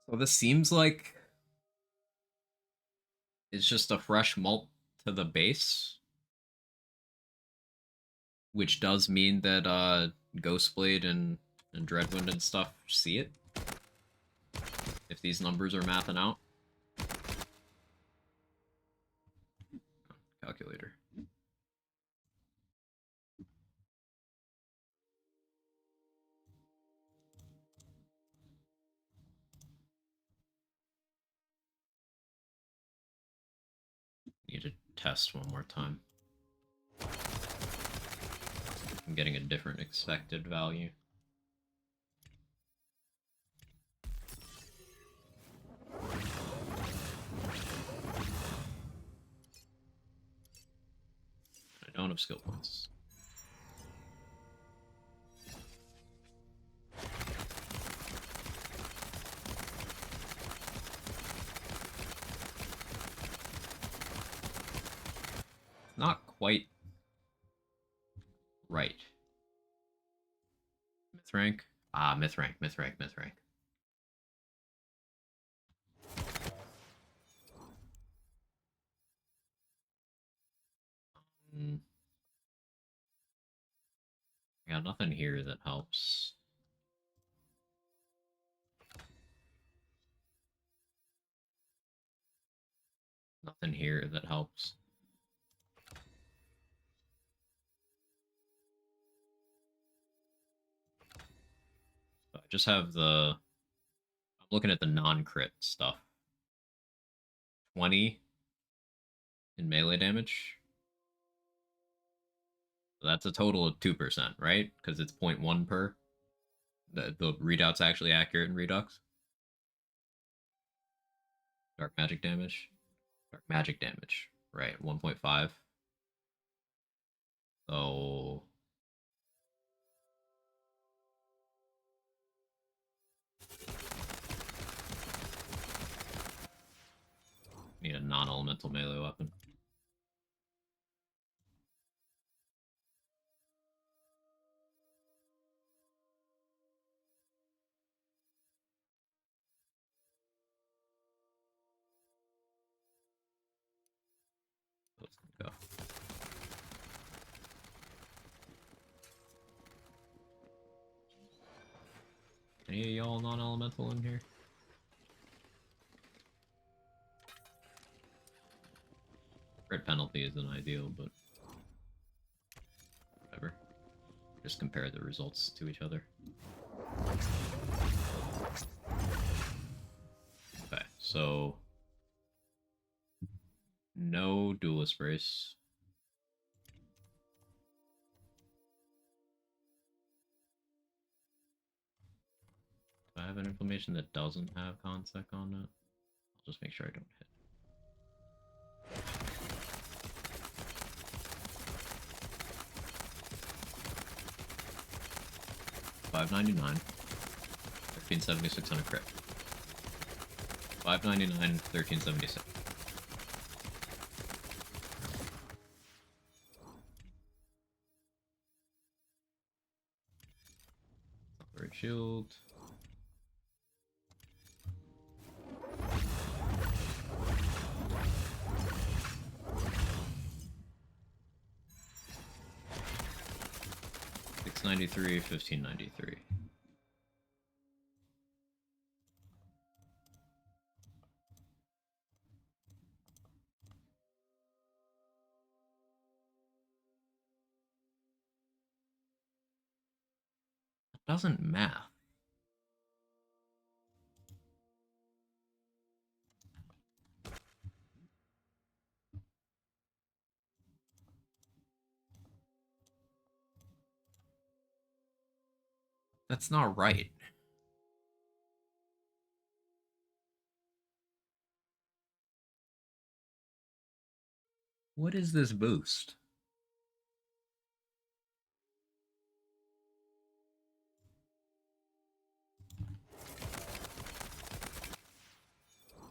So this seems like it's just a fresh mult to the base, which does mean that Ghostblade and Dreadwind and stuff see it. If these numbers are mathing out. Calculator. Need to test one more time. I'm getting a different expected value. I don't have skill points. Not quite right. Myth rank? Ah, myth rank, myth rank, myth rank. I got nothing here that helps. Nothing here that helps. I just have the... I'm looking at the non-crit stuff. 20 in melee damage. So that's a total of 2%, right? Because it's 0.1 per. The readout's actually accurate in Redux. Dark magic damage. Dark magic damage. Right, 1.5. So... need a non-elemental melee weapon. Let's go. Any of y'all non-elemental in here? Crit penalty isn't ideal, but whatever. Just compare the results to each other. Okay, so no duelist brace. Do I have an inflammation that doesn't have consec on it? I'll just make sure I don't hit. $5.99, 1376 on a crit. $5.99, 1376. Upgrade shield. 693, 1593. That doesn't math. That's not right. What is this boost?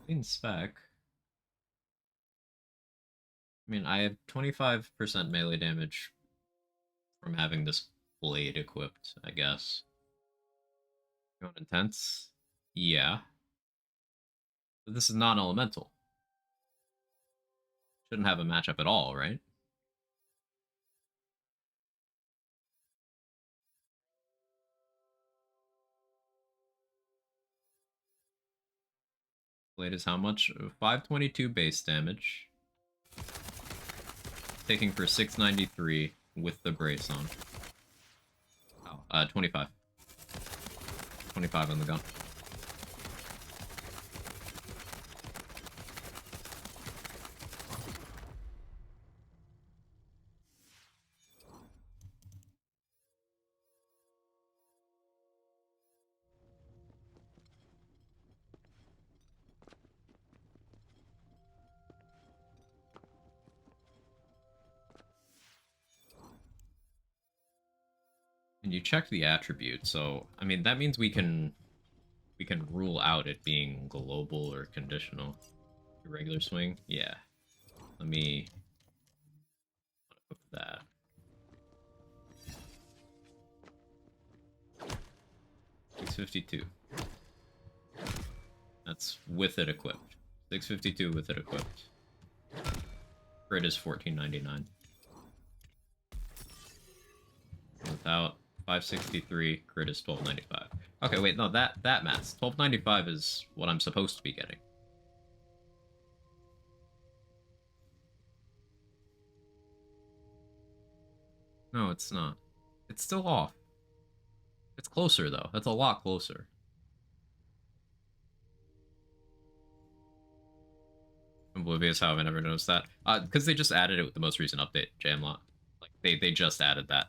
In spec. I mean, I have 25% melee damage from having this blade equipped, I guess. Going intense? Yeah. But this is non-elemental. Shouldn't have a matchup at all, right? Blade is how much? 522 base damage. Taking for 693 with the brace on. Oh, 25. 25 on the gun. And you check the attribute, so I mean that means we can rule out it being global or conditional. Regular swing? Yeah. Let me equip that. $652. That's with it equipped. $652 with it equipped. Crit is $14.99. Without 563, crit is $12.95. Okay, wait, no, that maths. $12.95 is what I'm supposed to be getting. No, it's not. It's still off. It's closer, though. That's a lot closer. Oblivious how I never noticed that. Because they just added it with the most recent update, Jamlot. Like, they just added that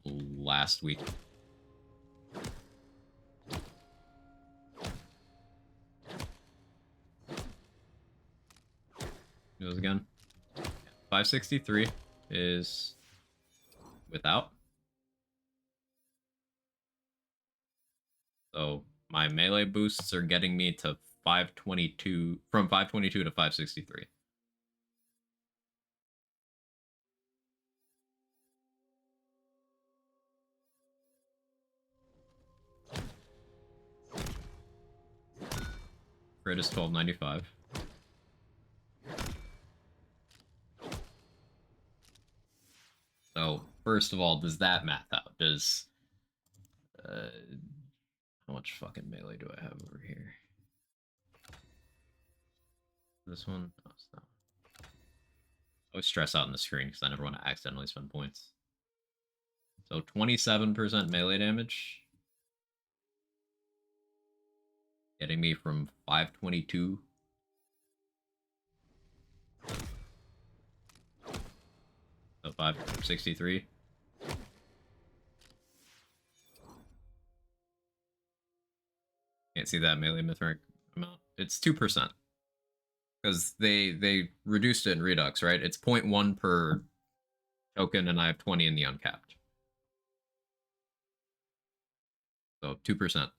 last week. Goes again. 563 is without. So my melee boosts are getting me to 522, from 522 to 563. Crit is $12.95. So first of all, does that math out? Does how much fucking melee do I have over here? This one? Oh, it's not. I always stress out on the screen because I never want to accidentally spend points. So 27% melee damage. Getting me from 522 to 563. Can't see that melee mythic amount. It's 2%. Because they reduced it in Redux, right? It's 0.1 per token, and I have 20 in the uncapped. So 2%.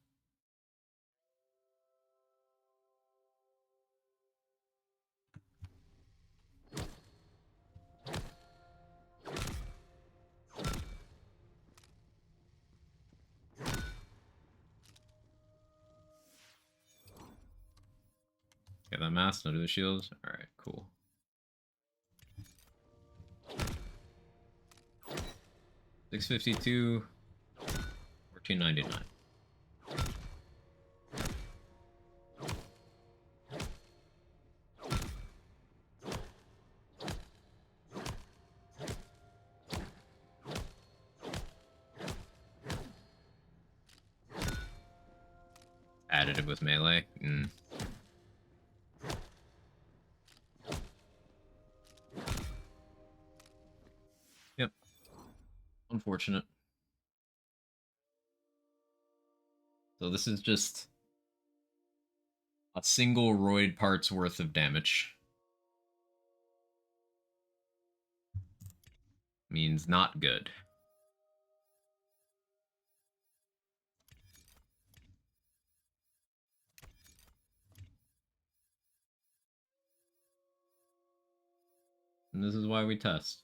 Get that mask, no do the shields. Alright, cool. 652, 1499. Additive with melee. Yep. Unfortunate. So this is just a single roid part's worth of damage. Means not good. And this is why we test.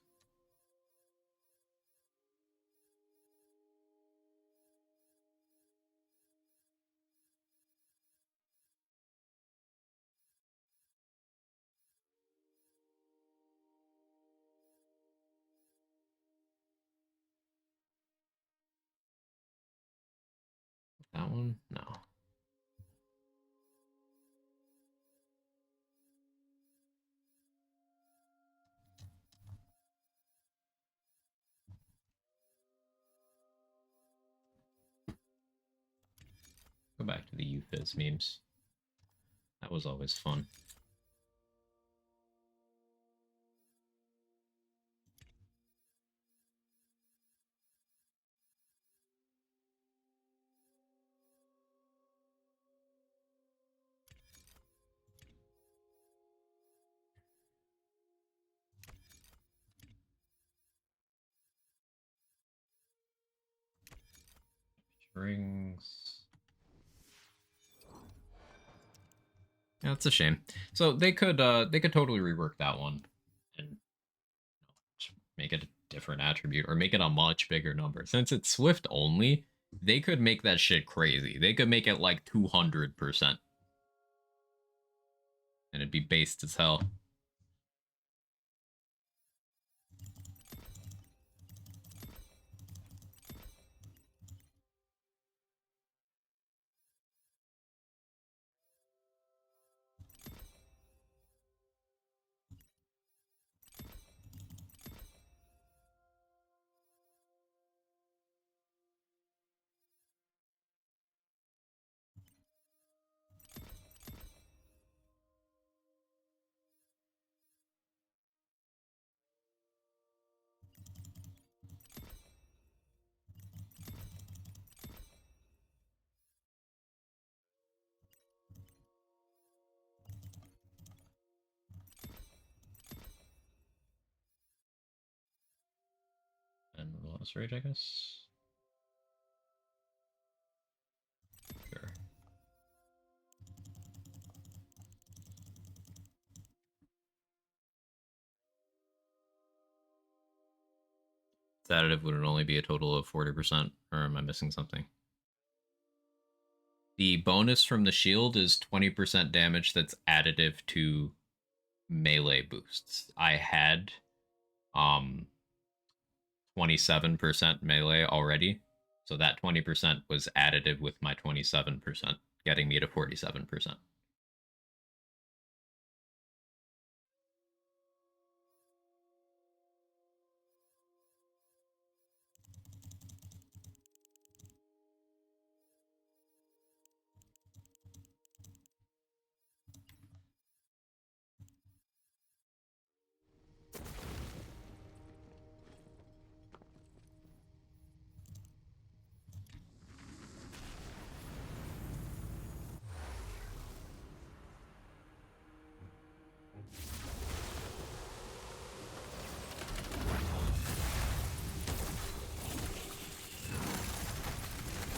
That one? No. Go back to the UFizz memes. That was always fun. Rings. Yeah, that's a shame. So they could totally rework that one and just make it a different attribute or make it a much bigger number. Since it's Swift only, they could make that shit crazy. They could make it like 200%. And it'd be based as hell. And loss rate, I guess. Sure. This additive would only be a total of 40%, or am I missing something? The bonus from the shield is 20% damage that's additive to melee boosts. I had 27% melee already, so that 20% was additive with my 27%, getting me to 47%.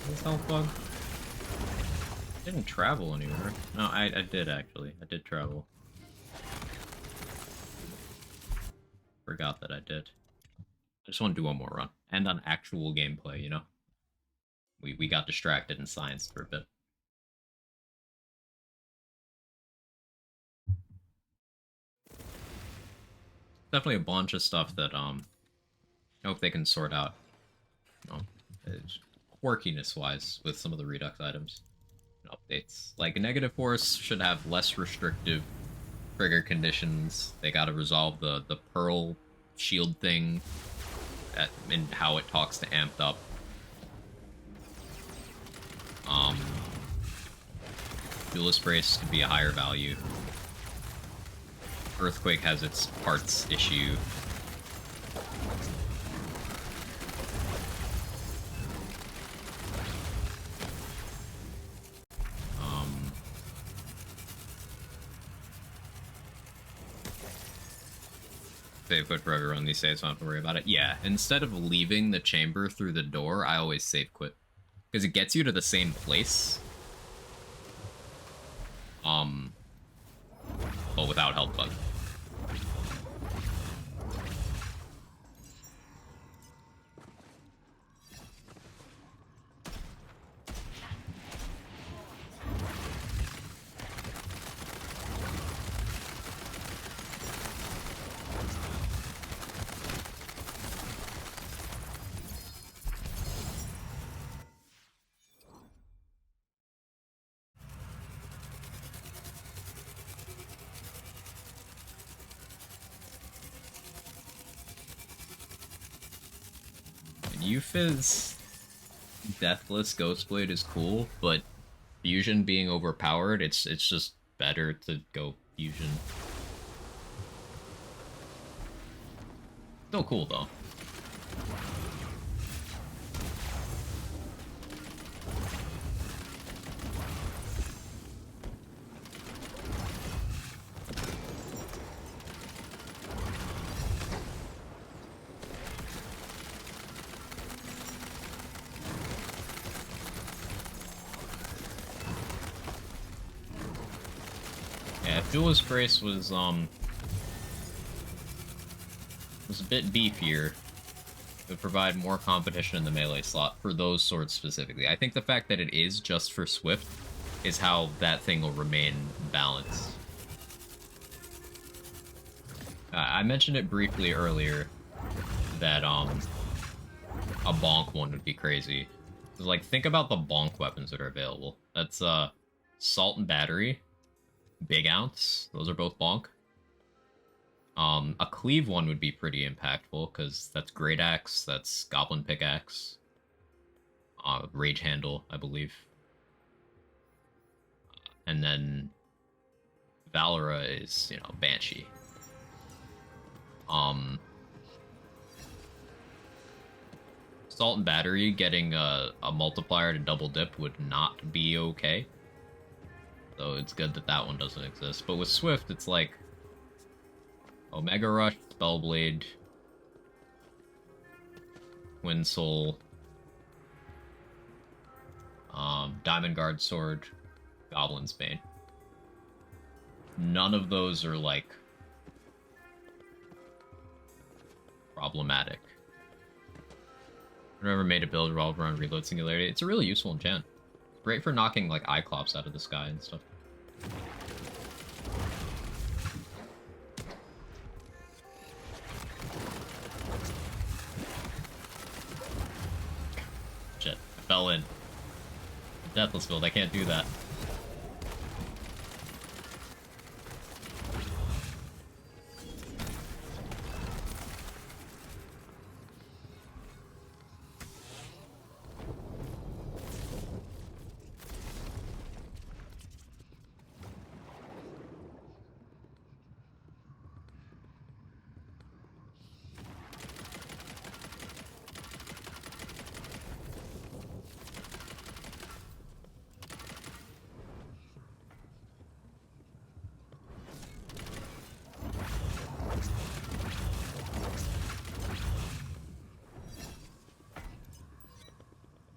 This health bug? I didn't travel anywhere. No, I did actually. I did travel. Forgot that I did. I just want to do one more run. And on actual gameplay, you know? We got distracted in science for a bit. Definitely a bunch of stuff that I hope they can sort out. know, quirkiness-wise with some of the Redux items and updates. Like, negative force should have less restrictive trigger conditions. They gotta resolve the pearl shield thing and how it talks to amped up. Duelist Brace could be a higher value. Earthquake has its parts issue. Save quit for everyone these days, so I don't have to worry about it. Yeah, instead of leaving the chamber through the door, I always save quit. Because it gets you to the same place. But without health bug. Euphys Deathless Ghostblade is cool, but Fusion being overpowered, it's just better to go Fusion. Still cool though. Duelist Brace was a bit beefier. It would provide more competition in the melee slot for those swords specifically. I think the fact that it is just for Swift is how that thing will remain balanced. I mentioned it briefly earlier that a bonk one would be crazy. Like, think about the bonk weapons that are available. That's Salt and Battery. Big Ounce, those are both bonk. A cleave one would be pretty impactful, because that's Great Axe, that's Goblin Pickaxe. Rage Handle, I believe. And then Valora is, you know, Banshee. Salt and Battery getting a multiplier to double dip would not be okay. So it's good that that one doesn't exist. But with Swift, it's like Omega Rush, Spellblade, Twin Soul, Diamond Guard Sword, Goblin's Bane. None of those are, like, problematic. I've never made a build revolved around reload singularity. It's a really useful enchant. Great for knocking, like, Iclops out of the sky and stuff. Shit, I fell in. Deathless build, I can't do that.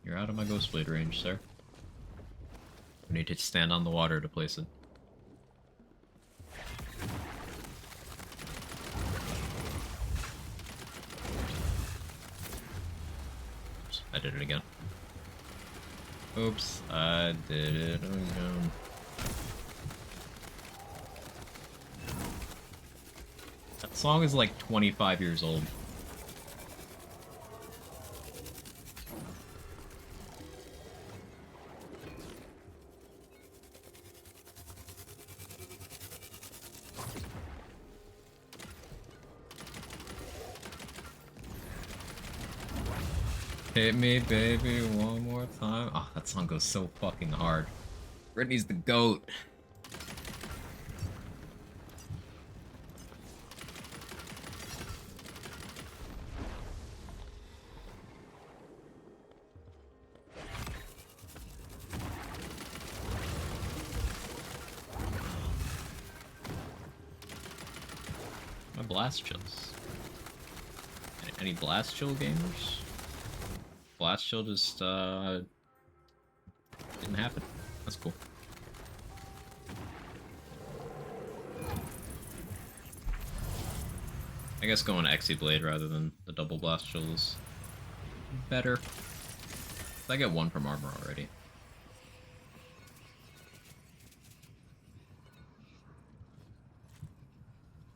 You're out of my Ghostblade range, sir. I need to stand on the water to place it. Oops, I did it again. Oops, I did it again. That song is like 25 years old. Hit me, baby, one more time. Oh, that song goes so fucking hard. Britney's the GOAT. My blast chills. Any blast chill gamers? Blast chill just didn't happen. That's cool. I guess going Exy Blade rather than the double blast chill is better. I get one from armor already.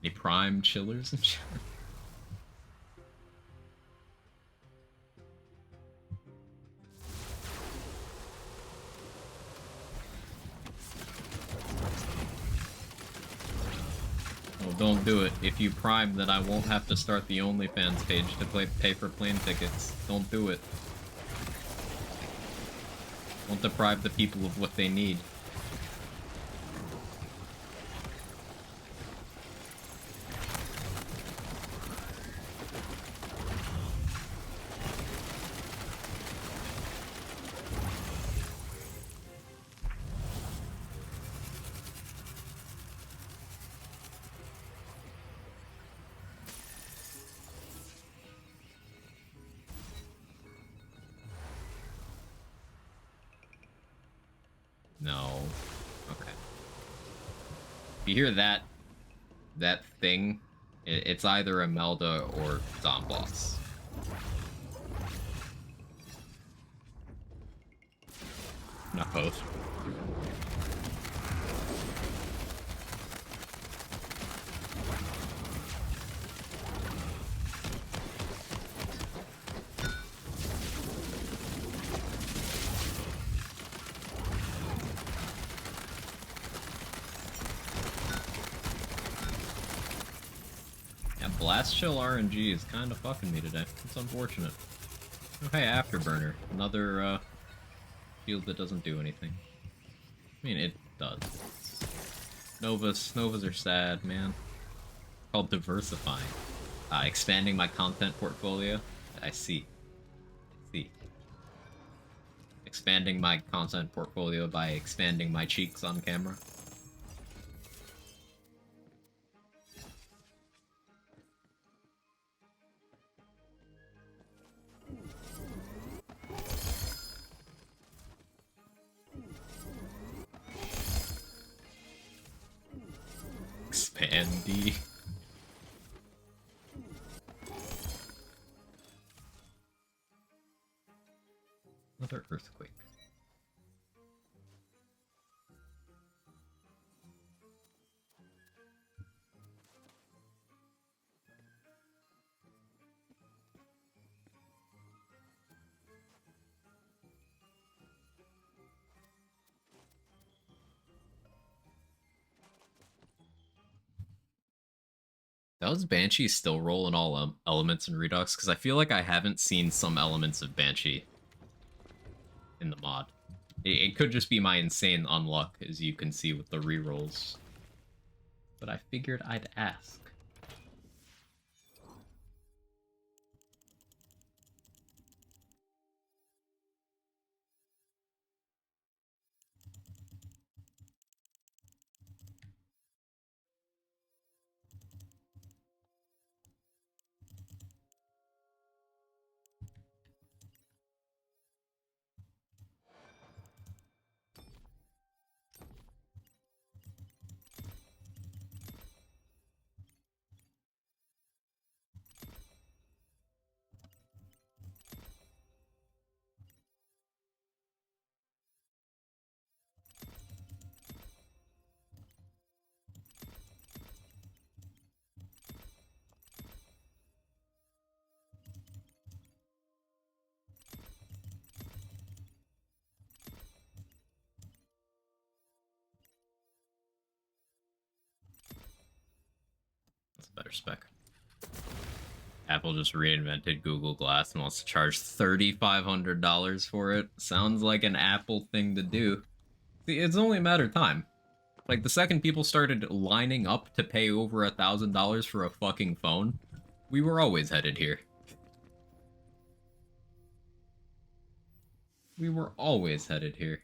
Any prime chillers and shit? Well, don't do it. If you prime, then I won't have to start the OnlyFans page to pay for plane tickets. Don't do it. Won't deprive the people of what they need. No. Okay. If you hear that thing, it's either Imelda or Zomboss. Not both. Blast Chill RNG is kind of fucking me today. It's unfortunate. Oh, hey, Afterburner. Another, shield that doesn't do anything. I mean, it does. Novas are sad, man. Called diversifying. Expanding my content portfolio. I see. Expanding my content portfolio by expanding my cheeks on camera. Expandy. Another earthquake. Does Banshee still roll in all elements in Redux? Because I feel like I haven't seen some elements of Banshee in the mod. It could just be my insane unluck, as you can see with the rerolls. But I figured I'd ask. That's a better spec. Apple just reinvented Google Glass and wants to charge $3,500 for it. Sounds like an Apple thing to do. See, it's only a matter of time. Like, the second people started lining up to pay over $1,000 for a fucking phone, we were always headed here. We were always headed here.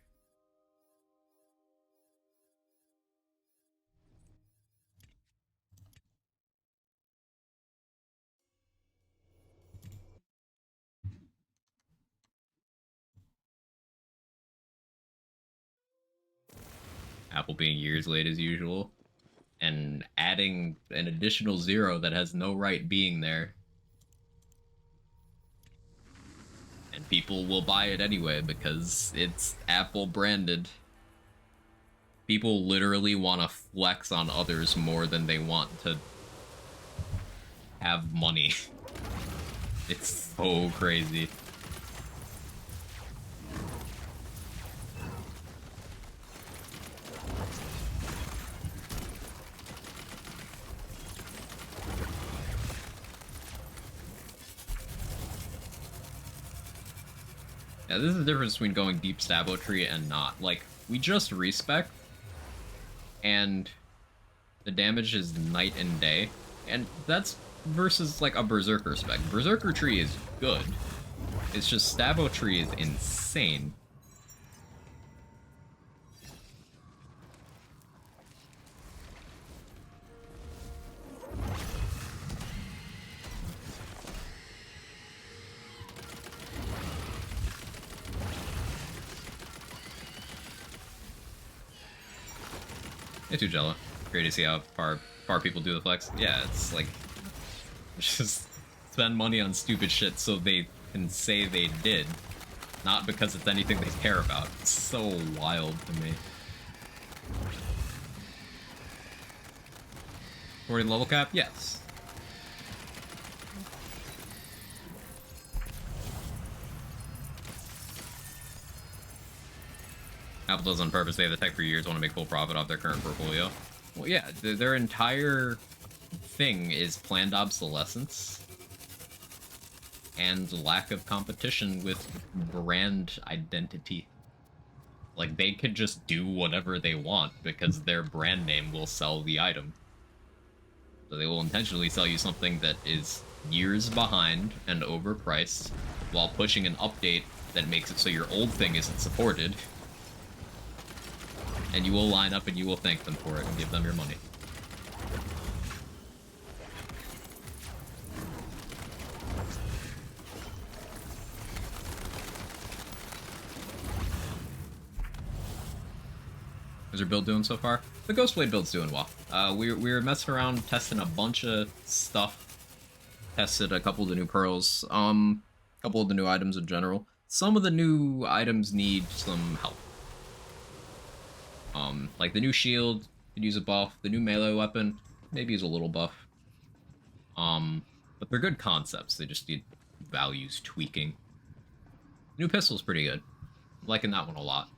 Apple being years late as usual, and adding an additional zero that has no right being there. And people will buy it anyway because it's Apple branded. People literally want to flex on others more than they want to have money. It's so crazy. Yeah, this is the difference between going deep Stabo tree and not. Like, we just respec, and the damage is night and day, and that's versus, like, a Berserker spec. Berserker tree is good. It's just Stabo tree is insane. Hey, too, Jello. Great to see how far people do the flex. Yeah, it's like, just spend money on stupid shit so they can say they did, not because it's anything they care about. It's so wild to me. 40 level cap? Yes. Apple does on purpose. They have the tech for years, want to make full profit off their current portfolio. Well, yeah, their entire thing is planned obsolescence and lack of competition with brand identity. Like, they could just do whatever they want because their brand name will sell the item. So they will intentionally sell you something that is years behind and overpriced while pushing an update that makes it so your old thing isn't supported. And you will line up and you will thank them for it and give them your money. How's your build doing so far? The Ghostblade build's doing well. We were messing around, testing a bunch of stuff. Tested a couple of the new pearls, a couple of the new items in general. Some of the new items need some help. Like the new shield could use a buff. The new melee weapon maybe use a little buff. But they're good concepts. They just need values tweaking. New pistol's pretty good. I'm liking that one a lot.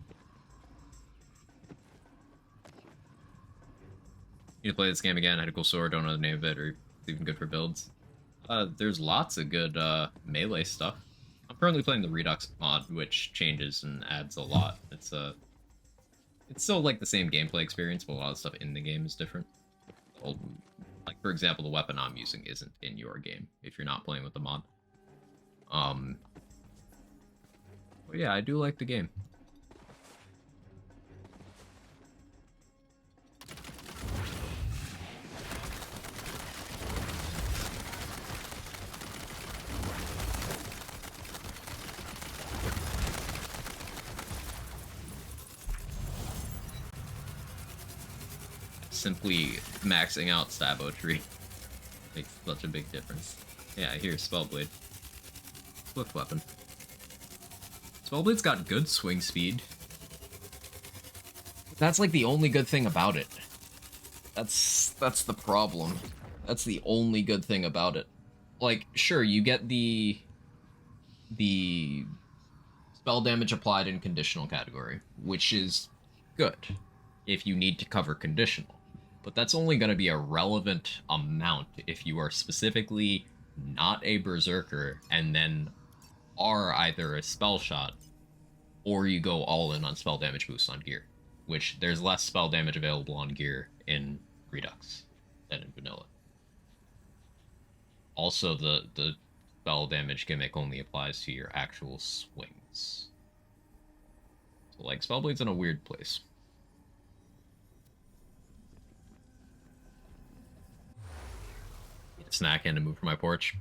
Need to play this game again. I had a cool sword. Don't know the name of it, or it's even good for builds. There's lots of good melee stuff. I'm currently playing the Redux mod, which changes and adds a lot. It's still like the same gameplay experience, but a lot of stuff in the game is different. Like, for example, the weapon I'm using isn't in your game if you're not playing with the mod. But yeah, I do like the game. Simply maxing out Stabo tree makes such a big difference. Yeah, here's Spellblade. Swift weapon. Spellblade's got good swing speed. That's like the only good thing about it. That's the problem. That's the only good thing about it. Like, sure, you get the spell damage applied in conditional category, which is good if you need to cover conditional. But that's only going to be a relevant amount if you are specifically not a berserker, and then are either a spell shot, or you go all in on spell damage boost on gear, which there's less spell damage available on gear in Redux than in vanilla. Also, the spell damage gimmick only applies to your actual swings. So, like, Spellblade's in a weird place. Need a snack and to move from my porch.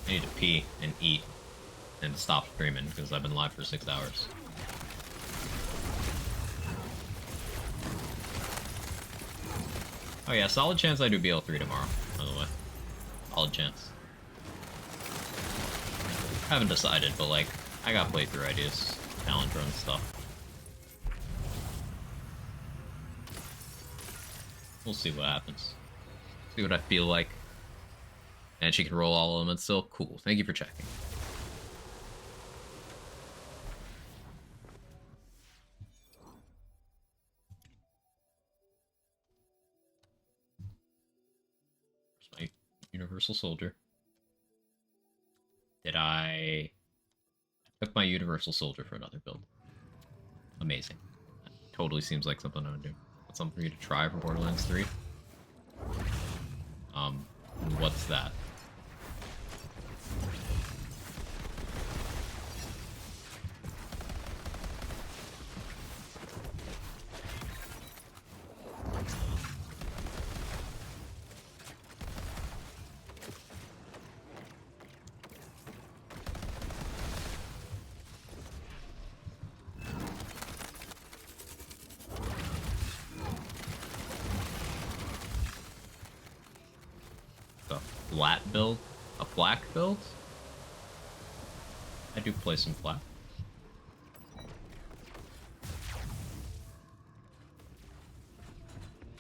I need to pee and eat and stop streaming because I've been live for 6 hours. Oh yeah, solid chance I do BL3 tomorrow, by the way. Solid chance. Haven't decided, but like, I got playthrough ideas, challenge run stuff. We'll see what happens. See what I feel like. And she can roll all elements still? Cool. Thank you for checking. Where's my Universal Soldier? I took my Universal Soldier for another build. Amazing. That totally seems like something I would do. That's something for you to try for Borderlands 3. What's that? Flat build? A flak build? I do play some flak.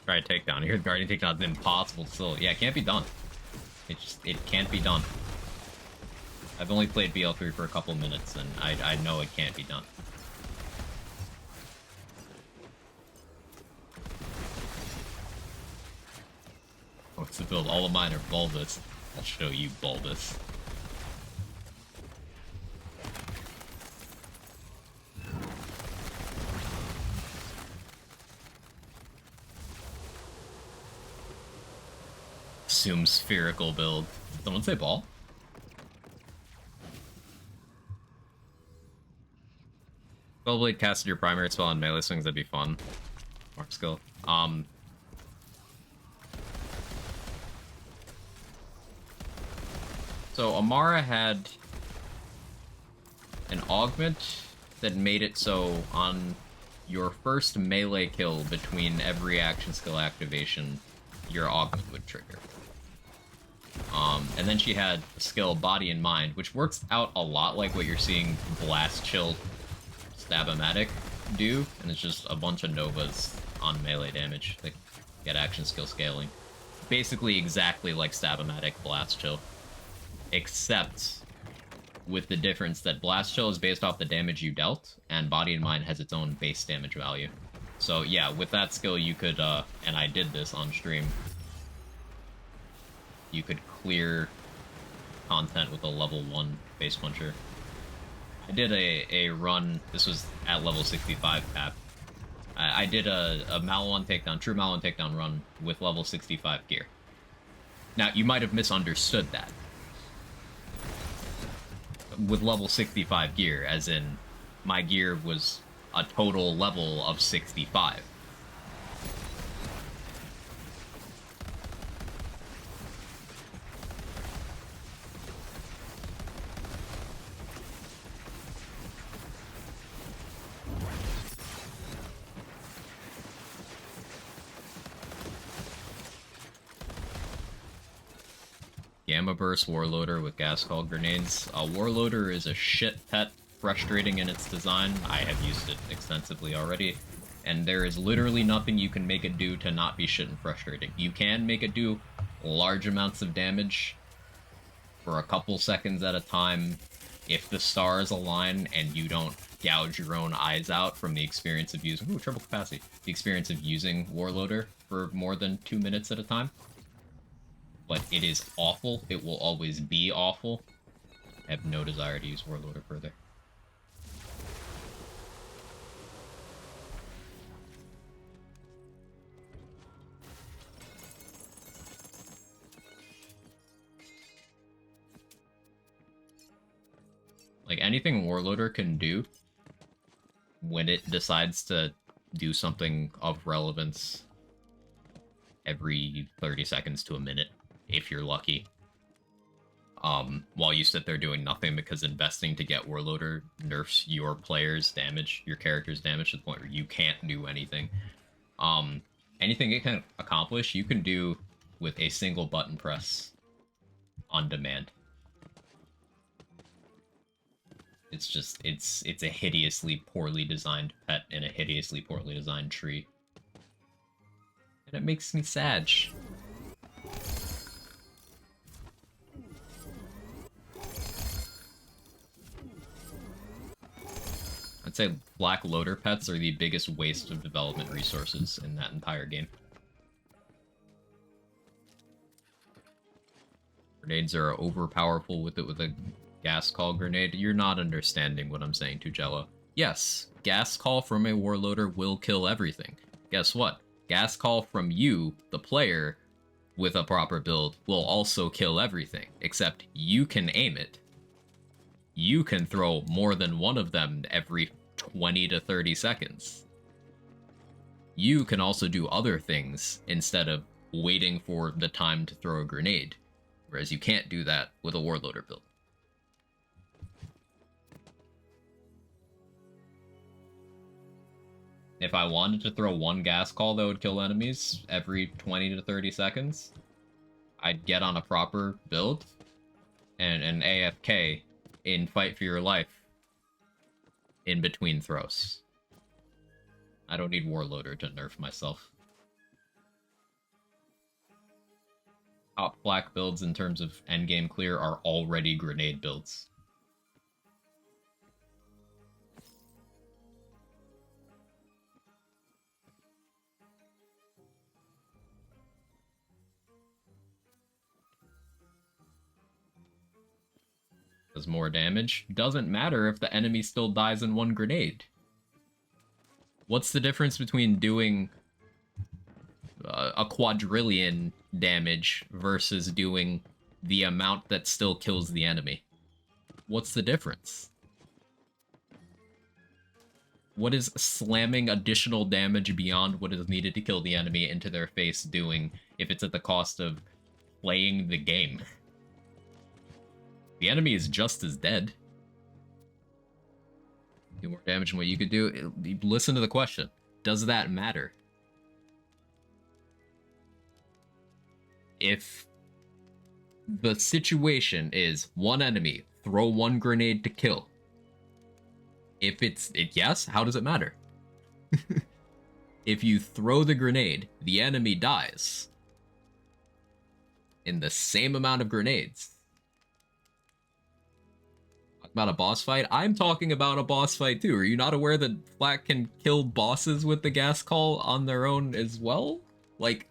Try a takedown. Here, Guardian takedown is impossible still. Yeah, it can't be done. It can't be done. I've only played BL3 for a couple minutes, and I know it can't be done. What's the build? All of mine are bulbous. I'll show you bulbous. Assume spherical build. Someone say ball? Spellblade casted your primary spell on melee swings, that'd be fun. Mark skill. So Amara had an augment that made it so on your first melee kill between every action skill activation, your augment would trigger. And then she had a skill Body and Mind, which works out a lot like what you're seeing Blast Chill Stab-O-Matic do, and it's just a bunch of Novas on melee damage that get action skill scaling. Basically exactly like Stab-O-Matic Blast Chill. Except with the difference that Blast Chill is based off the damage you dealt, and Body and Mind has its own base damage value. So yeah, with that skill you could, and I did this on stream, you could clear content with a level 1 base puncher. I did a run, this was at level 65 cap. I did a Mal1 takedown, true Mal1 takedown run with level 65 gear. Now, you might have misunderstood that. With level 65 gear, as in, my gear was a total level of 65. Gamma Burst Warloader with gas call grenades. Warloader is a shit pet, frustrating in its design. I have used it extensively already, and there is literally nothing you can make it do to not be shit and frustrating. You can make it do large amounts of damage for a couple seconds at a time if the stars align and you don't gouge your own eyes out from the experience of using triple capacity. The experience of using Warloader for more than 2 minutes at a time. but it is awful. It will always be awful. I have no desire to use Warlord further. Like, anything Warlorder can do when it decides to do something of relevance every 30 seconds to a minute, if you're lucky. While you sit there doing nothing, because investing to get Warlorder nerfs your player's damage, your character's damage, to the point where you can't do anything. Anything it can accomplish, you can do with a single button press on demand. It's just, it's a hideously poorly designed pet in a hideously poorly designed tree. And it makes me sad. I'd say black loader pets are the biggest waste of development resources in that entire game. Grenades are overpowerful with a gas call grenade. You're not understanding what I'm saying, Tugela. Yes, gas call from a warloader will kill everything. Guess what? Gas call from you, the player, with a proper build, will also kill everything, except you can aim it. You can throw more than one of them every 20 to 30 seconds. You can also do other things instead of waiting for the time to throw a grenade, whereas you can't do that with a warloader build. If I wanted to throw one gas call that would kill enemies every 20 to 30 seconds, I'd get on a proper build and an AFK in Fight for Your Life in between throws. I don't need Warloader to nerf myself. Top black builds in terms of endgame clear are already grenade builds. Does more damage. Doesn't matter if the enemy still dies in one grenade. What's the difference between doing a quadrillion damage versus doing the amount that still kills the enemy? What's the difference? What is slamming additional damage beyond what is needed to kill the enemy into their face doing if it's at the cost of playing the game? The enemy is just as dead. Do more damage than what you could do. Listen to the question. Does that matter? If the situation is one enemy, throw one grenade to kill. If it's yes, how does it matter? If you throw the grenade, the enemy dies in the same amount of grenades. About a boss fight? I'm talking about a boss fight too. Are you not aware that Flak can kill bosses with the gas call on their own as well? Like,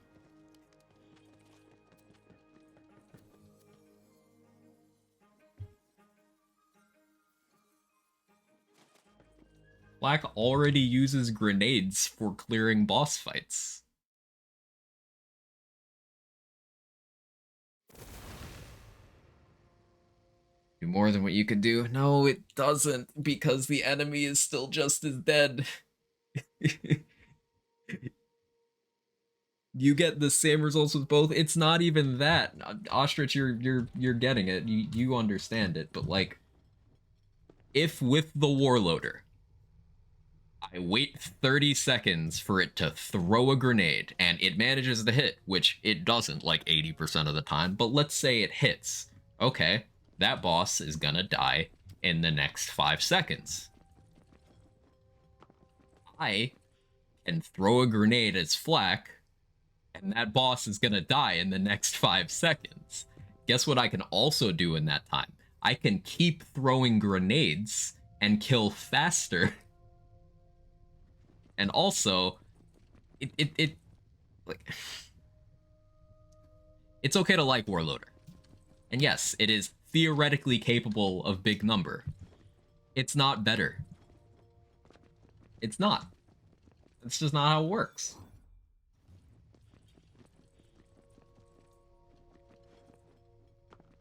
Flak already uses grenades for clearing boss fights. Do more than what you could do? No, it doesn't, because the enemy is still just as dead. You get the same results with both. It's not even that. Ostrich, you're getting it. You understand it, but like, if with the Warloader, I wait 30 seconds for it to throw a grenade, and it manages to hit, which it doesn't like 80% of the time, but let's say it hits. Okay. That boss is gonna die in the next 5 seconds. I can throw a grenade as Flak, and that boss is gonna die in the next 5 seconds. Guess what I can also do in that time? I can keep throwing grenades and kill faster. And also, like, It's okay to like Warloader. And yes, it is theoretically capable of big number. It's not better. It's not. It's just not how it works.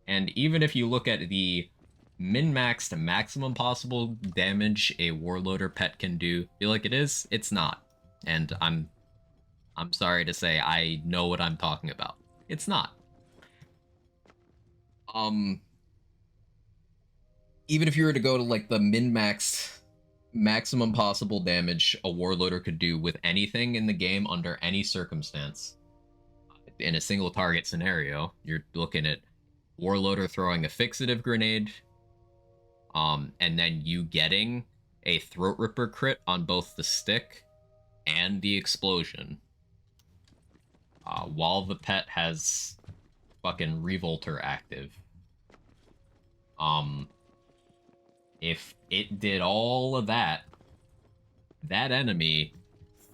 And even if you look at the min-max to maximum possible damage a Warloader pet can do, feel like it is, it's not. And I'm sorry to say I know what I'm talking about. It's not. Even if you were to go to like the min-max maximum possible damage a Warloader could do with anything in the game under any circumstance, in a single target scenario, you're looking at Warloader throwing a fixative grenade, and then you getting a Throat Ripper crit on both the stick and the explosion, while the pet has fucking Revolter active. If it did all of that, that enemy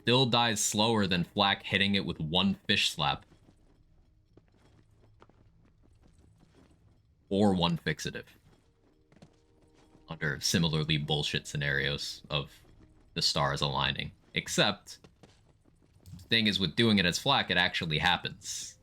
still dies slower than Flak hitting it with one fish slap. Or one fixative. Under similarly bullshit scenarios of the stars aligning. Except, the thing is with doing it as Flak, it actually happens.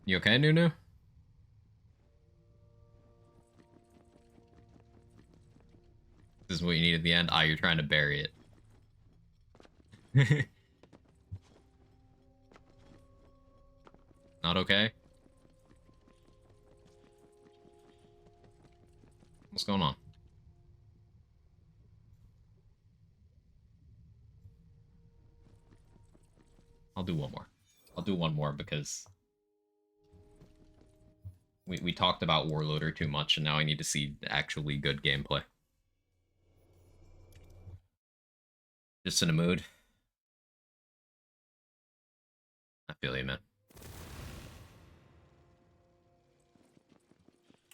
You okay, Nunu? This is what you need at the end? Ah, you're trying to bury it. Not okay? What's going on? I'll do one more. I'll do one more because we talked about Warloader too much, and now I need to see actually good gameplay. Just in a mood. I feel you, man.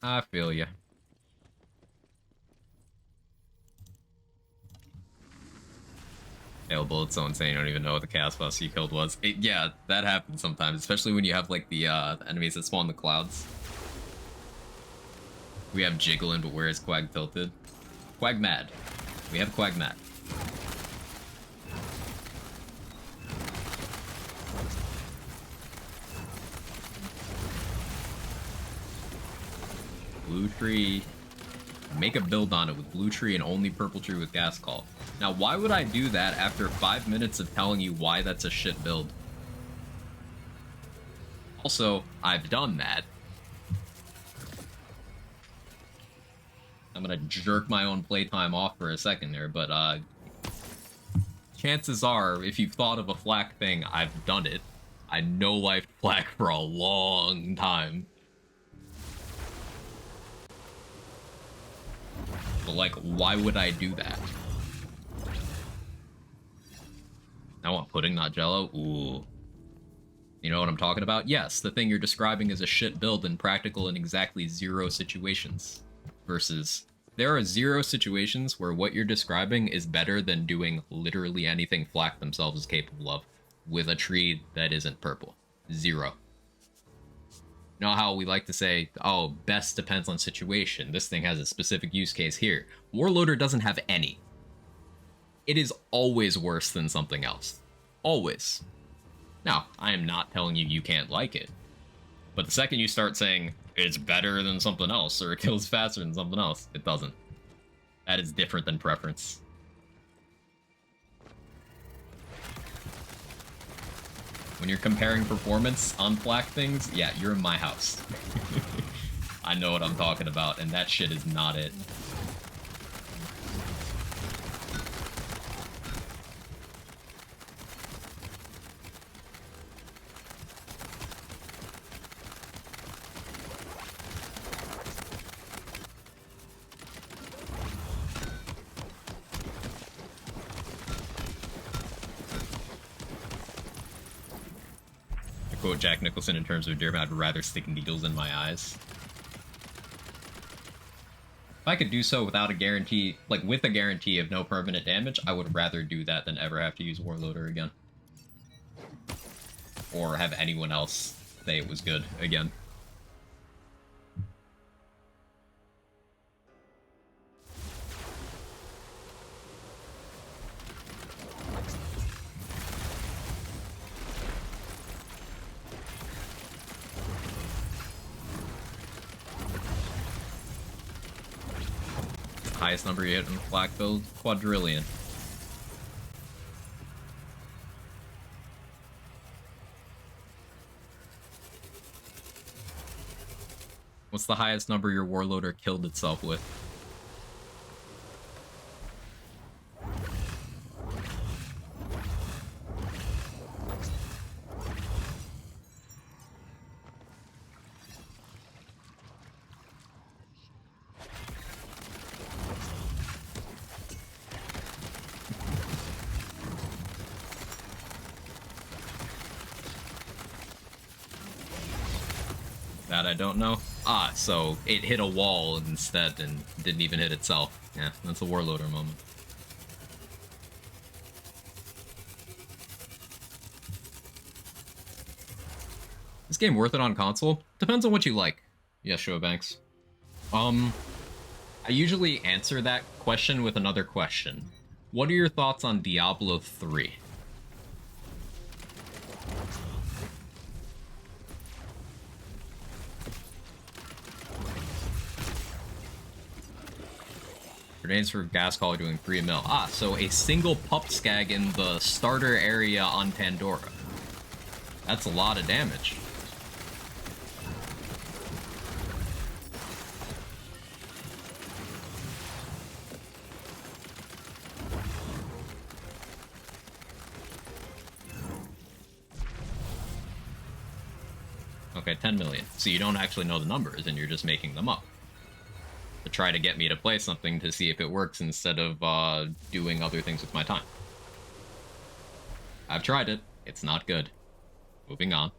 I feel you. Hail Bullet's so insane, you don't even know what the cast boss you killed was. Yeah, that happens sometimes, especially when you have, like, the enemies that spawn in the clouds. We have Jiggling, but where is Quag tilted? Quag mad. We have Quag mad. Blue tree. Make a build on it with blue tree and only purple tree with gas call. Now, why would I do that after 5 minutes of telling you why that's a shit build? Also, I've done that. I'm gonna jerk my own playtime off for a second there, but chances are, if you've thought of a Flak thing, I've done it. I no-lifed Flak for a long time. But, like, why would I do that? I want pudding, not jello? Ooh. You know what I'm talking about? Yes, the thing you're describing is a shit build and practical in exactly 0 situations. Versus, there are 0 situations where what you're describing is better than doing literally anything Flak themselves is capable of with a tree that isn't purple. 0. You know how we like to say, oh, best depends on situation. This thing has a specific use case here. Warloader doesn't have any. It is always worse than something else. Always. Now, I am not telling you you can't like it. But the second you start saying, it's better than something else, or it kills faster than something else, it doesn't. That is different than preference. When you're comparing performance on Flak things, yeah, you're in my house. I know what I'm talking about, and that shit is not it. quote Jack Nicholson in terms of endearment, I'd rather stick needles in my eyes. If I could do so without a guarantee, like with a guarantee of no permanent damage, I would rather do that than ever have to use Warloader again. Or have anyone else say it was good again. Highest number you hit in Black build? Quadrillion. What's the highest number your Warloader killed itself with? That I don't know. Ah, so it hit a wall instead and didn't even hit itself. Yeah, that's a Warloader moment. This game worth it on console? Depends on what you like. Yes, Show Banks. I usually answer that question with another question. What are your thoughts on Diablo 3? Grenades for gas collar doing 3 mil. Ah, so a single pup skag in the starter area on Pandora. That's a lot of damage. Okay, 10 million. So you don't actually know the numbers and you're just making them up to try to get me to play something to see if it works instead of doing other things with my time. I've tried it. It's not good. Moving on.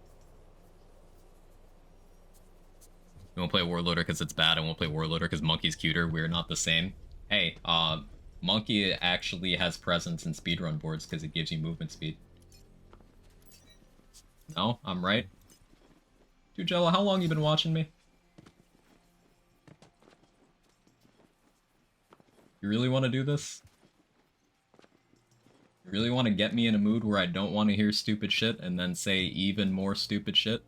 You won't play Warloader because it's bad. I won't play Warloader because Monkey's cuter. We're not the same. Hey, Monkey actually has presence in speedrun boards because it gives you movement speed. No, I'm right. Jella, how long you been watching me? You really want to do this? You really want to get me in a mood where I don't want to hear stupid shit and then say even more stupid shit?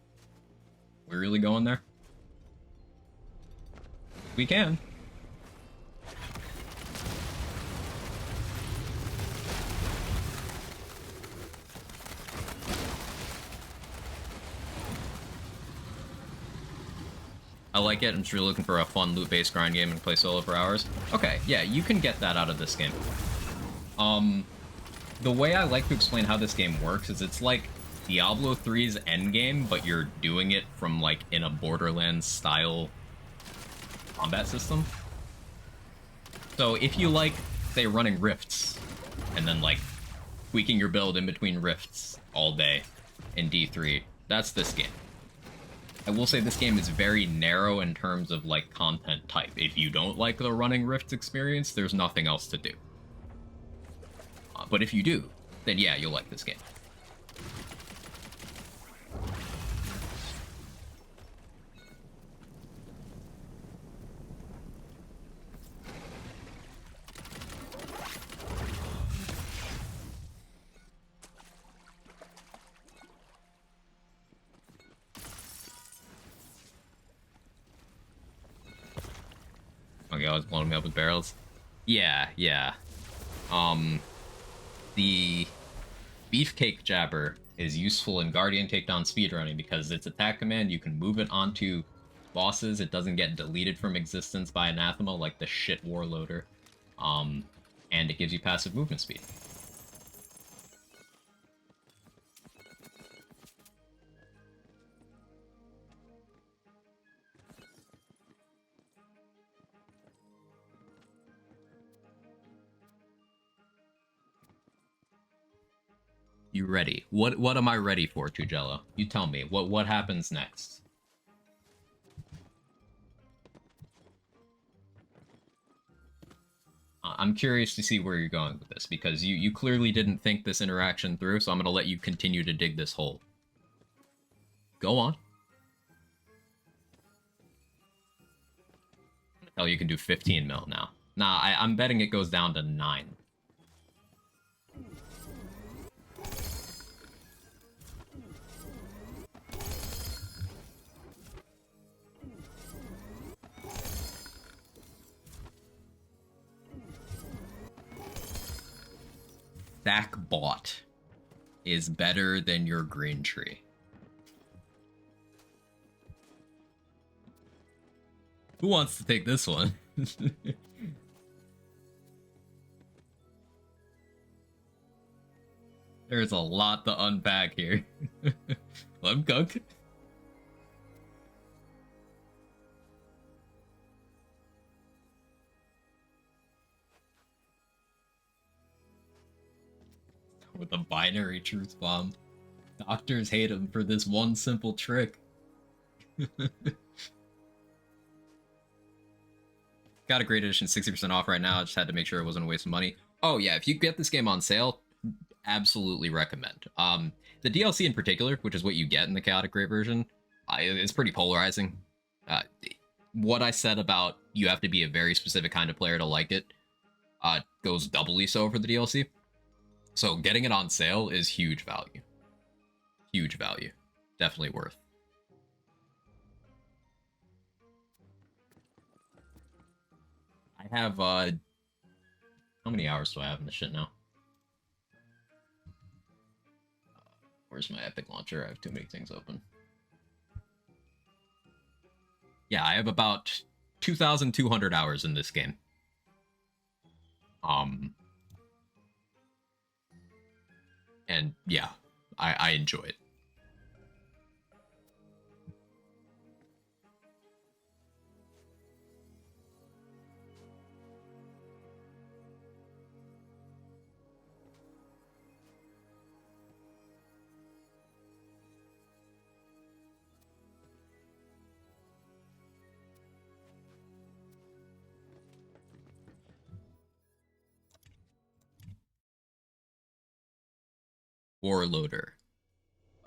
We're really going there? We can. I like it. I'm just really looking for a fun loot-based grind game and play solo for hours. Okay, yeah, you can get that out of this game. The way I like to explain how this game works is it's like Diablo 3's endgame, but you're doing it from, like, in a Borderlands-style combat system. So if you like, say, running rifts, and then, like, tweaking your build in between rifts all day in D3, that's this game. I will say this game is very narrow in terms of, like, content type. If you don't like the running rifts experience, there's nothing else to do. But if you do, then yeah, you'll like this game. Okay, I was blowing me up with barrels. Yeah. The Beefcake Jabber is useful in Guardian Takedown speedrunning because its attack command, you can move it onto bosses. It doesn't get deleted from existence by Anathema like the shit Warloader. And it gives you passive movement speed. You ready? What am I ready for, Chujello? You tell me. What happens next? I'm curious to see where you're going with this, because you clearly didn't think this interaction through, so I'm going to let you continue to dig this hole. Go on. Oh, you can do 15 mil now. Nah, I'm betting it goes down to 9. Stack bot is better than your green tree. Who wants to take this one? There's a lot to unpack here. Let him cook. With a binary truth bomb. Doctors hate him for this one simple trick. Got a great edition, 60% off right now. I just had to make sure it wasn't a waste of money. Oh yeah, if you get this game on sale, absolutely recommend. The DLC in particular, which is what you get in the Chaotic Grey version, it's pretty polarizing. What I said about you have to be a very specific kind of player to like it goes doubly so for the DLC. So getting it on sale is huge value. Huge value. Definitely worth. I have, how many hours do I have in this shit now? Where's my Epic Launcher? I have too many things open. Yeah, I have about 2,200 hours in this game. And yeah, I enjoy it. Warloader.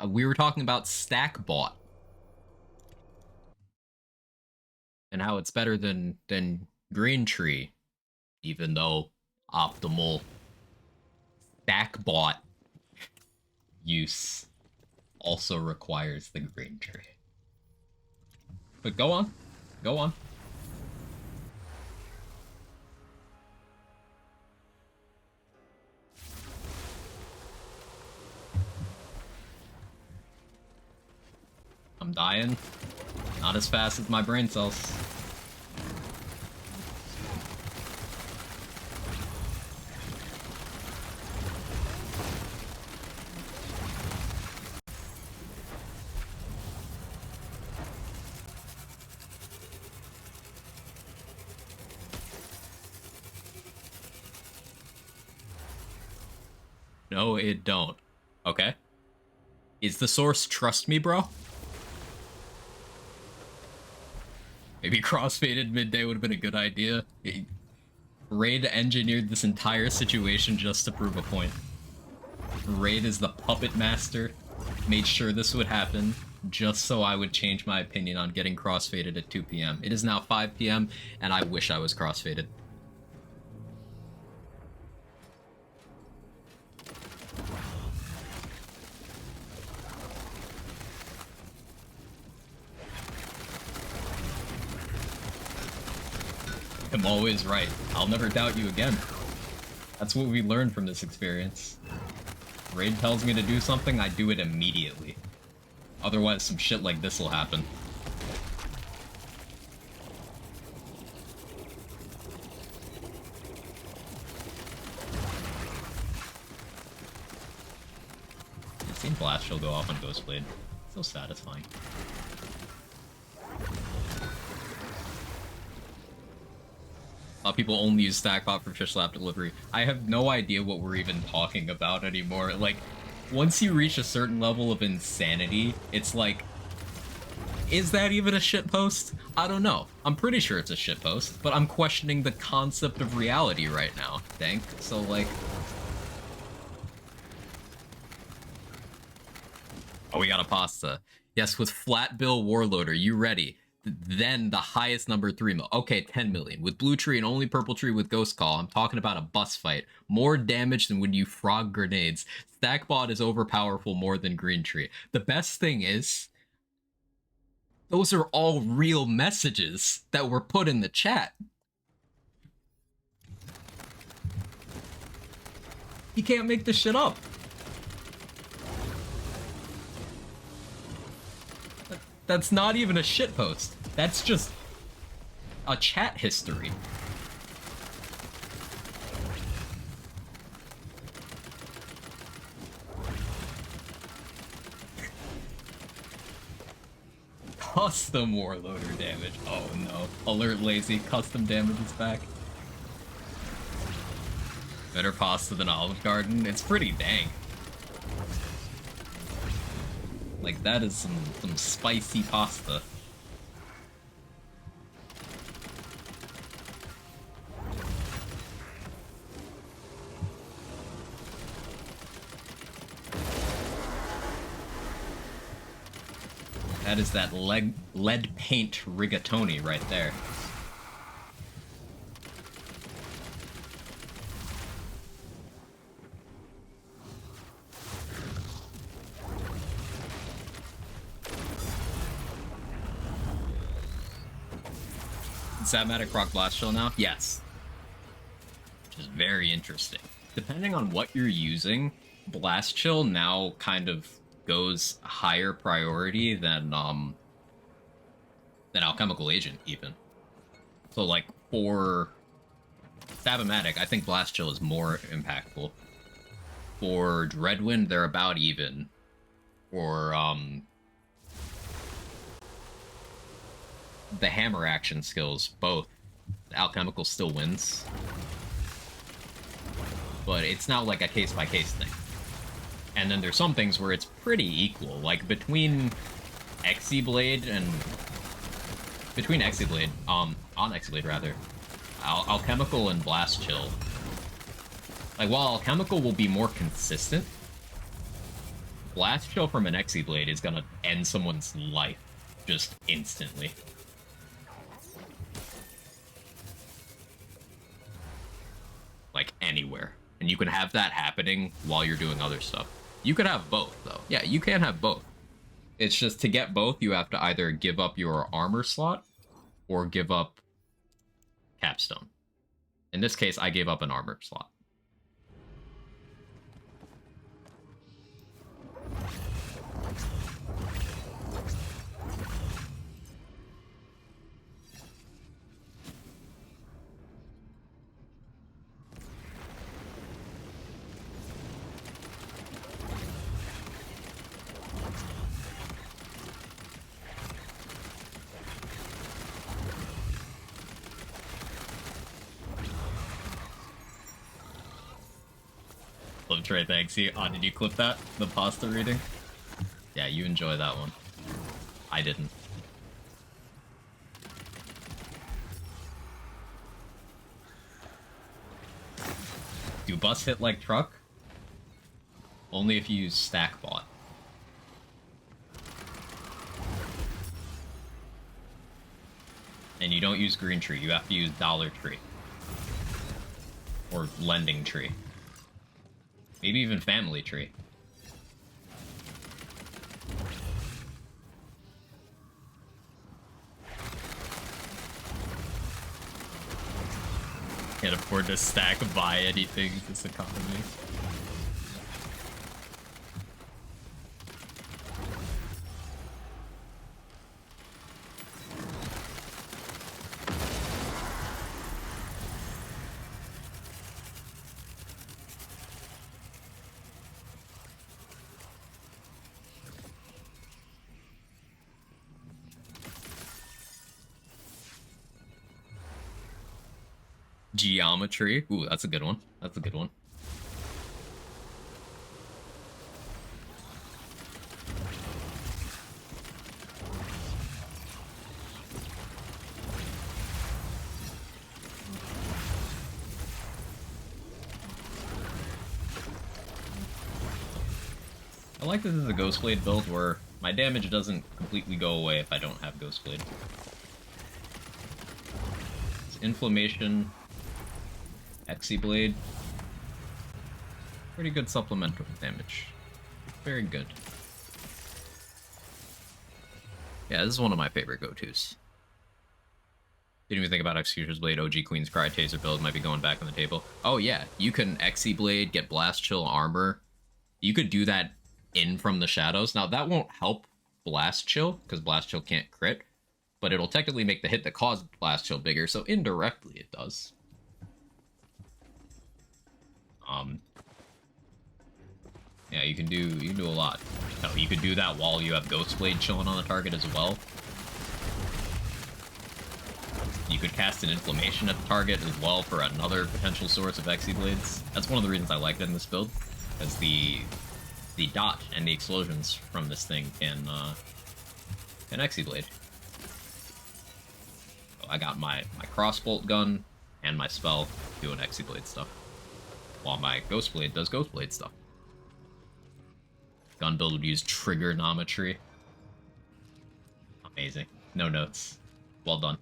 We were talking about Stackbot and how it's better than Green Tree, even though optimal Stackbot use also requires the Green Tree. But go on, go on. I'm dying. Not as fast as my brain cells. No, it don't. Okay. Is the source trust me, bro? Maybe crossfaded midday would have been a good idea. Raid engineered this entire situation just to prove a point. Raid is the puppet master. Made sure this would happen just so I would change my opinion on getting crossfaded at 2 p.m. It is now 5 p.m. and I wish I was crossfaded. I'm always right. I'll never doubt you again. That's what we learned from this experience. Raid tells me to do something, I do it immediately. Otherwise, some shit like this will happen. I've seen Blast Shield go off on Ghostblade. So satisfying. People only use Stackbot for fish lap delivery. I have no idea what we're even talking about anymore. Like, once you reach a certain level of insanity, it's like, is that even a shitpost? I don't know. I'm pretty sure it's a shitpost, but I'm questioning the concept of reality right now, Dank. So, like... Oh, we got a pasta. Yes, with Flat Bill Warlord, you ready? Then the highest number 3 mil. Okay, 10 million. With Blue Tree and only Purple Tree with Ghost Call, I'm talking about a bus fight. More damage than when you frog grenades. Stackbot is overpowerful more than Green Tree. The best thing is, those are all real messages that were put in the chat. You can't make this shit up. That's not even a shitpost. That's just a chat history. Custom Warloader damage. Oh no. Alert lazy. Custom damage is back. Better pasta than Olive Garden. It's pretty dang. Like, that is some spicy pasta. That is that lead paint rigatoni right there. Is that Metacritic Blast Chill now? Yes. Which is very interesting. Depending on what you're using, Blast Chill now kind of goes higher priority than Alchemical Agent, even. So, like, for Sabomatic, I think Blast Chill is more impactful. For Dreadwind, they're about even. For, the hammer action skills, both. Alchemical still wins. But it's not like a case-by-case thing. And then there's some things where it's pretty equal, like between Exiblade and... Between Exiblade, on Exiblade rather, Alchemical and Blast Chill. Like, while Alchemical will be more consistent, Blast Chill from an Exiblade is gonna end someone's life just instantly. Like, anywhere. And you can have that happening while you're doing other stuff. You could have both, though. Yeah, you can have both. It's just, to get both, you have to either give up your armor slot or give up capstone. In this case, I gave up an armor slot. Trey, thanks. Did you clip that? The pasta reading? Yeah, you enjoy that one. I didn't. Do bus hit like truck? Only if you use stack bot. And you don't use green tree, you have to use dollar tree. Or lending tree. Maybe even family tree. Can't afford to stack buy anything in this economy. Geometry. Ooh, that's a good one. That's a good one. I like this as a Ghostblade build where my damage doesn't completely go away if I don't have Ghostblade. It's Inflammation, Blade, pretty good supplemental damage. Very good. Yeah, this is one of my favorite go-tos. Didn't even think about Executioner's Blade, OG Queen's Cry, Taser build might be going back on the table. Oh yeah, you can Blade, get Blast Chill armor. You could do that in from the shadows. Now that won't help Blast Chill, because Blast Chill can't crit, but it'll technically make the hit that caused Blast Chill bigger, so indirectly it does. Yeah, you can do a lot. So you could do that while you have Ghostblade chilling on the target as well. You could cast an Inflammation at the target as well for another potential source of Blades. That's one of the reasons I liked it in this build, because the dot and the explosions from this thing can Blade. So I got my crossbolt gun and my spell doing Blade stuff, while my Ghostblade does Ghostblade stuff. Gun build would use Trigonometry. Amazing. No notes. Well done.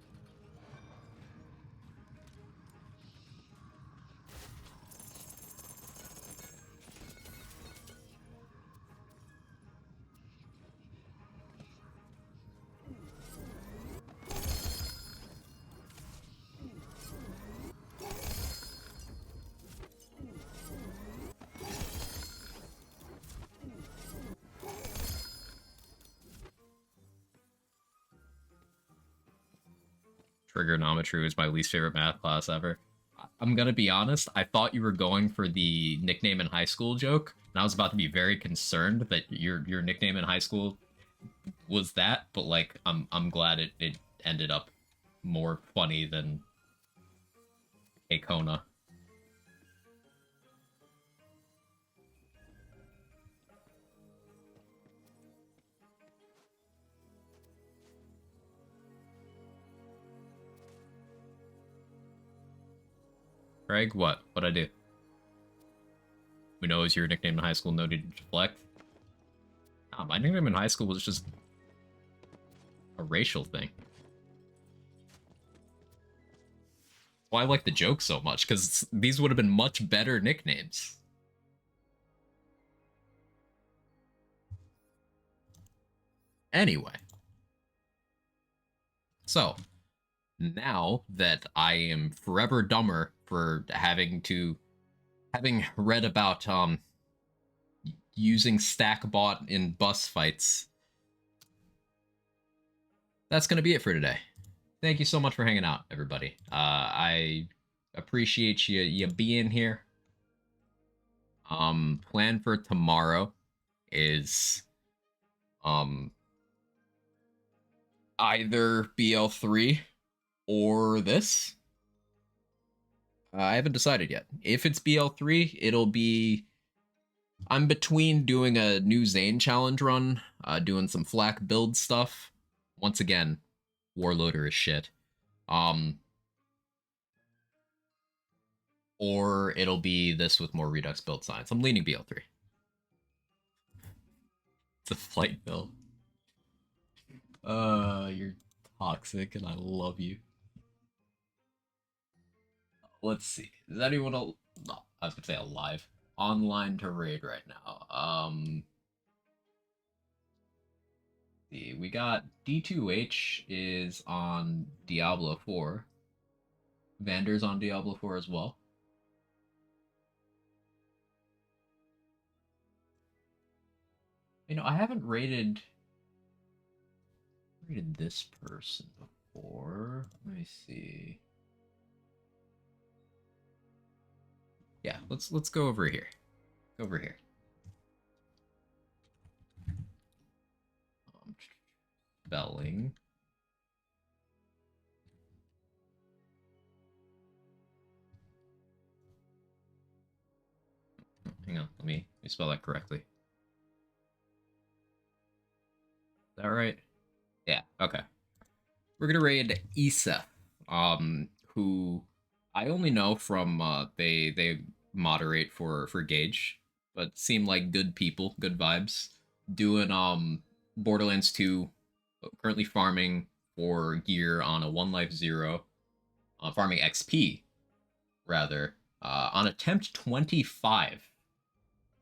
Trigonometry was my least favorite math class ever. I'm gonna be honest, I thought you were going for the nickname in high school joke, and I was about to be very concerned that your nickname in high school was that, but like I'm glad it ended up more funny than Akona. Craig, what? What'd I do? We know it was your nickname in high school, no need to deflect. Nah, my nickname in high school was just a racial thing. That's why I like the joke so much, because these would have been much better nicknames. Anyway. So, now that I am forever dumber for having read about using Stackbot in bus fights, that's gonna be it for today. Thank you so much for hanging out, everybody. I appreciate you being here. Plan for tomorrow is either BL3 or this. I haven't decided yet. If it's BL3, it'll be... I'm between doing a new Zane challenge run, doing some flak build stuff. Once again, Warloader is shit. Or it'll be this with more Redux build science. I'm leaning BL3. It's a flight build. You're toxic and I love you. Let's see. Is anyone no, I was gonna say alive. Online to raid right now. See, we got D2H is on Diablo 4. Vander's on Diablo 4 as well. You know, I haven't raided this person before. Let me see. Yeah, let's go over here. Over here. Spelling. Hang on, let me spell that correctly. Is that right? Yeah, okay. We're gonna raid Issa, who I only know from they moderate for Gage. but seem like good people, good vibes. Doing Borderlands 2, currently farming for gear on a One Life Zero, farming XP rather, on attempt 25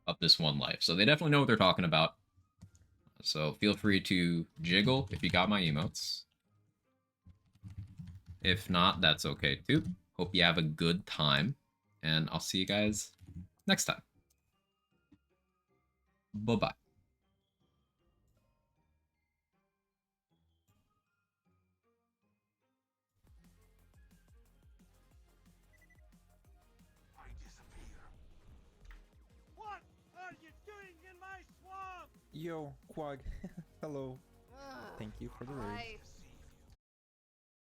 of this One Life. So they definitely know what they're talking about. So feel free to jiggle if you got my emotes. If not, that's okay too. Hope you have a good time, and I'll see you guys next time. Bye-bye. What are you doing in my swamp? Yo, Quag. Hello. Thank you for the raid. Pipes.